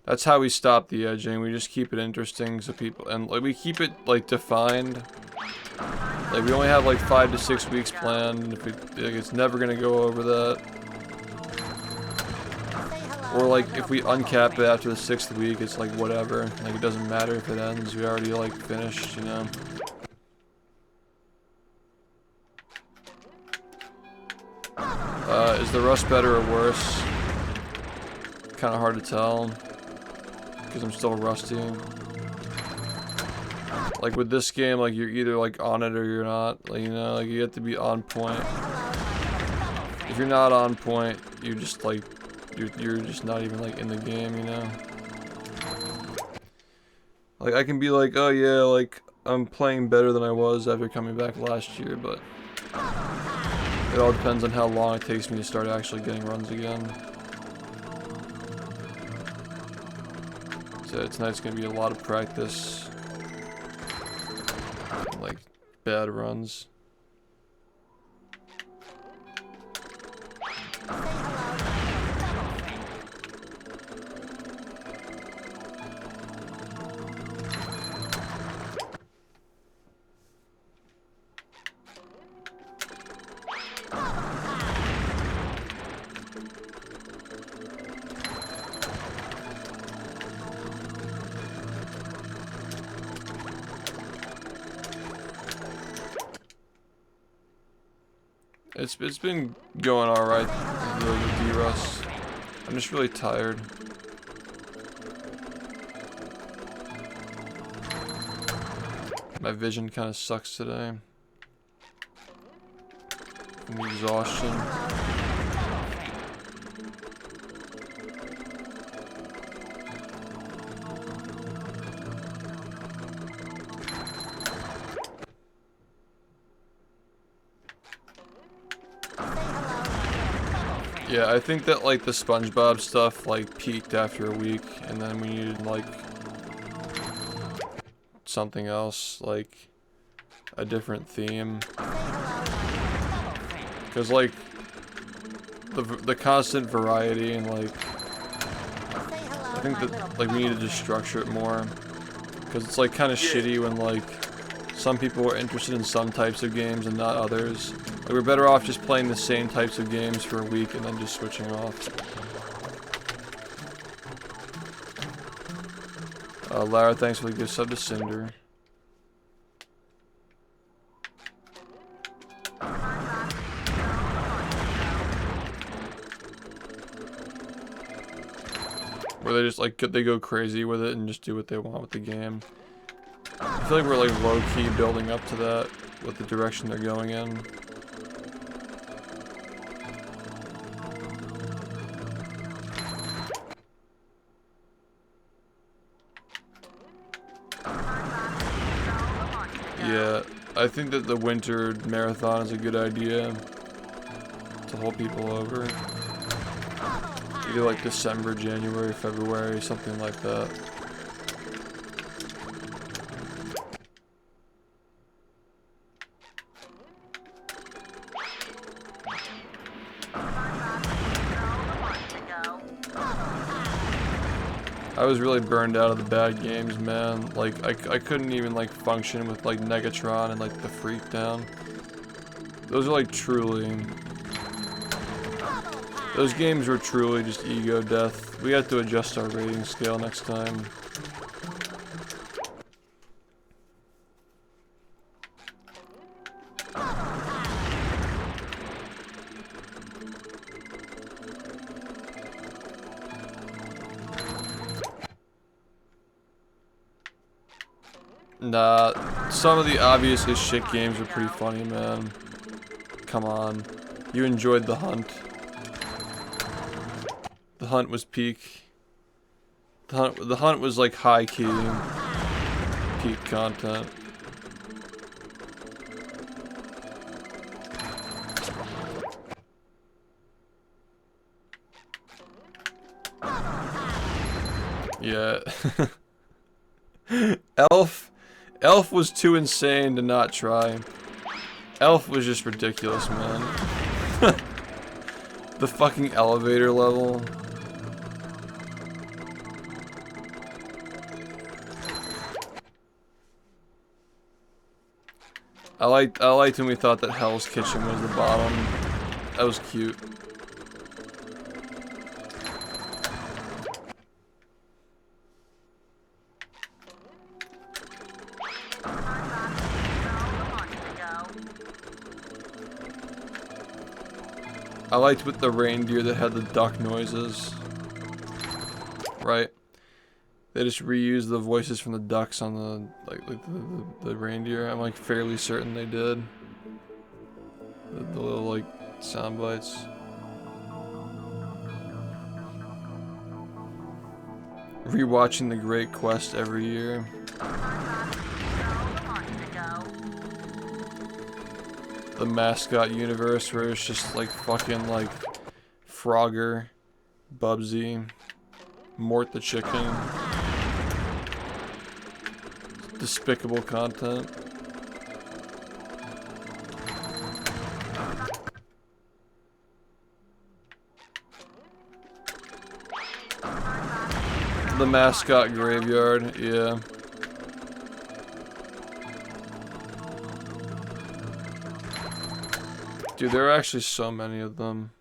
That's how we stop the edging. We just keep it interesting so people, and like we keep it like defined. Like we only have like 5 to 6 weeks planned. And if it's never gonna go over that. Or like if we uncap it after the 6th week, it's like whatever. Like it doesn't matter if it ends. We already like finished, you know. Is the rust better or worse? Kind of hard to tell. Because I'm still rusty. Like with this game, like you're either like on it or you're not. Like, you know, like you have to be on point. If you're not on point, you're just like you're just not even like in the game, you know. Like I can be like, oh yeah, like I'm playing better than I was after coming back last year, but it all depends on how long it takes me to start actually getting runs again. So tonight's gonna be a lot of practice, and, like bad runs. It's been going alright, the D-Rust. I'm just really tired. My vision kind of sucks today. From the exhaustion. Yeah, I think that like the SpongeBob stuff like peaked after a week, and then we needed like something else, like a different theme. Cause like the constant variety and like I think that like we needed to structure it more. Cause it's like kind of shitty when like some people are interested in some types of games and not others. Like, we're better off just playing the same types of games for a week and then just switching off. Lara, thanks for the gift sub to Cinder. Where they just like they go crazy with it and just do what they want with the game. I feel like we're like low-key building up to that with the direction they're going in. Yeah, I think that the winter marathon is a good idea to hold people over. Either like December, January, February, something like that. I was really burned out of the bad games, man. Like, I couldn't even, like, function with, like, Negatron and, like, the Freakdown. Those are, like, truly... Those games were truly just ego death. We have to adjust our rating scale next time. Nah, some of the obviously shit games are pretty funny, man. Come on. You enjoyed The Hunt. The Hunt was peak. The Hunt was like high key. Peak content. Yeah. Elf was too insane to not try. Elf was just ridiculous, man. The fucking elevator level. I liked when we thought that Hell's Kitchen was the bottom. That was cute. I liked with the reindeer that had the duck noises. Right? They just reused the voices from the ducks on the reindeer. I'm like fairly certain they did. The little like sound bites. Rewatching The Great Quest every year. The mascot universe where it's just like fucking like Frogger, Bubsy, Mort the chicken. Despicable content. The mascot graveyard, yeah. Dude, there are actually so many of them.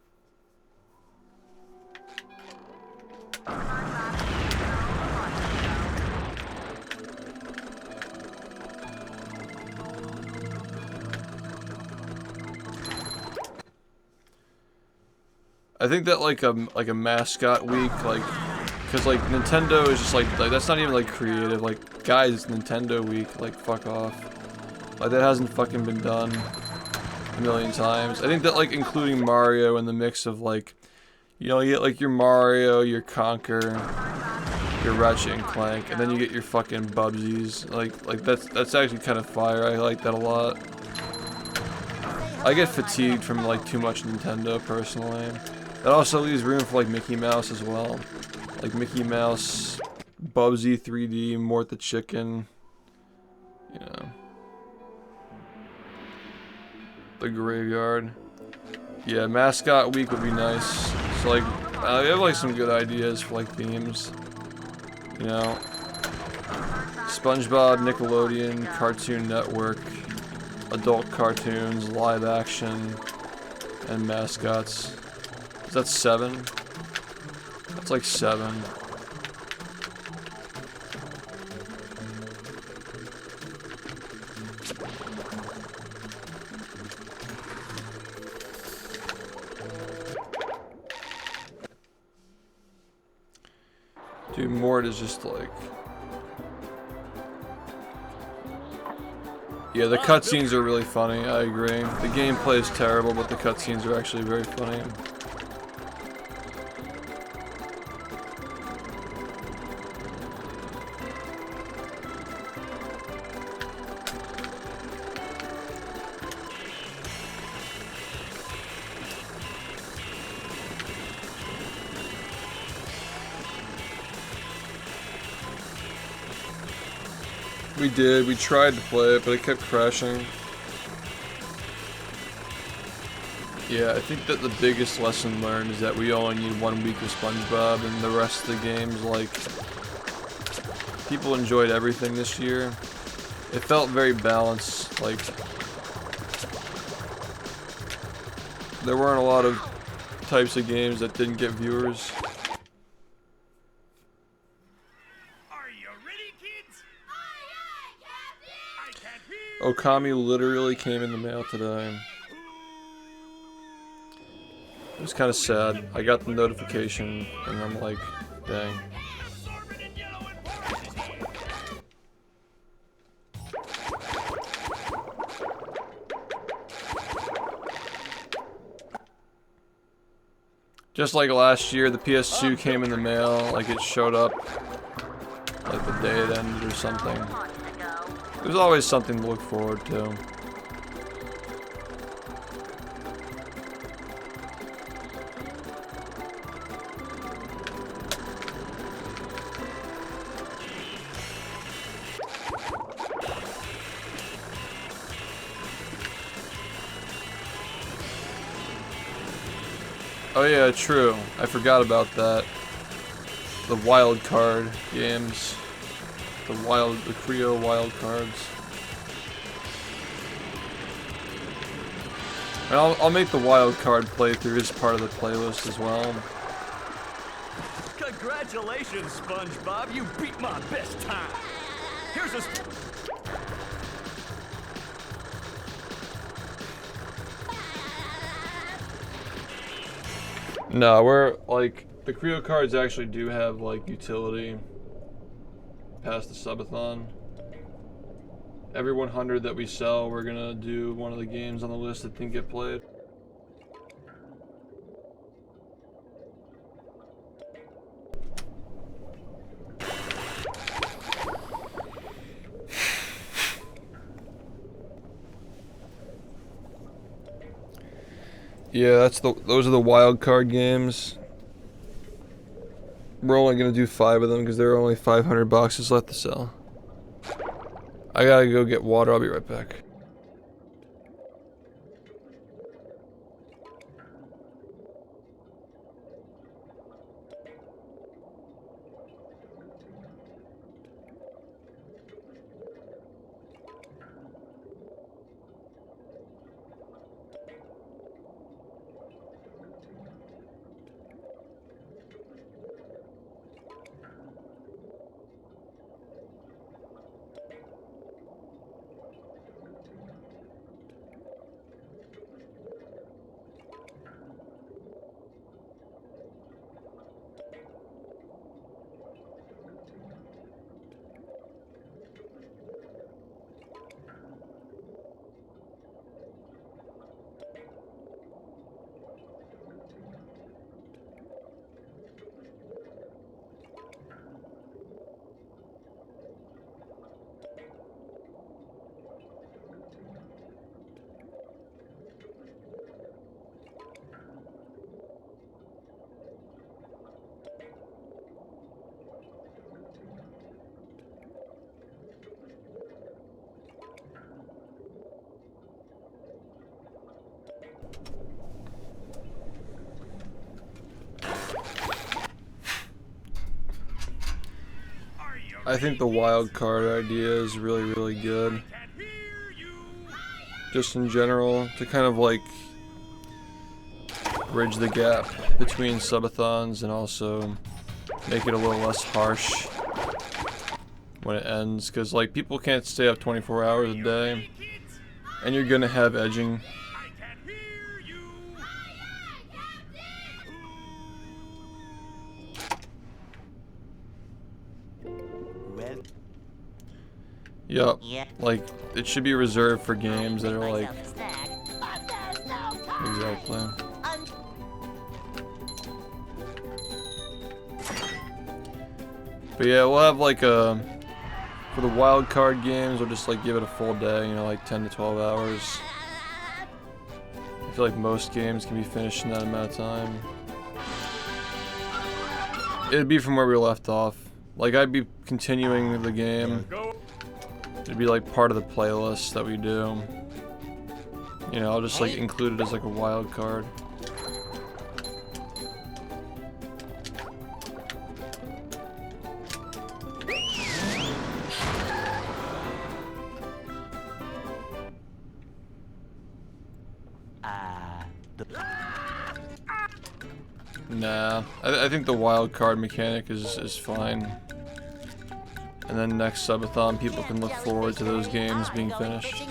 I think that like a mascot week, like, cause like Nintendo is just like that's not even like creative. Like, guys, Nintendo week, like fuck off. Like that hasn't fucking been done a million times. I think that like including Mario in the mix of like, you know, you get like your Mario, your Conker, your Ratchet and Clank, and then you get your fucking Bubsies. Like that's actually kind of fire. I like that a lot. I get fatigued from like too much Nintendo personally. That also leaves room for like Mickey Mouse as well. Like Mickey Mouse, Bubsy 3D, Mort the Chicken, you know. The graveyard. Yeah, mascot week would be nice. So like, I have like some good ideas for like themes. You know, SpongeBob, Nickelodeon, Cartoon Network, adult cartoons, live action, and mascots. Is that 7? That's like 7. Dude, Mort is just like... Yeah, the cutscenes are really funny, I agree. The gameplay is terrible, but the cutscenes are actually very funny. We did, we tried to play it, but it kept crashing. Yeah, I think that the biggest lesson learned is that we only need 1 week of SpongeBob, and the rest of the games, like, people enjoyed everything this year. It felt very balanced, like, there weren't a lot of types of games that didn't get viewers. Okami literally came in the mail today. It was kind of sad. I got the notification and I'm like, dang. Just like last year, the PS2 came in the mail, like it showed up like the day it ended or something. There's always something to look forward to. Oh yeah, true. I forgot about that. The wild card games. The Creo wild cards. And I'll make the wild card playthrough as part of the playlist as well. Congratulations, SpongeBob. You beat my best time. Here's a... No, we're like the Creo cards actually do have like utility past the subathon. Every 100 that we sell, we're gonna do one of the games on the list that didn't get played. Yeah, those are the wild card games. We're only gonna do 5 of them because there are only 500 boxes left to sell. I gotta go get water, I'll be right back. I think the wild card idea is really, really good. Just in general, to kind of like bridge the gap between subathons and also make it a little less harsh when it ends, because like people can't stay up 24 hours a day and you're gonna have edging. Yup. Yeah. Like, it should be reserved for games that are Make like... myself a snack, but there's no time. Exactly. But yeah, we'll have like a... For the wild card games, we'll just like give it a full day, you know, like 10 to 12 hours. I feel like most games can be finished in that amount of time. It'd be from where we left off. Like, I'd be continuing the game. It'd be like part of the playlist that we do. You know, I'll just like include it as like a wild card. Nah, I think the wild card mechanic is fine. And then next subathon, people can look forward to those games being finished.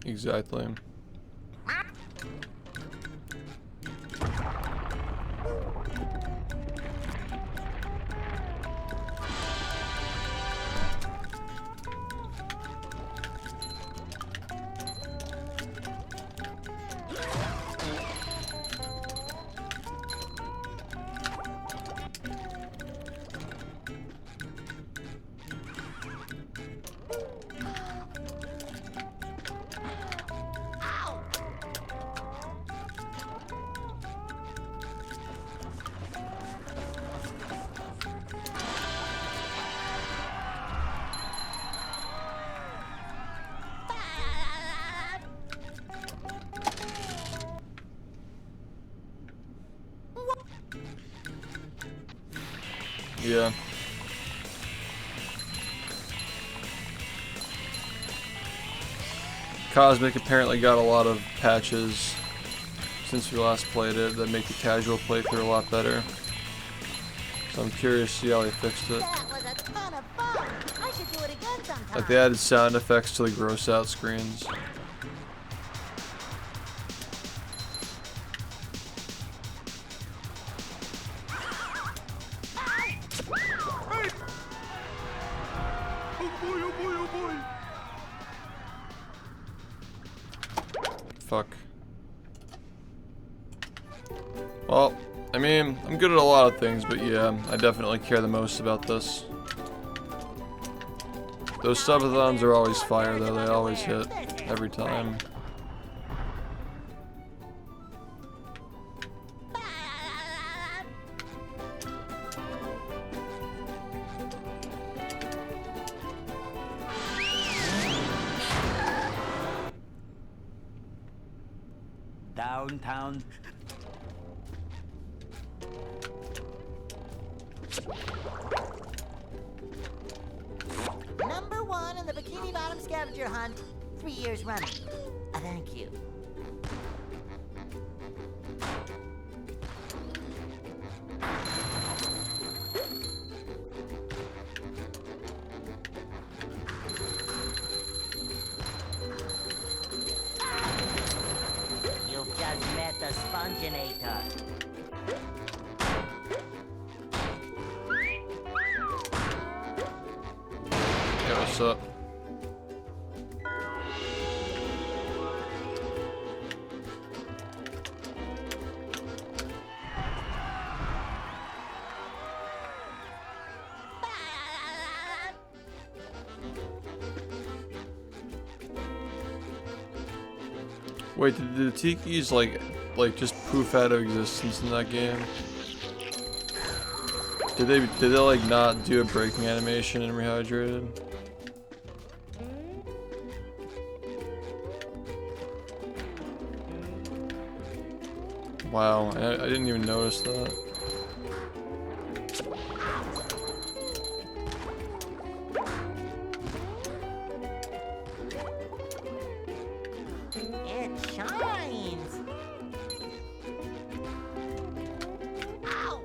Exactly. Yeah. Cosmic apparently got a lot of patches since we last played it that make the casual playthrough a lot better. So I'm curious to see how they fixed it. That was a ton of fun. I should do it again sometime. Like they added sound effects to the gross out screens. Fuck. Well, I mean, I'm good at a lot of things, but yeah, I definitely care the most about this. Those subathons are always fire though, they always hit every time. Downtown. Number 1 in the Bikini Bottom scavenger hunt, 3 years running. Thank you. You've just met the SPONGE-A-THON. Yeah, what's up? Wait, did the tikis like just poof out of existence in that game? Did they like not do a breaking animation in Rehydrated? Wow, I didn't even notice that. It shines. Ow!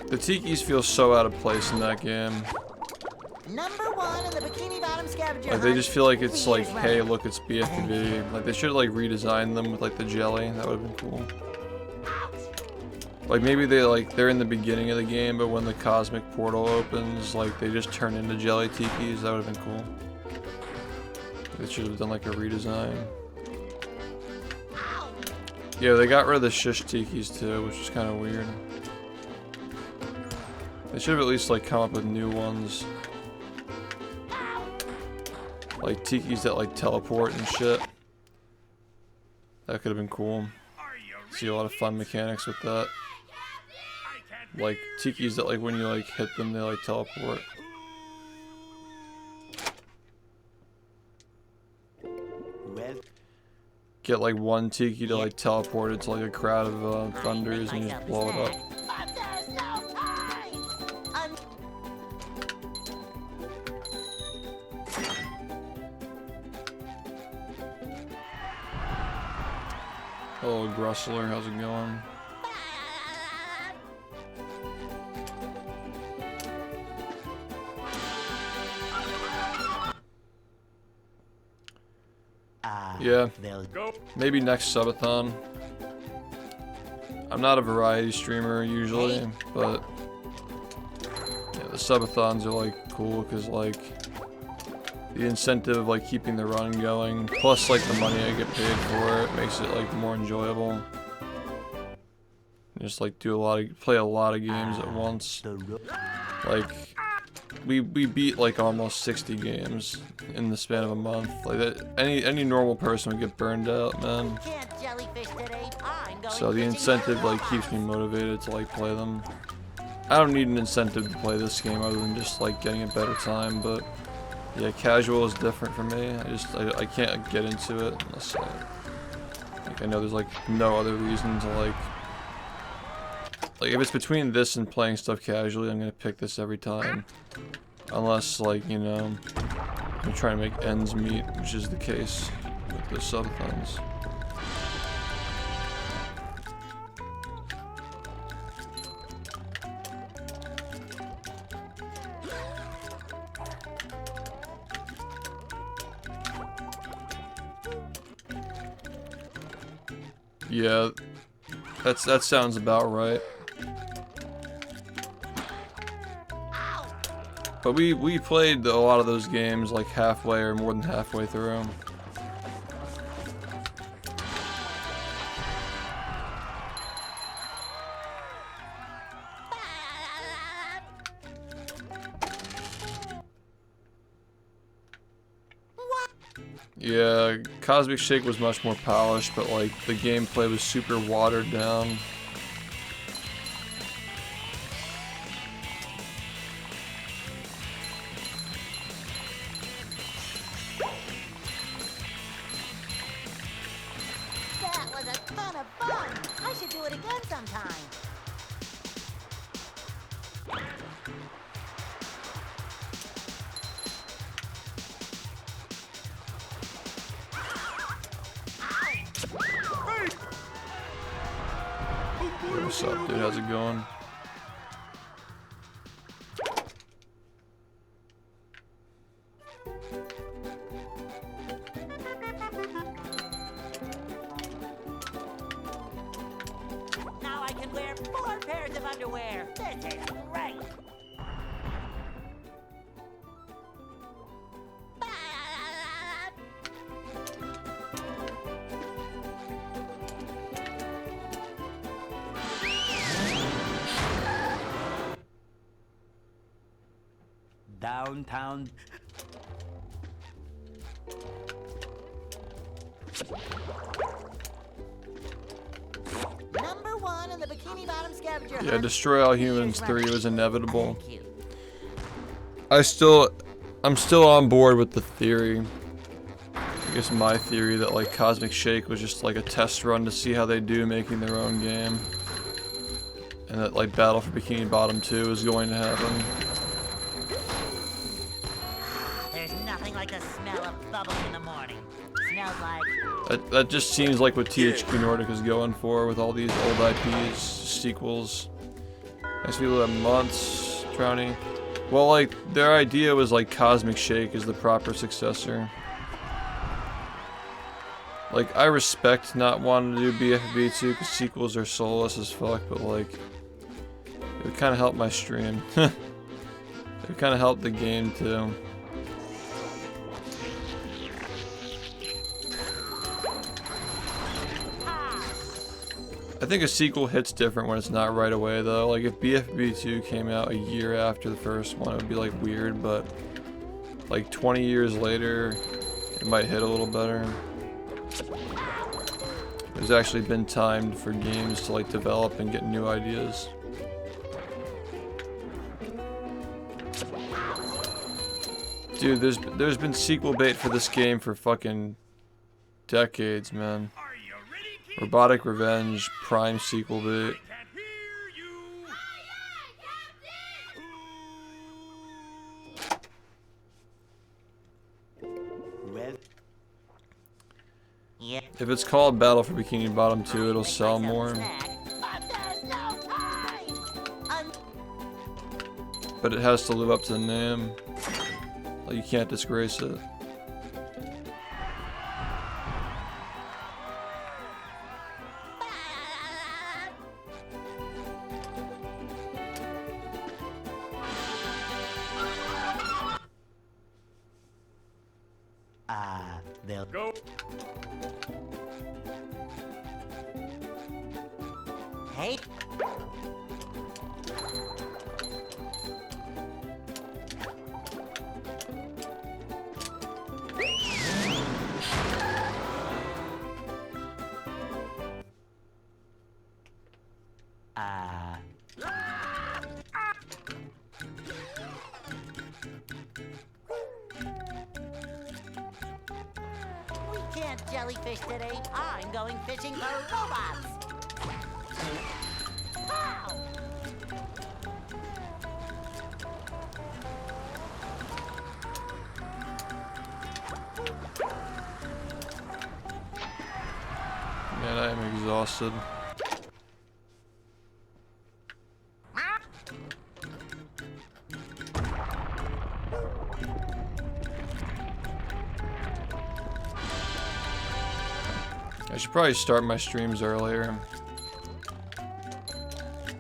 The tikis feel so out of place in that game. Number 1 in the Bikini Bottom scavenger Like, they hunt, just feel like it's 3 like, years hey, running. look, it's BFTV. Like, they should like redesign them with like the jelly. That would have been cool. Like, maybe they're in the beginning of the game, but when the cosmic portal opens, like, they just turn into jelly tikis. That would have been cool. They should have done like a redesign. Yeah, they got rid of the shish tikis too, which is kind of weird. They should have at least like come up with new ones. Like tikis that like teleport and shit. That could have been cool. See a lot of fun mechanics with that. Like tikis that like when you like hit them, they like teleport. Get like one tiki to like teleport it to like a crowd of thunders and just blow it up. But there's no time! Hello, Grussler, how's it going? Yeah, maybe next subathon. I'm not a variety streamer usually, but yeah, the subathons are like cool because like the incentive of like keeping the run going, plus like the money I get paid for it, makes it like more enjoyable. Just like play a lot of games at once. Like we beat like almost 60 games in the span of a month. Like that, any normal person would get burned out, man. Can't jellyfish today. I'm going So the fishing incentive for like keeps me motivated to like play them. I don't need an incentive to play this game other than just like getting a better time, but yeah, casual is different for me. I can't get into it unless I know there's like no other reason to like if it's between this and playing stuff casually, I'm gonna pick this every time. Unless like, you know, I'm trying to make ends meet, which is the case with the subathons. Yeah, that sounds about right. But we played a lot of those games like halfway or more than halfway through. Yeah, Cosmic Shake was much more polished, but like the gameplay was super watered down. That was a ton of fun. I should do it again sometime. What's up, dude? How's it going? Now I can wear 4 pairs of underwear. This is great. Downtown. Number 1 in the Bikini Bottom scavenger Yeah, hunt. Destroy All Humans 3 was inevitable. Thank you. I'm still on board with the theory. I guess my theory that like Cosmic Shake was just like a test run to see how they do making their own game. And that like Battle for Bikini Bottom 2 is going to happen. There's nothing like the smell of bubbles in the morning. Smells like... That just seems like what THQ Nordic is going for with all these old IPs, sequels. Nice people have months, Drowny. Well, like, their idea was like Cosmic Shake is the proper successor. Like, I respect not wanting to do BFB2 because sequels are soulless as fuck, but like, it would kind of help my stream. It would kind of help the game too. I think a sequel hits different when it's not right away though. Like if BFB2 came out a year after the first one, it would be like weird, but like 20 years later, it might hit a little better. There's actually been time for games to like develop and get new ideas. Dude, there's been sequel bait for this game for fucking decades, man. Are you ready, kids? Robotic Revenge, prime sequel bait. Can't hear you. Well, Yeah. If it's called Battle for Bikini Bottom 2, it'll sell more. But there's no time. But it has to live up to the name. Like, you can't disgrace it. they'll Go. Hey. We can't jellyfish today. I'm going fishing for robots. Pow! Man, I am exhausted. I should probably start my streams earlier.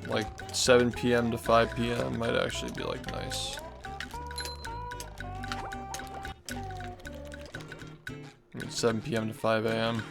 Like 7 p.m. to 5 p.m. might actually be like nice. I mean 7 p.m. to 5 a.m.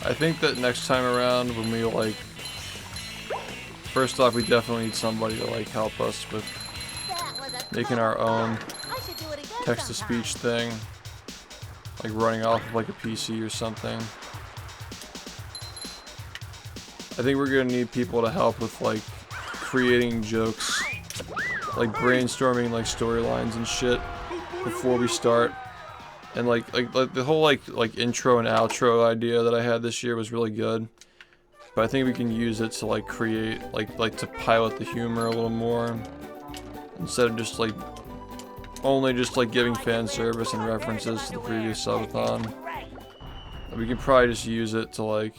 I think that next time around when we like, first off we definitely need somebody to like help us with making our own text-to-speech thing, like running off of like a PC or something. I think we're gonna need people to help with like creating jokes, like brainstorming like storylines and shit before we start. And like the whole like intro and outro idea that I had this year was really good, but I think we can use it to like create like to pilot the humor a little more instead of just like only just like giving fan service and references to the previous subathon. We can probably just use it to like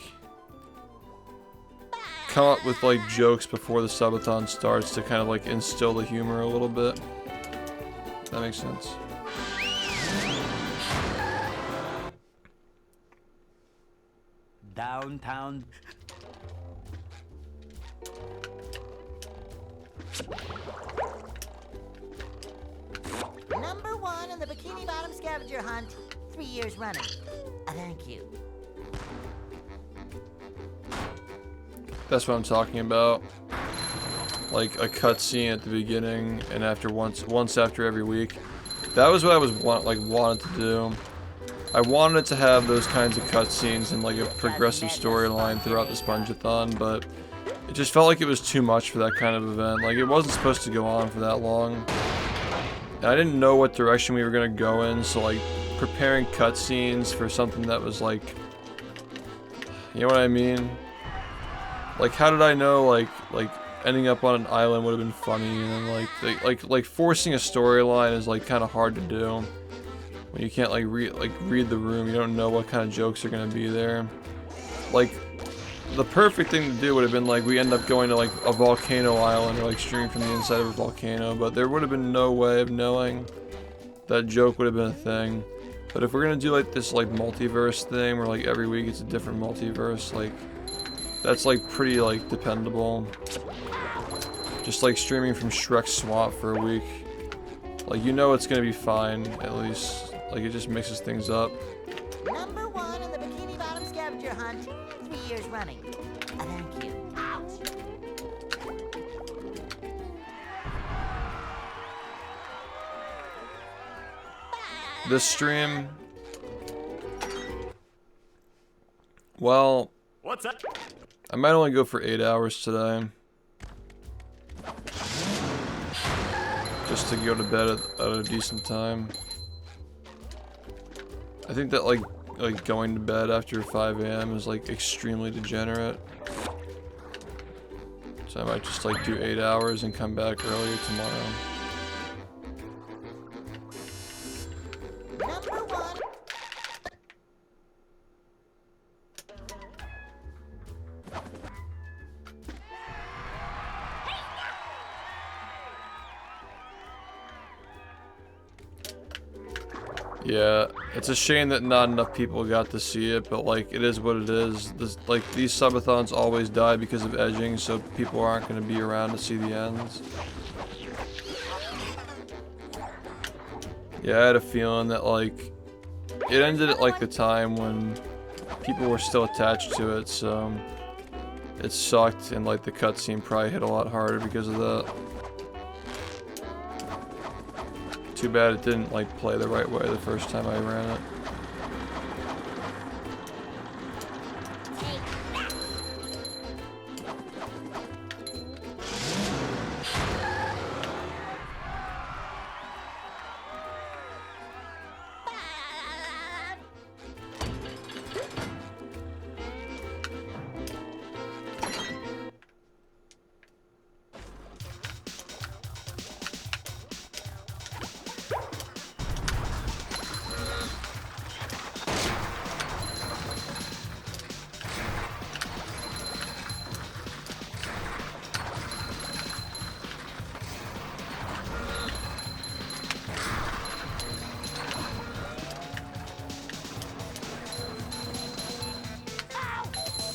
come up with like jokes before the subathon starts to kind of like instill the humor a little bit. That makes sense. downtown. Number 1 in the Bikini Bottom scavenger hunt, 3 years running. Thank you. That's what I'm talking about. Like a cutscene at the beginning, and after once after every week. That was what I was wanted to do. I wanted to have those kinds of cutscenes and like a progressive storyline throughout the Sponge-A-thon, but it just felt like it was too much for that kind of event. Like, it wasn't supposed to go on for that long. And I didn't know what direction we were gonna go in, so like, preparing cutscenes for something that was like... You know what I mean? Like, how did I know, like ending up on an island would have been funny, and then like forcing a storyline is like kind of hard to do. When you can't like read the room, you don't know what kind of jokes are gonna be there. Like, the perfect thing to do would have been like we end up going to like a volcano island or like streaming from the inside of a volcano, but there would have been no way of knowing that joke would have been a thing. But if we're gonna do like this like multiverse thing where like every week it's a different multiverse, like that's like pretty like dependable. Just like streaming from Shrek's swamp for a week, like you know it's gonna be fine at least. Like, it just mixes things up. Number 1 in the Bikini Bottom scavenger hunt, 3 years running. Thank you. Ouch. This stream, well, What's that? I might only go for 8 hours today. Just to go to bed at a decent time. I think that like going to bed after 5 AM is like extremely degenerate. So I might just like do 8 hours and come back earlier tomorrow. Number 1. Yeah, it's a shame that not enough people got to see it, but like it is what it is. Like these subathons always die because of edging, so people aren't going to be around to see the ends. Yeah, I had a feeling that like it ended at like the time when people were still attached to it, so it sucked, and like the cutscene probably hit a lot harder because of that. Too bad it didn't like play the right way the first time I ran it.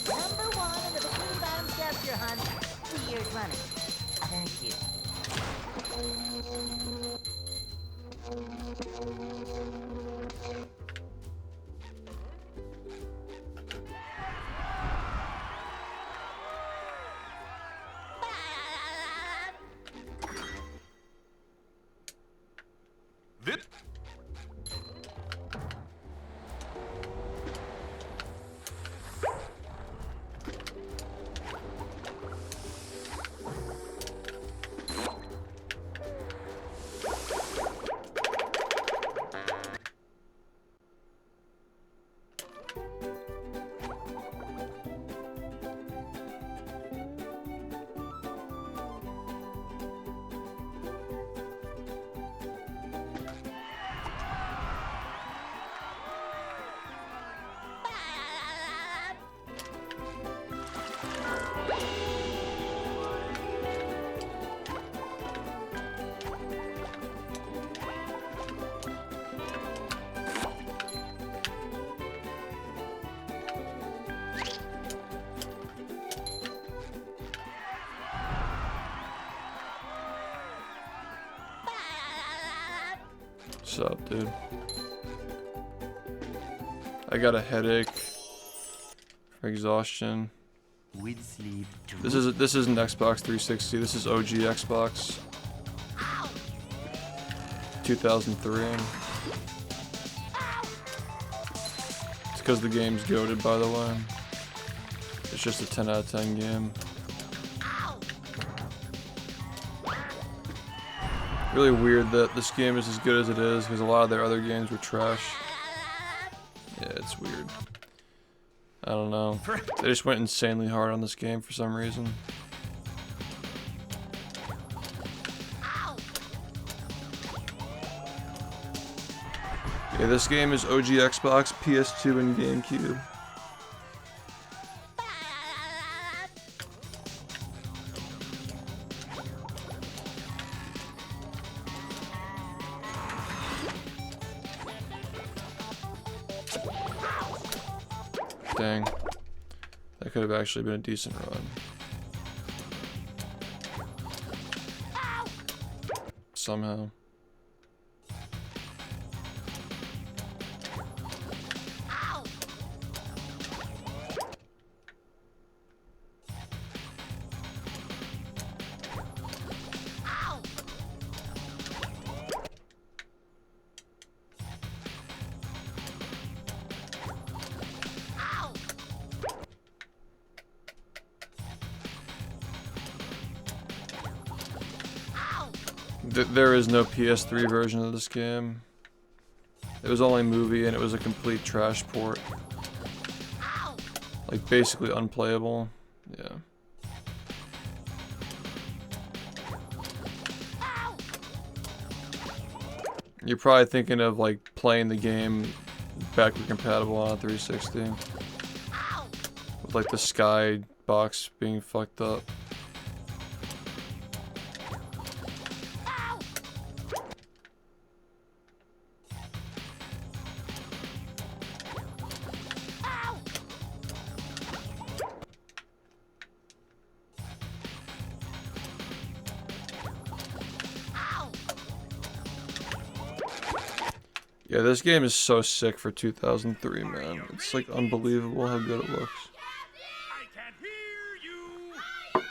Number 1 in the Bikini Bottom scavenger hunt, 3 years running. Thank you. This What's up, dude? I got a headache for exhaustion. With sleep too. This isn't Xbox 360. This is OG Xbox. 2003. because the game's goated, by the way. It's just a 10 out of 10 game. Really weird that this game is as good as it is, because a lot of their other games were trash. Yeah, it's weird. I don't know. They just went insanely hard on this game for some reason. Yeah, this game is OG Xbox, PS2, and GameCube. Dang. That could have actually been a decent run. Somehow. There is no PS3 version of this game. It was only movie and it was a complete trash port. Like basically unplayable. Yeah. You're probably thinking of like playing the game backward compatible on a 360. With like the sky box being fucked up. Yeah, this game is so sick for 2003, man. It's like unbelievable how good it looks. I can't hear you.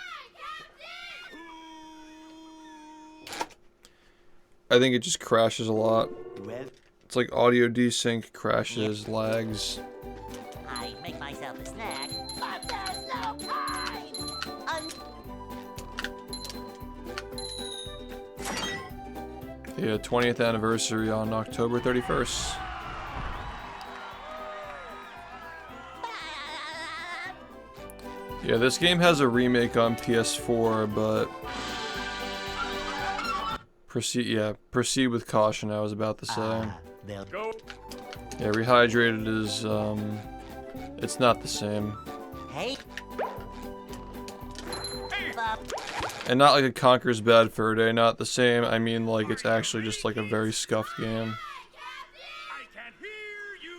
I think it just crashes a lot. Well, It's like audio desync, crashes, lags. I make myself a snack, but there's no time. Yeah, 20th anniversary on October 31st. Yeah, this game has a remake on PS4, but proceed with caution, I was about to say. they'll Go. Yeah, Rehydrated is it's not the same. Hey. Bob. And not like a Conker's Bad Fur Day, not the same. I mean, like, it's actually just like a very scuffed game. I can't hear you.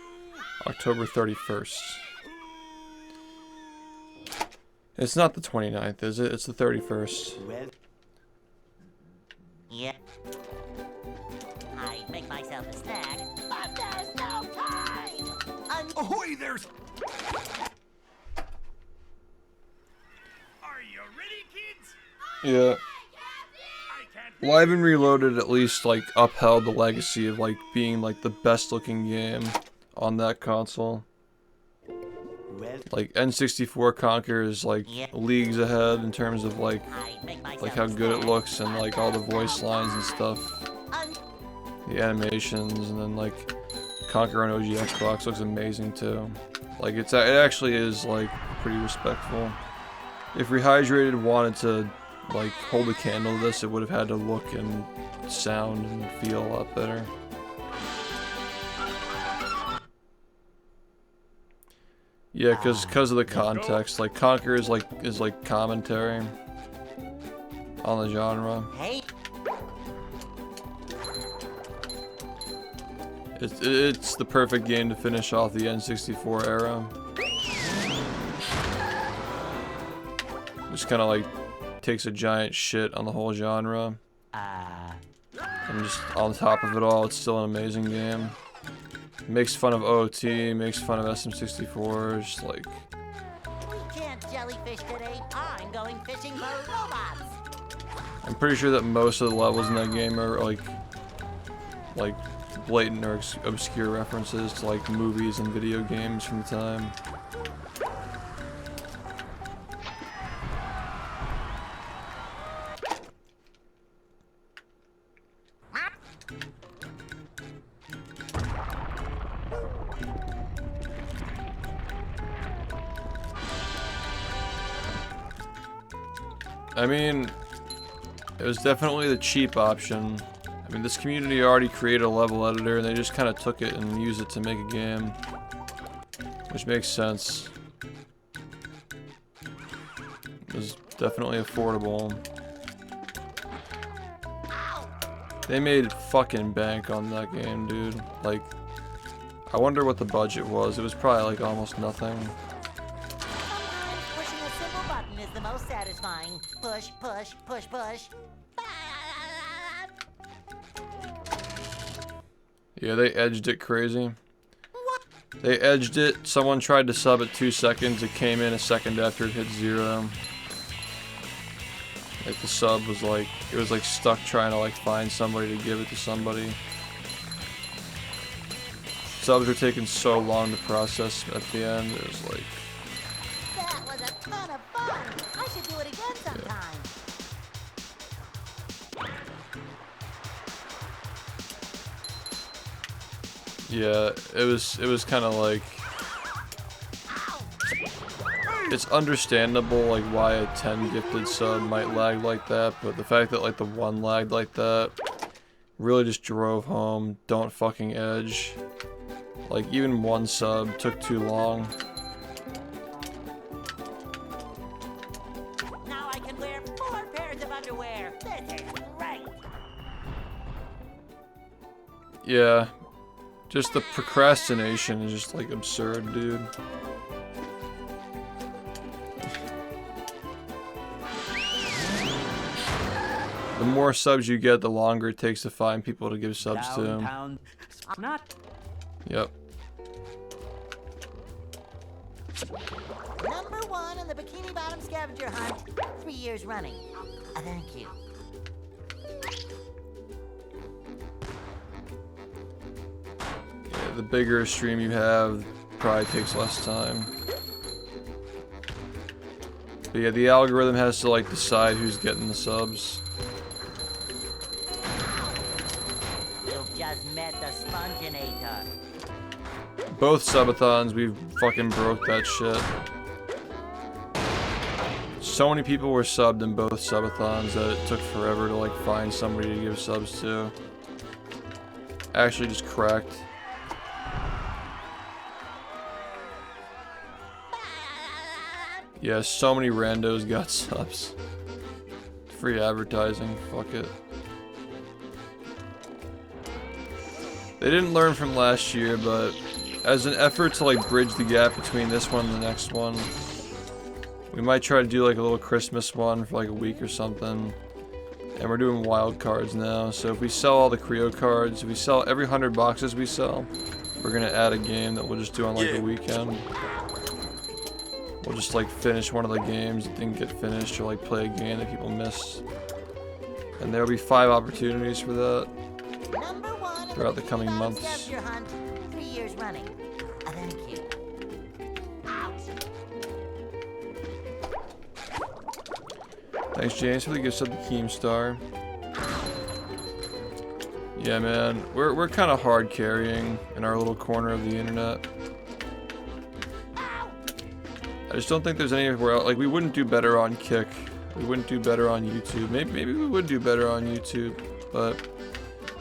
October 31st. It's not the 29th, is it? It's the 31st. well, Yeah. I make myself a snack, but there's no time. Ahoy, there's. Are you ready, kids? Yeah. I can't hear Live and Reloaded at least, like, upheld the legacy of, like, being, like, the best looking game on that console. well, Like, N64 Conker is, like, leagues ahead in terms of, like how good it looks and, like, all the voice lines and stuff. The animations, and then, like, Conker on OG Xbox looks amazing, too. Like, it actually is, like, pretty respectful. If Rehydrated wanted to, like, hold a candle to this, it would have had to look and sound and feel a lot better. Yeah, because of the context. Like, Conker is like commentary on the genre. Hey. It's the perfect game to finish off the N64 era. Just kind of like takes a giant shit on the whole genre. And just on top of it all, it's still an amazing game. Makes fun of OOT, makes fun of SM64, just like... We can't jellyfish today. I'm going fishing for robots. I'm pretty sure that most of the levels in that game are like blatant or obscure references to like movies and video games from the time. I mean, it was definitely the cheap option. I mean, this community already created a level editor, and they just kind of took it and used it to make a game. Which makes sense. It was definitely affordable. They made fucking bank on that game, dude. Like, I wonder what the budget was. It was probably like almost nothing. Sometimes pushing a simple button is the most satisfying. Push, push, push, push. Yeah, they edged it crazy. They edged it. Someone tried to sub at 2 seconds. It came in a second after it hit 0. Like the sub was like, it was like stuck trying to like find somebody to give it to somebody. Subs were taking so long to process at the end. It was like, That was a ton of fun. I should do it again sometime. yeah, it was kind of like, it's understandable like why a 10 gifted sub might lag like that, but the fact that like the 1 lagged like that really just drove home, don't fucking edge. Like even 1 sub took too long. Now I can wear 4 pairs of underwear. This is great. Yeah, just the procrastination is just like absurd, dude. The more subs you get, the longer it takes to find people to give subs to. Downtown. Not. Yep. Number 1 in the Bikini Bottom scavenger hunt. 3 years running. Thank you. Yeah, the bigger a stream you have, probably takes less time. But yeah, the algorithm has to like decide who's getting the subs. You've just met the Sponge-A-THON. Both subathons, we fucking broke that shit. So many people were subbed in both subathons that it took forever to like find somebody to give subs to. Actually just cracked. Yeah, so many randos got subs. Free advertising, fuck it. They didn't learn from last year, but as an effort to like bridge the gap between this one and the next one, we might try to do like a little Christmas one for like a week or something. And we're doing wild cards now, so if we sell all the Creo cards, if we sell every 100 boxes we sell, we're gonna add a game that we'll just do on like the weekend. We'll just like finish one of the games that didn't get finished, or like play a game that people missed. And there'll be 5 opportunities for that Number 1 in throughout the Bikini coming Bottom months. scavenger hunt. 3 years running. Thank you. Thanks James for the gift of the Keemstar. Yeah man, we're kind of hard carrying in our little corner of the internet. I just don't think there's anywhere else. Like, we wouldn't do better on Kick. We wouldn't do better on YouTube. Maybe we would do better on YouTube, but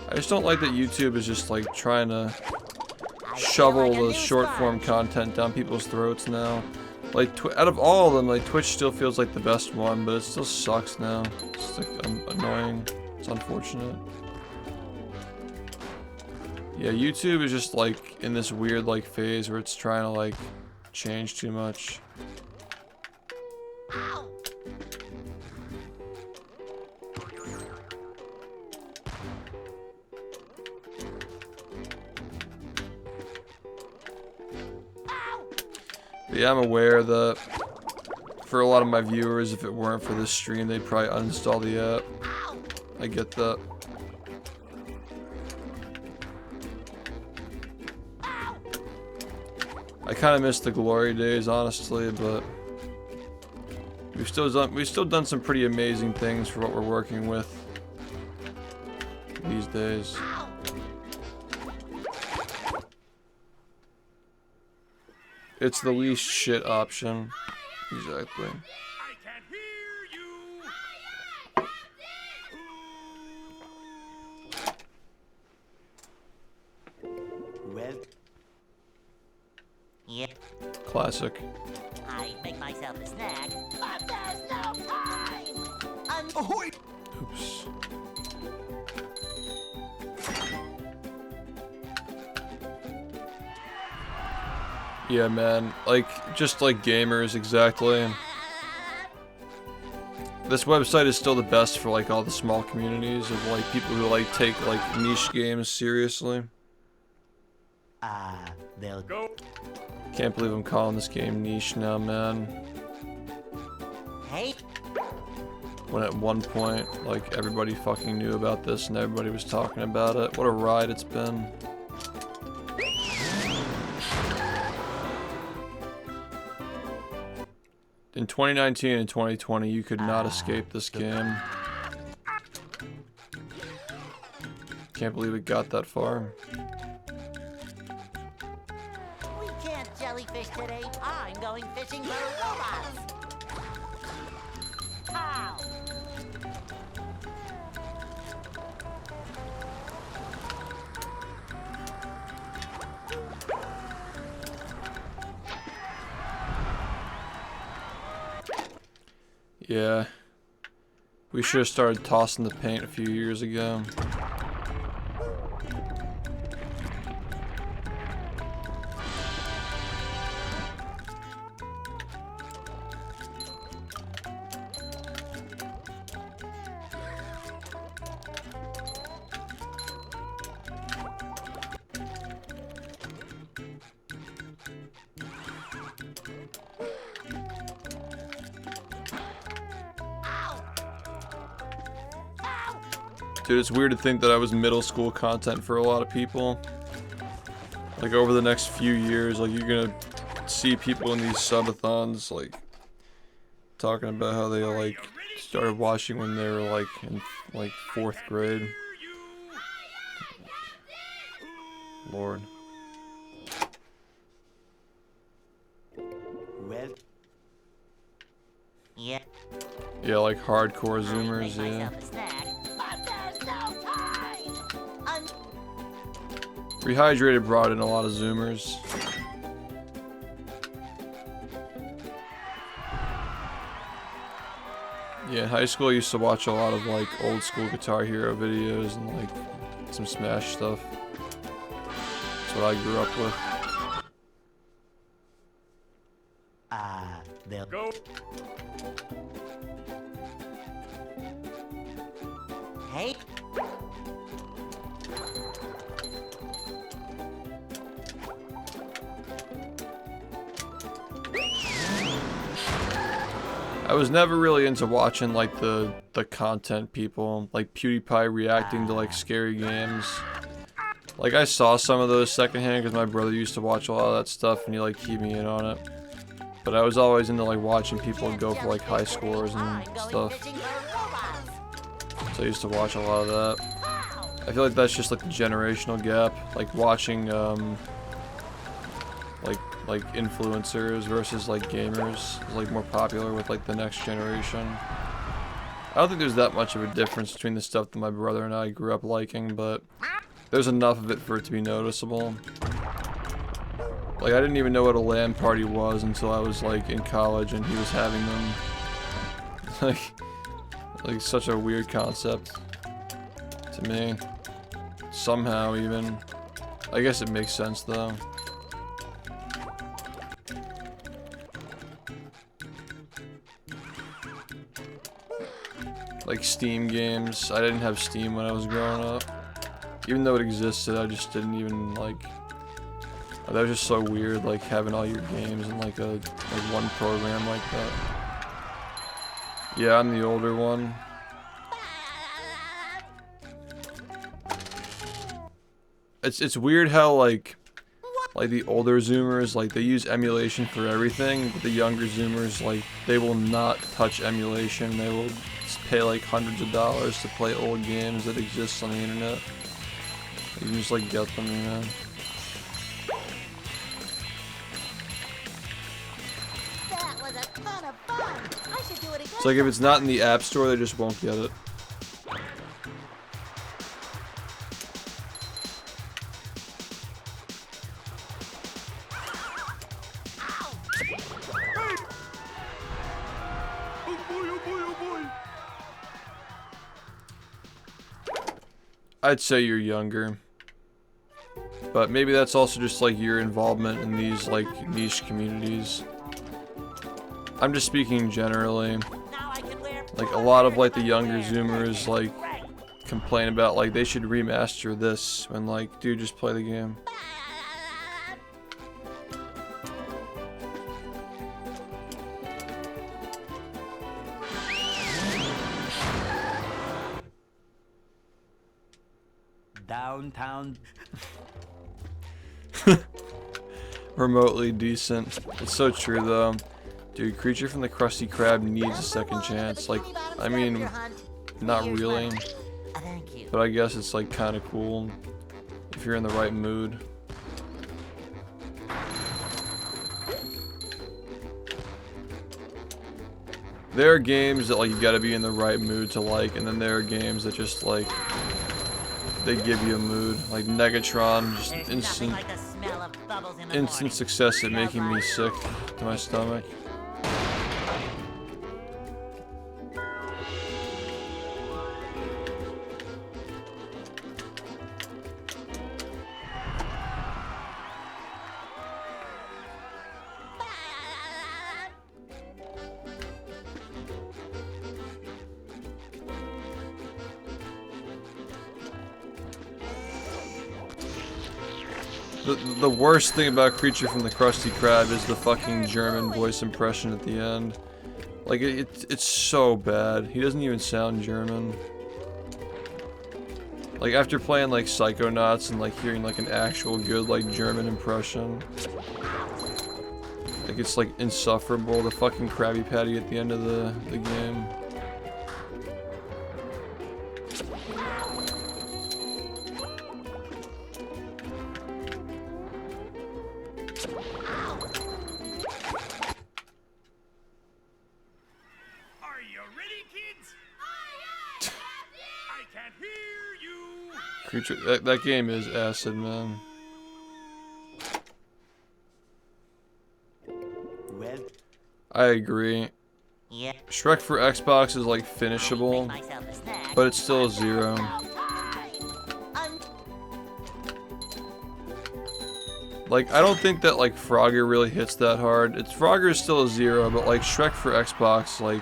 I just don't like that YouTube is just like trying to shovel the short form content down people's throats now. Like, out of all of them, like Twitch still feels like the best one, but it still sucks now. It's like annoying. It's unfortunate. Yeah, YouTube is just like in this weird like phase where it's trying to like change too much. Yeah, I'm aware that for a lot of my viewers, if it weren't for this stream, they'd probably uninstall the app. I get that. I kind of miss the glory days, honestly, but we've still done some pretty amazing things for what we're working with these days. It's the least shit option. Exactly. I can't hear you. Well. Yep. Classic. I make myself a snack, but there's no time. Ahoy! Oops. Yeah, man. Like, just like gamers, exactly. This website is still the best for like all the small communities of like people who like take like niche games seriously. They'll Go. Can't believe I'm calling this game niche now, man. Hey, When at one point, like, everybody fucking knew about this and everybody was talking about it. What a ride it's been. In 2019 and 2020, you could not escape this game. Can't believe it got that far. we can't jellyfish today. I'm going fishing for robots. Ow! Yeah. We should have started tossing the paint a few years ago. Dude, it's weird to think that I was middle school content for a lot of people. Like, over the next few years, like, you're gonna see people in these subathons, like, talking about how they, like, started watching when they were, like, in, like, 4th grade. Lord. Well. Yeah. Yeah, like, hardcore zoomers, I make yeah. myself a snack, but there's no time. Rehydrated brought in a lot of zoomers. Yeah, in high school I used to watch a lot of like old school Guitar Hero videos and like some Smash stuff. That's what I grew up with. They'll Go. Hey. I was never really into watching like the content people, like PewDiePie reacting to like scary games. Like I saw some of those secondhand because my brother used to watch a lot of that stuff and he like keyed me in on it. But I was always into like watching people go for like high scores and stuff. So I used to watch a lot of that. I feel like that's just like the generational gap, like watching like influencers versus like gamers is like more popular with like the next generation. I don't think there's that much of a difference between the stuff that my brother and I grew up liking, but there's enough of it for it to be noticeable. Like I didn't even know what a LAN party was until I was like in college and he was having them. like such a weird concept to me. Somehow even. I guess it makes sense though. Like Steam games. I didn't have Steam when I was growing up. Even though it existed, I just didn't even like. That was just so weird, like having all your games in like one program like that. Yeah, I'm the older one. It's weird how like like the older Zoomers, like they use emulation for everything, but the younger Zoomers, like they will not touch emulation. They will pay like hundreds of dollars to play old games that exist on the internet. You can just like get them, you know. That was a ton of fun. I should do it again. It's like if it's not in the App Store, they just won't get it. I'd say you're younger, but maybe that's also just like your involvement in these like niche communities. I'm just speaking generally. Like a lot of like the younger Zoomers like complain about like they should remaster this when like, dude, just play the game. Downtown. Remotely decent. It's so true though. Dude, Creature from the Krusty Krab needs a second chance. Like, I mean, not really. But I guess it's like kind of cool if you're in the right mood. There are games that like you gotta be in the right mood to like, and then there are games that just like they give you a mood. Like Negatron, just instant success at making me sick to my stomach. The worst thing about Creature from the Krusty Krab is the fucking German voice impression at the end. Like, it's so bad. He doesn't even sound German. Like, after playing, like, Psychonauts and, like, hearing, like, an actual good, like, German impression. Like, it's, like, insufferable. The fucking Krabby Patty at the end of the game. Creature, that game is acid, man. Well, I agree. yeah. Shrek for Xbox is like finishable, but it's still a 0. Like, I don't think that like Frogger really hits that hard. Frogger is still a 0, but like Shrek for Xbox, like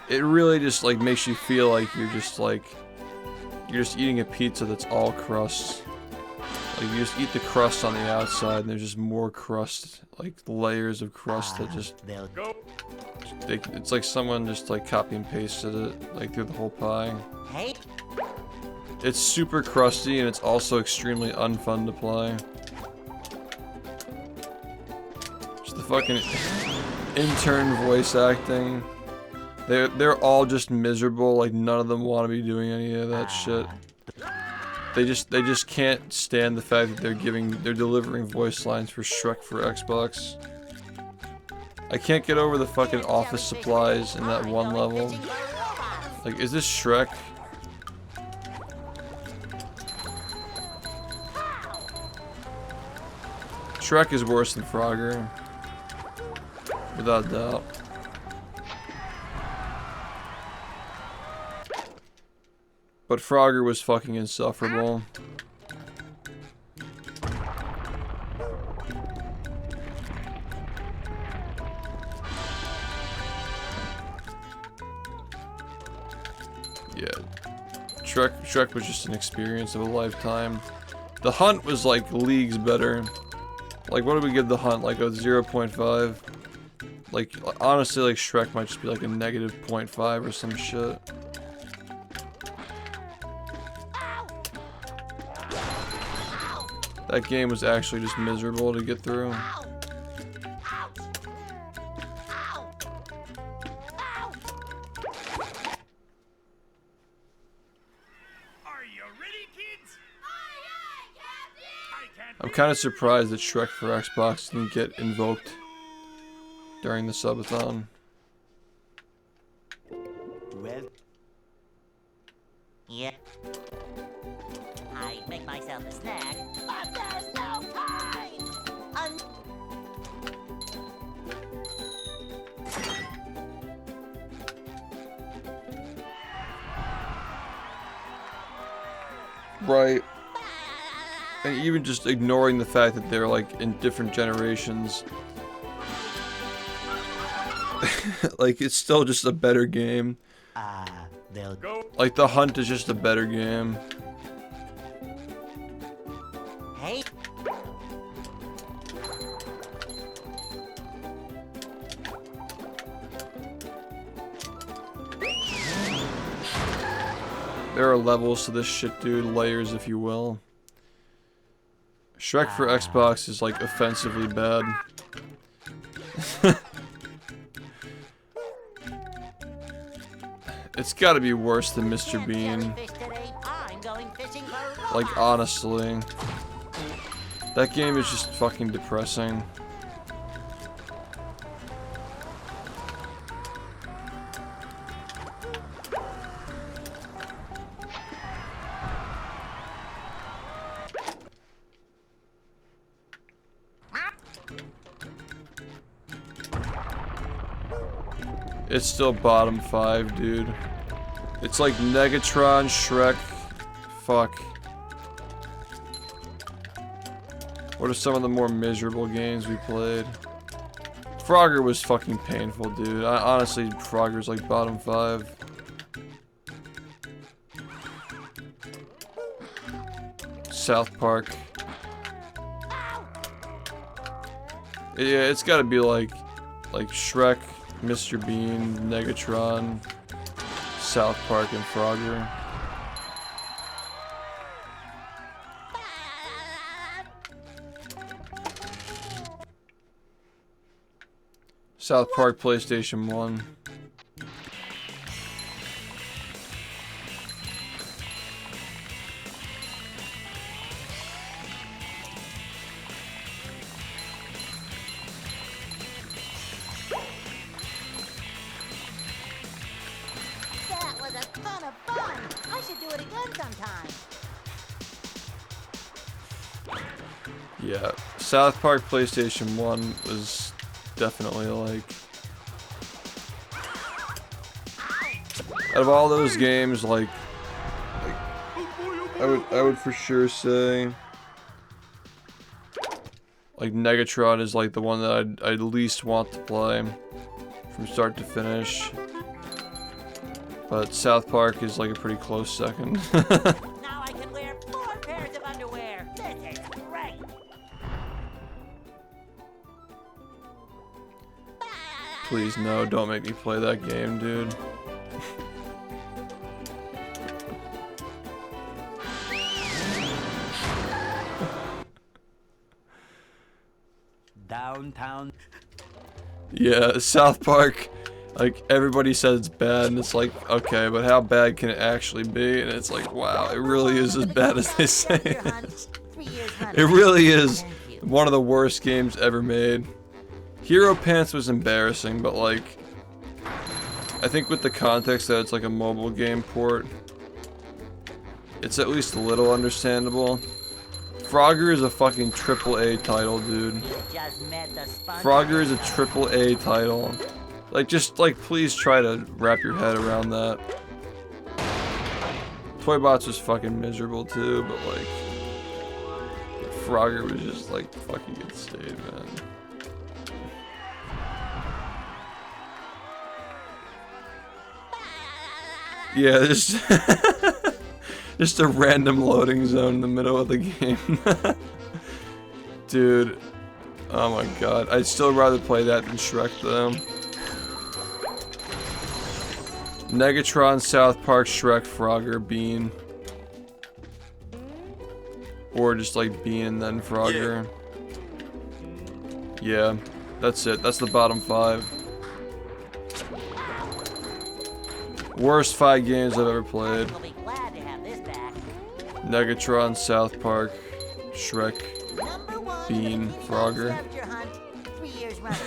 it really just like makes you feel like you're just eating a pizza that's all crust. Like, you just eat the crust on the outside, and there's just more crust, like layers of crust that just... it's like someone just like copy and pasted it, like through the whole pie. Hey. It's super crusty, and it's also extremely unfun to play. Just the fucking intern voice acting. They're all just miserable, like none of them want to be doing any of that shit. They just can't stand the fact that they're delivering voice lines for Shrek for Xbox. I can't get over the fucking office supplies in that one level. Like, is this Shrek? Shrek is worse than Frogger. Without a doubt. But Frogger was fucking insufferable. Yeah. Shrek was just an experience of a lifetime. The Hunt was like leagues better. Like, what did we give the Hunt? Like a 0.5? Like, honestly, like Shrek might just be like a negative 0.5 or some shit. That game was actually just miserable to get through. Ow! Ouch! Ow! Ow! Are you ready, kids? Aye, aye, Captain! I can't I'm kind of surprised that Shrek for Xbox didn't get invoked during the subathon. Well. Yeah. I'd make myself a snack, but there's no time! Right. And even just ignoring the fact that they're like in different generations. Like, it's still just a better game. They'll go. Like, The Hunt is just a better game. Hey. There are levels to this shit, dude. Layers, if you will. Shrek for Xbox is, like, offensively bad. It's gotta be worse than Mr. Bean. Like, honestly. That game is just fucking depressing. It's still bottom 5, dude. It's like Negatron, Shrek. Fuck. What are some of the more miserable games we played? Frogger was fucking painful, dude. Honestly, Frogger's like bottom 5. South Park. Yeah, it's gotta be like Shrek, Mr. Bean, Negatron, South Park, and Frogger. South Park PlayStation 1. That was a ton of fun! I should do it again sometime. Yeah, South Park PlayStation 1 was definitely like... Out of all those games, like I would for sure say like Negatron is like the one that I'd least want to play from start to finish. But South Park is like a pretty close second. Now I can wear 4 pairs of underwear. This is great. Please no, don't make me play that game, dude. Downtown. Yeah, South Park, like, everybody says it's bad, and it's like, okay, but how bad can it actually be? And it's like, wow, it really is as bad as they say it is. It really is one of the worst games ever made. Hero Pants was embarrassing, but like, I think with the context that it's like a mobile game port, it's at least a little understandable. Frogger is a fucking AAA title, dude. Frogger is a AAA title. Like, just, like, please try to wrap your head around that. Toybots was fucking miserable, too, but, like, Frogger was just, like, fucking insane, man. Yeah, just a random loading zone in the middle of the game. Dude. Oh my god. I'd still rather play that than Shrek, though. Negatron, South Park, Shrek, Frogger, Bean. Or just like Bean, then Frogger. Yeah, that's it. That's the bottom 5. Worst 5 games I've ever played. We'll be glad to have this back. Negatron, South Park, Shrek, Number 1 Bean, Frogger. Scavenger hunt, 3 years running.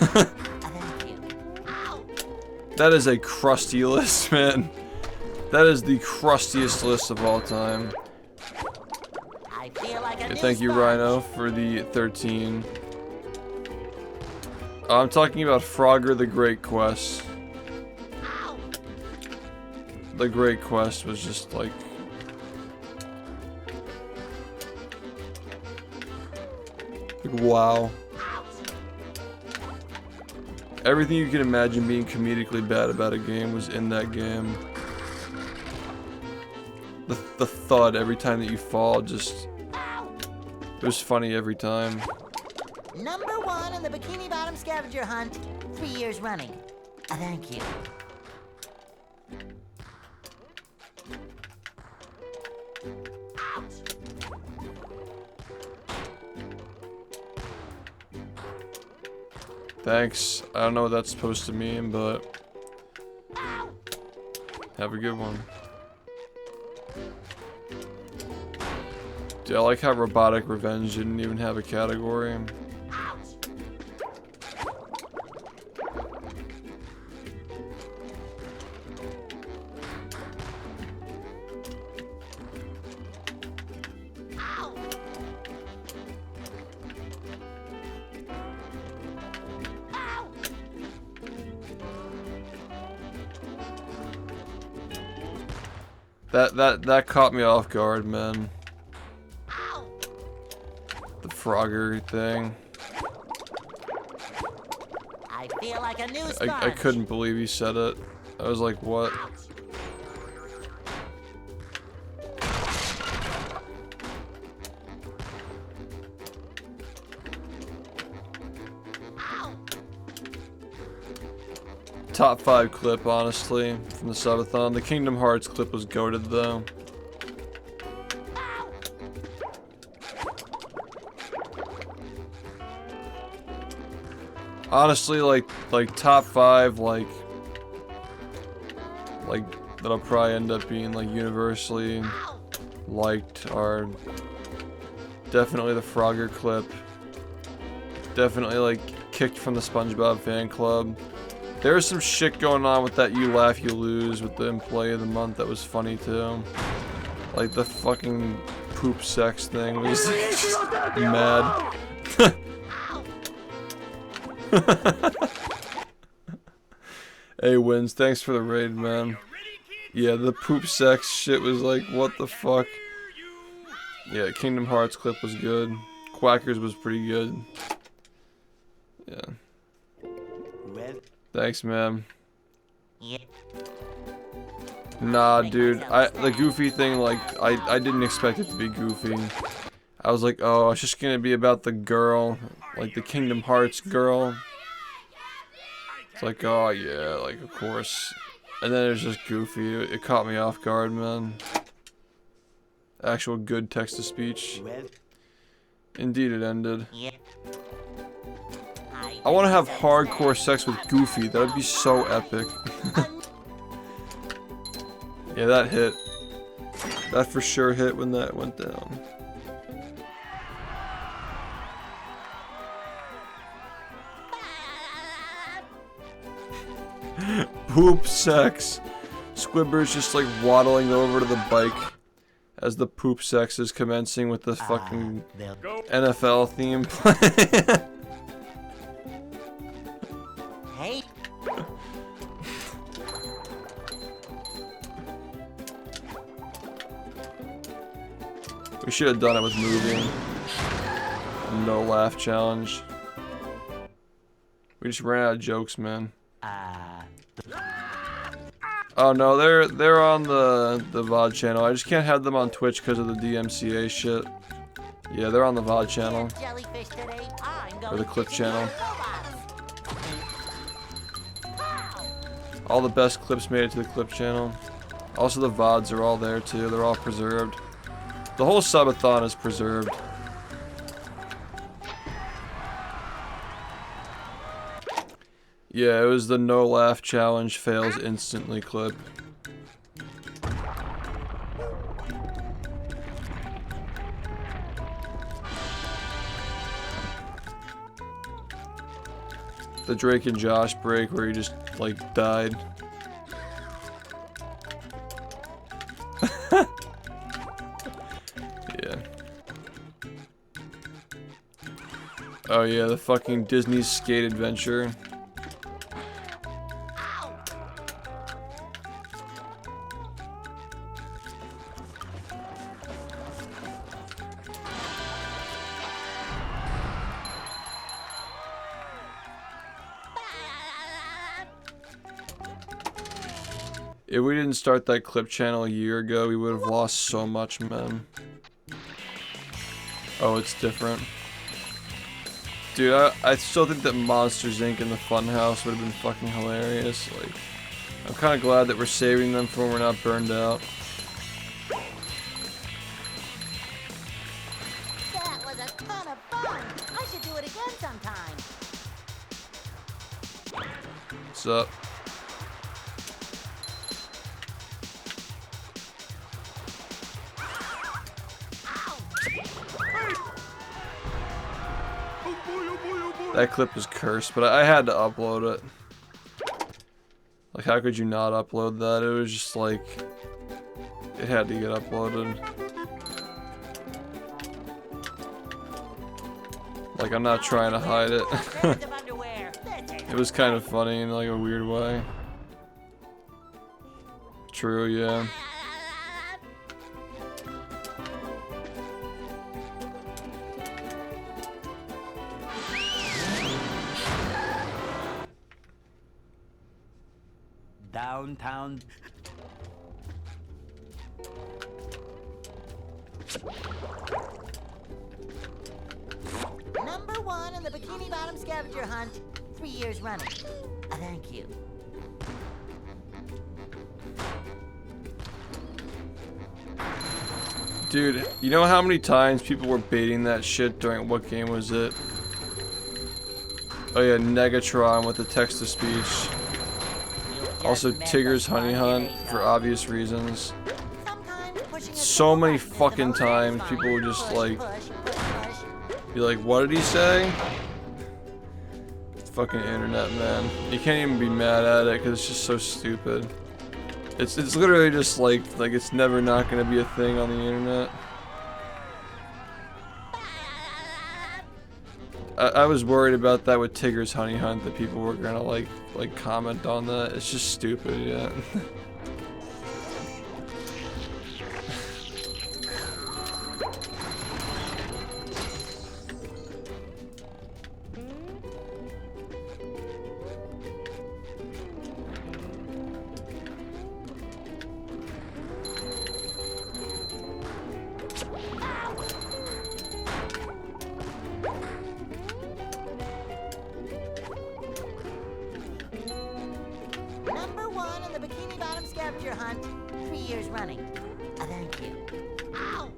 Thank you. Ow. That is a crusty list, man. That is the crustiest list of all time. I feel like a Okay, new thank you, sponge. Rhino, for the 13. I'm talking about Frogger the Great Quest. Ow. The Great Quest was just like... wow. Everything you can imagine being comedically bad about a game was in that game. The thud every time that you fall just... it was funny every time. Number 1 in the Bikini Bottom scavenger hunt, 3 years running. Thank you. Thanks. I don't know what that's supposed to mean, but... have a good one. Dude, I like how Robotic Revenge didn't even have a category. That caught me off guard, man. The Frogger thing. I feel like a new sponge. I couldn't believe he said it. I was like, what? Top 5 clip, honestly, from the subathon. The Kingdom Hearts clip was goated, though. Honestly, like top 5, like that'll probably end up being like universally liked are definitely the Frogger clip. Definitely like kicked from the SpongeBob fan club. There was some shit going on with that You Laugh, You Lose with the Employee of the Month that was funny too. Like the fucking poop sex thing was just mad. Hey Wins, thanks for the raid, man. Yeah, the poop sex shit was like, what the fuck? Yeah, Kingdom Hearts clip was good. Quackers was pretty good. Yeah. Thanks, man. Nah, dude. The Goofy thing, like, I didn't expect it to be goofy. I was like, oh, it's just gonna be about the girl, like the Kingdom Hearts girl. It's like, oh yeah, like of course. And then it was just goofy. It caught me off guard, man. Actual good text-to-speech. Indeed, it ended. I want to have hardcore sex with Goofy. That would be so epic. Yeah, that hit. That for sure hit when that went down. Poop sex. Squibber's just like waddling over to the bike as the poop sex is commencing with the fucking NFL theme playing. Hey. We should have done it with moving. No laugh challenge. We just ran out of jokes, man. Oh no, they're on the VOD channel. I just can't have them on Twitch because of the DMCA shit. Yeah, they're on the VOD channel. Jellyfish today. Or the clip channel. All the best clips made it to the clip channel. Also the VODs are all there too. They're all preserved. The whole subathon is preserved. Yeah, it was the no laugh challenge fails instantly clip. The Drake and Josh break where he just like died. Yeah. Oh yeah, the fucking Disney skate adventure. If we didn't start that clip channel a year ago, we would have lost so much, man. Oh, it's different. Dude, I still think that Monsters Inc. and the Funhouse would have been fucking hilarious. Like, I'm kind of glad that we're saving them for when we're not burned out. That was a ton of fun. I should do it again sometime. What's up? That clip was cursed, but I had to upload it. Like, how could you not upload that? It was just like, it had to get uploaded. Like, I'm not trying to hide it. It was kind of funny in like a weird way. True, yeah. Downtown. Number 1 in the Bikini Bottom scavenger hunt, 3 years running. Thank you. Dude, you know how many times people were baiting that shit during, what game was it? Oh yeah, Negatron with the text-to-speech. Also, Tigger's Honey Hunt, for obvious reasons. So many fucking times people would just like, be like, what did he say? Fucking internet, man. You can't even be mad at it because it's just so stupid. It's literally just like it's never not gonna be a thing on the internet. I was worried about that with Tigger's Honey Hunt, that people were gonna like comment on that. It's just stupid, yeah. Number 1 in the Bikini Bottom scavenger hunt, 3 years running. Thank you. Ow!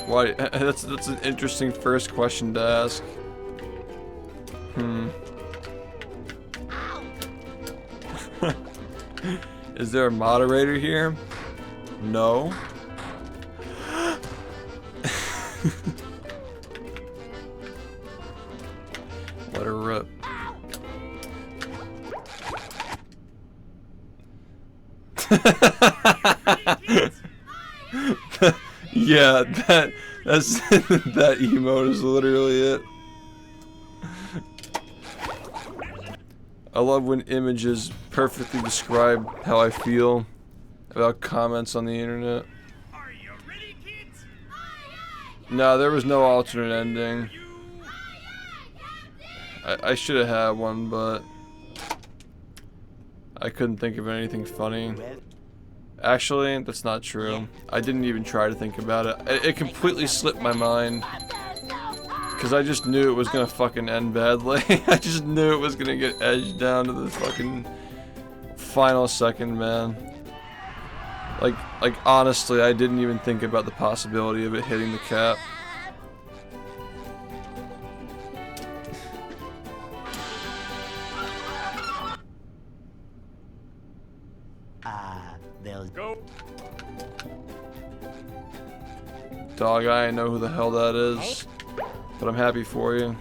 Why? That's an interesting first question to ask. Is there a moderator here? No. Let her rip. Yeah, that's that emote is literally it. I love when images perfectly describe how I feel about comments on the internet. Are you ready, kids? No, there was no alternate ending. I should have had one, but I couldn't think of anything funny. Actually, that's not true. I didn't even try to think about it. It completely slipped my mind. Because I just knew it was gonna fucking end badly. I just knew it was gonna get edged down to the fucking final second, man. Like honestly, I didn't even think about the possibility of it hitting the cap. They'll Go. Dog, I know who the hell that is, but I'm happy for you.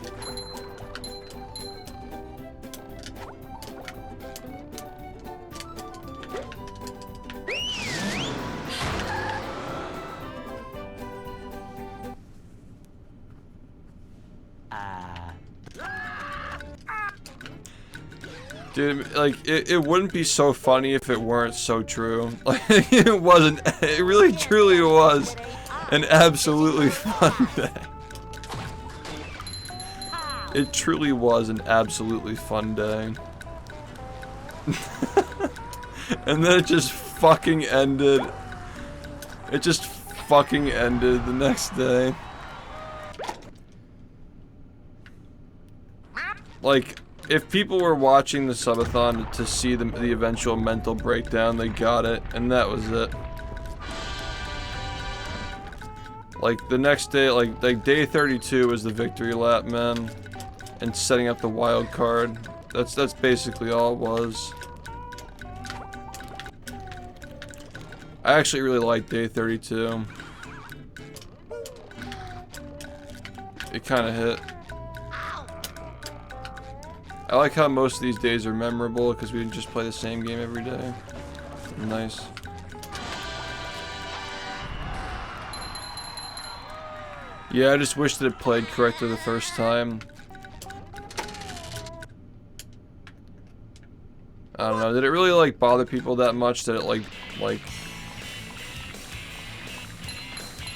Dude, like, it wouldn't be so funny if it weren't so true. Like, it wasn't, it really truly was an absolutely fun day. It truly was an absolutely fun day. And then it just fucking ended. It just fucking ended the next day. Like, if people were watching the subathon to see the eventual mental breakdown, they got it, and that was it. Like, the next day, like day 32 was the victory lap, man, and setting up the wild card. That's basically all it was. I actually really like day 32. It kind of hit. I like how most of these days are memorable because we didn't just play the same game every day. Nice. Yeah, I just wish that it played correctly the first time. I don't know, did it really like bother people that much that it like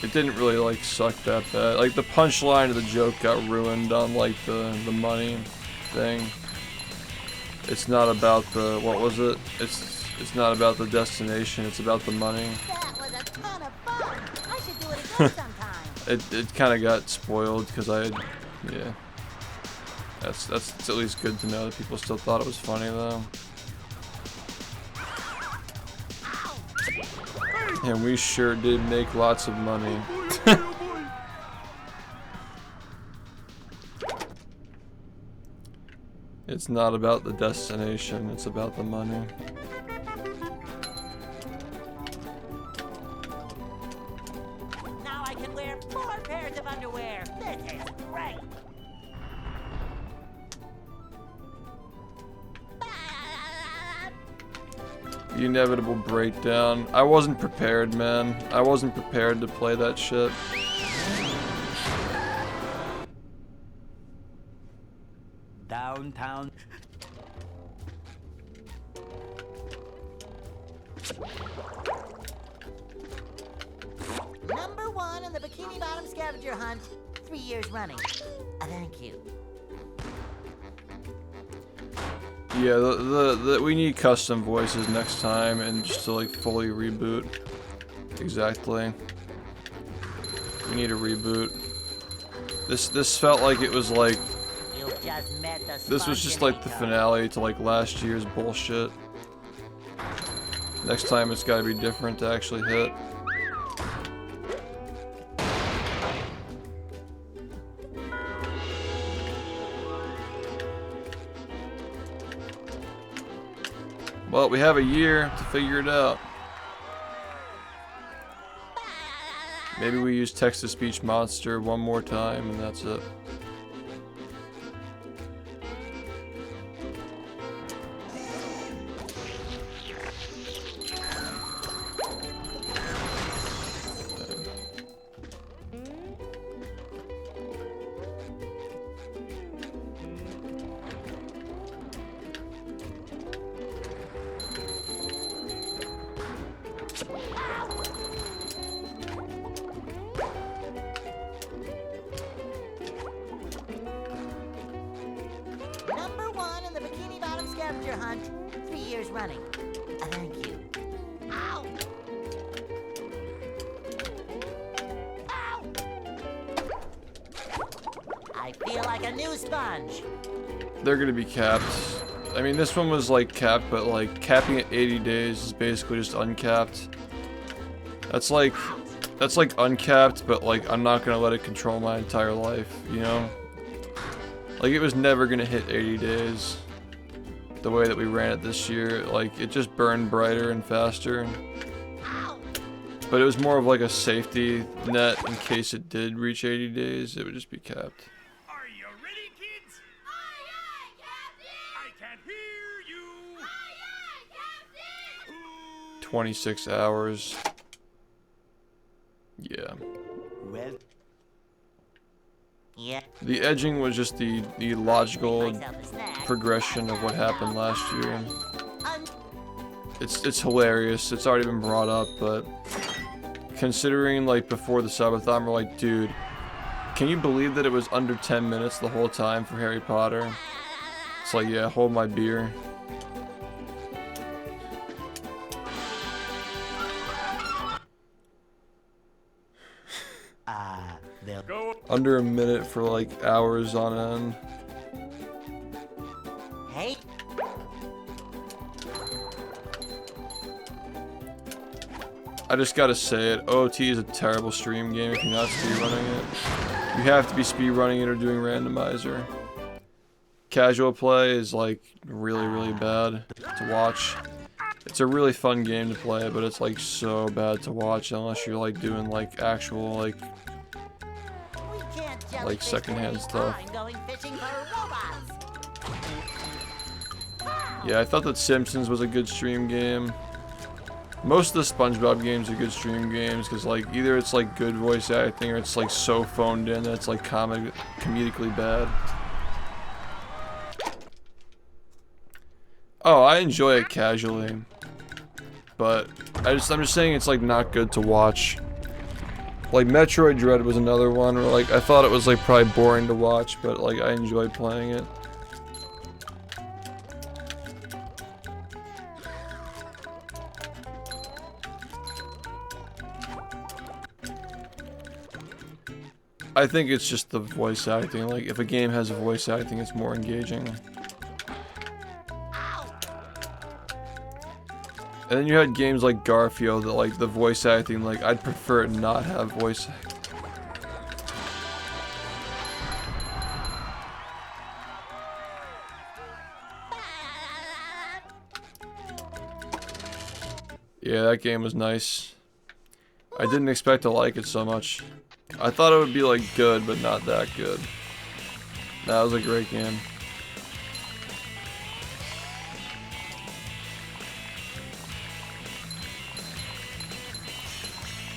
it didn't really like suck that bad. Like the punchline of the joke got ruined on like the money thing. It's not about the, what was it? It's not about the destination, it's about the money. That was a ton of fun. I should do it again sometime. It kind of got spoiled because I had, yeah. That's it's at least good to know that people still thought it was funny though. And we sure did make lots of money. It's not about the destination, it's about the money. Now I can wear 4 pairs of underwear. This is great. The inevitable breakdown. I wasn't prepared, man. I wasn't prepared to play that shit. Downtown. Number 1 in the Bikini Bottom scavenger hunt, 3 years running. Thank you. Yeah, we need custom voices next time and just to like fully reboot. Exactly. We need a reboot. This felt like it was like You've just met the this was just like the finale to like last year's bullshit. Next time it's gotta be different to actually hit. Well, we have a year to figure it out. Maybe we use text-to-speech monster one more time and that's it. Number 1 in the Bikini Bottom scavenger hunt, 3 years running. Thank you. Ow! Ow! I feel like a new sponge. They're gonna be capped. I mean, this one was like capped, but like capping at 80 days is basically just uncapped. That's like uncapped, but like I'm not gonna let it control my entire life, you know? Like it was never gonna hit 80 days the way that we ran it this year. Like it just burned brighter and faster. But it was more of like a safety net in case it did reach 80 days, it would just be capped. Are you ready, kids? Aye, aye, Captain! I can hear you. Aye, aye, Captain! 26 hours. Yeah. Well, Yeah. The edging was just the logical Myself a snack. progression of what happened last year. Un- It's hilarious. It's already been brought up, but considering like before the subathon, we're like, dude, can you believe that it was under 10 minutes the whole time for Harry Potter? It's like, yeah, hold my beer. they'll Go. Under a minute for like hours on end. Hey. I just gotta say it, OT is a terrible stream game if you're not speedrunning it. You have to be speedrunning it or doing randomizer. Casual play is like really bad to watch. It's a really fun game to play, but it's like so bad to watch unless you're like doing like actual like We can't jellyfish Like secondhand waste stuff. time going fishing for robots. yeah, I thought that Simpsons was a good stream game. Most of the SpongeBob games are good stream games because like either it's like good voice acting or it's like so phoned in that it's like comedically bad. Oh, I enjoy it casually, but I'm just saying it's like not good to watch. Like Metroid Dread was another one where like I thought it was like probably boring to watch, but like I enjoyed playing it. I think it's just the voice acting. Like if a game has a voice acting, it's more engaging. And then you had games like Garfield that like the voice acting, like I'd prefer it not have voice acting. Yeah, that game was nice. I didn't expect to like it so much. I thought it would be like good, but not that good. That was a great game.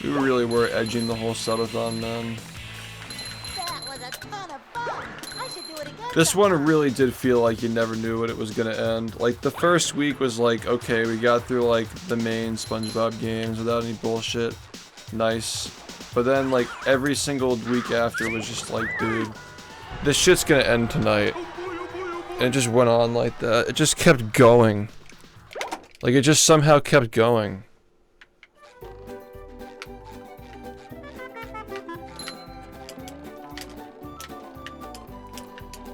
We really were edging the whole subathon, man. That was a ton of fun. I should do it again. This one sometime. really did feel like you never knew what it was gonna end. Like the first week was like, okay, we got through like the main SpongeBob games without any bullshit. Nice. But then like every single week after was just like, dude, this shit's gonna end tonight. And it just went on like that. It just kept going. Like it just somehow kept going.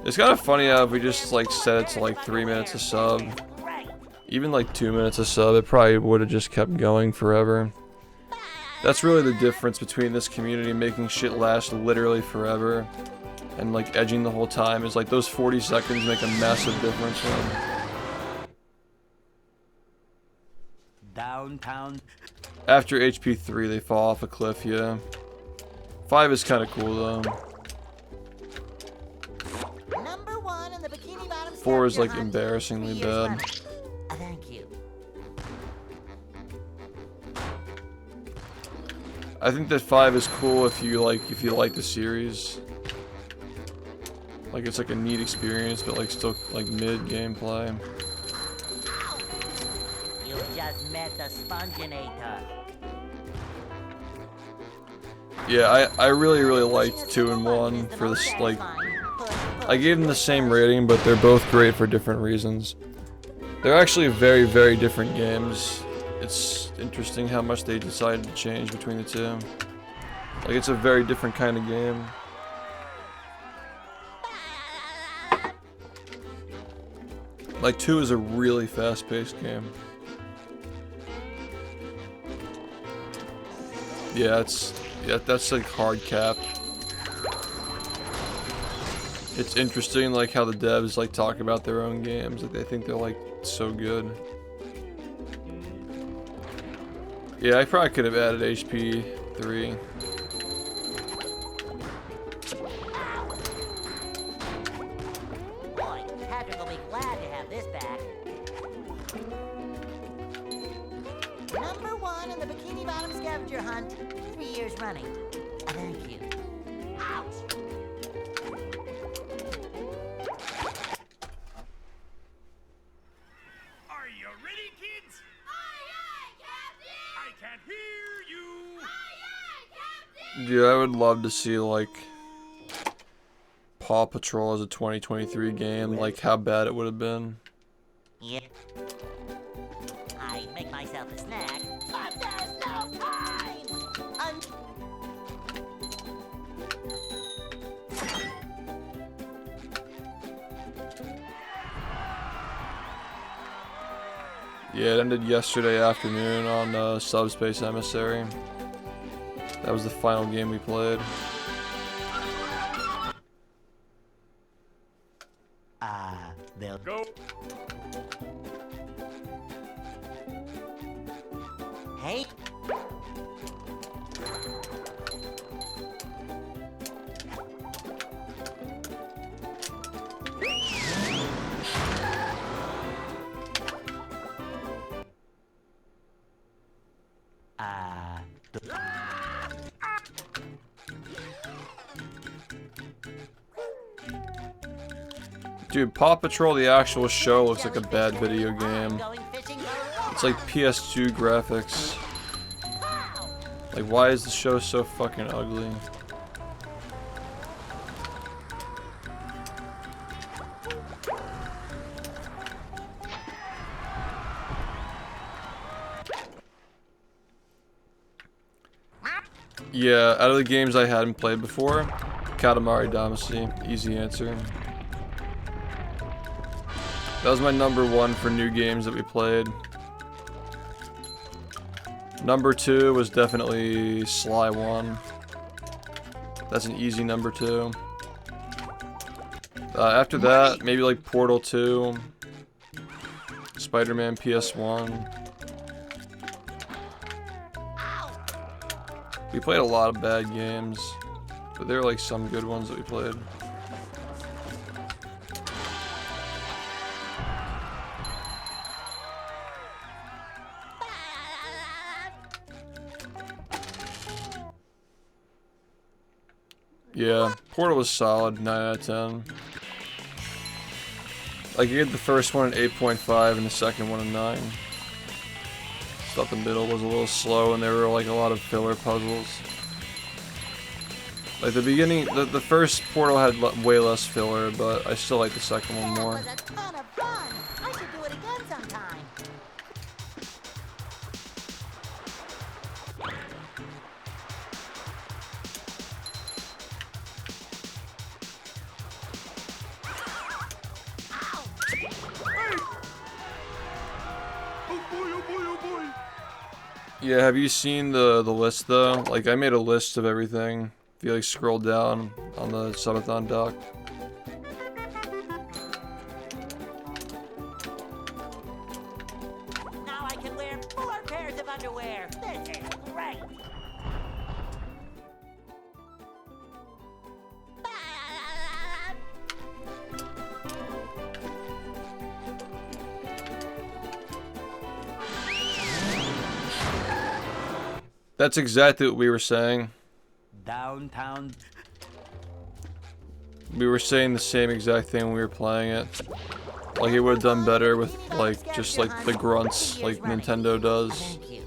It's kind of funny how if we just like set it to like 3 minutes a sub, Right. even like 2 minutes a sub, it probably would have just kept going forever. That's really the difference between this community making shit last literally forever and like edging the whole time is like those 40 seconds make a massive difference, man. downtown. After HP 3 they fall off a cliff, yeah. 5 is kind of cool though. Number 1 in the Bikini Bottom 4 is like Scavenger Hunt. embarrassingly 3 years bad. running. Thank you. I think that 5 is cool if you like the series. Like it's like a neat experience, but like still like mid gameplay. You just met the Sponge-A-thon. Yeah, I really liked 2 and 1 for this, like, I gave them the same rating, but they're both great for different reasons. They're actually very different games. It's interesting how much they decided to change between the two. Like, it's a very different kind of game. Like 2 is a really fast-paced game. Yeah, that's like hard cap. It's interesting like how the devs like talk about their own games. Like they think they're like so good. Yeah, I probably could have added HP 3. Boy, Patrick will be glad to have this back. Number 1 in the Bikini Bottom scavenger hunt, 3 years running. Thank you. Ouch! Are you ready, kids? Aye, aye, Captain! I can't hear you. Aye, aye, Captain! Dude, I would love to see like Paw Patrol as a 2023 game, like how bad it would have been. Yep. I make myself a snack, but there's no time! Yeah, it ended yesterday afternoon on Subspace Emissary. That was the final game we played. They'll Go. Hey. Dude, Paw Patrol, the actual show, looks like a bad video game. Going fishing for It's like PS2 graphics. Like, why is the show so fucking ugly? Yeah, out of the games I hadn't played before, Katamari Damacy, easy answer. That was my number 1 for new games that we played. Number 2 was definitely Sly 1. That's an easy number 2. After that, maybe like Portal 2, Spider-Man PS1. We played a lot of bad games, but there are like some good ones that we played. Yeah, Portal was solid, 9 out of 10. Like, you get the first one at 8.5 and the second one at 9. Thought the middle was a little slow and there were like a lot of filler puzzles. Like the beginning, the first Portal had way less filler, but I still like the second one more. That was a ton of fun. I should do it again sometime. Yeah, have you seen the list though? Like I made a list of everything. If you like scroll down on the subathon doc. Now I can wear 4 pairs of underwear. This is great. That's exactly what we were saying. Downtown. We were saying the same exact thing when we were playing it. Like it would have done better with like just like the grunts like Nintendo does. Thank you.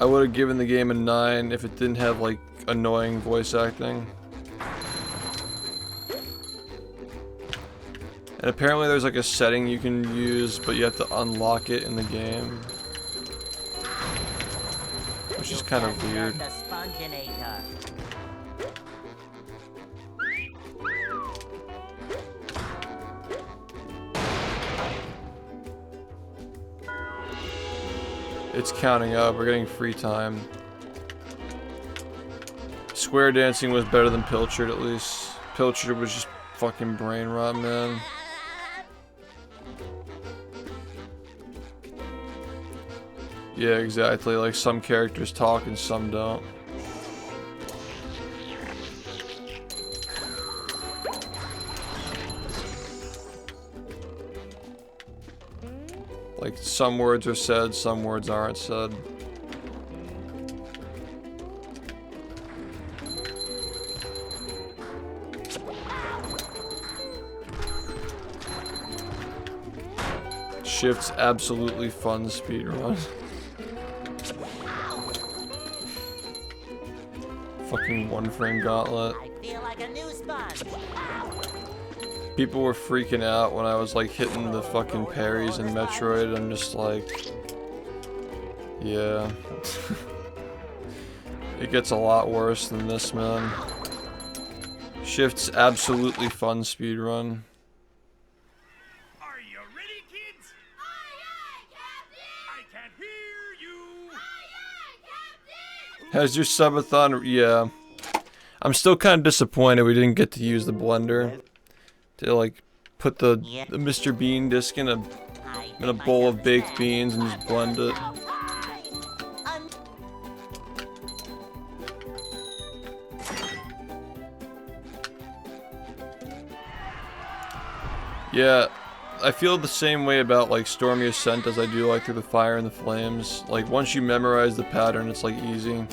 I would have given the game a 9 if it didn't have like annoying voice acting. And apparently there's like a setting you can use, but you have to unlock it in the game. Which is kind of weird. The SPONGE-A-THON. It's counting up. We're getting free time. Square dancing was better than Pilchard, at least. Pilchard was just fucking brain rot, man. Yeah, exactly. Like, some characters talk and some don't. Like, some words are said, some words aren't said. Shift's absolutely fun speedrun. Fucking one frame gauntlet. I feel like a new sponge. People were freaking out when I was like hitting the fucking parries in Metroid. I'm just like, yeah. It gets a lot worse than this, man. Shift's absolutely fun speedrun. Are you ready, kids? Aye, aye, Captain! I can hear you. Aye, aye, Captain! Has your subathon? Yeah. I'm still kind of disappointed we didn't get to use the blender to like put the Mr. Bean disc in a bowl of baked beans and just blend it. Yeah, I feel the same way about like Stormy Ascent as I do like Through the Fire and the Flames. Like once you memorize the pattern, it's like easy.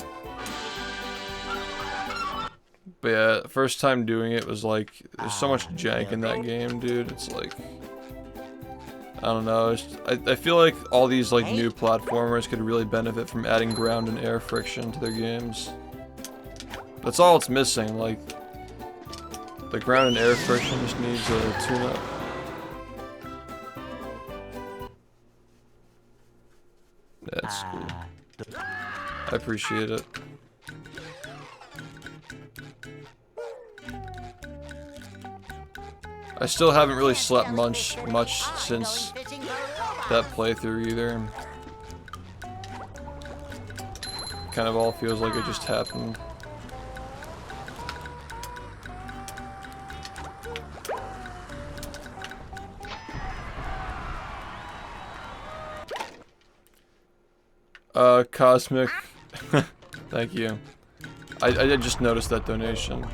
But yeah, first time doing it was like, there's so much jank in that game, dude. It's like, I don't know. I feel like all these like new platformers could really benefit from adding ground and air friction to their games. That's all it's missing. Like, the ground and air friction just needs a tune-up. That's cool. I appreciate it. I still haven't really slept much since that playthrough either. Kind of all feels like it just happened. Cosmic. Thank you. I just noticed that donation.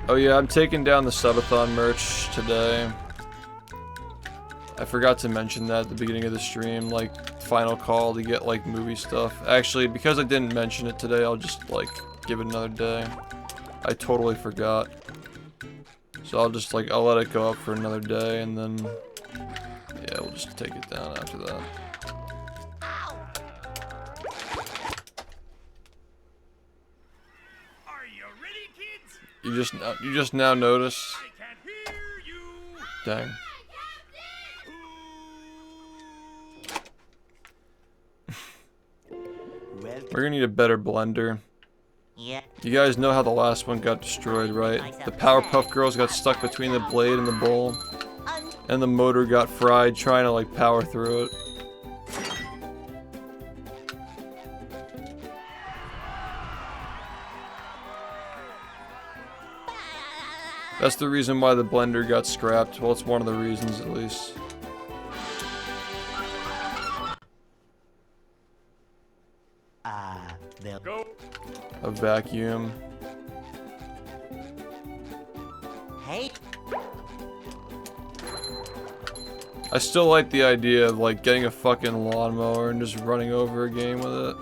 Oh yeah, I'm taking down the subathon merch today. I forgot to mention that at the beginning of the stream, like, final call to get, like, movie stuff. Actually, because I didn't mention it today, I'll just, like, give it another day. I totally forgot. So I'll just, like, I'll let it go up for another day, and then, yeah, we'll just take it down after that. Are you ready, kids? You just now notice? I can hear you. Dang. We're gonna need a better blender. Yeah. You guys know how the last one got destroyed, right? The Powerpuff Girls got stuck between the blade and the bowl, and the motor got fried trying to like power through it. That's the reason why the blender got scrapped. Well, it's one of the reasons at least. Go. A vacuum. Hey. I still like the idea of like getting a fucking lawnmower and just running over a game with it.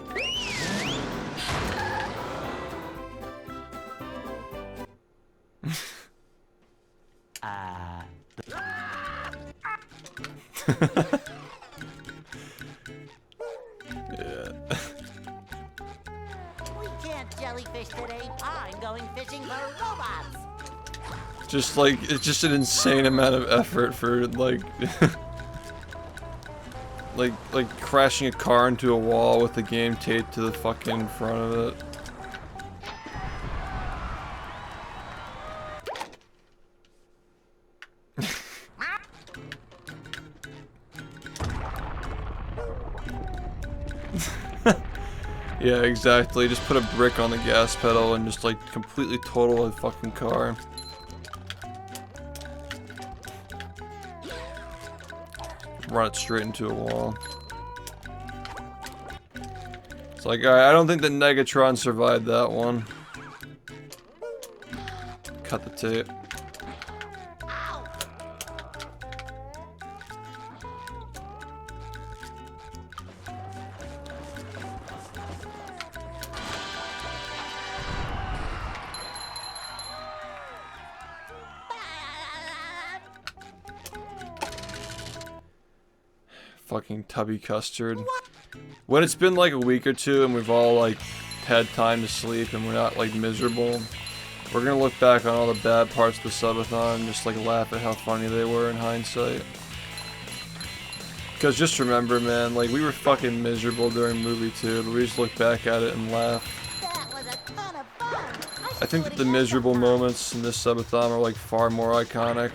Yeah. We can't jellyfish today. I'm going fishing for robots. Just like, it's just an insane amount of effort for like like crashing a car into a wall with the game taped to the fucking front of it. Yeah, exactly. Just put a brick on the gas pedal and just like completely total a fucking car. Run it straight into a wall. It's like, alright, I don't think that Negatron survived that one. Cut the tape. Fucking tubby custard. When it's been like a week or two and we've all like had time to sleep and we're not like miserable, we're gonna look back on all the bad parts of the subathon and just like laugh at how funny they were in hindsight. Cause just remember, man, like we were fucking miserable during movie 2, but we just look back at it and laugh. That was a ton of fun. I think that the miserable moments in this subathon are like far more iconic.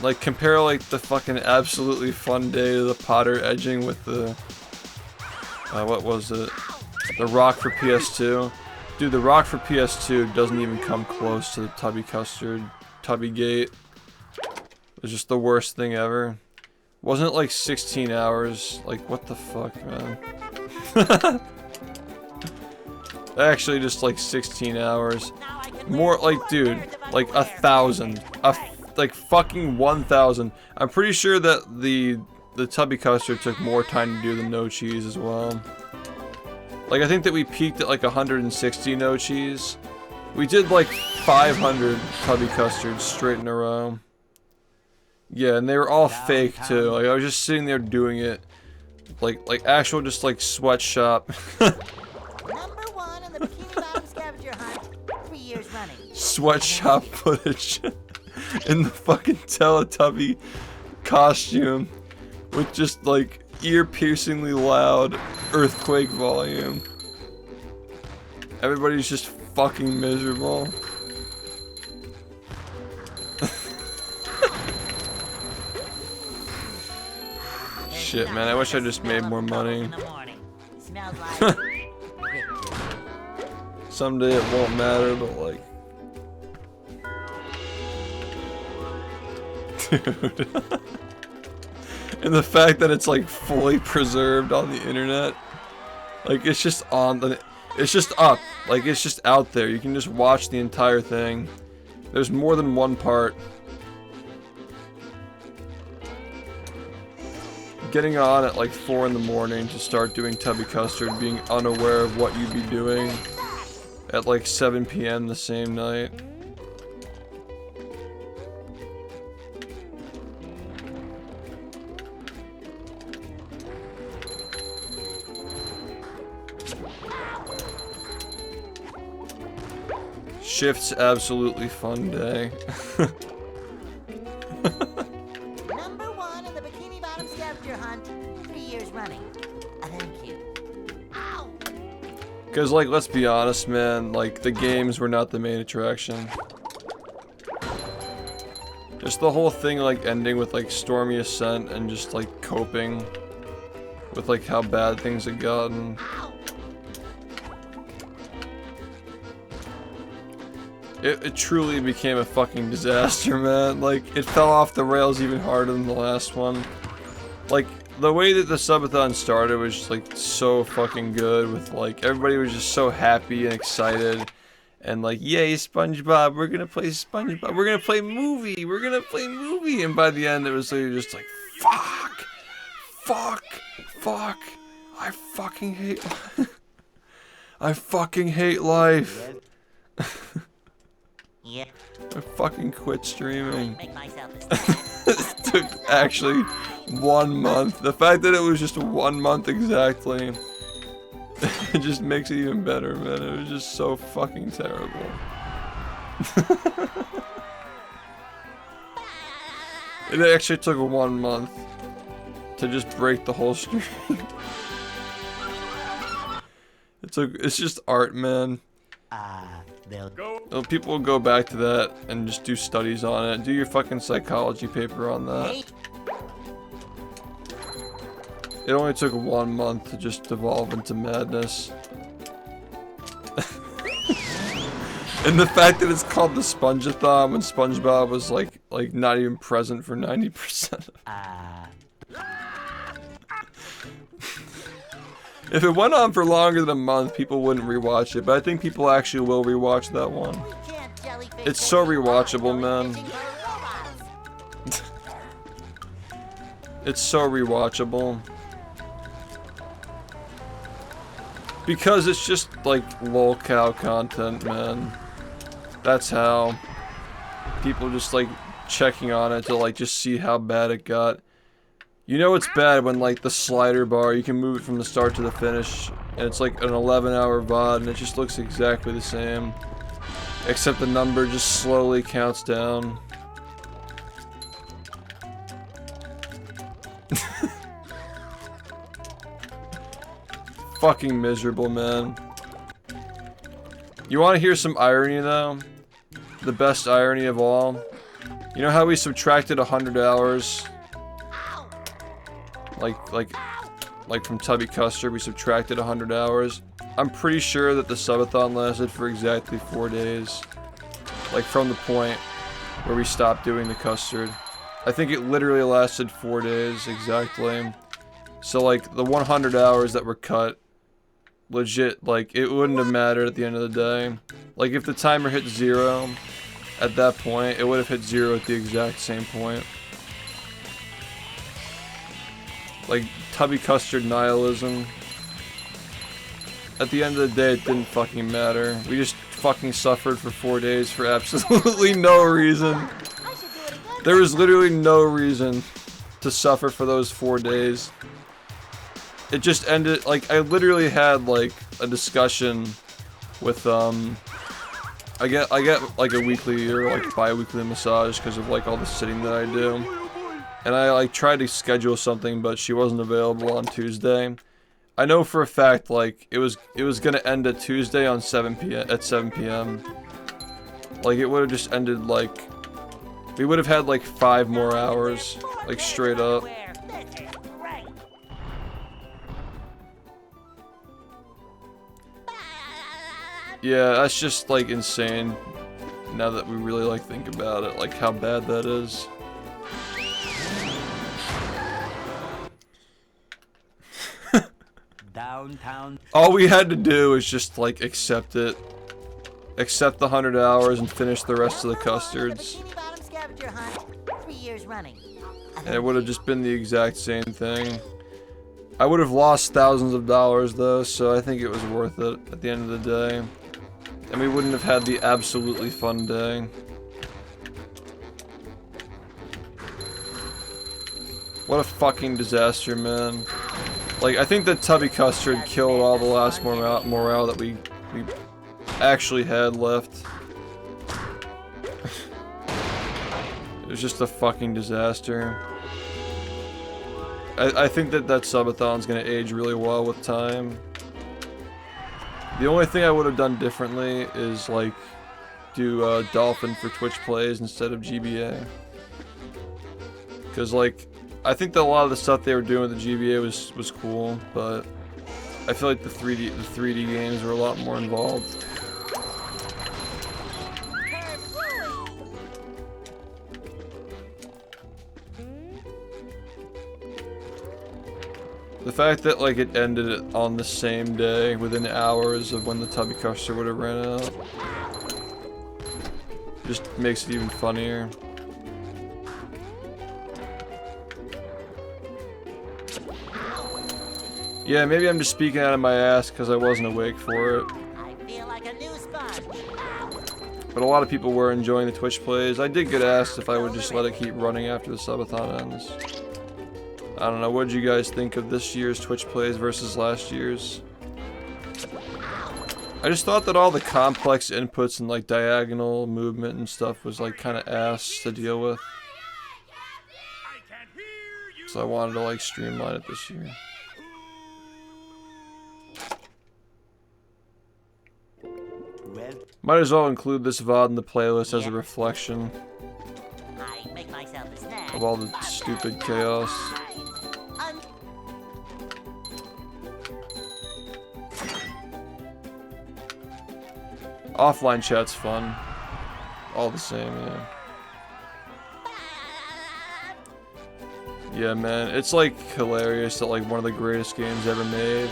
Like compare like the fucking absolutely fun day to the Potter edging with the what was it? The rock for PS2. Dude, the rock for PS2 doesn't even come close to the tubby custard, tubby gate. It was just the worst thing ever. Wasn't it like 16 hours? Like what the fuck, man? Actually just like 16 hours. More like, dude, like 1,000. Like fucking 1,000. I'm pretty sure that the tubby custard took more time to do than no cheese as well. Like I think that we peaked at like 160 no cheese. We did like 500 tubby custards straight in a row. Yeah, and they were all fake too. Like I was just sitting there doing it, like actual just like sweatshop. Number 1 in the Bikini Bottom scavenger hunt, 3 years running. Sweatshop footage. In the fucking Teletubby costume with just like ear-piercingly loud earthquake volume. Everybody's just fucking miserable. Shit, man, I wish I just made more money. Smells like Someday it won't matter, but like, dude. And the fact that it's like fully preserved on the internet, like it's just on the, it's just up, like it's just out there. You can just watch the entire thing. There's more than one part. Getting on at like 4 in the morning to start doing tubby custard, being unaware of what you'd be doing at like 7 p.m. the same night. Shift's absolutely fun day. number 1 in the Bikini Bottom scavenger hunt, 3 years running. Thank you. Ow! Cause like, let's be honest, man, like the games were not the main attraction. Just the whole thing like ending with like Stormy Ascent and just like coping with like how bad things had gotten. It truly became a fucking disaster, man. Like, it fell off the rails even harder than the last one. Like, the way that the subathon started was just, like, so fucking good with, like, everybody was just so happy and excited. And, like, yay, SpongeBob, we're gonna play SpongeBob, we're gonna play movie, we're gonna play movie. And by the end, it was like, just like, fuck, I fucking hate, I fucking hate life. Yeah. I fucking quit streaming. Make myself a snack. It took actually 1 month. The fact that it was just 1 month exactly, it just makes it even better, man. It was just so fucking terrible. It actually took 1 month to just break the whole stream. It's just art, man. People will go back to that and just do studies on it. Do your fucking psychology paper on that. It only took 1 month to just devolve into madness. And the fact that it's called the Sponge-A-Thon when SpongeBob was like not even present for 90%. If it went on for longer than a month, people wouldn't rewatch it, but I think people actually will rewatch that one. It's so rewatchable, man. It's so rewatchable. Because it's just like lolcow content, man. That's how people just like checking on it to like just see how bad it got. You know it's bad when like the slider bar, you can move it from the start to the finish, and it's like an 11-hour VOD and it just looks exactly the same. Except the number just slowly counts down. Fucking miserable, man. You want to hear some irony though? The best irony of all. You know how we subtracted 100 hours? Like from Tubby Custard, we subtracted 100 hours. I'm pretty sure that the subathon lasted for exactly 4 days. Like from the point where we stopped doing the custard. I think it literally lasted 4 days exactly. So like the 100 hours that were cut, legit, like it wouldn't have mattered at the end of the day. Like if the timer hit 0 at that point, it would have hit 0 at the exact same point. Like Tubby Custard nihilism. At the end of the day, it didn't fucking matter. We just fucking suffered for 4 days for absolutely no reason. There was literally no reason to suffer for those 4 days. It just ended, like, I literally had, like, a discussion with, I get like, a weekly or, like, bi-weekly massage because of, like, all the sitting that I do. And I, like, tried to schedule something, but she wasn't available on Tuesday. I know for a fact, like, it was gonna end at Tuesday on 7 p.m. Like, it would have just ended, like, we would have had, like, 5 more hours, like, straight up. Yeah, that's just, like, insane, now that we really, like, think about it, like, how bad that is. Downtown. All we had to do was just, like, accept it. Accept the 100 hours and finish the rest of the custards. And it would have just been the exact same thing. I would have lost thousands of dollars, though, so I think it was worth it at the end of the day. And we wouldn't have had the absolutely fun day. What a fucking disaster, man. Like, I think that Tubby Custard killed all the last morale that we actually had left. It was just a fucking disaster. I think that subathon's gonna age really well with time. The only thing I would have done differently is, like, do Dolphin for Twitch plays instead of GBA. Because, like, I think that a lot of the stuff they were doing with the GBA was cool, but I feel like the 3D games were a lot more involved. The fact that, like, it ended on the same day, within hours of when the Tubby Custard would have ran out, just makes it even funnier. Yeah, maybe I'm just speaking out of my ass because I wasn't awake for it. I feel like a new sponge. But a lot of people were enjoying the Twitch plays. I did get asked if I would just let it keep running after the subathon ends. I don't know, what did you guys think of this year's Twitch plays versus last year's? I just thought that all the complex inputs and, like, diagonal movement and stuff was, like, kind of ass to deal with. So I wanted to, like, streamline it this year. Might as well include this VOD in the playlist as a reflection I make myself a snack. of all the stupid chaos. Offline chat's fun. All the same, yeah. Yeah, man, it's like hilarious that like one of the greatest games ever made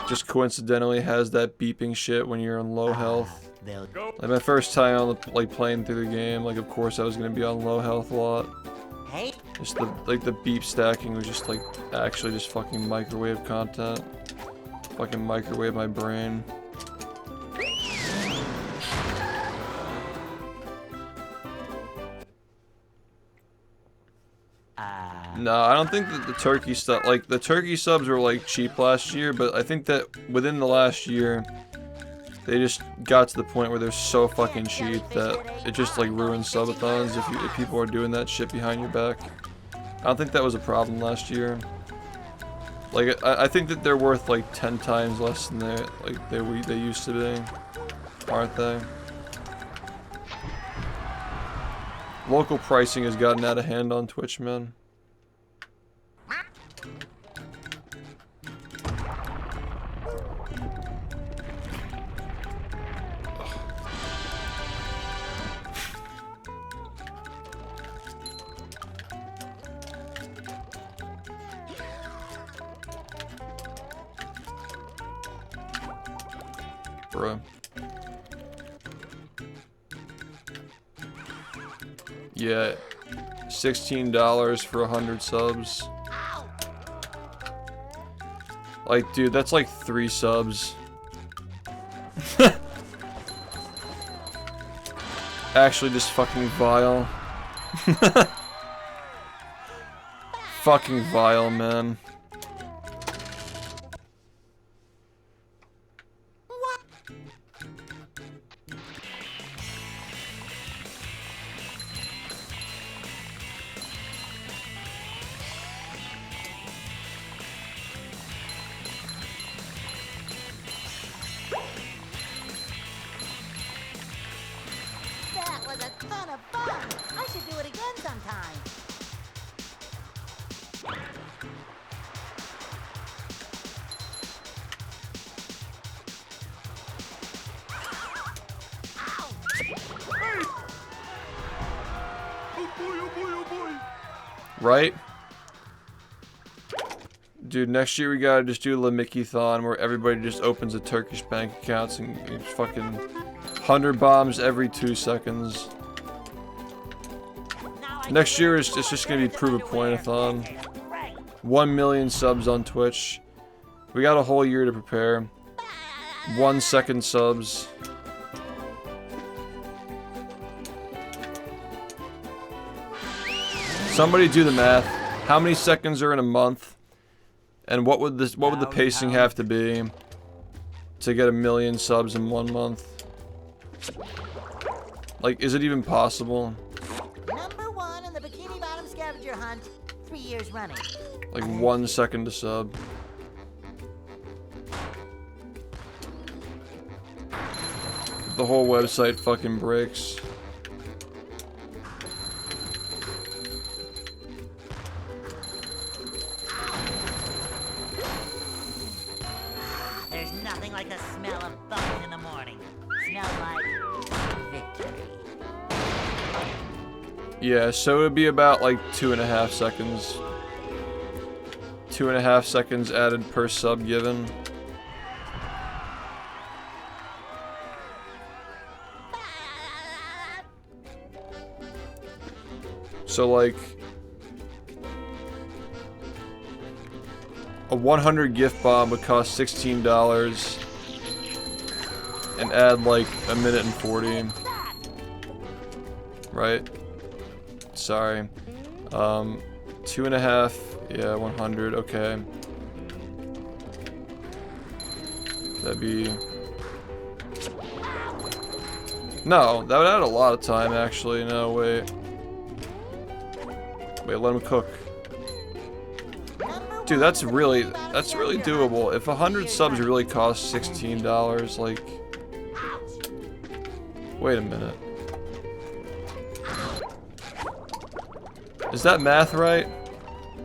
just coincidentally has that beeping shit when you're on low health. Like my first time on the, like playing through the game, like of course I was gonna be on low health a lot. Hey. Just the like the beep stacking was just like actually just fucking microwave content. Fucking microwave my brain. No, I don't think that the turkey stuff, like the turkey subs were like cheap last year, but I think that within the last year, they just got to the point where they're so fucking cheap that it just like ruins subathons if people are doing that shit behind your back. I don't think that was a problem last year. Like I think that they're worth like 10 times less than they used to be, aren't they? Local pricing has gotten out of hand on Twitch, man. Bruh. Yeah, $16 for 100 subs. Like, dude, that's like 3 subs. Actually, just fucking vile. Fucking vile, man. That was a ton of fun. I should do it again sometime. Right? Dude, next year we gotta just do the Mickey-thon where everybody just opens a Turkish bank accounts and it's fucking 100 bombs every 2 seconds. Next year it's just gonna be prove a point-a-thon. 1 million subs on Twitch. We got a whole year to prepare. 1 second subs. Somebody do the math. How many seconds are in a month? And what would the pacing have to be to get 1 million subs in 1 month? Like, is it even possible? Number 1 in the Bikini Bottom scavenger hunt, 3 years running. Like 1 second to sub. The whole website fucking breaks. There's nothing like the smell of bones in the morning. Smells like victory. Yeah, so it would be about like 2.5 seconds. 2.5 seconds added per sub given. So like a 100 gift bomb would cost $16 and add like 1 minute and 40. Right? Sorry. 2.5, yeah, 100, okay. That'd be... No, that would add a lot of time actually, no, wait. Wait, let him cook. Dude, that's really doable. If 100 subs really cost $16, like... Wait a minute. Is that math right?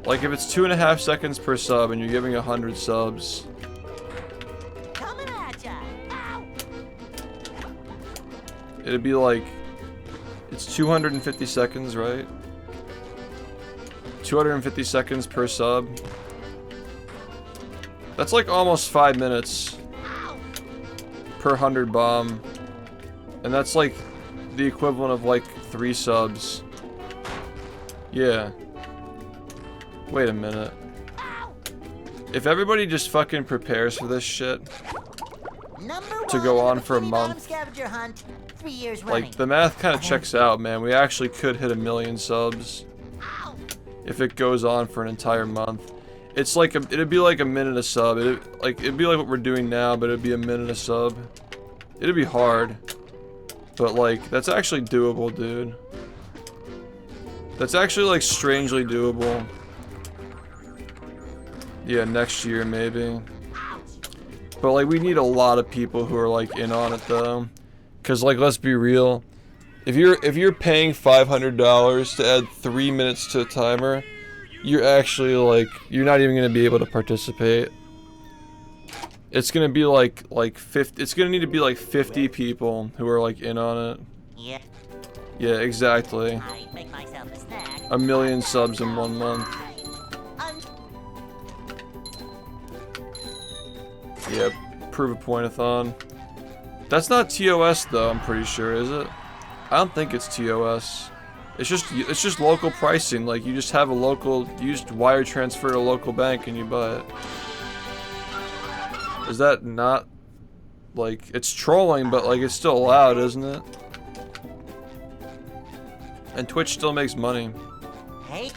Like, if it's 2.5 seconds per sub and you're giving 100 subs... Coming at ya. Ow. it'd be like, it's 250 seconds, right? 250 seconds per sub. That's like almost 5 minutes per 100 bomb. And that's like the equivalent of like 3 subs. Yeah. Wait a minute. If everybody just fucking prepares for this shit to go on for a month, Scavenger hunt, 3 years like running. the math kind of checks out, man. We actually could hit 1 million subs if it goes on for an entire month. It's like it'd be like a minute a sub. It'd be like what we're doing now, but it'd be a minute a sub. It'd be hard, but like that's actually doable, dude. That's actually like strangely doable. Yeah, next year maybe. But like we need a lot of people who are like in on it though. Cause like let's be real. If you're paying $500 to add 3 minutes to a timer, you're actually like you're not even gonna be able to participate. It's gonna be like 50 it's gonna need to be like 50 people who are like in on it. Yeah. Yeah, exactly. I make myself a snack. 1 million subs in 1 month. Yep, prove a point-a-thon. That's not TOS though, I'm pretty sure, is it? I don't think it's TOS. It's just local pricing. Like you just have a local, you just wire transfer to a local bank and you buy it. Is that not like it's trolling, but like it's still allowed, isn't it? And Twitch still makes money. Hey.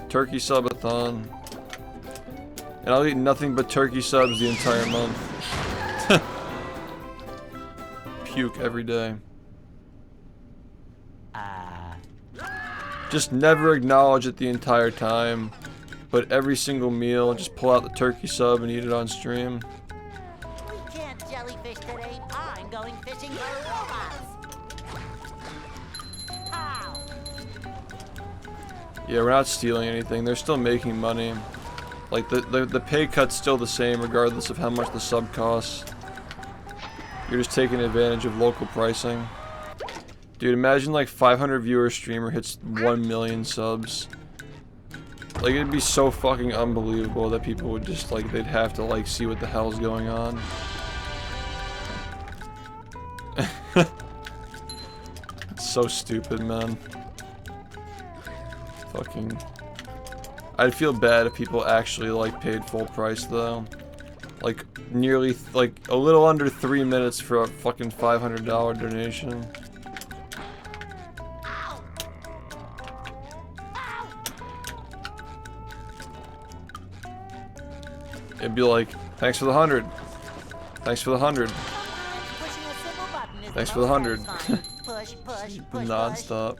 Turkey sub-a-thon. And I'll eat nothing but turkey subs the entire month. Puke every day. Just never acknowledge it the entire time. But every single meal, just pull out the turkey sub and eat it on stream. We can't jellyfish today. I'm going fishing for robots. Ow. Yeah, we're not stealing anything. They're still making money. Like, the pay cut's still the same regardless of how much the sub costs. You're just taking advantage of local pricing. Dude, imagine like 500 viewer streamer hits 1 million subs. Like, it'd be so fucking unbelievable that people would just, like, they'd have to, like, see what the hell's going on. It's so stupid, man. Fucking... I'd feel bad if people actually, like, paid full price, though. Like, nearly, like, a little under 3 minutes for a fucking $500 donation. It'd be like, thanks for the 100. Thanks for the 100. Thanks for the 100. Non-stop.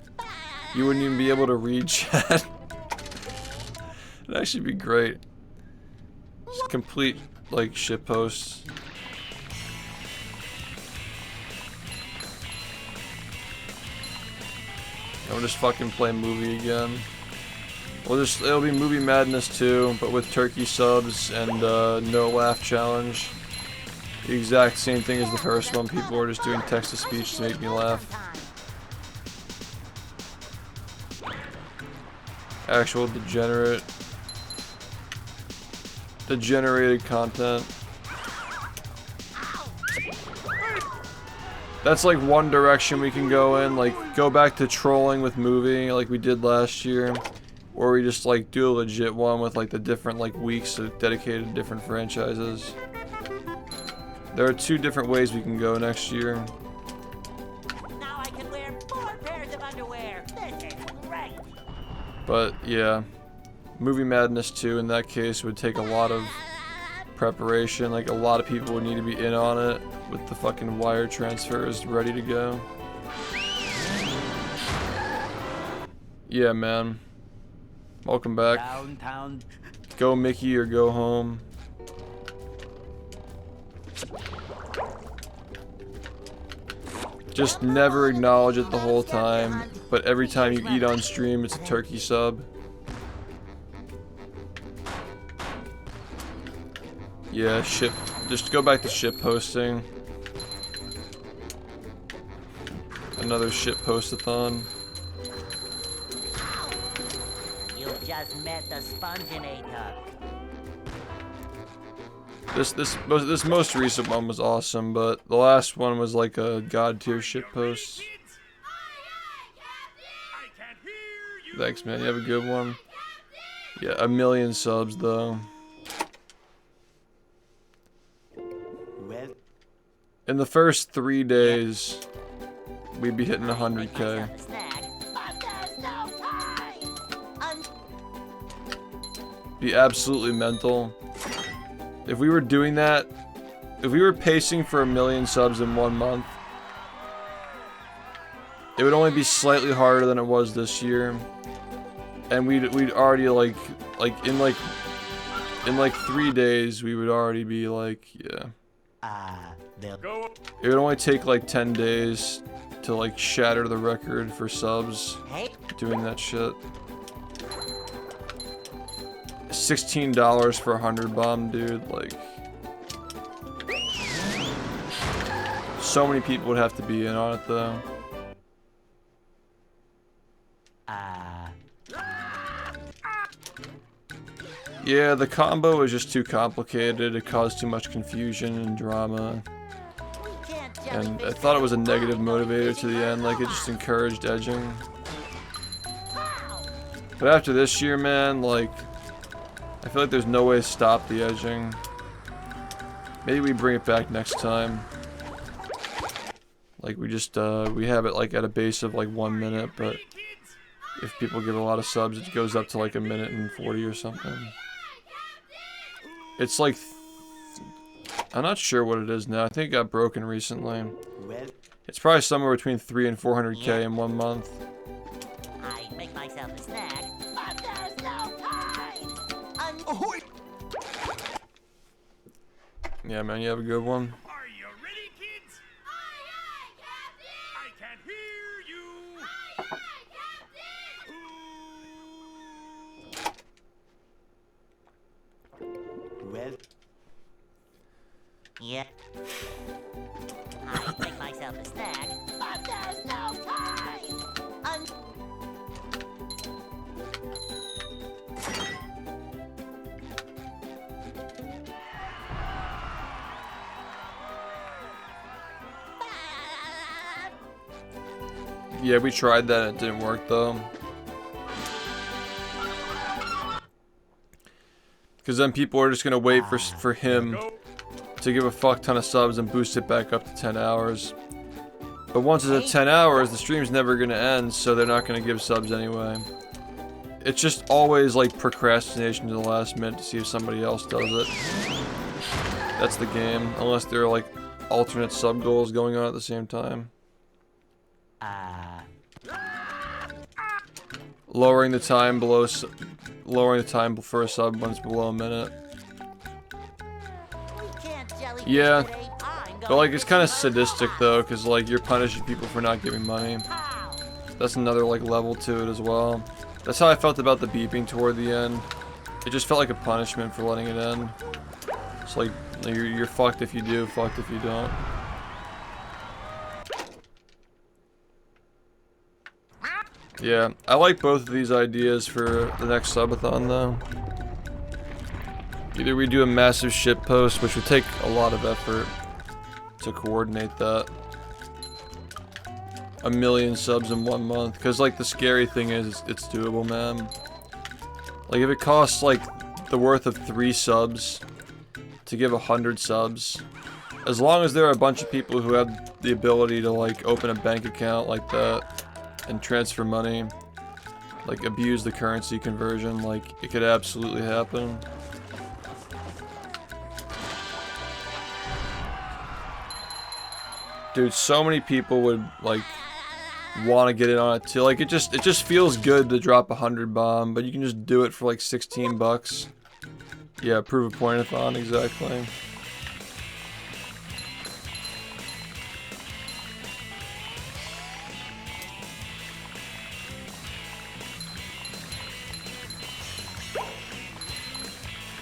You wouldn't even be able to read chat. It'd actually be great. Just complete, like, shit posts. I'll just fucking play movie again. It'll be Movie Madness 2, but with turkey subs and no laugh challenge. The exact same thing as the first one. People are just doing text-to-speech to make me laugh. Actual degenerated content. That's like one direction we can go in, like go back to trolling with movie like we did last year. Or we just like do a legit one with like the different like weeks dedicated to different franchises. There are 2 different ways we can go next year. Now I can wear 4 pairs of underwear. This is great. But yeah, Movie Madness 2 in that case would take a lot of preparation. Like a lot of people would need to be in on it with the fucking wire transfers ready to go. Yeah, man. Welcome back. Downtown. Go Mickey or go home. Just never acknowledge it the whole time, but every time you eat on stream, it's a turkey sub. Yeah, shit just go back to ship posting. Another ship post-a-thon. You just met the Sponge-A-thon. This most recent one was awesome, but the last one was like a god tier ship post. Kids? I can't hear you. Thanks, man. You have a good one. Yeah, 1 million subs though. Well, In the first 3 days, we'd be hitting Make 100K. myself a snack, but there's no time. Be absolutely mental. If we were doing that, if we were pacing for 1 million subs in 1 month, it would only be slightly harder than it was this year, and we'd already like in 3 days we would already be like, yeah. Go. It would only take like 10 days to like shatter the record for subs Hey, doing that shit. $16 for 100 bomb, dude. Like, so many people would have to be in on it though. Yeah, the combo was just too complicated. It caused too much confusion and drama. we can't And I jellyfish thought it was a them. negative motivator to the end, like it just encouraged edging. But after this year, man, like, I feel like there's no way to stop the edging. Maybe we bring it back next time. Like, we just, we have it, like, at a base of, like, 1 minute, but if people give a lot of subs, it goes up to, like, 1 minute and 40 or something. It's, like, I'm not sure what it is now. I think it got broken recently. well, It's probably somewhere between 300 and 400K in 1 month. I make myself a snack, but there's no time. Yeah, man, you have a good one. Are you ready, kids? I can't hear you. well, Yeah. I make myself a snack, but there's no time. Yeah, we tried that and it didn't work though. Because then people are just gonna wait for him to give a fuck ton of subs and boost it back up to 10 hours. But once it's at 10 hours, the stream's never gonna end, so they're not gonna give subs anyway. It's just always like procrastination to the last minute to see if somebody else does it. That's the game, unless there are like alternate sub goals going on at the same time. Lowering the time below, lowering the time for a sub when it's below a minute. We can't jellyfish Yeah, today. I'm but going like it's kind of fishing with sadistic robots. though, because like you're punishing people for not giving money. Pow. That's another like level to it as well. That's how I felt about the beeping toward the end. It just felt like a punishment for letting it end. It's like you're fucked if you do, fucked if you don't. Yeah, I like both of these ideas for the next subathon though. Either we do a massive ship post, which would take a lot of effort to coordinate that. 1 million subs in 1 month, because like the scary thing is it's doable, man. Like if it costs like the worth of 3 subs to give 100 subs, as long as there are a bunch of people who have the ability to like open a bank account like that and transfer money, like abuse the currency conversion, like it could absolutely happen. Dude, so many people would like want to get in on it too. Like it just feels good to drop 100 bomb, but you can just do it for like 16 bucks. Yeah, prove a point-a-thon, exactly.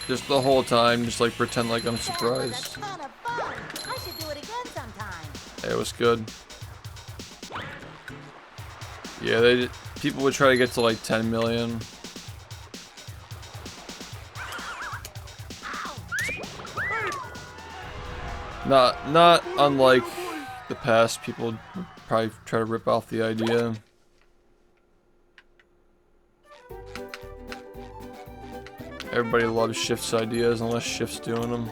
Just the whole time, just like pretend like I'm surprised. Ton of Hey, what's good? Yeah, people would try to get to like 10 million. Not unlike the past, people would probably try to rip off the idea. Everybody loves Shift's ideas unless Shift's doing them.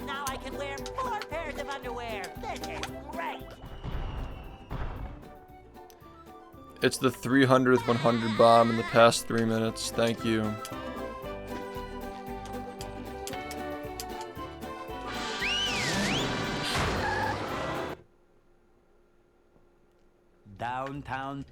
Now I can wear 4 pairs of underwear. This is great. It's the 300th 100 bomb in the past 3 minutes. Thank you. Downtown.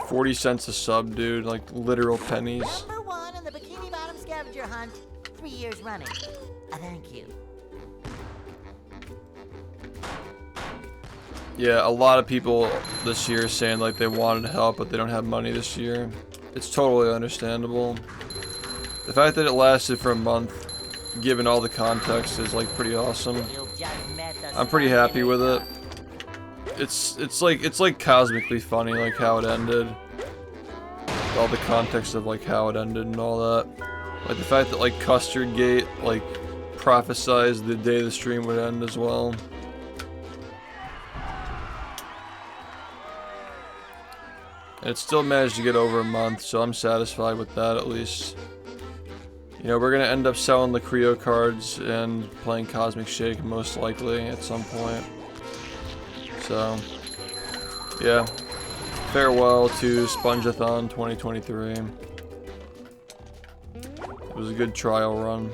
$0.40 a sub, dude. Like literal pennies. Number 1 in the Bikini Bottom scavenger hunt, 3 years running. Thank you. Yeah, a lot of people this year saying like they wanted to help, but they don't have money this year. It's totally understandable. The fact that it lasted for a month, given all the context, is like pretty awesome. You've just met the I'm pretty happy with it. Sponginator. It's like cosmically funny, like how it ended. All the context of like how it ended and all that. Like the fact that like Custard Gate like prophesized the day the stream would end as well. And it still managed to get over a month, so I'm satisfied with that at least. You know, we're gonna end up selling the Creo cards and playing Cosmic Shake most likely at some point. So, yeah. Farewell to SPONGE-A-THON 2023. It was a good trial run.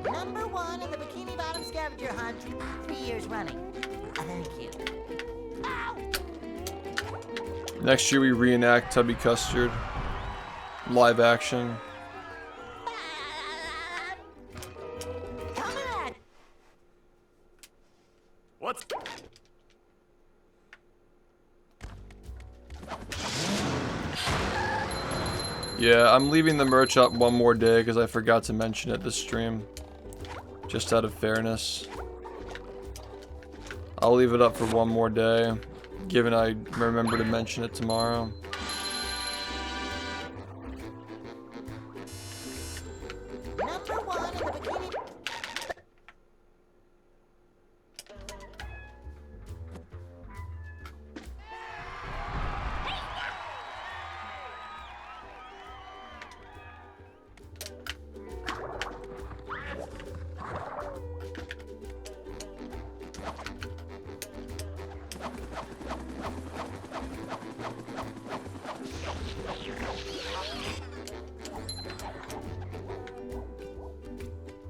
Number 1 in the Bikini Bottom scavenger hunt, 3 years running. Thank you. Ow! Next year we reenact Tubby Custard. Live action. Coming at. What's... Yeah, I'm leaving the merch up one more day because I forgot to mention it this stream. Just out of fairness. I'll leave it up for one more day, given I remember to mention it tomorrow. Number 1 in the Bikini.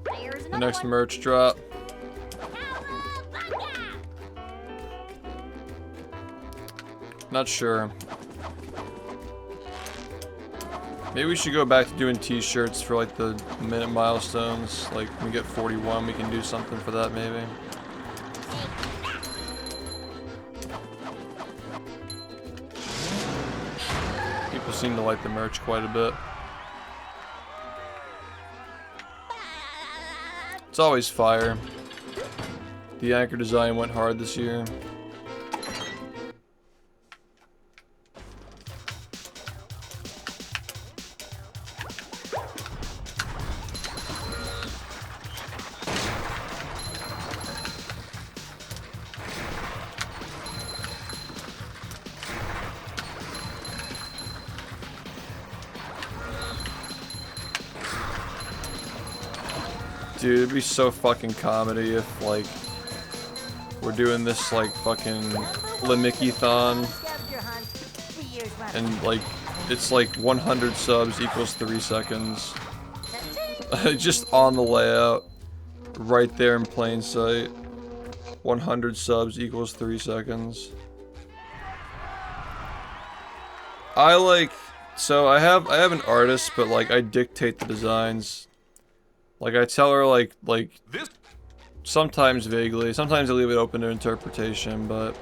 There's The another next one. merch drop. Cowabunga! Not sure. Maybe we should go back to doing t-shirts for like the minute milestones. Like when we get 41, we can do something for that maybe. People seem to like the merch quite a bit. It's always fire. The anchor design went hard this year. Dude, it'd be so fucking comedy if, like, we're doing this, like, fucking Limiki-thon, Scavenger hunt, 3 years running. and, like, it's like 100 subs equals 3 seconds. Just on the layout, right there in plain sight. 100 subs equals 3 seconds. I So I have an artist, but like I dictate the designs. Like I tell her like sometimes vaguely, sometimes I leave it open to interpretation, but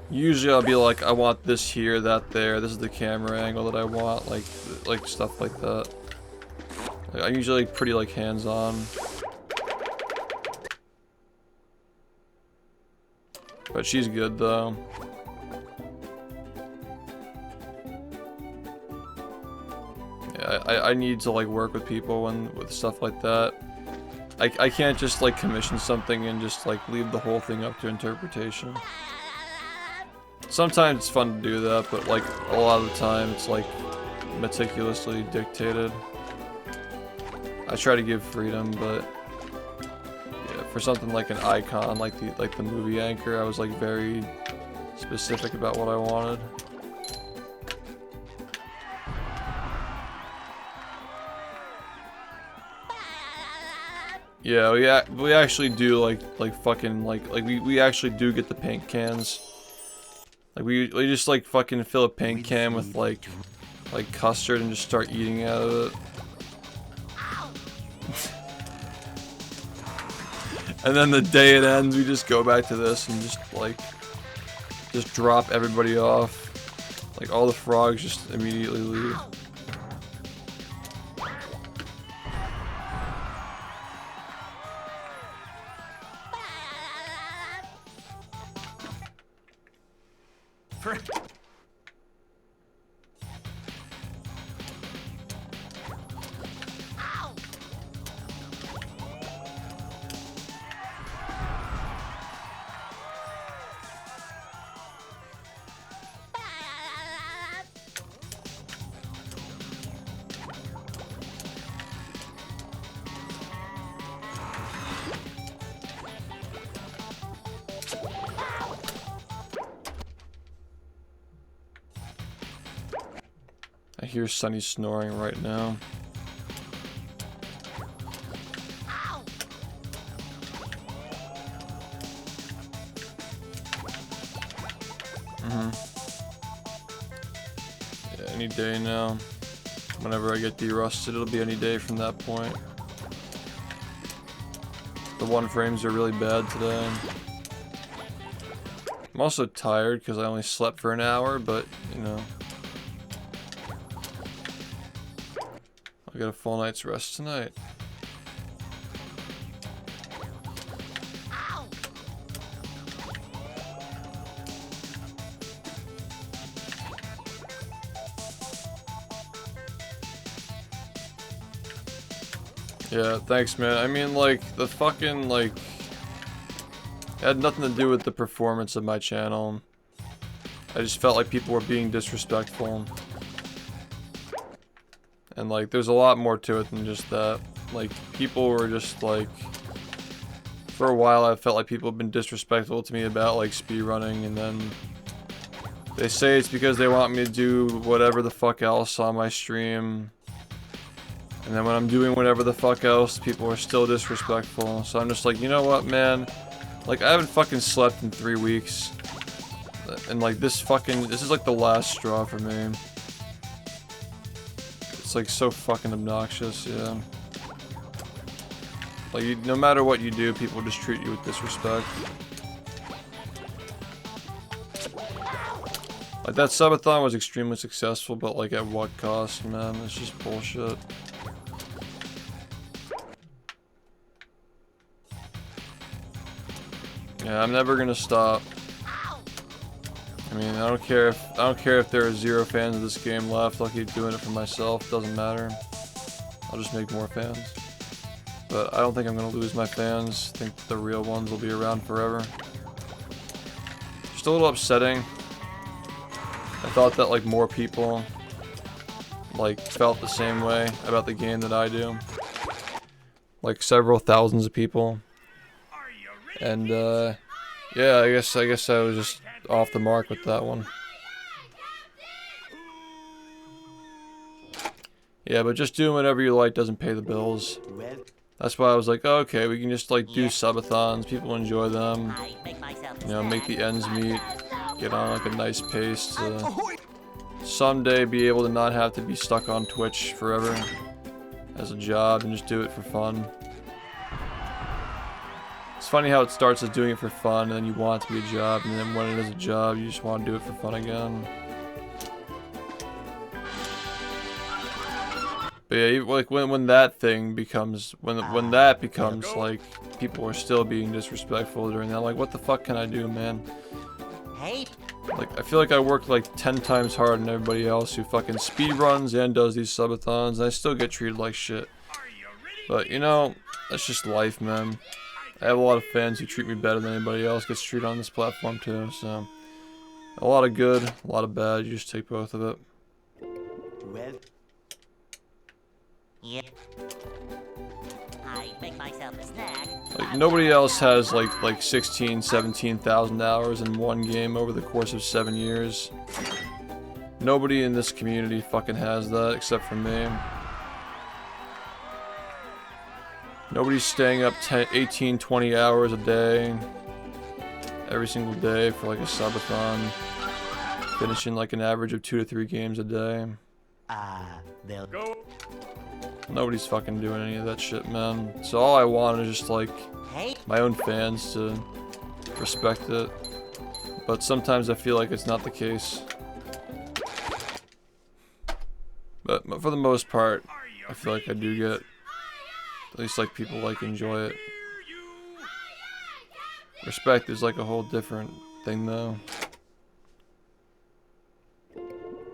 usually I'll be like, I want this here, that there, this is the camera angle that I want, like stuff like that. Like, I'm usually pretty like hands-on. But she's good though. Yeah, I need to like work with people with stuff like that. I can't just like commission something and just like leave the whole thing up to interpretation. Sometimes it's fun to do that, but like a lot of the time it's like meticulously dictated. I try to give freedom, but yeah, for something like an icon, like the movie anchor, I was like very specific about what I wanted. Yeah, we actually do we actually do get the paint cans. Like we just like fucking fill a paint can with like custard and just start eating out of it. And then the day it ends, we just go back to this and just drop everybody off. Like all the frogs just immediately leave. I hear Sunny snoring right now. Yeah, any day now. Whenever I get derusted, it'll be any day from that point. The one frames are really bad today. I'm also tired because I only slept for an hour, but you know. I'll get a full night's rest tonight. Yeah, thanks, man. I mean, like, the fucking, like, it had nothing to do with the performance of my channel. I just felt like people were being disrespectful. And, like, there's a lot more to it than just that. Like, people were just, like... For a while, I felt like people have been disrespectful to me about, like, speedrunning, and then... They say it's because they want me to do whatever the fuck else on my stream. And then when I'm doing whatever the fuck else, people are still disrespectful. So I'm just like, you know what, man? Like, I haven't fucking slept in 3 weeks. And, like, this is, like, the last straw for me. It's, like, so fucking obnoxious, yeah. Like, no matter what you do, people just treat you with disrespect. Like, that subathon was extremely successful, but, like, at what cost, man? It's just bullshit. Yeah, I'm never gonna stop. I mean, I don't care if there are 0 fans of this game left. I'll keep doing it for myself. Doesn't matter. I'll just make more fans. But I don't think I'm gonna lose my fans. I think the real ones will be around forever. Just a little upsetting. I thought that like more people like felt the same way about the game that I do. Like several thousands of people. And yeah, I guess I was just off the mark with that one. Yeah, but just doing whatever you like doesn't pay the bills. That's why I was like, oh, okay, we can just like do subathons, people enjoy them. You know, make the ends meet, get on like a nice pace to someday be able to not have to be stuck on Twitch forever as a job and just do it for fun. It's funny how it starts as doing it for fun and then you want it to be a job, and then when it is a job you just want to do it for fun again. But yeah, like when that thing becomes, when that becomes like people are still being disrespectful during that, like what the fuck can I do, man? Hey, Like I feel like I worked like 10 times harder than everybody else who fucking speedruns and does these subathons, and I still get treated like shit. But you know, that's just life, man. I have a lot of fans who treat me better than anybody else gets treated on this platform too, so a lot of good, a lot of bad, you just take both of it. Well, yeah. I make myself a snack. Like nobody else has like 16, 17,000 hours in one game over the course of 7 years. Nobody in this community fucking has that except for me. Nobody's staying up 10, 18, 20 hours a day every single day for like a subathon, finishing like an average of 2 to 3 games a day. they'll Go. Nobody's fucking doing any of that shit, man. So all I want is just like Hey, my own fans to respect it. But sometimes I feel like it's not the case. But for the most part, I feel like I do get, at least like people like enjoy it. Respect is like a whole different thing though.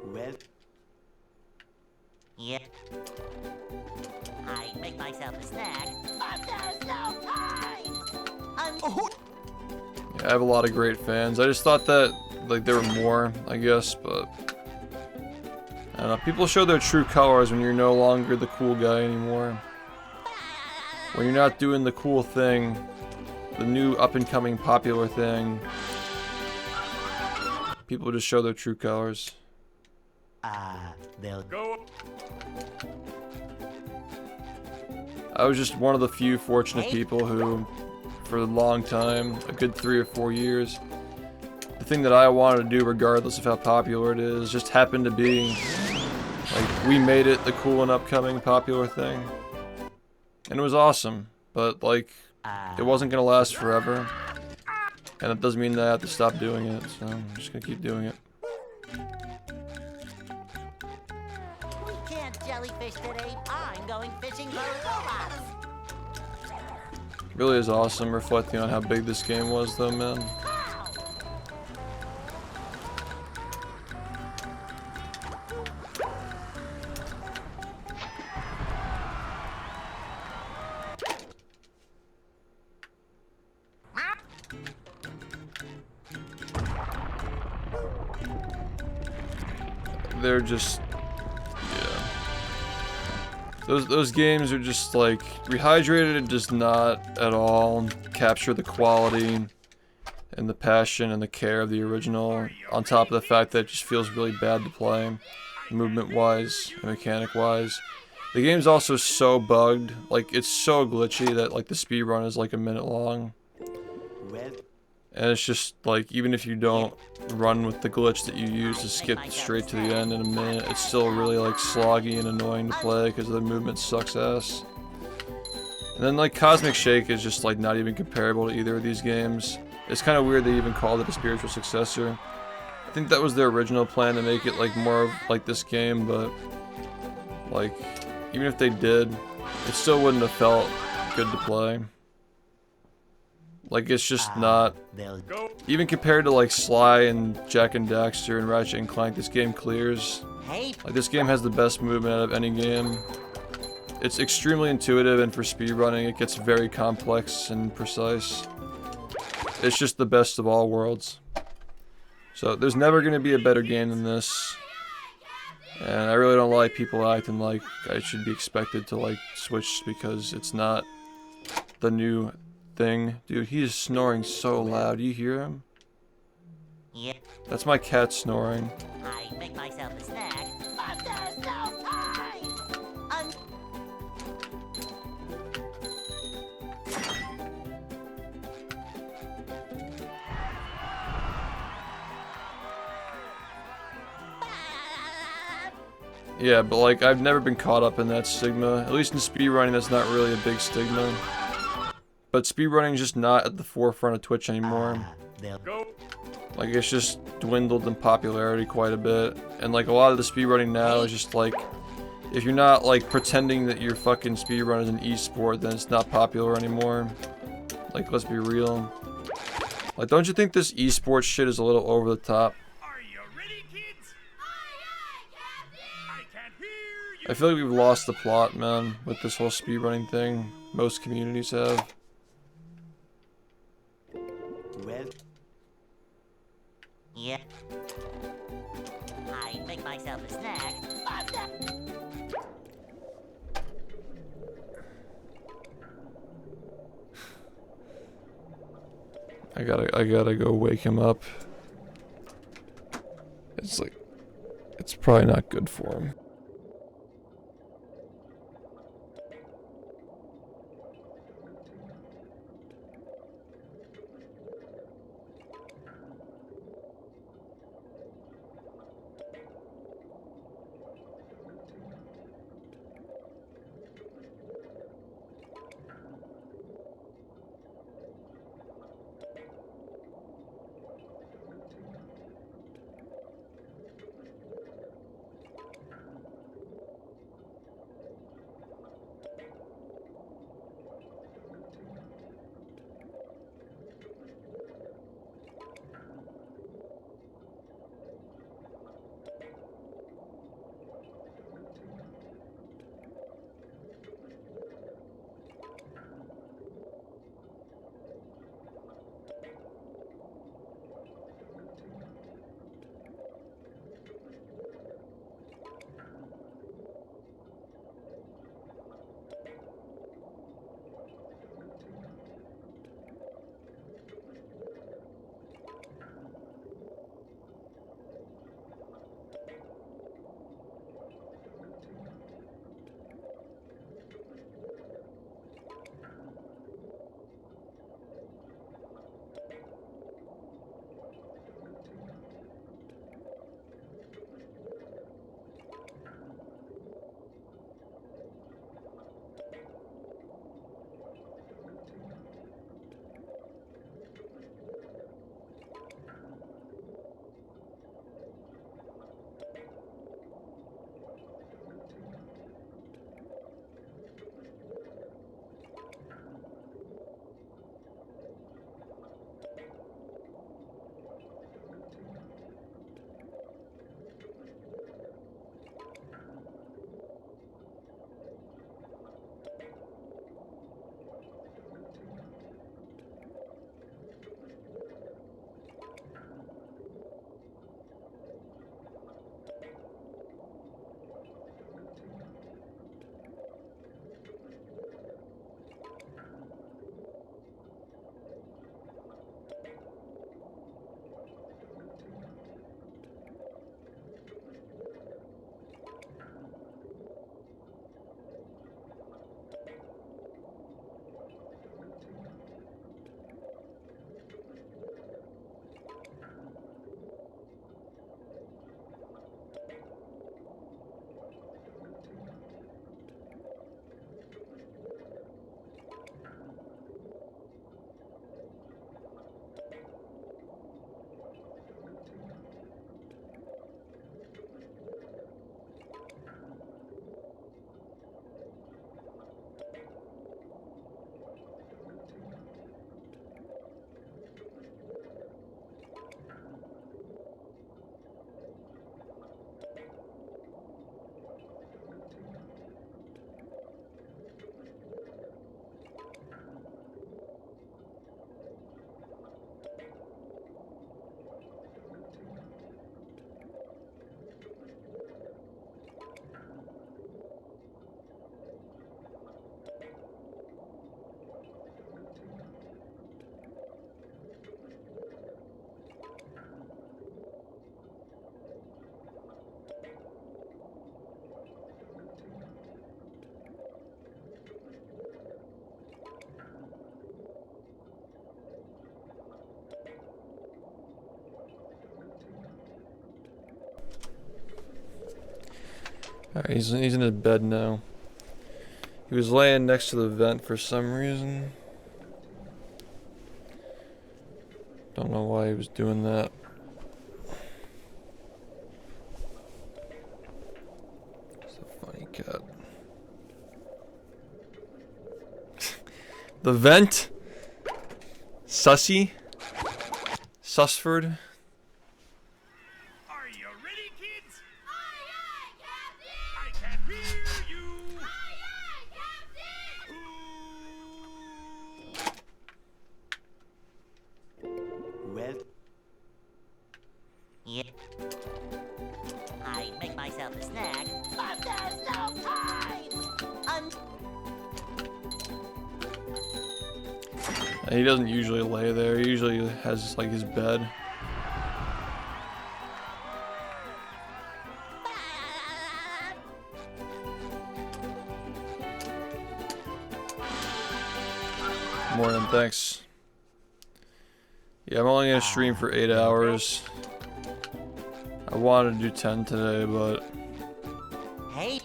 well, yeah. I make myself a snack, but there's no time. Yeah, I have a lot of great fans. I just thought that like there were more, I guess, but I don't know. People show their true colors when you're no longer the cool guy anymore. When you're not doing the cool thing, the new up-and-coming popular thing. People just show their true colors. they'll Go. I was just one of the few fortunate people who, for a long time, a good 3 or 4 years, the thing that I wanted to do regardless of how popular it is, just happened to be, like, we made it the cool and upcoming popular thing. And it was awesome, but, like, it wasn't gonna last forever. And it doesn't mean that I have to stop doing it, so I'm just gonna keep doing it. We can't jellyfish today. I'm going fishing for robots. It really is awesome reflecting on how big this game was, though, man. They're just, yeah. Those games are just like Rehydrated. It does not at all capture the quality and the passion and the care of the original. On top of the fact that it just feels really bad to play, movement-wise and mechanic-wise. The game's also so bugged, like it's so glitchy that like the speedrun is like a minute long. well, And it's just like, even if you don't run with the glitch that you use to skip straight to the end in a minute, it's still really like sloggy and annoying to play because the movement sucks ass. And then like Cosmic Shake is just like not even comparable to either of these games. It's kind of weird they even called it a spiritual successor. I think that was their original plan, to make it like more of like this game, but like even if they did, it still wouldn't have felt good to play. Like, it's just not, they'll Go. even compared to like Sly and Jack and Daxter and Ratchet and Clank, this game clears. Hey, Like, this game has the best movement out of any game. It's extremely intuitive, and for speedrunning it gets very complex and precise. It's just the best of all worlds. So there's never going to be a better game than this. And I really don't like people acting like I should be expected to like switch because it's not the new thing. Dude, he is snoring so loud. You hear him? yeah. That's my cat snoring. I make myself a snack, but there's no time. Yeah, but like I've never been caught up in that stigma. At least in speedrunning, that's not really a big stigma. But speedrunning is just not at the forefront of Twitch anymore. They'll Go. Like it's just dwindled in popularity quite a bit. And like a lot of the speedrunning now is just like, if you're not like pretending that your fucking speedrun is an esport, then it's not popular anymore. Like let's be real. Like don't you think this esports shit is a little over the top? Are you ready, kids? I can't hear you. I feel like we've lost the plot, man, with this whole speedrunning thing. Most communities have. well, Yeah. I make myself a snack. I gotta go wake him up. It's like, it's probably not good for him. Alright, he's in his bed now. He was laying next to the vent for some reason. Don't know why he was doing that. It's a funny cat. The vent? Sussy? Sussford? Are you ready, kids? Aye, aye, Captain! I can hear you. Aye, aye, Captain! Well, Yep. I make myself a snack, but there's no time. He doesn't usually lay there. He usually has like his bed. Morning, thanks. Yeah, I'm only gonna stream for 8 hours. I wanted to do 10 today, but Hey,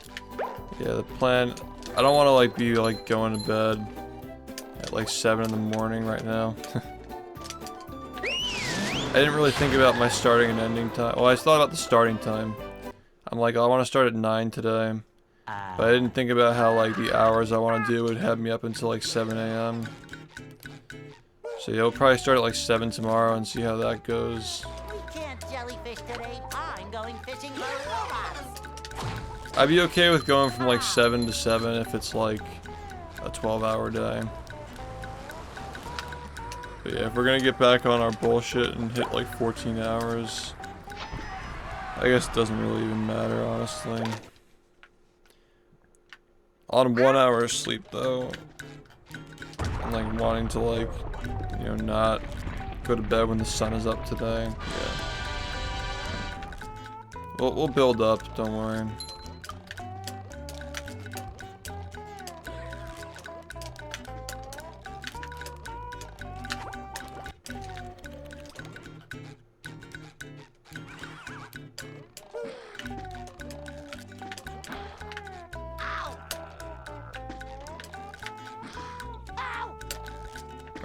yeah, the plan. I don't want to like be like going to bed at like 7 in the morning right now. I didn't really think about my starting and ending time. Well, I thought about the starting time. I'm like, oh, I want to start at 9 today. But I didn't think about how like the hours I want to do would have me up until like 7 a.m. So yeah, we'll probably start at like 7 tomorrow and see how that goes. we can't jellyfish today. I'm going fishing for robots. I'd be okay with going from like 7 to 7 if it's like a 12-hour day. But yeah, if we're gonna get back on our bullshit and hit like 14 hours, I guess it doesn't really even matter, honestly. On 1 hour of sleep though, and like wanting to like, you know, not go to bed when the sun is up today. Yeah. We'll build up, don't worry.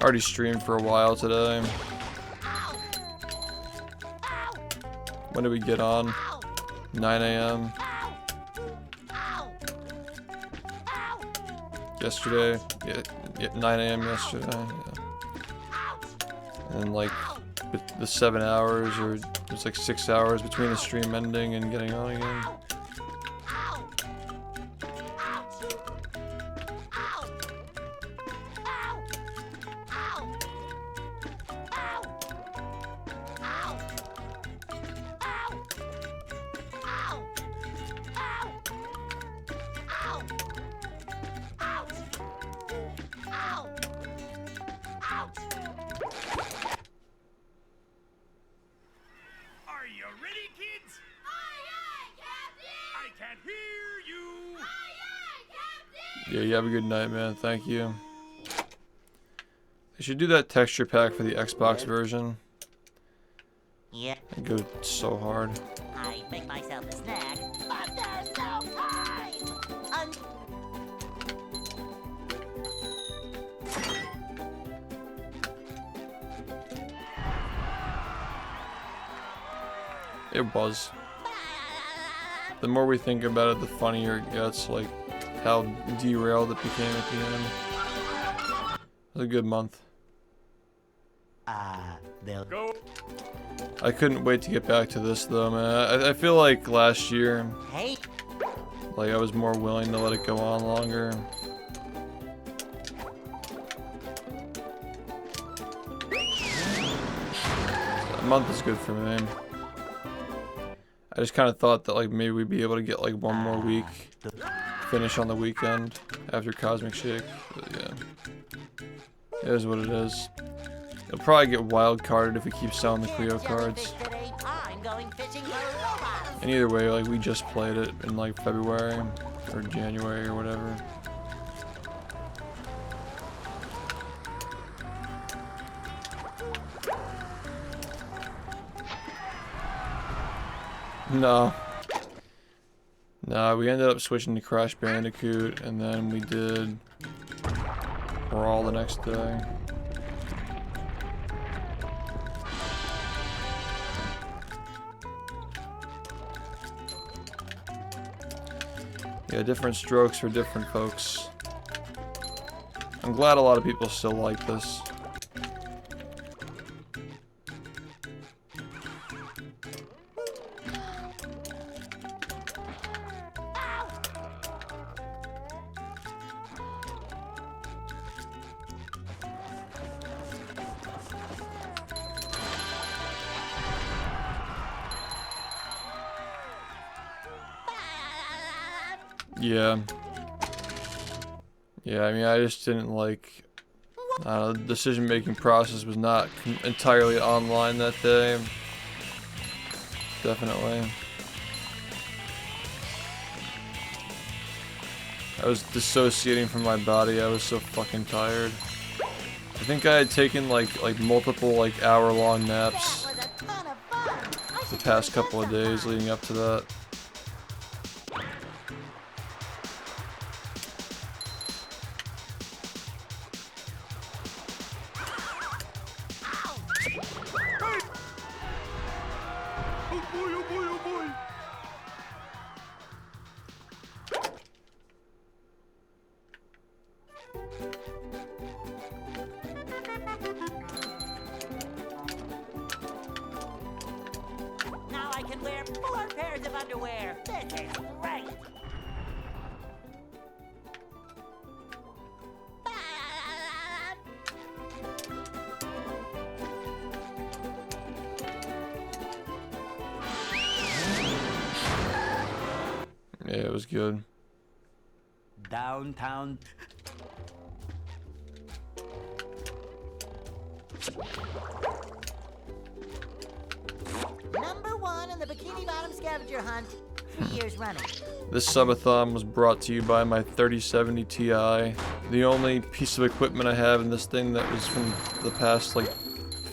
Already streamed for a while today. When did we get on? 9 a.m. Yesterday. Yeah, 9 a.m. yesterday. Yeah. And like the 7 hours, or there's like 6 hours between the stream ending and getting on again. Are you ready, kids? Aye, aye, Captain! I can hear you. Aye, aye, Captain! Yeah, you have a good night, man. Thank you. They should do that texture pack for the Xbox version. Yeah, It goes so hard. I make myself a snack, but there's no time. It was. The more we think about it, the funnier it gets, like how derailed it became at the end. It was a good month. they'll Go. I couldn't wait to get back to this though, man. I feel like last year, Hey, like I was more willing to let it go on longer. A month is good for me. I just kind of thought that like maybe we'd be able to get like one more week, finish on the weekend after Cosmic Shake. But yeah, it is what it is. It'll probably get wild carded if we keep selling the Clio cards. jellyfish today. I'm going fishing for robots. And either way, like we just played it in like February or January or whatever. No. Nah, we ended up switching to Crash Bandicoot, and then we did Brawl the next day. Yeah, different strokes for different folks. I'm glad a lot of people still like this. Yeah. Yeah, I mean, I just didn't like... the decision-making process was not entirely online that day. Definitely. I was dissociating from my body. I was so fucking tired. I think I had taken like multiple like hour-long naps That was a ton of fun. I the should past do it couple of sometime. days leading up to that. Oh boy, oh boy, oh boy. Now I can wear 4 pairs of underwear. This is great. Yeah, it was good. Downtown. Number 1 in the Bikini Bottom scavenger hunt. 3 years running. This subathon was brought to you by my 3070 Ti. The only piece of equipment I have in this thing that was from the past like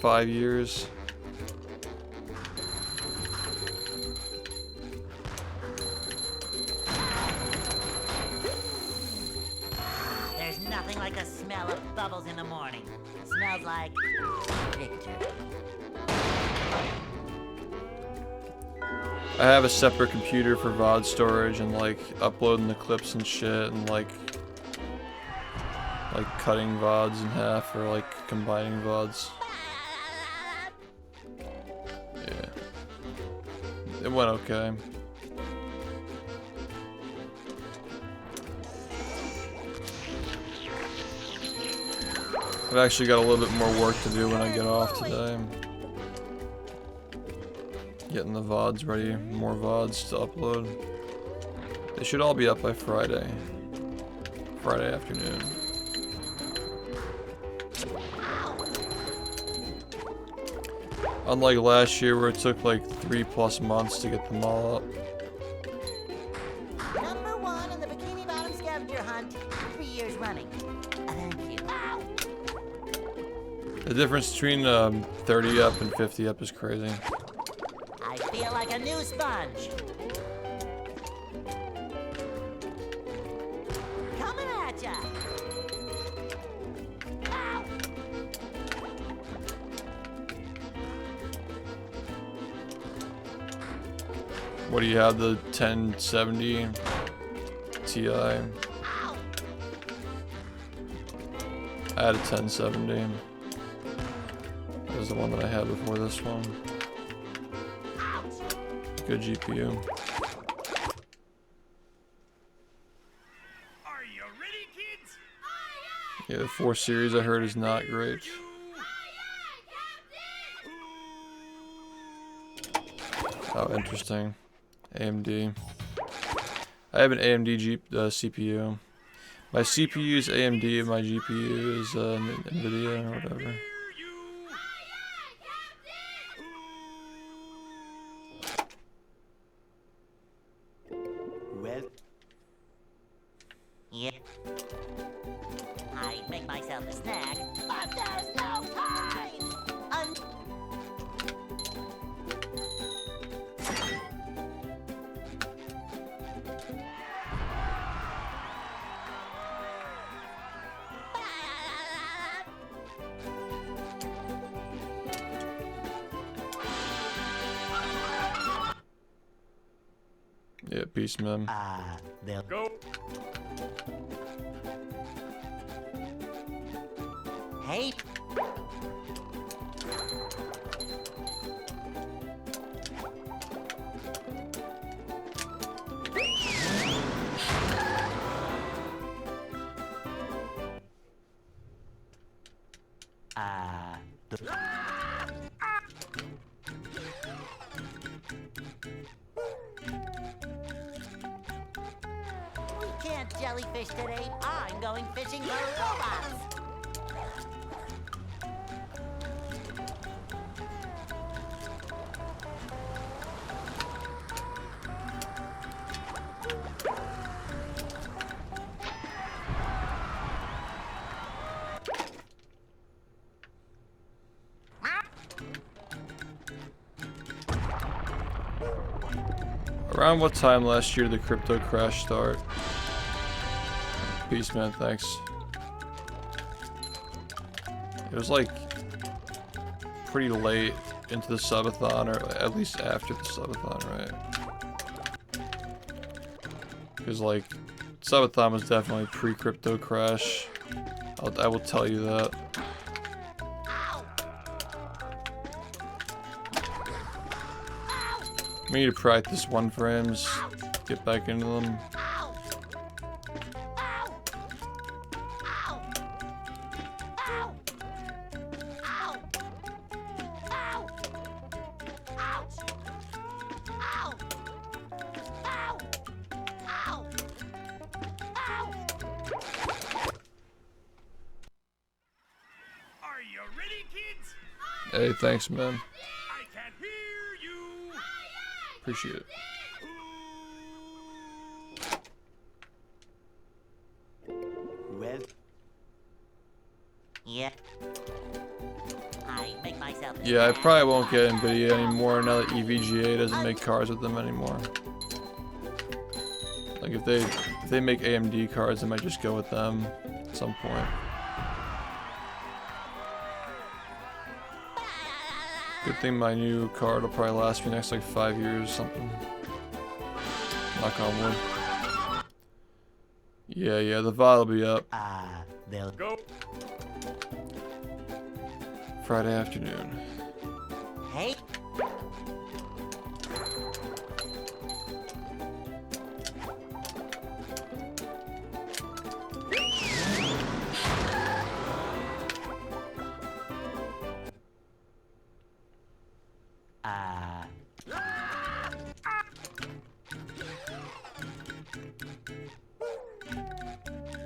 5 years. There's nothing like the smell of bubbles in the morning. Smells like Victor. I have a separate computer for VOD storage and like uploading the clips and shit and like cutting VODs in half or like combining VODs. Yeah. It went okay. I've actually got a little bit more work to do when I get off today. Getting the VODs ready, more VODs to upload. They should all be up by Friday. Friday afternoon. Unlike last year where it took like 3+ months to get them all up. Number 1 in the Bikini Bottom scavenger hunt. 3 years running. Thank you. The difference between 30 up and 50 up is crazy. I feel like a new sponge. Coming at ya. Ow. What do you have, the 1070 Ti? I had a 1070. That was the one that I had before this one. Good GPU. Are you ready, kids? Yeah, the 4 series I heard is not great. Oh, interesting. AMD. I have an AMD CPU. My CPU is AMD and my GPU is NVIDIA or whatever. Well, Yep. I'd make myself a snack, but there's no time! Yeah, peace, man. They'll Go. Hey, we can't jellyfish today. I'm going fishing for robots. Around what time last year did the crypto crash start? Peace, man. Thanks. It was like pretty late into the subathon, or at least after the subathon, right? Because like subathon was definitely pre-crypto crash. I will tell you that. We need to practice one frames, get back into them. Are you ready, kids? Hey, thanks, man. I can hear you. Appreciate it. well. Yeah. I make myself. Yeah, I probably won't get NVIDIA anymore now that EVGA doesn't make cards with them anymore. Like if they make AMD cards, I might just go with them at some point. Good thing my new card will probably last me the next like 5 years or something. Knock on wood. Yeah, the VOD will be up They'll Go. Friday afternoon. Hey.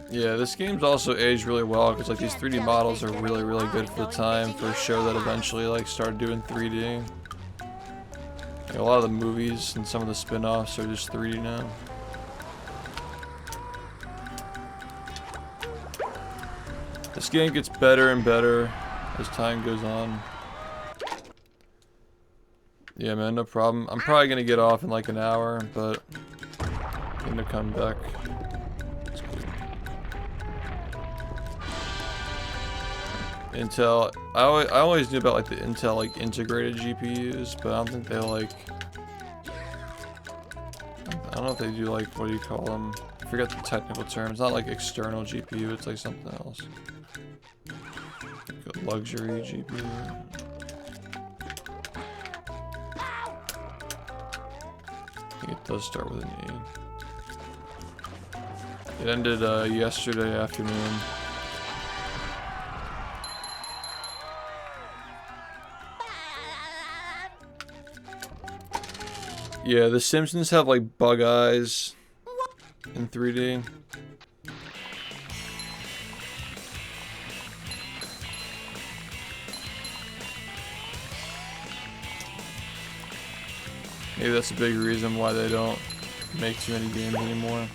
Yeah, this game's also aged really well because like these 3D models are really good for the time for a show that eventually like started doing 3D. Like, a lot of the movies and some of the spin-offs are just 3D now. This game gets better and better as time goes on. Yeah, man, no problem. I'm probably gonna get off in like an hour, but I'm gonna come back. Intel, I always knew about like the Intel like integrated GPUs, but I don't think they like, I don't know if they do like, what do you call them? I forget the technical term. It's not like external GPU, it's like something else. Like a luxury GPU. I think it does start with an E. It ended yesterday afternoon. Yeah, The Simpsons have like bug eyes in 3D. Maybe that's a big reason why they don't make too many games anymore.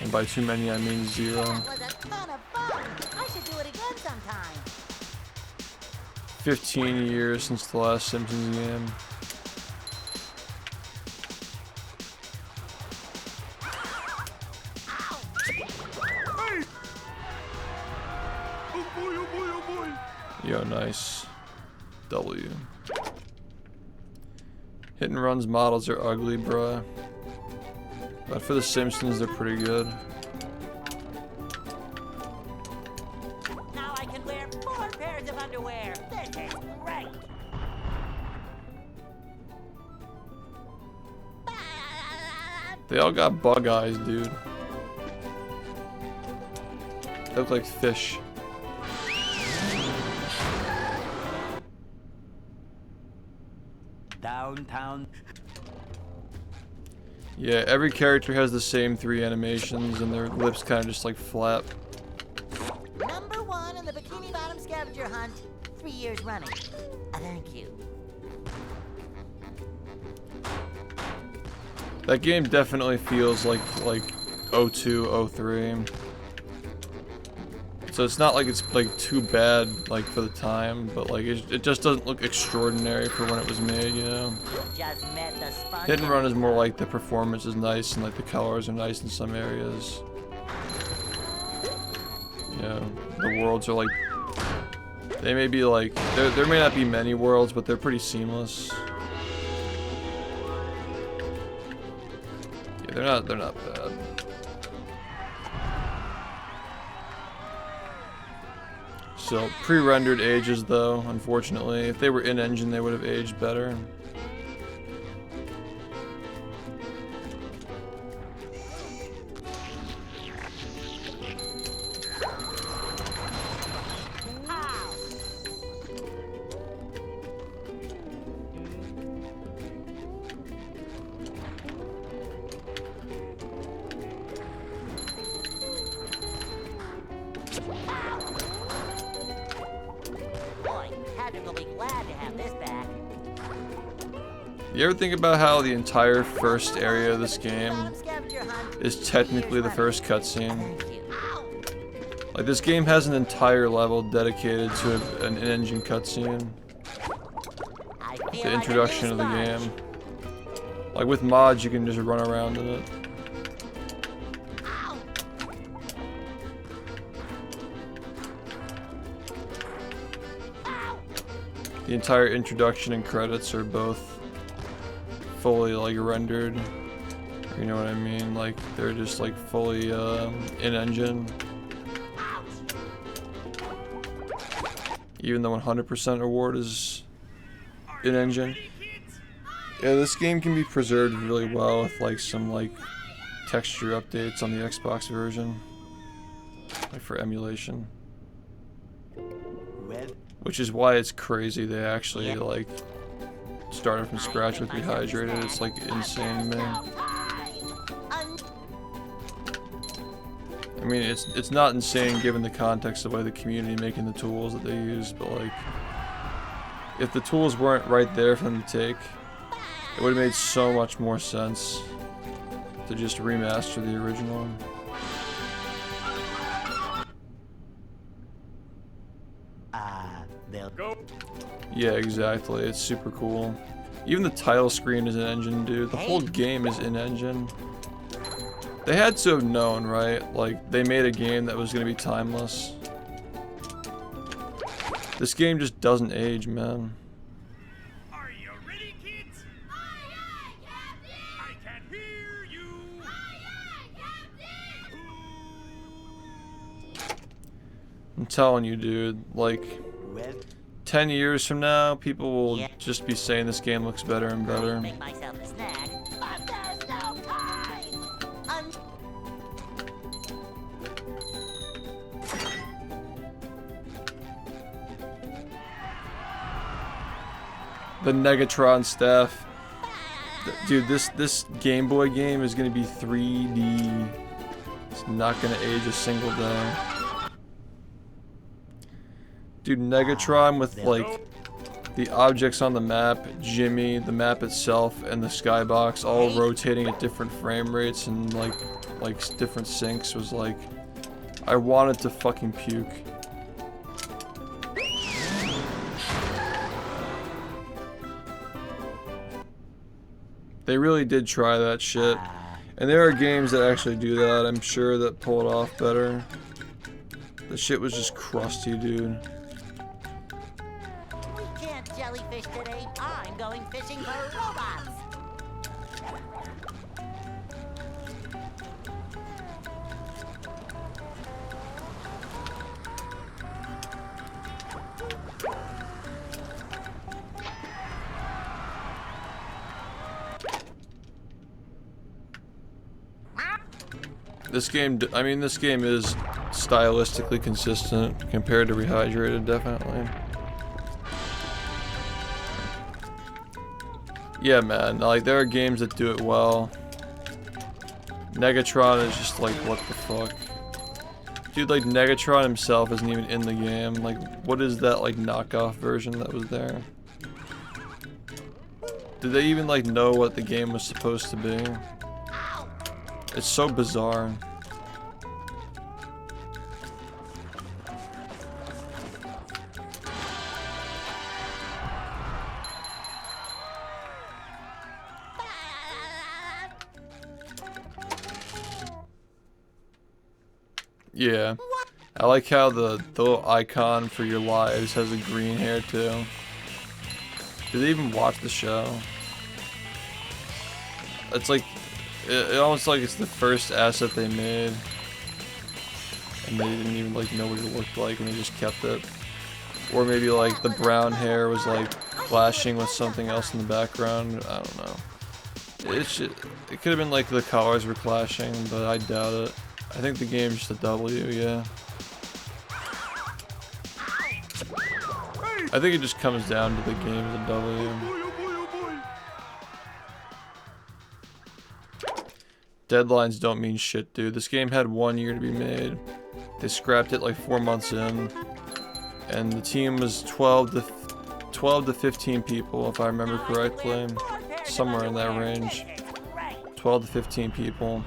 And by too many, I mean 0. That was a ton of fun. I should do it again sometime. 15 years since the last Simpsons game. Yo, nice. W. Hit and Run's models are ugly, bruh. But for The Simpsons, they're pretty good. Now I can wear 4 pairs of underwear. This is great. They all got bug eyes, dude. They look like fish. Downtown. Yeah, every character has the same 3 animations, and their lips kind of just like flap. Number 1 in the Bikini Bottom scavenger hunt. 3 years running. Thank you. That game definitely feels like 02, 03. So it's not like it's like too bad like for the time, but like it just doesn't look extraordinary for when it was made, you know. Just met the sponge. Hit and Run is more like the performance is nice and like the colors are nice in some areas. Yeah, the worlds are like, they may be like, there may not be many worlds, but they're pretty seamless. Yeah, they're not bad. So, pre-rendered ages though, unfortunately. If they were in-engine, they would have aged better. Boy, Patrick will be glad to have this back. You ever think about how the entire first area of this game Bottom scavenger hunt. is technically the first cutscene? Thank you. Like, this game has an entire level dedicated to an in-engine cutscene. I feel The like introduction a of new the sponge. game. Like, with mods, you can just run around in it. The entire introduction and credits are both fully like rendered. You know what I mean? Like they're just like fully in-engine. Even the 100% reward is in-engine. Yeah, this game can be preserved really well with like some like texture updates on the Xbox version, like for emulation. Well, Which is why it's crazy they actually like started from scratch with Rehydrated. It's like insane to me. I mean, it's not insane given the context of like the community making the tools that they use, but like if the tools weren't right there for them to take, it would have made so much more sense to just remaster the original. they'll Go. Yeah, exactly. It's super cool. Even the title screen is in engine, dude. The whole game is in engine. They had to have known, right? Like, they made a game that was gonna be timeless. This game just doesn't age, man. Are you ready, kids? I can hear you. I'm telling you, dude. Like, well, 10 years from now, people will Yeah. just be saying this game looks better and better. Make myself a snack, but there's no time. The Negatron staff. Dude, this Game Boy game is gonna be 3D. It's not gonna age a single day. Dude, Negatron with like the objects on the map, Jimmy, the map itself, and the skybox all rotating at different frame rates and like different syncs was like, I wanted to fucking puke. They really did try that shit. And there are games that actually do that, I'm sure, that pull it off better. The shit was just crusty, dude. We can't jellyfish today. I'm going fishing for robots. This game, I mean, this game is stylistically consistent compared to Rehydrated, definitely. Yeah, man, like, there are games that do it well. Negatron is just like, what the fuck? Dude, like, Negatron himself isn't even in the game. Like, what is that, like, knockoff version that was there? Did they even, like, know what the game was supposed to be? It's so bizarre. Yeah. I like how the little icon for your lives has a green hair too. Did they even watch the show? It's like, it almost like it's the first asset they made. And they didn't even like know what it looked like and they just kept it. Or maybe like the brown hair was like flashing with something else in the background. I don't know. It could have been like the colors were clashing, but I doubt it. I think the game's just a W, yeah. I think it just comes down to the game as a W. Deadlines don't mean shit, dude. This game had 1 year to be made. They scrapped it like 4 months in. And the team was 12 to 15 people, if I remember correctly. Somewhere in that range. 12 to 15 people.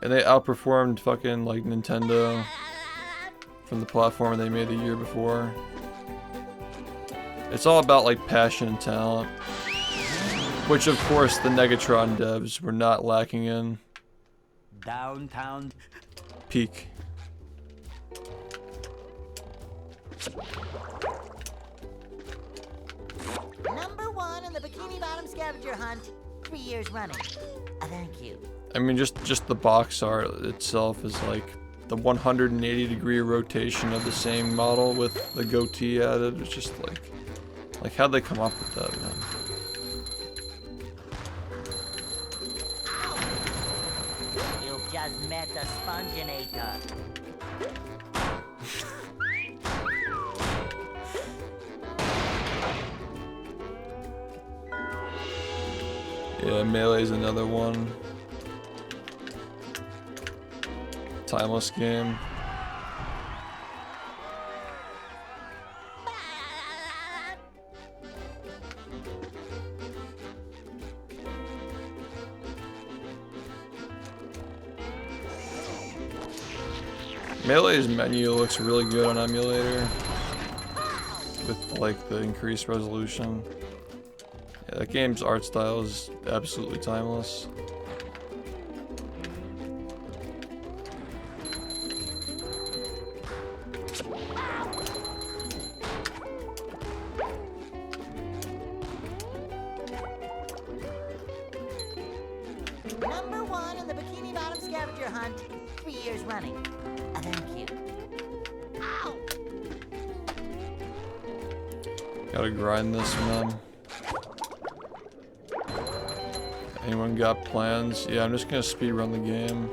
And they outperformed fucking like Nintendo from the platform they made the year before. It's all about like passion and talent. Which of course the Negatron devs were not lacking in. Downtown. Peak. #1 in the Bikini Bottom scavenger hunt, 3 years running. Thank you. I mean, just the box art itself is like the 180-degree rotation of the same model with the goatee added. It's just like how'd they come up with that, man? You've just met the SPONGE-A-THON. Yeah, Melee's another one. Timeless game. Melee's menu looks really good on emulator with like the increased resolution. Yeah, that game's art style is absolutely timeless. #1 in the Bikini Bottom scavenger hunt, 3 years running. Thank you. Ow! Gotta grind this, man. Anyone got plans? Yeah, I'm just gonna speedrun the game.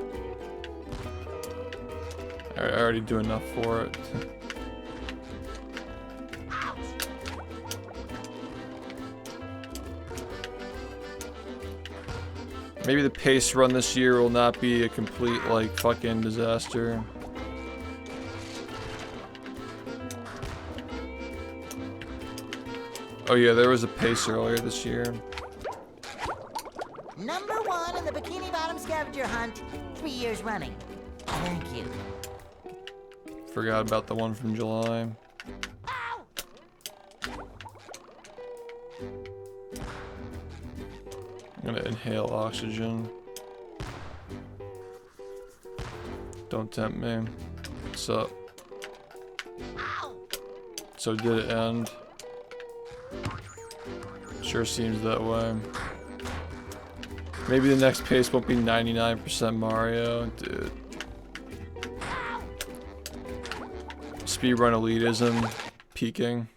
I already do enough for it. Maybe the pace run this year will not be a complete, like, fucking disaster. Oh yeah, there was a pace earlier this year. #1 in the Bikini Bottom scavenger hunt, 3 years running. Thank you. Forgot about the one from July. Ow! I'm gonna inhale oxygen. Don't tempt me. What's up? Ow! So did it end? Sure seems that way. Maybe the next pace won't be 99% Mario, dude. Speedrun elitism peaking.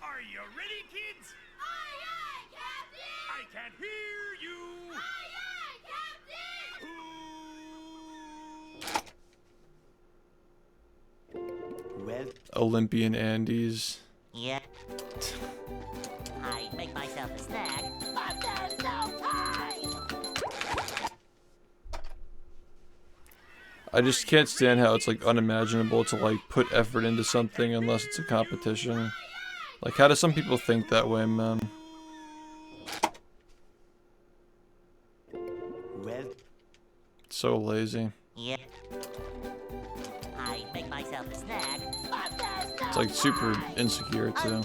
Are you ready, kids? Aye, aye, Captain! I can't hear you. Aye, aye, Captain! Who Olympian Andes. Yeah. I make myself a snack, but there's no time! I just can't stand how it's like unimaginable to like put effort into something unless it's a competition. Like, how do some people think that way, man? Well, So lazy. Yeah. I make myself a snack, but there's no It's like super time! insecure too.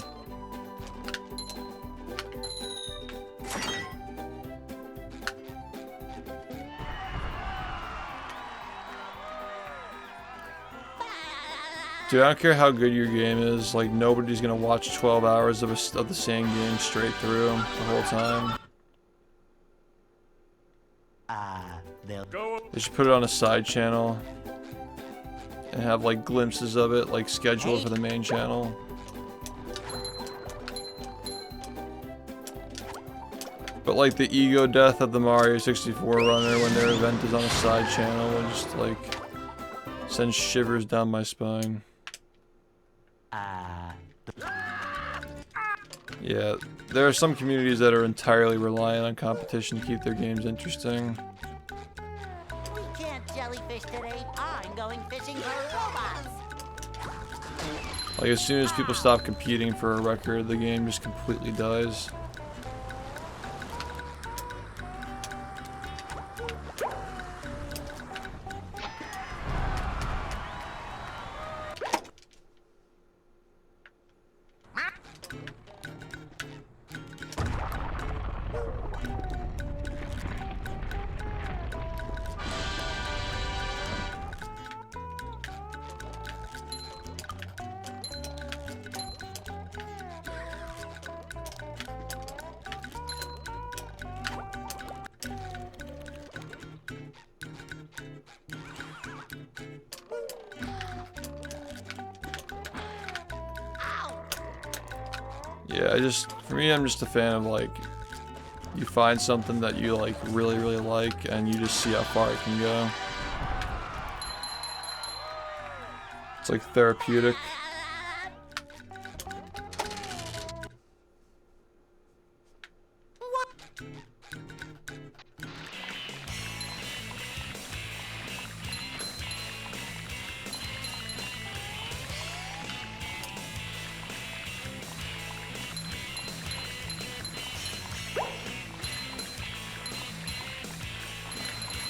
Dude, I don't care how good your game is, like nobody's gonna watch 12 hours of the same game straight through the whole time. they'll Go. They should put it on a side channel and have like glimpses of it, like scheduled for the main channel. But like the ego death of the Mario 64 runner when their event is on a side channel would just like send shivers down my spine. Yeah, there are some communities that are entirely reliant on competition to keep their games interesting. We can't jellyfish today. I'm going fishing for robots. Like as soon as people stop competing for a record, the game just completely dies. Yeah, for me, I'm just a fan of like, you find something that you like really like and you just see how far it can go. It's like therapeutic.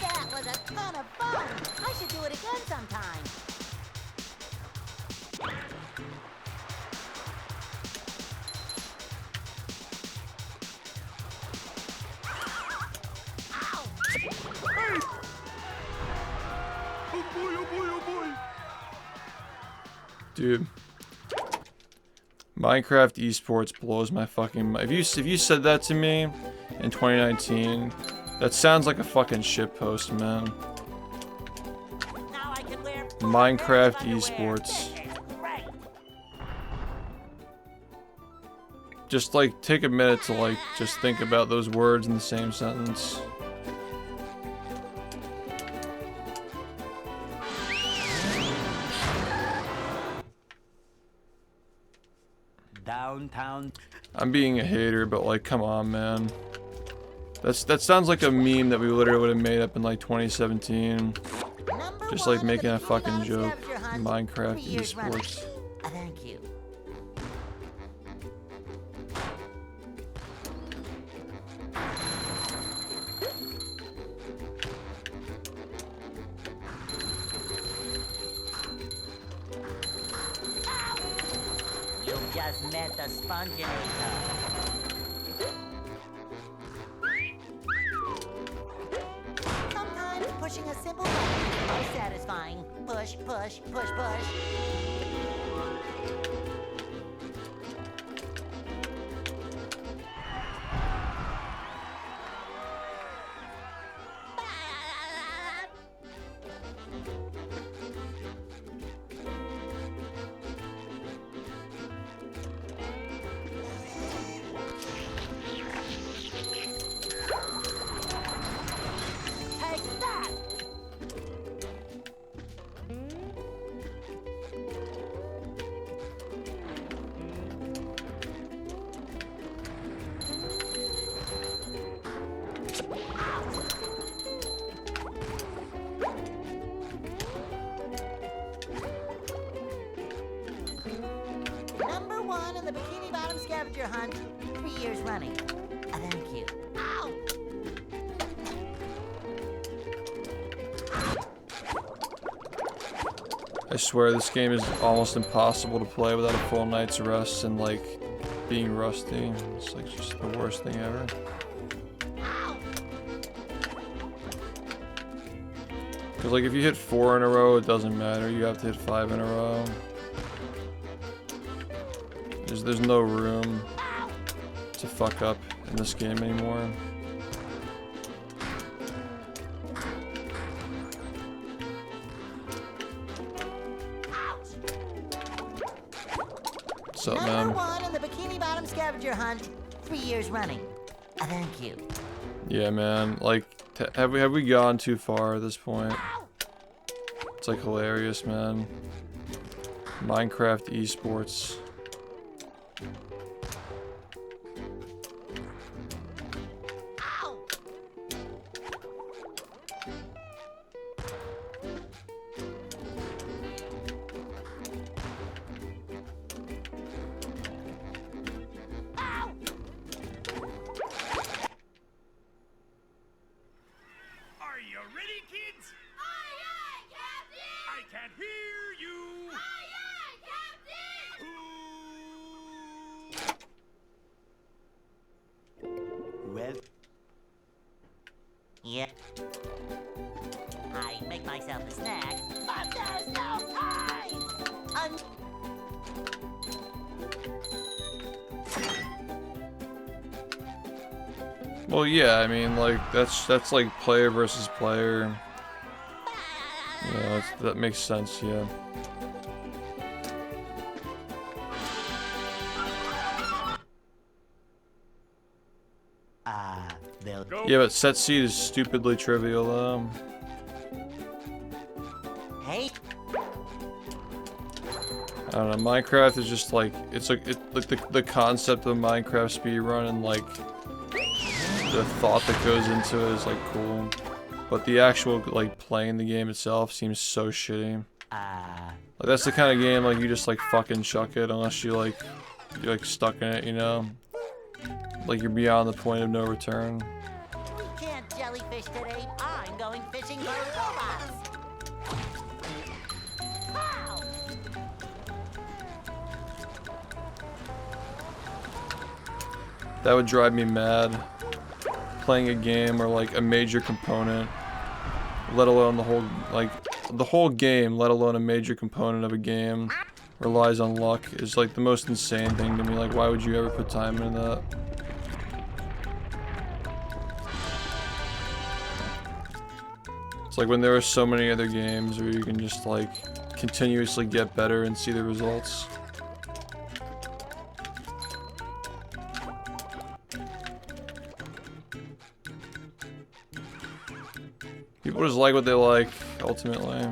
That was a ton of fun. I should do it again sometime. Dude, Minecraft esports blows my fucking mind. If you said that to me in 2019, that sounds like a fucking shitpost, man. Now I can wear Minecraft underwear. esports. This is great. Just like take a minute to like just think about those words in the same sentence. downtown. I'm being a hater, but like, come on, man. That sounds like a meme that we literally would have made up in like 2017. Just like making a fucking joke. Minecraft esports. Thank you. You just met the SPONGE-A-THON. Sometimes pushing a simple button is most satisfying. Push, push, push, push. Take that! scavenger hunt 3 years running. Thank you. Ow! I swear this game is almost impossible to play without a full night's rest and like being rusty. It's like just the worst thing ever. Cause like if you hit 4 in a row, it doesn't matter. You have to hit 5 in a row. There's no room to fuck up in this game anymore. What's up, man? Number 1 in the Bikini Bottom scavenger hunt 3 years running. Thank you. Yeah, man. Like, have we gone too far at this point? It's like hilarious, man. Minecraft esports. Are you ready, kids? Aye, aye, Captain! I can't hear you. Aye, aye, Captain! Well, Yeah. I make myself a snack, but there's no time! Well, yeah, I mean, like, that's like player versus player. Yeah, that makes sense, yeah. they'll Yeah, but set seed is stupidly trivial, though. Hey, I don't know, Minecraft is just like, it's like, the concept of Minecraft speedrun and like, the thought that goes into it is like cool. But the actual, like, playing the game itself seems so shitty. Like, that's the kind of game, like, you just, like, fucking chuck it unless you're, like, stuck in it, you know? Like, you're beyond the point of no return. we can't jellyfish today. I'm going fishing for robots. Pow! That would drive me mad. Playing a game or, like, a major component, let alone the whole game, let alone a major component of a game, relies on luck, is, like, the most insane thing to me. Like, why would you ever put time into that? It's like when there are so many other games where you can just, like, continuously get better and see the results. People just like what they like, ultimately.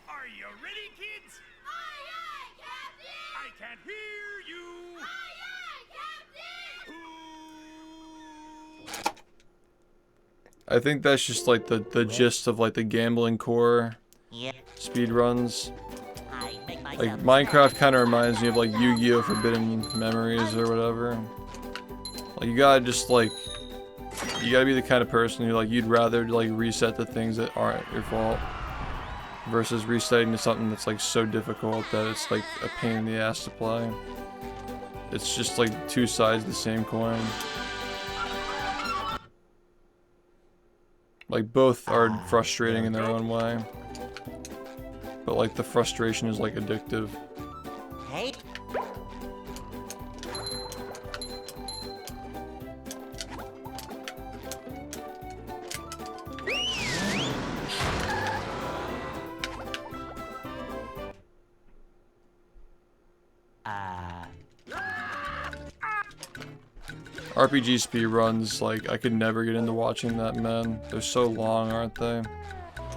Are you ready, kids? Aye, aye, Captain! I can't hear you. Aye, aye, Captain! I think that's just like the gist of like the gambling core Yeah, speedruns. I make myself Like a Minecraft snack. kind of reminds me of like Yu-Gi-Oh! Forbidden Memories or whatever. Like you gotta just like, you gotta be the kind of person who like you'd rather like reset the things that aren't your fault versus resetting to something that's like so difficult that it's like a pain in the ass to play. It's just like two sides of the same coin. Like both are frustrating in their own way. But like the frustration is like addictive. Hey, RPG speedruns, like, I could never get into watching that, man. They're so long, aren't they?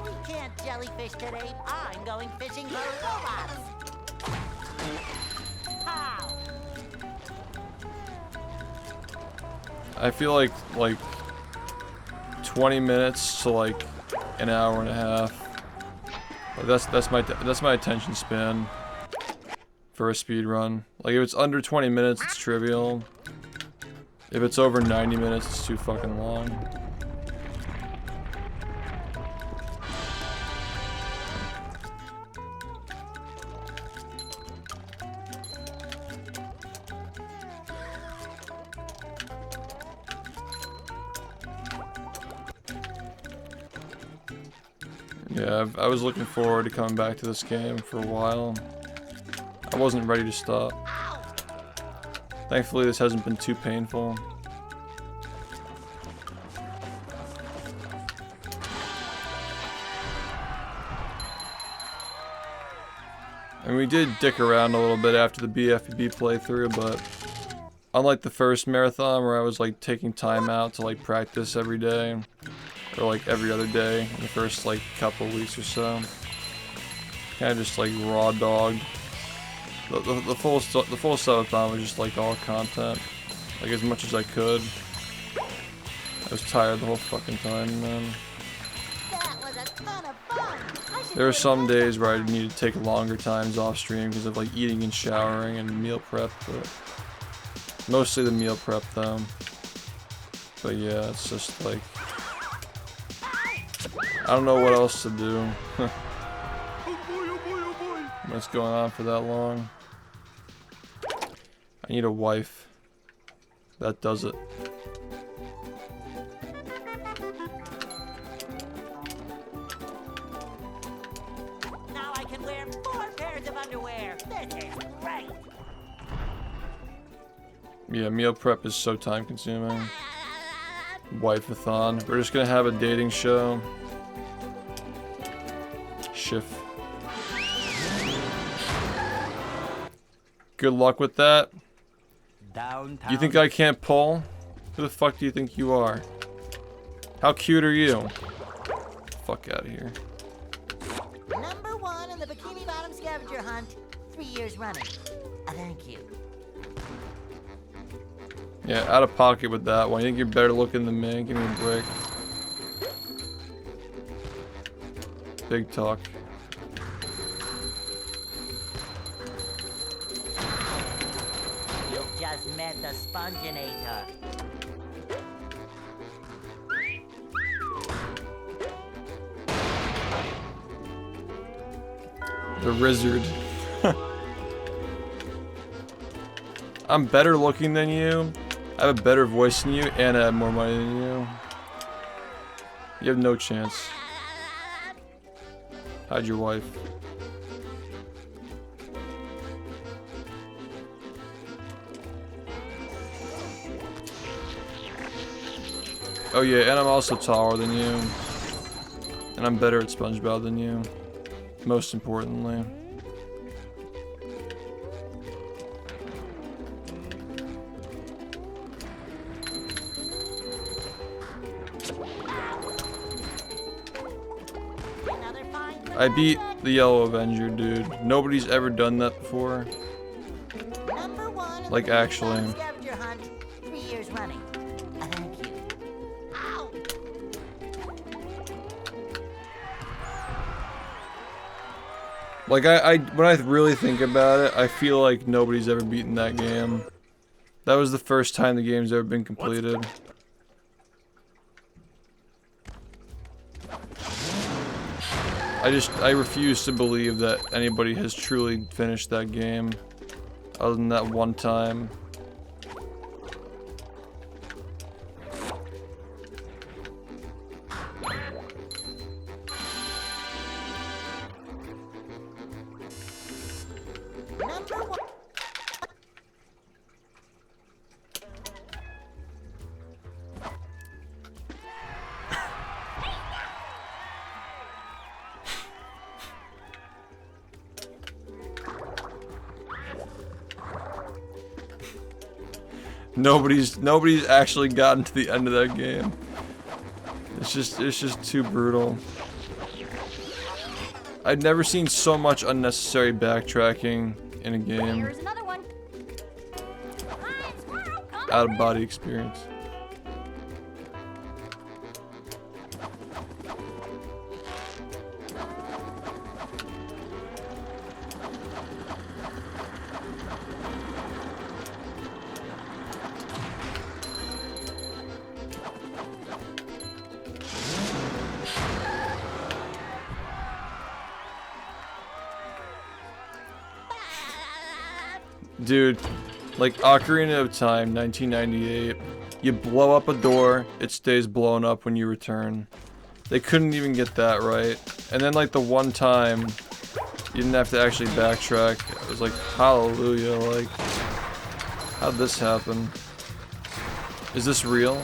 We can't jellyfish today. I'm going fishing for robots. How? I feel like 20 minutes to like an hour and a half. Like that's my attention span for a speed run. Like if it's under 20 minutes, it's trivial. If it's over 90 minutes, it's too fucking long. Yeah, I was looking forward to coming back to this game for a while. I wasn't ready to stop. Thankfully, this hasn't been too painful. And we did dick around a little bit after the BFB playthrough, but unlike the first marathon where I was like taking time out to like practice every day, or like every other day in the first like couple weeks or so, kind of just like raw dogged. The full subathon was just like all content, like as much as I could. I was tired the whole fucking time, man. That was a ton of fun. There were some days where I needed to take longer times off stream because of like eating and showering and meal prep, but mostly the meal prep though. But yeah, it's just like I don't know what else to do. What's going on for that long? I need a wife. That does it. Now I can wear 4 pairs of underwear. This is great. Yeah, meal prep is so time consuming. Wife-a-thon. We're just gonna have a dating show. Shift. Good luck with that. Downtown. You think I can't pull? Who the fuck do you think you are? How cute are you? Fuck out of here. Number 1 in the Bikini Bottom scavenger hunt. 3 years running. Thank you. Yeah, out of pocket with that one. You think you're better looking than me? Give me a break. Big talk. You just met the SPONGE-A-THON. The Rizzard. I'm better looking than you. I have a better voice than you, and I have more money than you. You have no chance. Hide your wife. Oh yeah, and I'm also taller than you. And I'm better at SpongeBob than you. Most importantly. Another fine I beat the Yellow Avenger, dude. Nobody's ever done that before. Number 1 in Like, the Bikini actually. Bottom scavenger hunt. 3 years running. Thank you. Ow! Like, when I really think about it, I feel like nobody's ever beaten that game. That was the first time the game's ever been completed. I refuse to believe that anybody has truly finished that game. Other than that one time. Number 1. Nobody's actually gotten to the end of that game. It's just too brutal. I've never seen so much unnecessary backtracking in a game. Here's another one. Hi, squirrel, come Out of body experience. Dude, like Ocarina of Time, 1998, you blow up a door, it stays blown up when you return. They couldn't even get that right. And then like the one time, you didn't have to actually backtrack. I was like, hallelujah, like, how'd this happen? Is this real?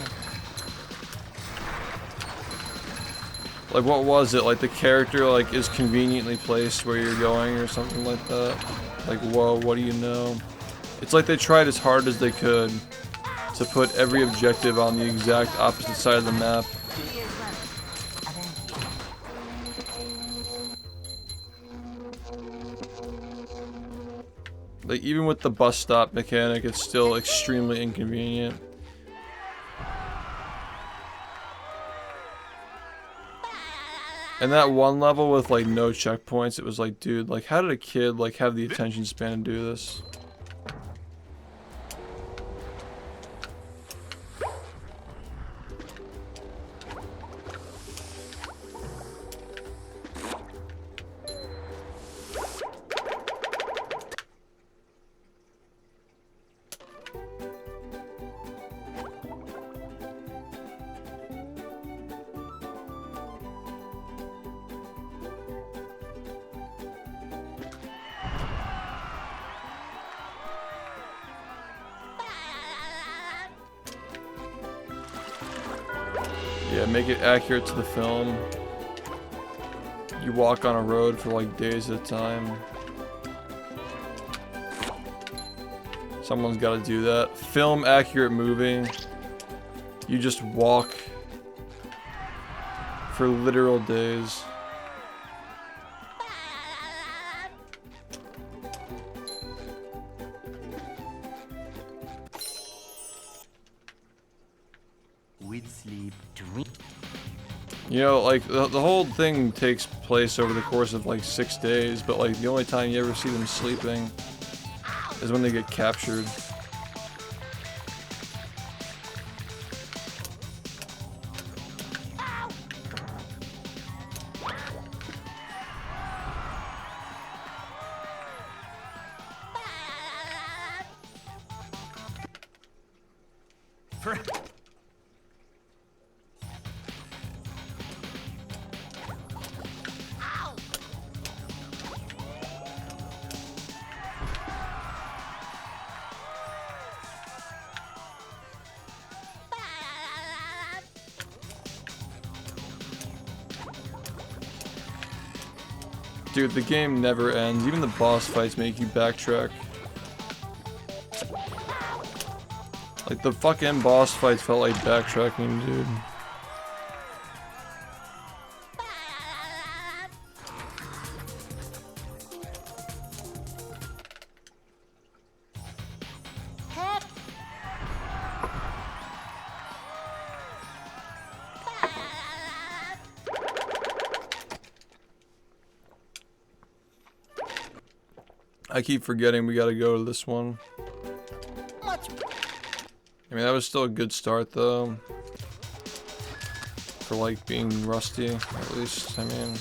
Like what was it? Like the character like is conveniently placed where you're going or something like that? Like whoa, what do you know? It's like they tried as hard as they could to put every objective on the exact opposite side of the map. Like even with the bus stop mechanic, it's still extremely inconvenient. And that one level with like no checkpoints, it was like, dude, like how did a kid like have the attention span to do this? Yeah, make it accurate to the film. You walk on a road for like days at a time. Someone's got to do that. Film accurate movie. You just walk for literal days. With sleep, dream. You know, like the whole thing takes place over the course of like 6 days, but like the only time you ever see them sleeping is when they get captured. Dude, the game never ends. Even the boss fights make you backtrack. Like, the fucking boss fights felt like backtracking, dude. I keep forgetting we gotta go to this one. I mean, that was still a good start, though. For, like, being rusty, at least, I mean.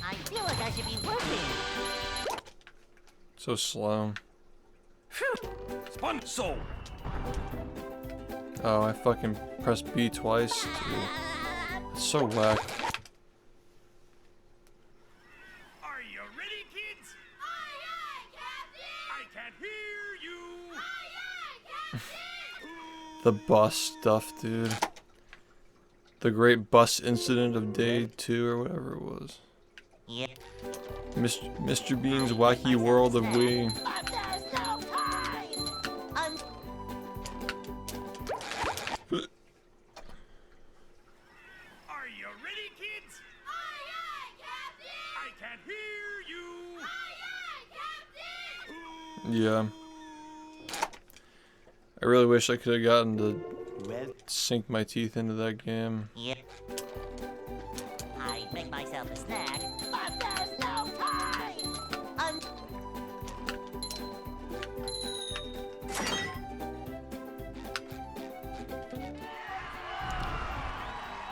I feel like I should be working. So slow. Sponge soul. Oh, I fucking pressed B twice, dude. It's so whack. Are you ready, kids? Aye, aye, Captain! I can't hear you. Aye, aye, Captain! The boss stuff, dude. The Great Bus Incident of Day 2 or whatever it was. Yep. Mr. Bean's Wacky World of Wii. But there's no time! Are you ready, kids? Aye, aye, Captain! I can't hear you. Aye, aye, Captain! Yeah. I really wish I could have gotten to Well, sink my teeth into that game. Yep. I'd make myself a snack, but there's no time!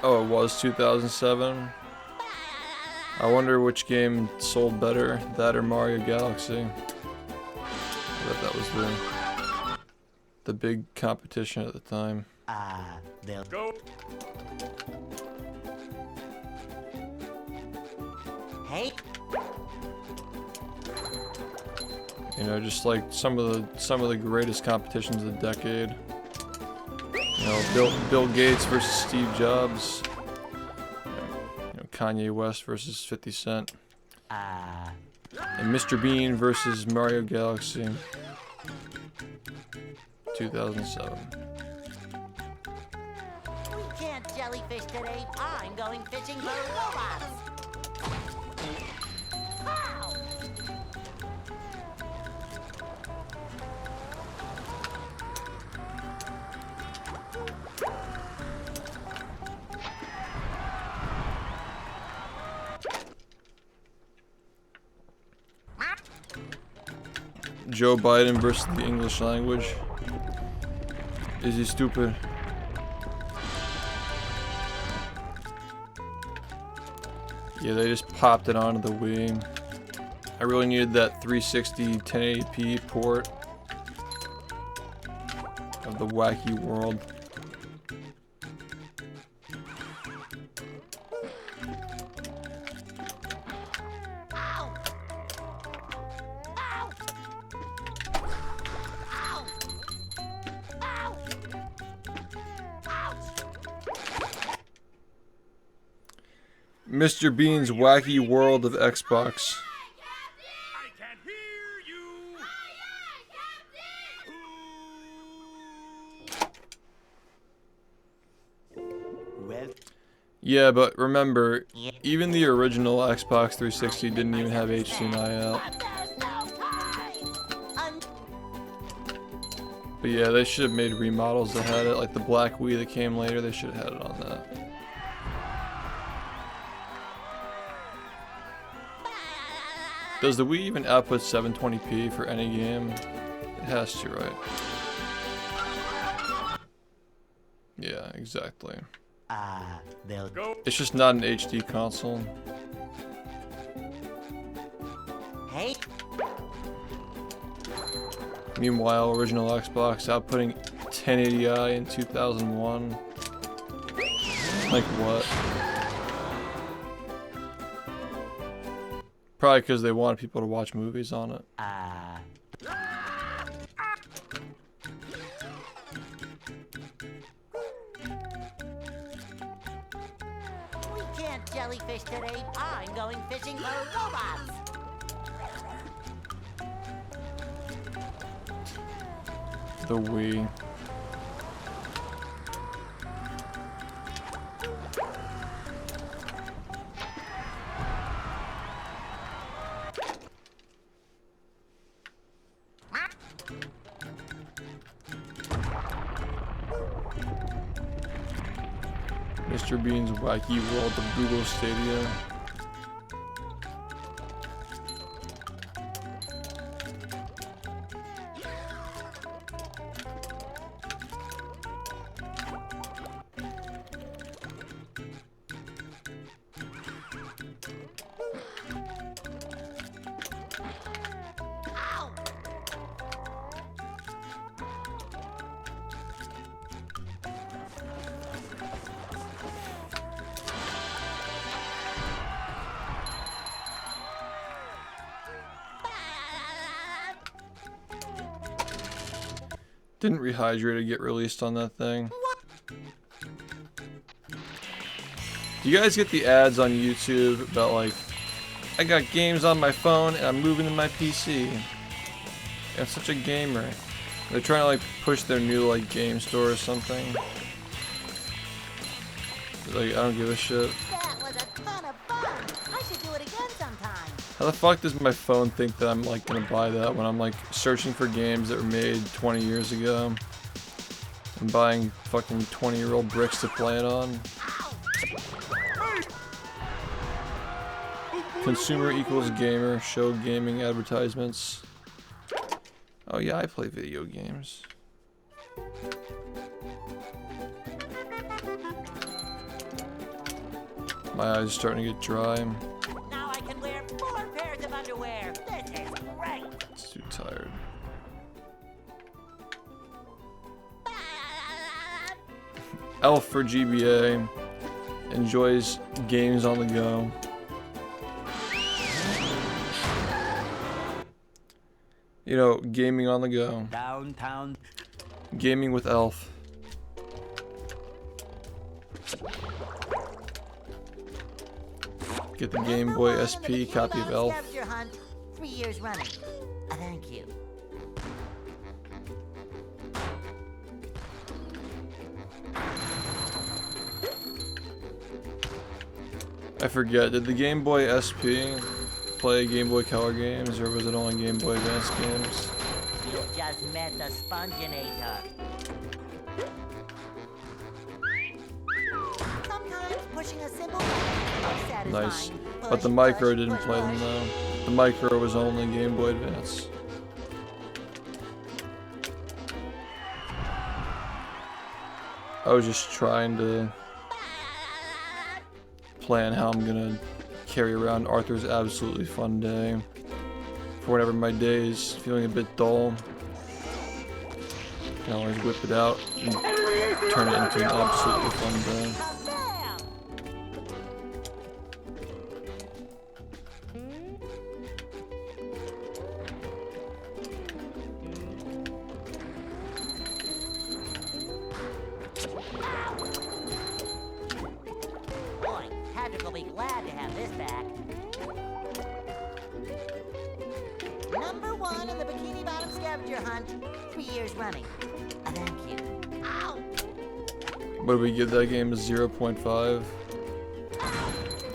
Oh, it was 2007? I wonder which game sold better, that or Mario Galaxy. I bet that was the big competition at the time. they'll Go. Hey, You know, just like some of the greatest competitions of the decade. You know, Bill Gates versus Steve Jobs. You know, Kanye West versus 50 Cent. And Mr. Bean versus Mario Galaxy. 2007. we can't jellyfish today. I'm going fishing for robots. Ow! Joe Biden versus the English language. Is he stupid? Yeah, they just popped it onto the Wii. I really needed that 360 1080p port of the Wacky World. Ow! Ow! Ow! Ow! Ouch! Mr. Bean's Wacky World of Xbox. I can't hear you. well, Yeah, but remember, Yep. even the original Xbox 360 didn't even have HDMI out. But there's no time! But yeah, they should have made remodels that had it, like the Black Wii that came later, they should have had it on that. Does the Wii even output 720p for any game? It has to, right? Yeah, exactly. they'll Go. It's just not an HD console. Hey, Meanwhile, original Xbox outputting 1080i in 2001. Like what? Probably because they wanted people to watch movies on it. we can't jellyfish today. I'm going fishing for robots. The Wii. Mr. Bean's Wacky World of Google Stadia. Ow! Didn't Rehydrated get released on that thing? Do you guys get the ads on YouTube about like, I got games on my phone and I'm moving to my PC? I'm such a gamer. They're trying to like push their new like game store or something. Like, I don't give a shit. That was a ton of fun. I should do it again sometime. How the fuck does my phone think that I'm like gonna buy that when I'm like searching for games that were made 20 years ago and buying fucking 20-year-old bricks to play it on? Consumer equals gamer. Show gaming advertisements. Oh yeah, I play video games. My eyes are starting to get dry. Now I can wear 4 pairs of underwear. This is great. It's too tired. Elf for GBA. Enjoys games on the go. You know, gaming on the go. Downtown. Gaming with Elf. Get the Game Boy SP copy of Elf. Scavenger hunt 3 years running. Thank you. I forget, did the Game Boy SP play Game Boy Color games, or was it only Game Boy Advance games? You just met the Sponge-A-thon. Sometimes pushing a simple button is satisfying. Nice. But the Micro didn't play them though. The Micro was only Game Boy Advance. I was just trying to plan how I'm gonna carry around Arthur's Absolutely Fun Day for whenever my day is feeling a bit dull. I can always whip it out and turn it into an absolutely fun day. Boy, Patrick will be glad to have this back. Number 1 in the Bikini Bottom scavenger hunt, 3 years running. Thank you. Ow! What do we give that game? A 0.5.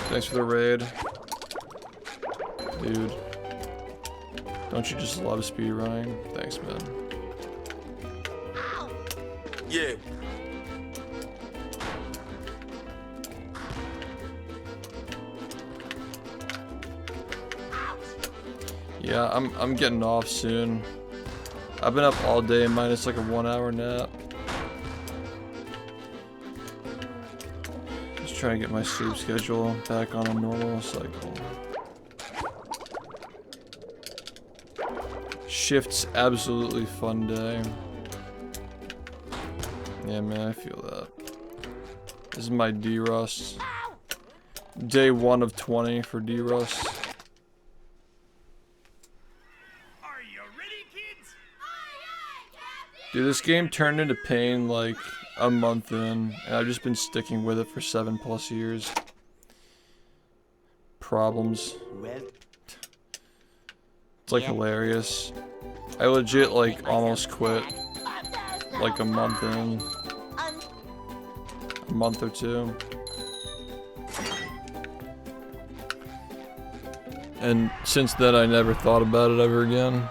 Thanks for the raid. Dude. Don't you just love speedrunning? Thanks, man. Yeah. Yeah, I'm getting off soon. I've been up all day minus like a 1-hour nap. Just trying to get my sleep schedule back on a normal cycle. Shift's absolutely fun day. Yeah, man, I feel that. This is my D-Rust. Day 1 of 20 for D-Rust. Are you ready, kids? Dude, this game turned into pain like a month in, and I've just been sticking with it for 7+ years. Problems. Well, It's like hilarious. I legit like almost quit like a month in. A month or 2. And since then I never thought about it ever again.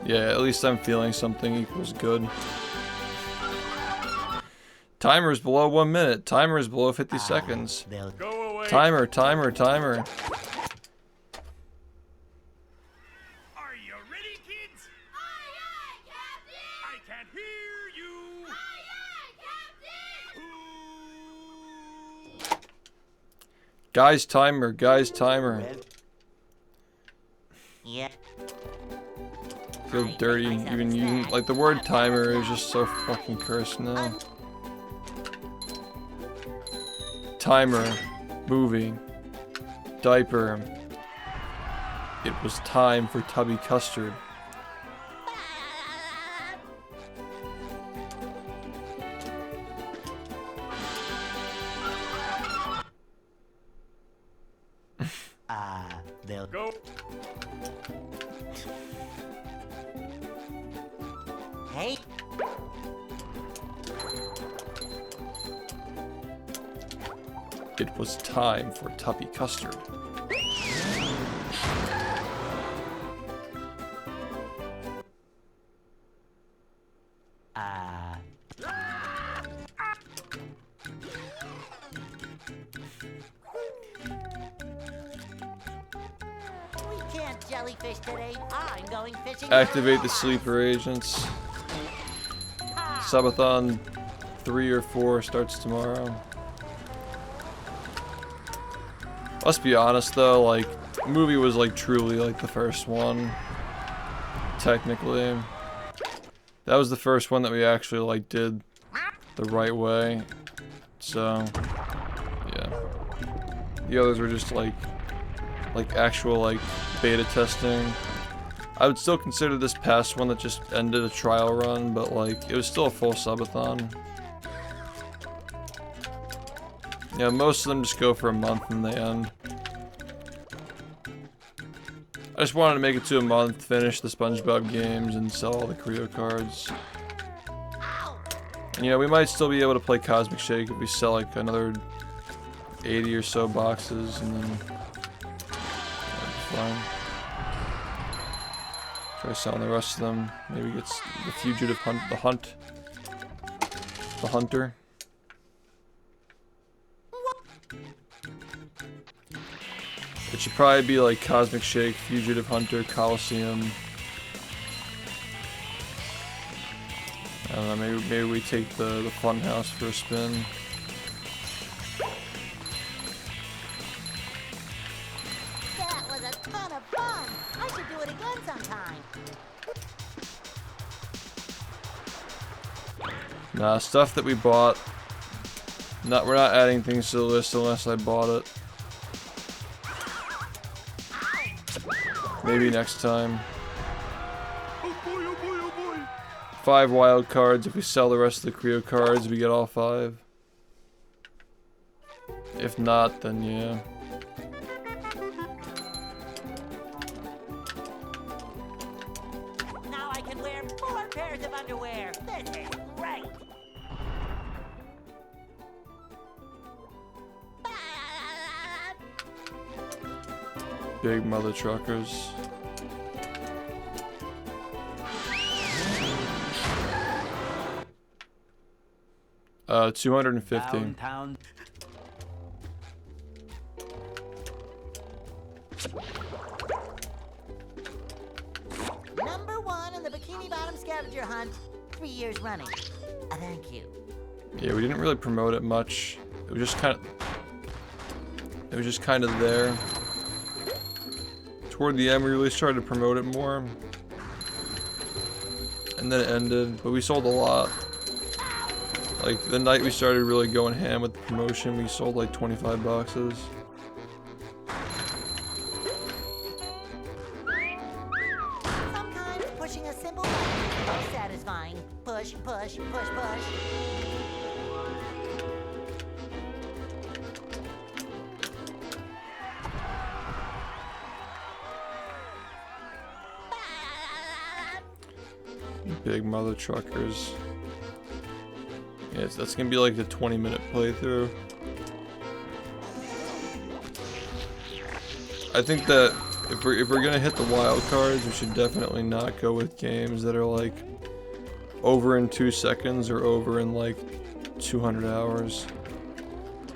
Yeah, at least I'm feeling something equals good. Timer is below 1 minute. Timer is below 50 seconds. they'll Go away. Timer, timer, timer. Are you ready, kids? I can't hear you. Guys, timer, guys, timer. well, Yeah. Feel dirty even using, like, the word timer is just so fucking cursed now. Timer, movie, diaper. It was time for Tubby Custard. Hey, It was time for Tuppy Custard. we can't jellyfish today. I'm going fishing. Activate the sleeper agents. Subathon 3 or 4 starts tomorrow. Let's be honest though, like, the movie was like truly like the first one. Technically. That was the first one that we actually like did the right way. So, yeah. The others were just like actual like beta testing. I would still consider this past one that just ended a trial run, but like it was still a full subathon. Yeah, most of them just go for a month and they end. I just wanted to make it to a month, finish the SpongeBob games, and sell all the Creo cards. And, you know, we might still be able to play Cosmic Shake if we sell like another 80 or so boxes, and then that'd be fine. Try selling the rest of them. Maybe get the Fugitive Hunt, the Hunter. It should probably be like Cosmic Shake, Fugitive Hunter, Coliseum. I don't know, maybe we take the Funhouse for a spin. That was a ton of fun. I should do it again sometime. Nah, stuff that we bought. We're not adding things to the list unless I bought it. Maybe next time. Oh boy, oh boy, oh boy. 5 wild cards. If we sell the rest of the Creo cards, we get all 5. If not, then yeah. Now I can wear 4 pairs of underwear. This is great. Big mother truckers. Uh, 250. Downtown. Number 1 in the Bikini Bottom scavenger hunt, 3 years running. Thank you. Yeah, we didn't really promote it much. It was just kind of there. Toward the end, we really started to promote it more. And then it ended, but we sold a lot. Like, the night we started really going ham with the promotion, we sold like 25 boxes. Sometimes pushing a simple button is most satisfying. Push, push, push, push. Big mother truckers. Yeah, that's gonna be like the 20-minute playthrough. I think that if we're gonna hit the wild cards, we should definitely not go with games that are like over in 2 seconds or over in like 200 hours.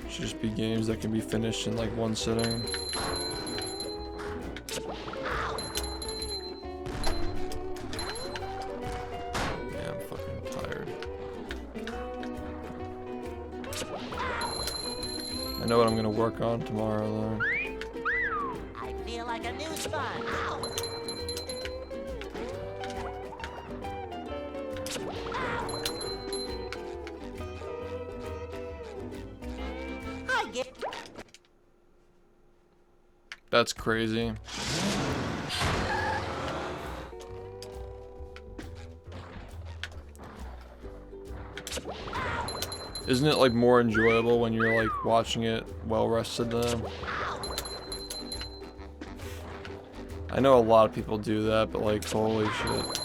It should just be games that can be finished in like 1 sitting. Yeah, I'm fucking tired. I know what I'm gonna work on tomorrow though. I feel like a new sponge. I get. That's crazy. Isn't it like more enjoyable when you're like watching it well rested though? I know a lot of people do that, but like, holy shit.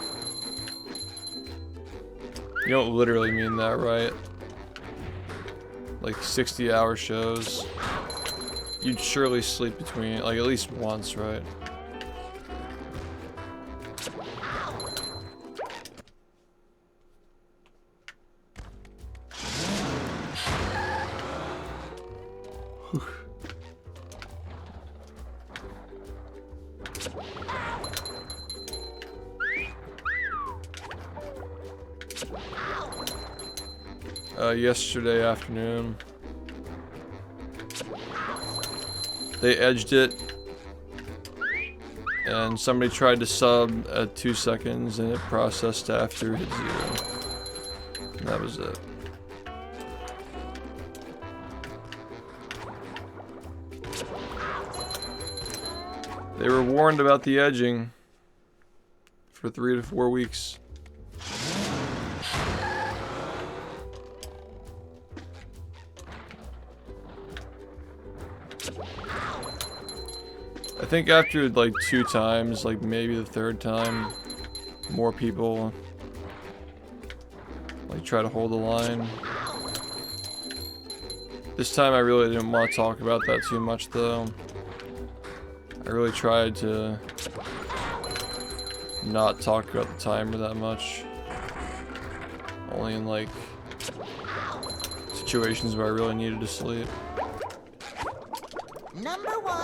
You don't literally mean that, right? Like 60-hour shows. You'd surely sleep between, like, at least once, right? Yesterday afternoon, they edged it, and somebody tried to sub at 2 seconds, and it processed after it hit 0. And that was it. They were warned about the edging for 3 to 4 weeks. I think after like 2 times, like maybe the 3rd time, more people like try to hold the line. This time I really didn't want to talk about that too much though. I really tried to not talk about the timer that much. Only in like situations where I really needed to sleep.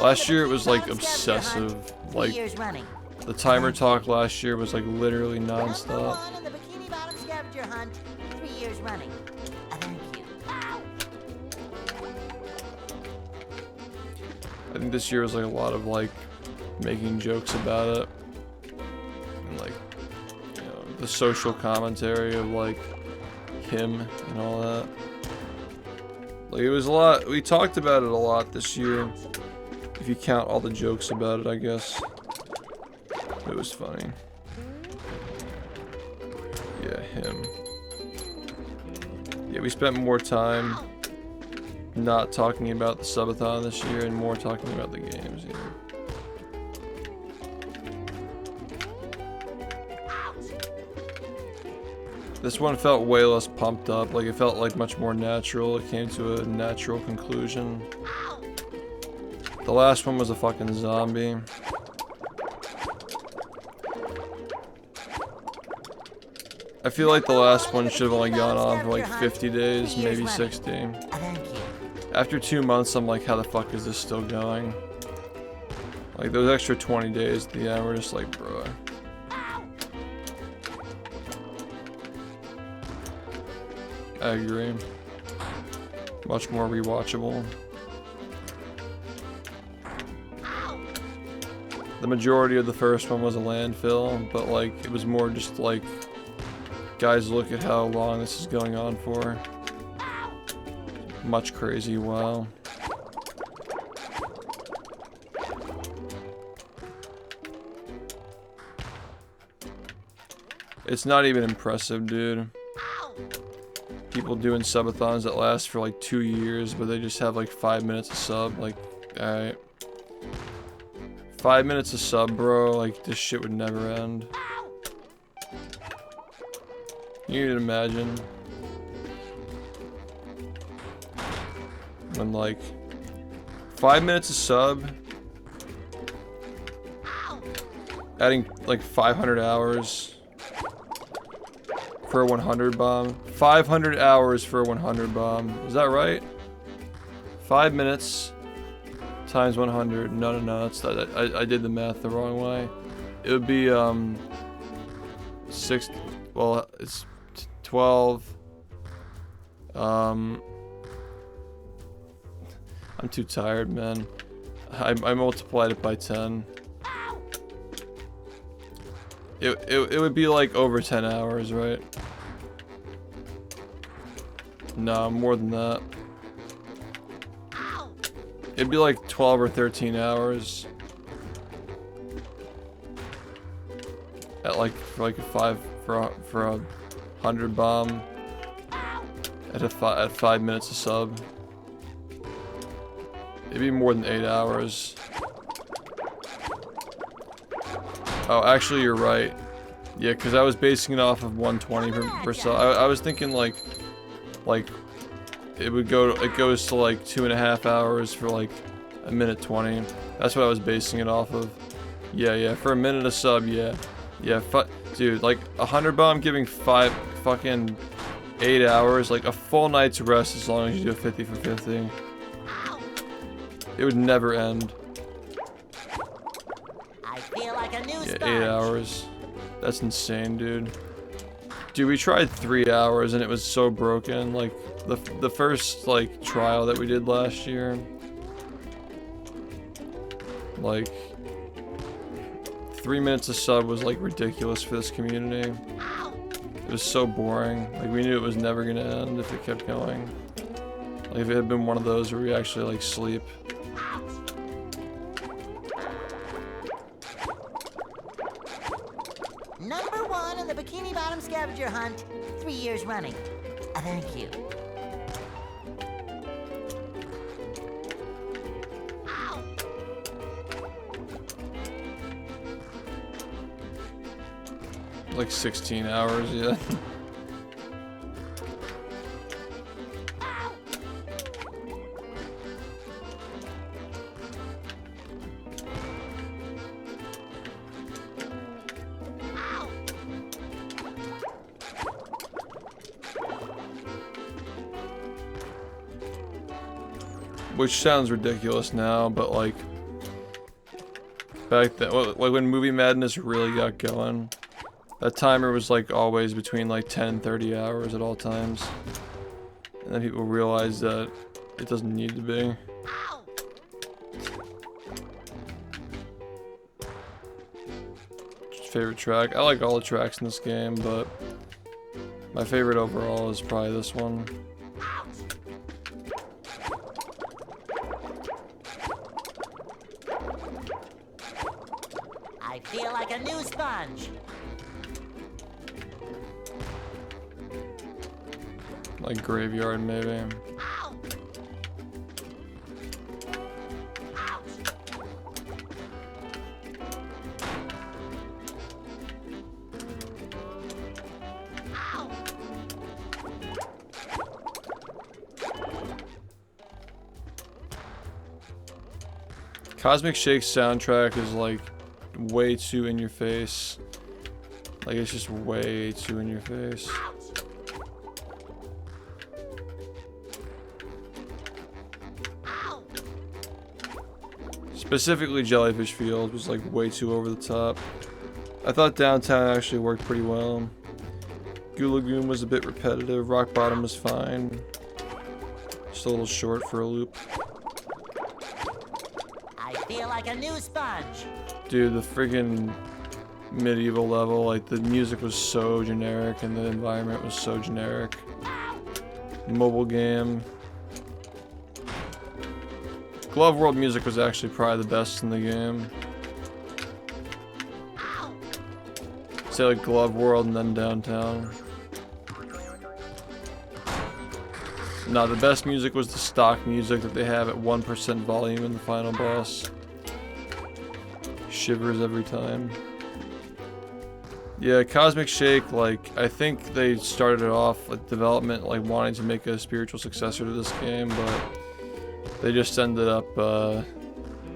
Last year it was like obsessive. Like the timer talk last year was like literally non-stop. The bikini bottom scavenger hunt 3 years running. Thank you. I think this year was like a lot of like making jokes about it. And like, you know, the social commentary of like him and all that. Like it was a lot, we talked about it a lot this year. If you count all the jokes about it, I guess. It was funny. Yeah, him. Yeah, we spent more time not talking about the subathon this year and more talking about the games, you know. This one felt way less pumped up, like it felt like much more natural. It came to a natural conclusion. The last one was a fucking zombie. I feel like the last one should have only gone on for like 50 days, maybe 60. After 2 months, I'm like, how the fuck is this still going? Like those extra 20 days at the end were just like, bro. I agree. Much more rewatchable. The majority of the first one was a landfill, but like it was more just like, guys, look at how long this is going on for. Much crazy, wow. It's not even impressive, dude. People doing subathons that last for like 2 years, but they just have like 5 minutes a sub. Like, alright. 5 minutes a sub, bro. Like, this shit would never end. You can imagine when like 5 minutes a sub, adding like 500 hours for a 100 bomb. 500 hours for a 100 bomb. Is that right? 5 minutes times 100. No, that's that. I did the math the wrong way. It would be 6. Well, it's 12. I'm too tired, man. I multiplied it by 10. It would be like over 10 hours, right? No, more than that. It'd be like 12 or 13 hours. At like for a 100 bomb. At 5 minutes a sub. It'd be more than 8 hours. Oh, actually, you're right. Yeah, because I was basing it off of 120 per sub. I was thinking like it goes to like 2.5 hours for like a minute 20. That's what I was basing it off of. Yeah, for a minute a sub, yeah. Dude, like 100 bomb giving 8 hours, like a full night's rest as long as you do a 50 for 50. It would never end. I feel like a new Yeah, sponge. 8 hours. That's insane, dude. Dude, we tried 3 hours and it was so broken. Like the first like trial that we did last year. Like 3 minutes a sub was like ridiculous for this community. It was so boring. Like we knew it was never gonna end if it kept going. Like if it had been one of those where we actually like sleep. Number 1 in the Bikini Bottom scavenger hunt, 3 years running. Thank you. Like 16 hours, yeah. Which sounds ridiculous now, but like back then, like when Movie Madness really got going, that timer was like always between like 10 and 30 hours at all times. And then people realized that it doesn't need to be. Favorite track? I like all the tracks in this game, but my favorite overall is probably this one. I feel like a new sponge. Like Graveyard, maybe. Cosmic Shake's soundtrack is like way too in your face. Like it's just way too in your face. Specifically Jellyfish Field was like way too over the top. I thought Downtown actually worked pretty well. Goo Lagoon was a bit repetitive. Rock Bottom was fine. Just a little short for a loop. I feel like a new sponge. Dude, the friggin' medieval level, like the music was so generic and the environment was so generic. Mobile game. Glove World music was actually probably the best in the game. Say like Glove World and then Downtown. Nah, the best music was the stock music that they have at 1% volume in the final boss. Shivers every time. Yeah, Cosmic Shake, like, I think they started it off with development, like, wanting to make a spiritual successor to this game, but they just ended up,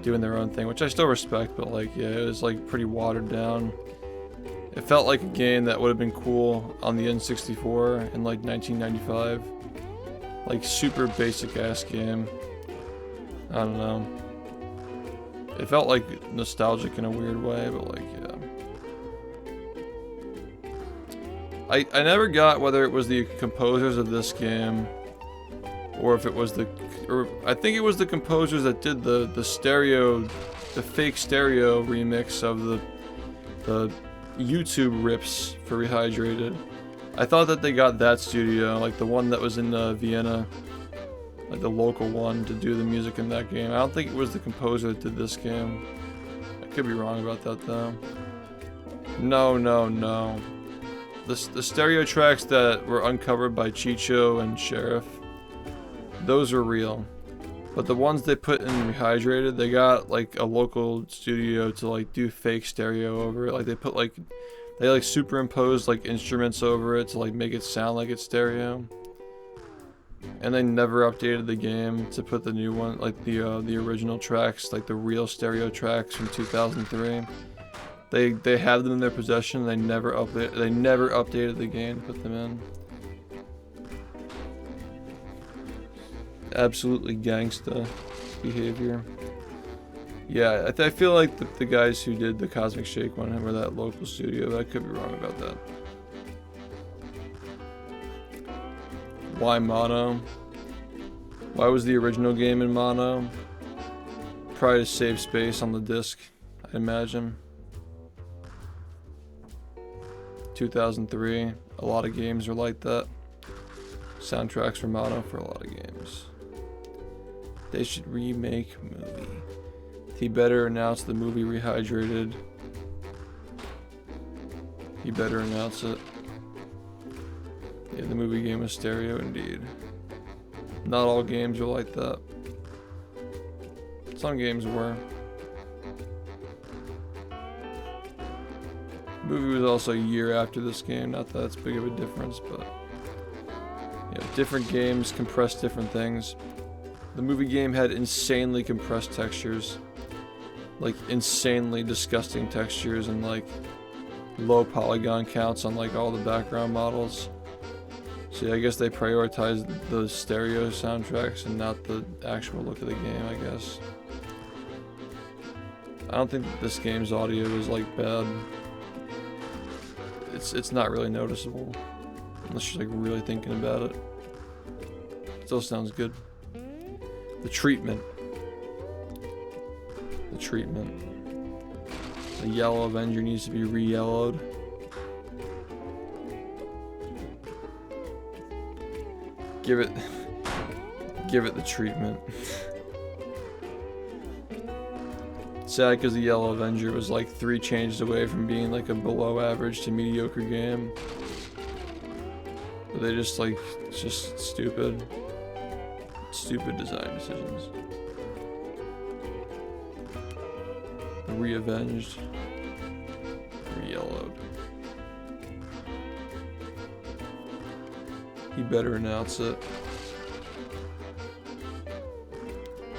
doing their own thing, which I still respect, but, like, yeah, it was, like, pretty watered down. It felt like a game that would have been cool on the N64 in, like, 1995. Like, super basic-ass game. I don't know. It felt, like, nostalgic in a weird way, but, like, yeah. I never got whether it was the composers of this game or if it was I think it was the composers that did the fake stereo remix of the YouTube rips for Rehydrated. I thought that they got that studio, like the one that was in Vienna, like the local one, to do the music in that game. I don't think it was the composer that did this game. I could be wrong about that though. No. The stereo tracks that were uncovered by Chicho and Sheriff, those are real. But the ones they put in rehydrated, they got like a local studio to like do fake stereo over it. Like they put like, they like superimposed like instruments over it to like make it sound like it's stereo. And they never updated the game to put the new one, like the original tracks, like the real stereo tracks from 2003. They have them in their possession. They never updated the game to put them in. Absolutely gangsta behavior. Yeah, I feel like the guys who did the Cosmic Shake one were that local studio. I could be wrong about that. Why mono? Why was the original game in mono? Probably to save space on the disc, I imagine. 2003, a lot of games are like that. Soundtracks were mono for a lot of games. They should remake movie. He better announce the movie rehydrated. He better announce it. Yeah, the movie game was stereo indeed. Not all games are like that. Some games were. The movie was also a year after this game, not that it's big of a difference, but you know, different games compress different things. The movie game had insanely compressed textures, like insanely disgusting textures, and like low polygon counts on like all the background models. So yeah, I guess they prioritized the stereo soundtracks and not the actual look of the game, I guess. I don't think this game's audio is like bad. It's not really noticeable unless you're like really thinking about it. Still sounds good. The treatment. The treatment. The yellow Avenger needs to be re-yellowed. Give it the treatment. Sad because the Yellow Avenger was like 3 changes away from being like a below average to mediocre game. But they just like, it's just stupid. Stupid design decisions. Re-avenged. Re-yellowed. He better announce it.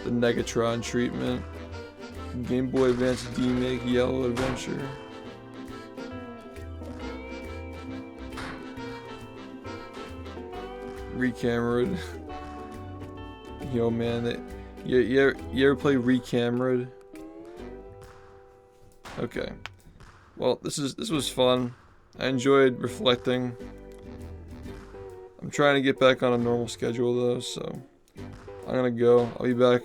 The Negatron treatment. Game Boy Advance D-Make Yellow Adventure. Recamered. Yo man, you ever play Recamered? Okay. Well, this was fun. I enjoyed reflecting. I'm trying to get back on a normal schedule though, so I'm gonna go. I'll be back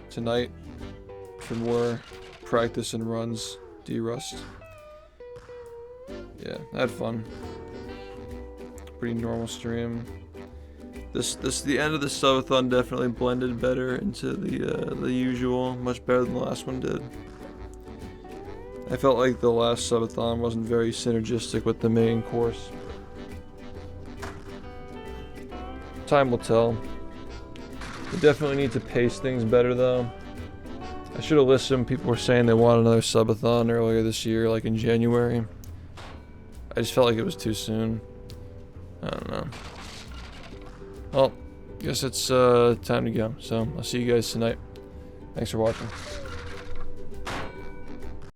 tonight for more practice and runs, D-Rust. Yeah, I had fun. Pretty normal stream. The end of the subathon definitely blended better into the usual, much better than the last one did. I felt like the last subathon wasn't very synergistic with the main course. Time will tell. We definitely need to pace things better though. I should have listened. People were saying they want another subathon earlier this year, like in January. I just felt like it was too soon. I don't know. Well, guess it's time to go. So I'll see you guys tonight. Thanks for watching.